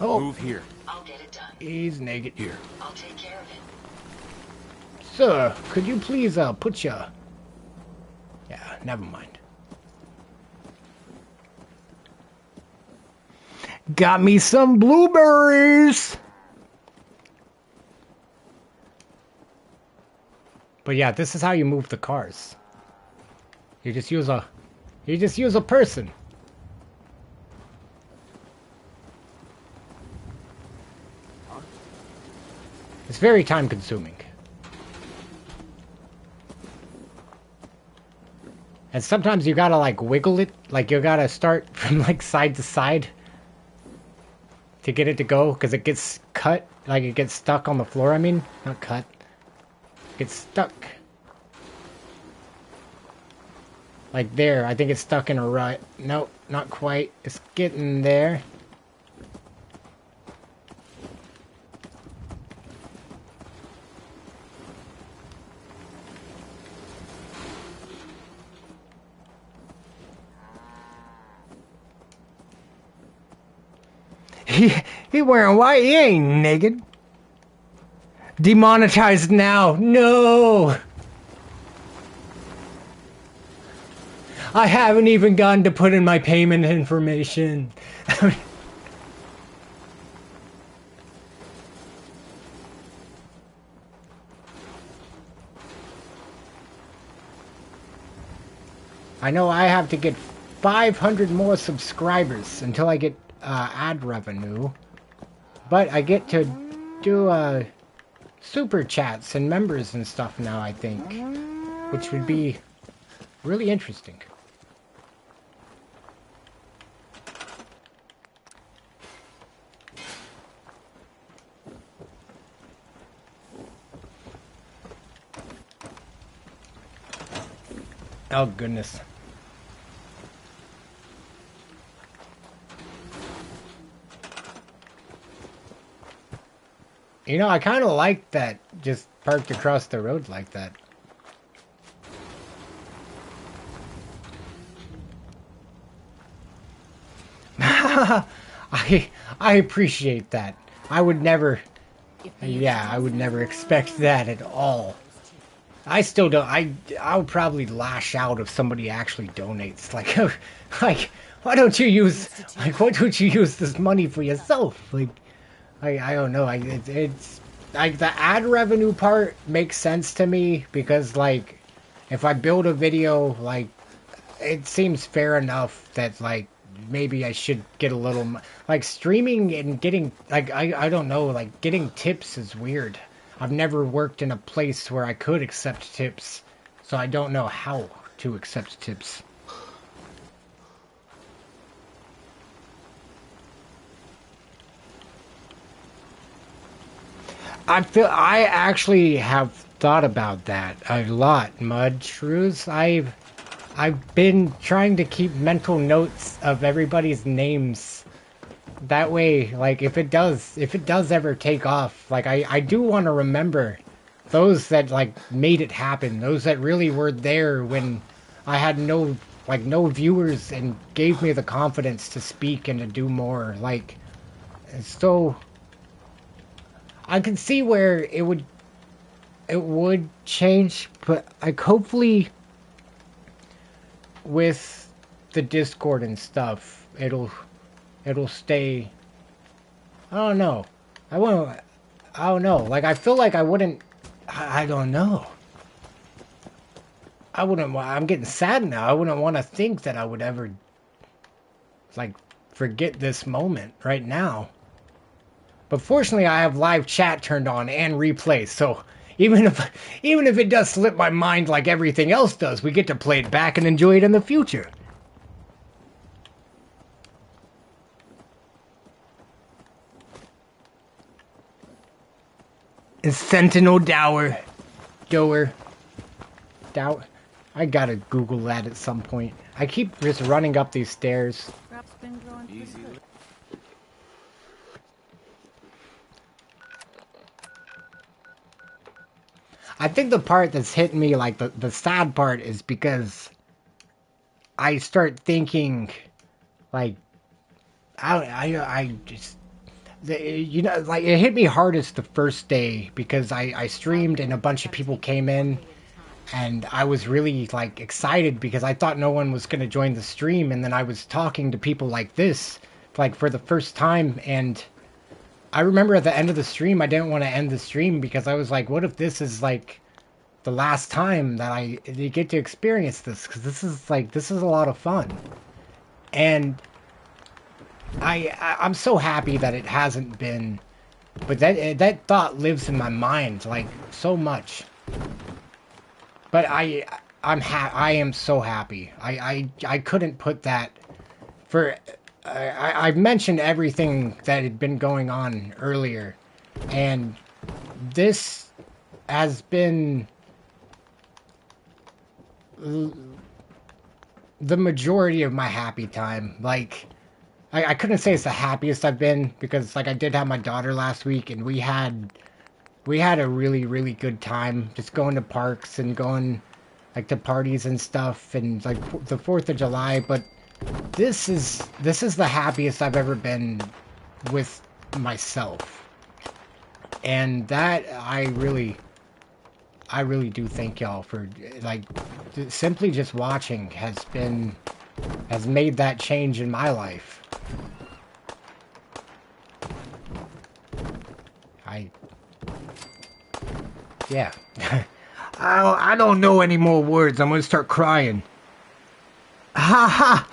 Oh. Move here. I'll get it done. He's naked. Here. I'll take care of it. Sir, could you please put your... Yeah, never mind. Got me some blueberries! But yeah, this is how you move the cars. You just use a person. It's very time consuming. And sometimes you gotta like wiggle it, like you gotta start from like side to side to get it to go, because it gets cut, like it gets stuck on the floor, I mean, not cut. It's stuck. Like there, I think it's stuck in a rut. Nope, not quite. It's getting there. He wearing white, he ain't naked. Demonetized now. No! I haven't even gotten to put in my payment information. I know I have to get 500 more subscribers until I get ad revenue. But I get to do super chats and members and stuff now, I think. Which would be really interesting. Oh, goodness. You know, I kind of like that, just parked across the road like that. I appreciate that. I would never... Yeah, I would never expect that at all. I still don't... I'll probably lash out if somebody actually donates. Like, why don't you use... Like, why don't you use this money for yourself? Like... I don't know. It's like the ad revenue part makes sense to me because like if I build a video, like it seems fair enough that like maybe I should get a little like streaming and getting like I don't know, like getting tips is weird. I've never worked in a place where I could accept tips, so I don't know how to accept tips. I actually have thought about that a lot, Mud Shrews. I've been trying to keep mental notes of everybody's names. That way, like if it does ever take off, like I do want to remember those that like made it happen, those that really were there when I had no like no viewers, and gave me the confidence to speak and to do more. Like, so I can see where it would change, but like hopefully with the Discord and stuff, it'll stay. I don't know. I don't know. Like, I feel like I wouldn't. I don't know. I wouldn't. I'm getting sad now. I wouldn't want to think that I would ever, like, forget this moment right now. But fortunately, I have live chat turned on and replay, so even if it does slip my mind like everything else does, we get to play it back and enjoy it in the future. Is Sentinel Dower. I gotta Google that at some point. I keep just running up these stairs. Crap's been growing pretty good. I think the part that's hitting me, like the sad part, is because I start thinking, like, I just, you know, like, it hit me hardest the first day because I streamed and a bunch of people came in, and I was really, like, excited because I thought no one was going to join the stream, and then I was talking to people like this, like, for the first time, and I remember at the end of the stream, I didn't want to end the stream because I was like, what if this is, like, the last time that I get to experience this? Because this is a lot of fun. And I'm so happy that it hasn't been, but that thought lives in my mind, like, so much. But I am so happy. I couldn't put that for. I've mentioned everything that had been going on earlier, and this has been the majority of my happy time. Like, I couldn't say it's the happiest I've been because, like, I did have my daughter last week, and we had a really, really good time just going to parks and going, like, to parties and stuff, and, like, the 4th of July. But this is the happiest I've ever been with myself, and that I really do thank y'all for, like, simply just watching has made that change in my life. Yeah. I don't know any more words. I'm gonna start crying. Haha.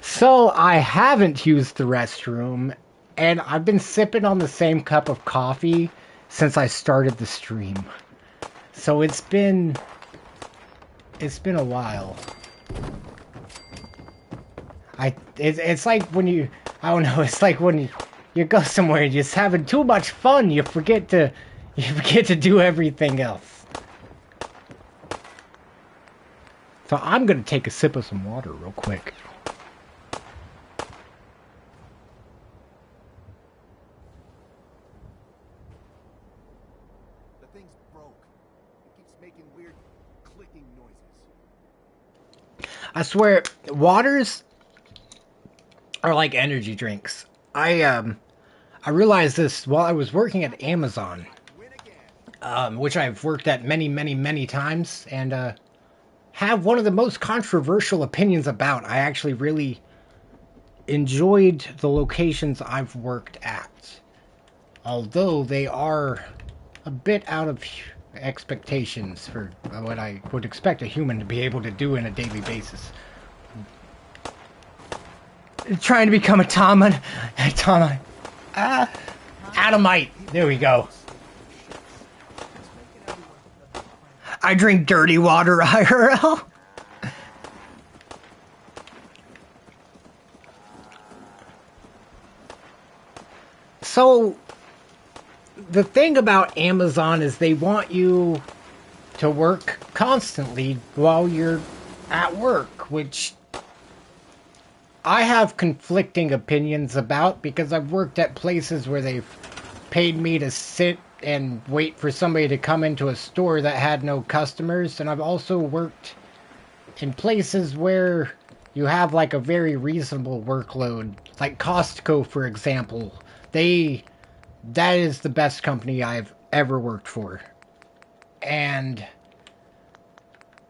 So I haven't used the restroom, and I've been sipping on the same cup of coffee since I started the stream. So it's been a while. It's like when you, I don't know, it's like when you go somewhere and you're just having too much fun, you forget to do everything else. So I'm gonna take a sip of some water real quick. The thing's broke. It keeps making weird clicking noises. I swear, waters are like energy drinks. I realized this while I was working at Amazon, which I've worked at many times, and have one of the most controversial opinions about. I actually really enjoyed the locations I've worked at, although they are a bit out of expectations for what I would expect a human to be able to do on a daily basis. Trying to become a Adamite. There we go. I drink dirty water, IRL. So, the thing about Amazon is they want you to work constantly while you're at work, which I have conflicting opinions about because I've worked at places where they've paid me to sit and wait for somebody to come into a store that had no customers, and I've also worked in places where you have like a very reasonable workload. Like Costco, for example, that is the best company I've ever worked for. And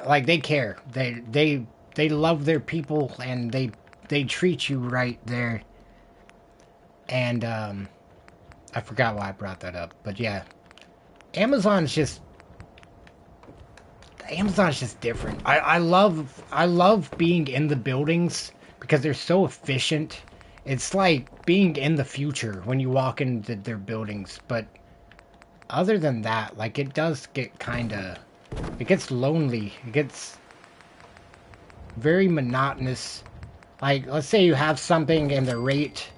like they care. They love their people and they treat you right there. And I forgot why I brought that up, but yeah. Amazon's just different. I love being in the buildings because they're so efficient. It's like being in the future when you walk into their buildings, but other than that, like it does get it gets lonely. It gets very monotonous. Like let's say you have something and the rate,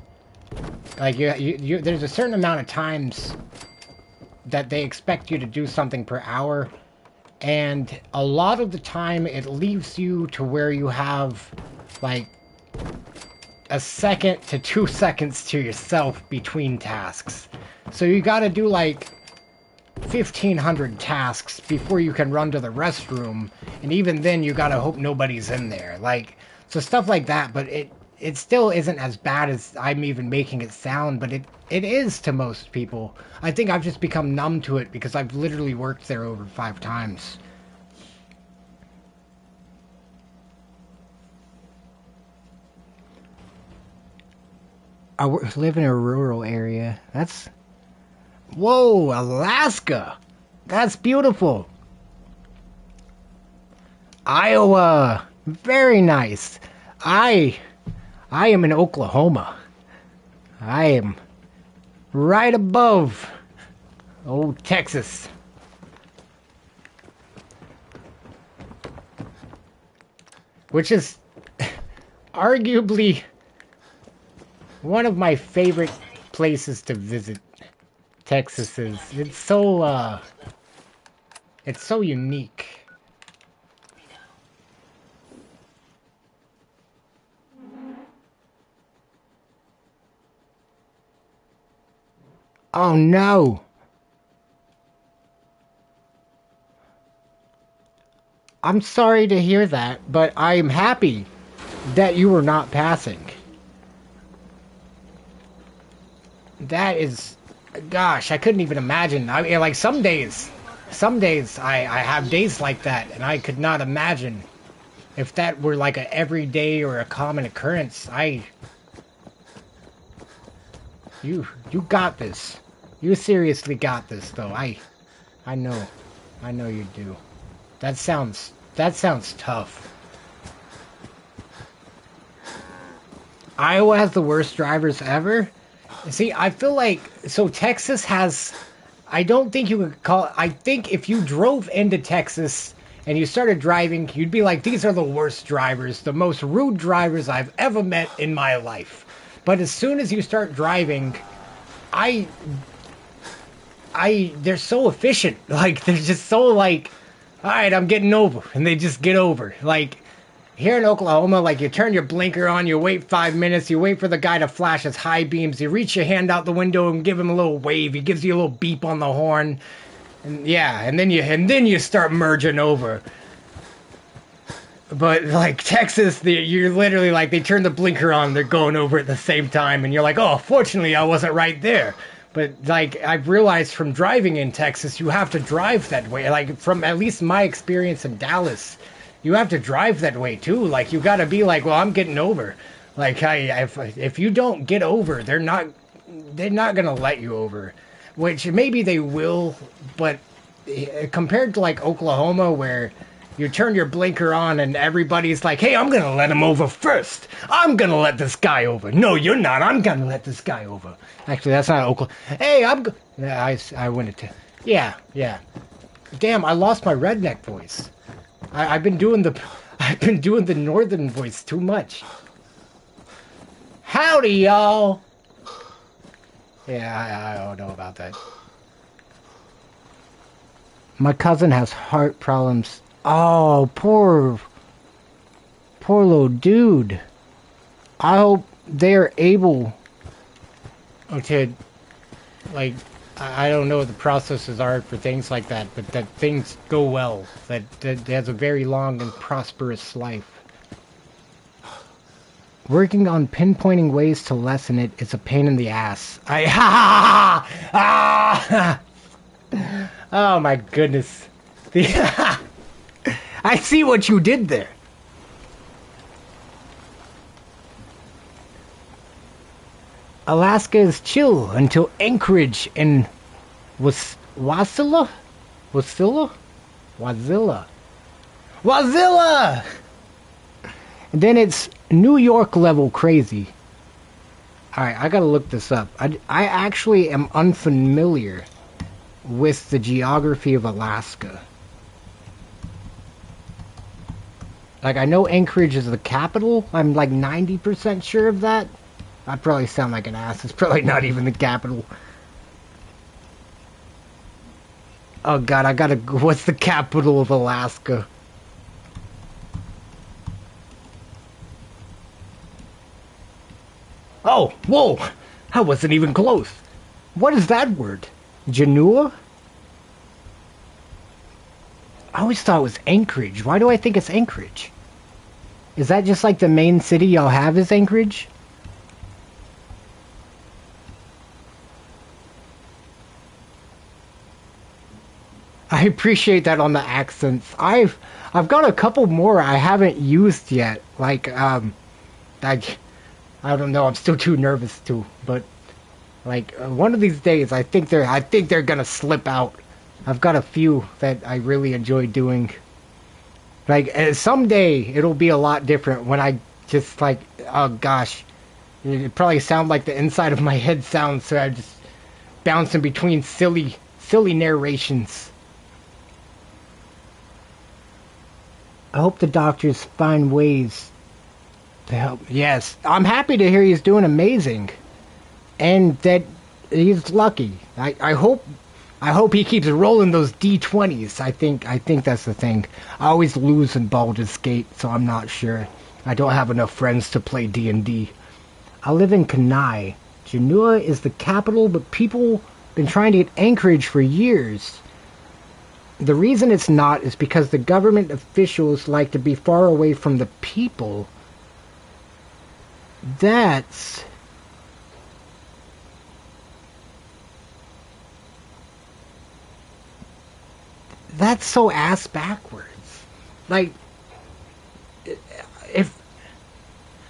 like you there's a certain amount of times that they expect you to do something per hour, and a lot of the time it leaves you to where you have like a second to 2 seconds to yourself between tasks. So you gotta do like 1,500 tasks before you can run to the restroom, and even then you gotta hope nobody's in there. Like, so stuff like that, but it still isn't as bad as I'm even making it sound, but it is to most people. I think I've just become numb to it because I've literally worked there over 5 times. I live in a rural area. That's... Whoa, Alaska! That's beautiful! Iowa! Very nice! I am in Oklahoma. I am right above old Texas. Which is arguably one of my favorite places to visit. Texas is. It's so unique. Oh no! I'm sorry to hear that, but I'm happy that you were not passing. That is... Gosh, I couldn't even imagine. I mean, like, some days I have days like that, and I could not imagine if that were like a everyday or a common occurrence. You got this. You seriously got this, though. I know you do. That sounds tough. Iowa has the worst drivers ever? See, I feel like... So Texas has... I don't think you would call... I think if you drove into Texas and you started driving, you'd be like, these are the worst drivers, the most rude drivers I've ever met in my life. But as soon as you start driving, they're so efficient. Like, they're just so like, alright, I'm getting over. And they just get over. Like... Here in Oklahoma, like, you turn your blinker on, you wait 5 minutes, you wait for the guy to flash his high beams, you reach your hand out the window and give him a little wave, he gives you a little beep on the horn, and yeah, and then you start merging over. But, like, Texas, you're literally, like, they turn the blinker on, they're going over at the same time, and you're like, oh, fortunately I wasn't right there. But, like, I've realized from driving in Texas, you have to drive that way. Like, from at least my experience in Dallas, you have to drive that way too. Like, you gotta be like, well, I'm getting over. Like, if you don't get over, they're not gonna let you over. Which maybe they will, but compared to like Oklahoma, where you turn your blinker on and everybody's like, hey, I'm gonna let him over first. I'm gonna let this guy over. No, you're not. I'm gonna let this guy over. Actually, that's not Oklahoma. Hey, I went into... Yeah. Damn, I lost my redneck voice. I've been doing the northern voice too much. Howdy, y'all. Yeah, I don't know about that. My cousin has heart problems. Oh, poor little dude. I hope they're able to, like, I don't know what the processes are for things like that, but that things go well. That has a very long and prosperous life. Working on pinpointing ways to lessen it is a pain in the ass. Oh my goodness. I see what you did there. Alaska is chill until Anchorage and Wasilla? And then it's New York level crazy. Alright, I gotta look this up. I actually am unfamiliar with the geography of Alaska. Like, I know Anchorage is the capital. I'm like 90% sure of that. I probably sound like an ass. It's probably not even the capital. Oh god, I gotta... What's the capital of Alaska? Oh, whoa! I wasn't even close. What is that word? Genoa? I always thought it was Anchorage. Why do I think it's Anchorage? Is that just like the main city y'all have is Anchorage? I appreciate that on the accents. I've got a couple more I haven't used yet. Like, I don't know. I'm still too nervous to. But like one of these days, I think they're gonna slip out. I've got a few that I really enjoy doing. Like someday it'll be a lot different when I just like, oh gosh, it probably sound like the inside of my head sounds. So I just bouncing between silly narrations. I hope the doctors find ways to help. Yes, I'm happy to hear he's doing amazing, and that he's lucky. I hope he keeps rolling those D20s. I think that's the thing. I always lose in Baldur's Gate, so I'm not sure. I don't have enough friends to play D&D. I live in Kenai. Genoa is the capital, but people been trying to get Anchorage for years. The reason it's not is because the government officials like to be far away from the people. That's so ass backwards. Like, if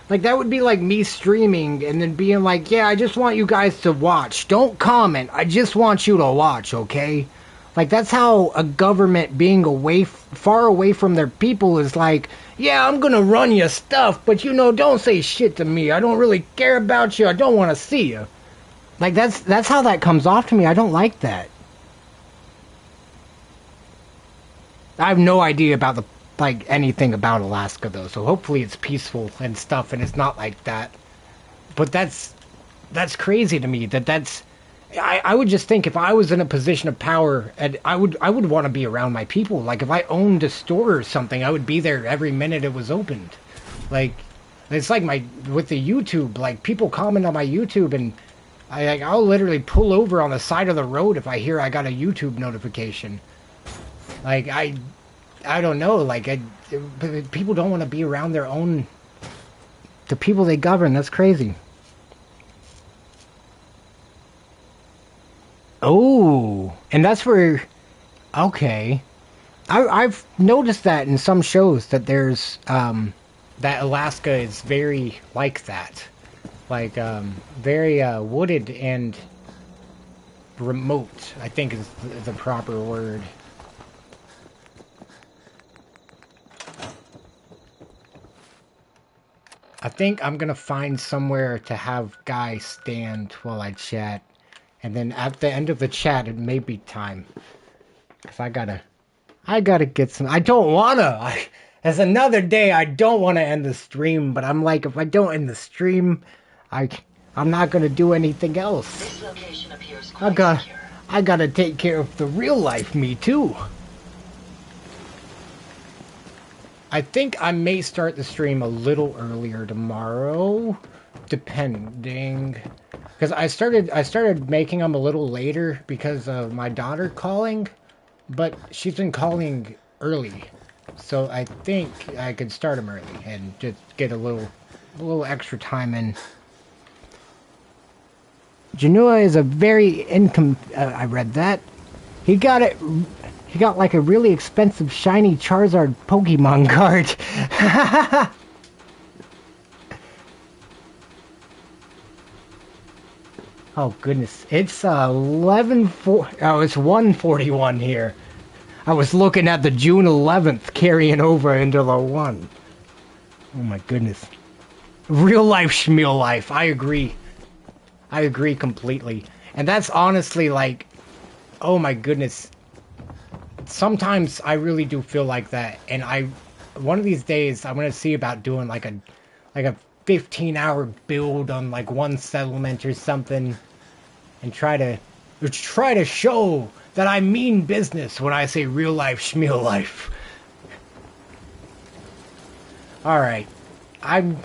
like that would be like me streaming and then being like, yeah, I just want you guys to watch. Don't comment. I just want you to watch, okay? Like, that's how a government being far away from their people is like, yeah, I'm gonna run your stuff, but you know, don't say shit to me. I don't really care about you. I don't want to see you. Like, that's how that comes off to me. I don't like that. I have no idea about anything about Alaska, though, so hopefully it's peaceful and stuff, and it's not like that. But that's crazy to me, that's... I would just think if I was in a position of power, and I would want to be around my people. Like, if I owned a store or something, I would be there every minute it was opened. Like, it's like with the YouTube, like, people comment on my YouTube, and I'll literally pull over on the side of the road if I hear I got a YouTube notification. Like, I don't know, like, people don't want to be around the people they govern. That's crazy. Oh, and that's where, okay. I've noticed that in some shows that there's, that Alaska is very like that. Like, very, wooded and remote, I think is the proper word. I think I'm gonna find somewhere to have Guy stand while I chat. And then at the end of the chat, it may be time. Because I gotta get some... I don't wanna! As another day, I don't want to end the stream. But I'm like, if I don't end the stream, I'm not gonna do anything else. This location appears quite secure. I gotta take care of the real life me, too. I think I may start the stream a little earlier tomorrow. Depending... Because I started making them a little later because of my daughter calling, but she's been calling early, so I think I could start them early and just get a little a little extra time in. Genoa is a very I read that. He got it. He got like a really expensive shiny Charizard Pokemon card. Oh goodness, it's 11:4. Oh, it's 1:41 here. I was looking at the June 11th carrying over into the 1. Oh my goodness. Real life schmeal life. I agree. I agree completely. And that's honestly like, oh my goodness. Sometimes I really do feel like that. And one of these days I'm gonna see about doing like a 15-hour build on like one settlement or something, and try to show that I mean business when I say real life schmeal life. Alright. I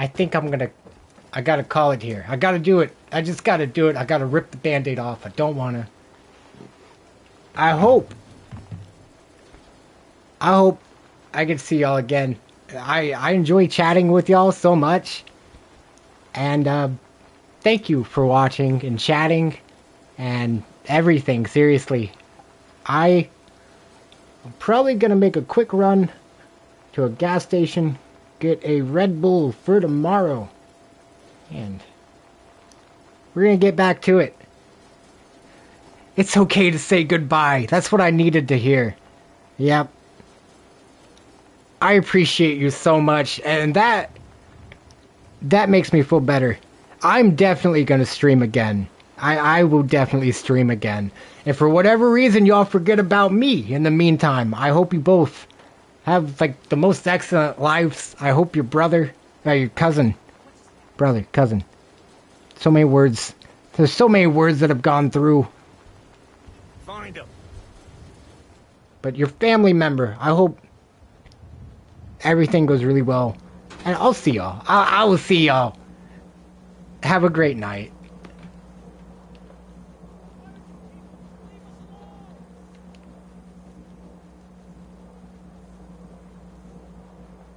think I gotta call it here. I gotta do it. I just gotta do it. I gotta rip the band-aid off. I don't wanna. I hope I can see y'all again. I enjoy chatting with y'all so much. And thank you for watching and chatting and everything. Seriously. I'm probably gonna make a quick run to a gas station, get a Red Bull for tomorrow, and we're gonna get back to it. It's okay to say goodbye. That's what I needed to hear. Yep. I appreciate you so much, and that makes me feel better. I'm definitely gonna stream again. I will definitely stream again. And for whatever reason y'all forget about me in the meantime, I hope you both have like the most excellent lives. I hope your cousin, so many words. There's so many words that have gone through. Find him. But your family member, I hope everything goes really well. And I'll see y'all. I will see y'all. Have a great night.